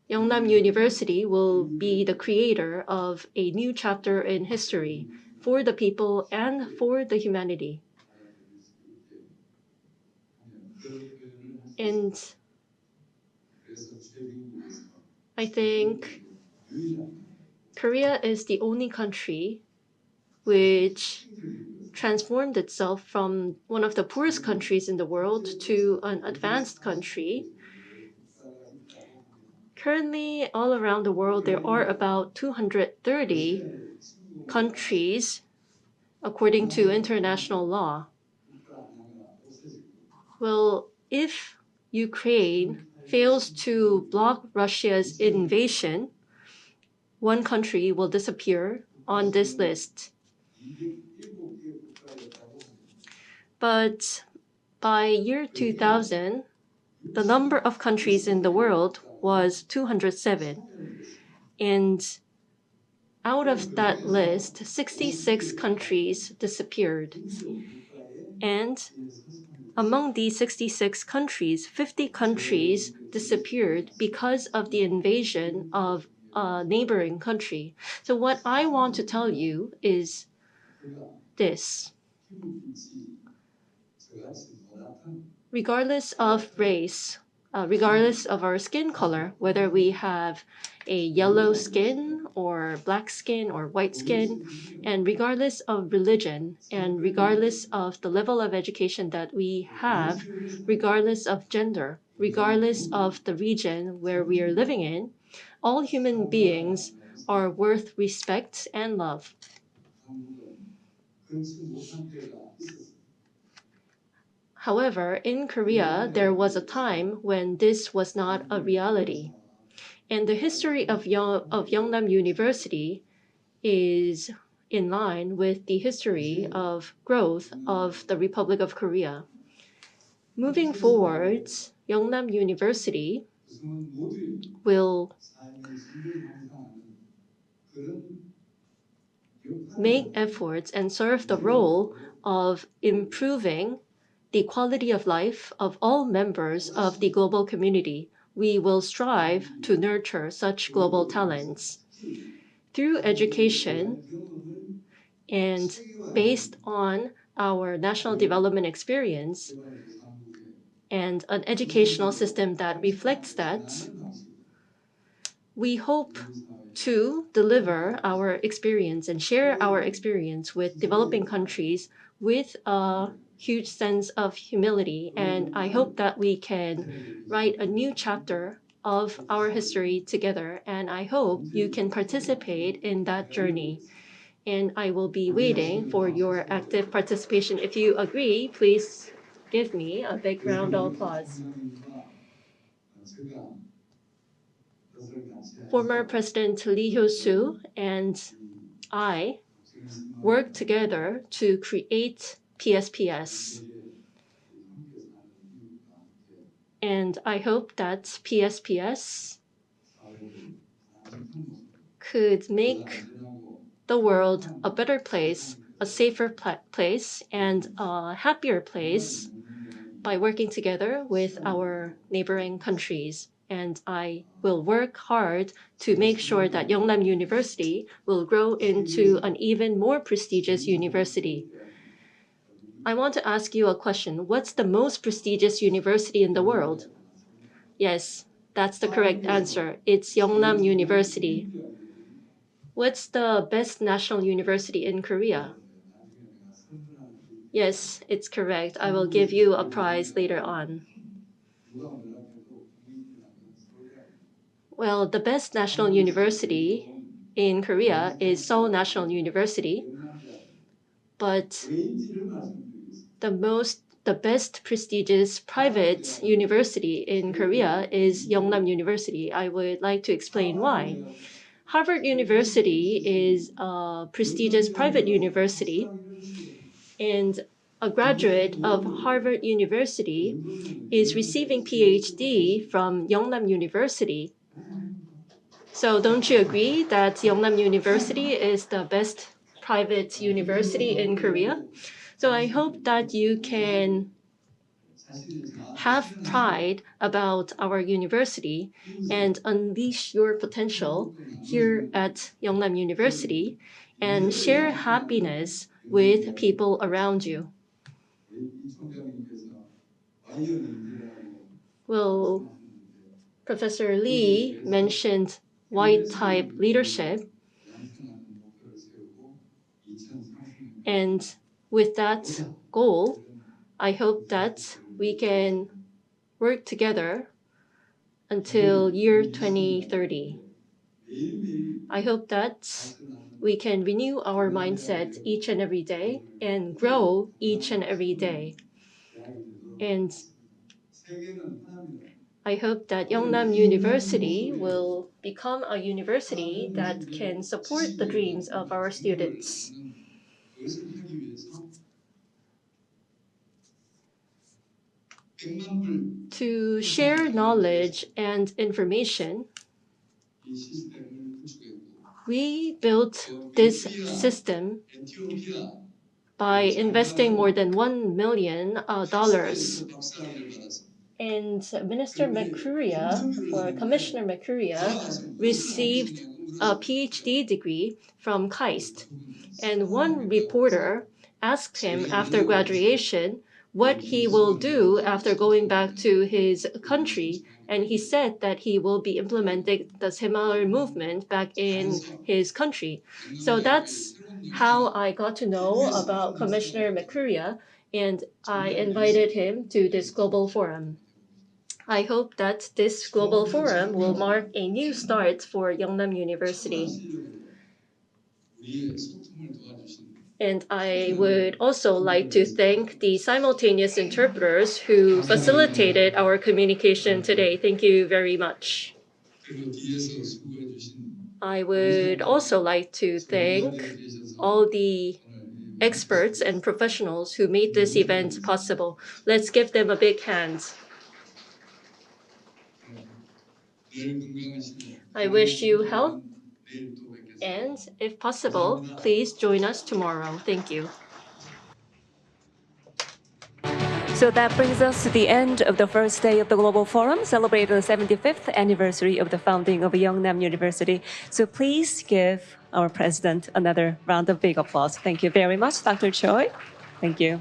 Yeungnam University will be the creator of a new chapter in history for the people and for the humanity. And I think Korea is the only country which transformed itself from one of the poorest countries in the world to an advanced country. Currently, all around the world, there are about 230 countries according to international law. Well, if Ukraine fails to block Russia's invasion, one country will disappear on this list. But by year 2000, the number of countries in the world was 207. And out of that list, 66 countries disappeared. And among these 66 countries, 50 countries disappeared because of the invasion of a neighboring country. So what I want to tell you is this. Regardless of race, regardless of our skin color, whether we have a yellow skin or black skin or white skin, and regardless of religion, and regardless of the level of education that we have, regardless of gender, regardless of the region where we are living in, all human beings are worth respect and love. However, in Korea, there was a time when this was not a reality. And the history of Yeungnam University is in line with the history of growth of the Republic of Korea. Moving forward, Yeungnam University will make efforts and serve the role of improving the quality of life of all members of the global community. We will strive to nurture such global talents. Through education and based on our national development experience and an educational system that reflects that, we hope to deliver our experience and share our experience with developing countries with a huge sense of humility. And I hope that we can write a new chapter of our history together. And I hope you can participate in that journey. And I will be waiting for your active participation. If you agree, please give me a big round of applause. Former President Lee Hyo-soo and I worked together to create PSPS. And I hope that PSPS could make the world a better place, a safer place, and a happier place by working together with our neighboring countries. and I will work hard to make sure that Yeungnam University will grow into an even more prestigious university. I want to ask you a question. What's the most prestigious university in the world? Yes, that's the correct answer. It's Yeungnam University. What's the best national university in Korea? Yes, it's correct. I will give you a prize later on. Well, the best national university in Korea is Seoul National University, but the best prestigious private university in Korea is Yeungnam University. I would like to explain why. Harvard University is a prestigious private university, and a graduate of Harvard University is receiving PhD from Yeungnam University. So don't you agree that Yeungnam University is the best private university in Korea? So I hope that you can have pride about our university and unleash your potential here at Yeungnam University and share happiness with people around you. Well, Professor Lee mentioned white type leadership. And with that goal, I hope that we can work together until year 2030. I hope that we can renew our mindset each and every day and grow each and every day. And I hope that Yeungnam University will become a university that can support the dreams of our students. To share knowledge and information, we built this system by investing more than $1 million. And Minister Mercuria, or Commissioner Mercuria, received a PhD degree from KAIST. And one reporter asked him after graduation what he will do after going back to his country. And he said that he will be implementing the similar movement back in his country. So that's how I got to know about Commissioner Mercuria, and I invited him to this global forum. I hope that this global forum will mark a new start for Yeungnam University. And I would also like to thank the simultaneous interpreters who facilitated our communication today. Thank you very much. I would also like to thank all the experts and professionals who made this event possible. Let's give them a big hand. I wish you health, and if possible, please join us tomorrow. Thank you. So that brings us to the end of the first day of the Global Forum, celebrating the 75th anniversary of the founding of Yeungnam University. So please give our president another round of big applause. Thank you very much, Dr. Choi. Thank you.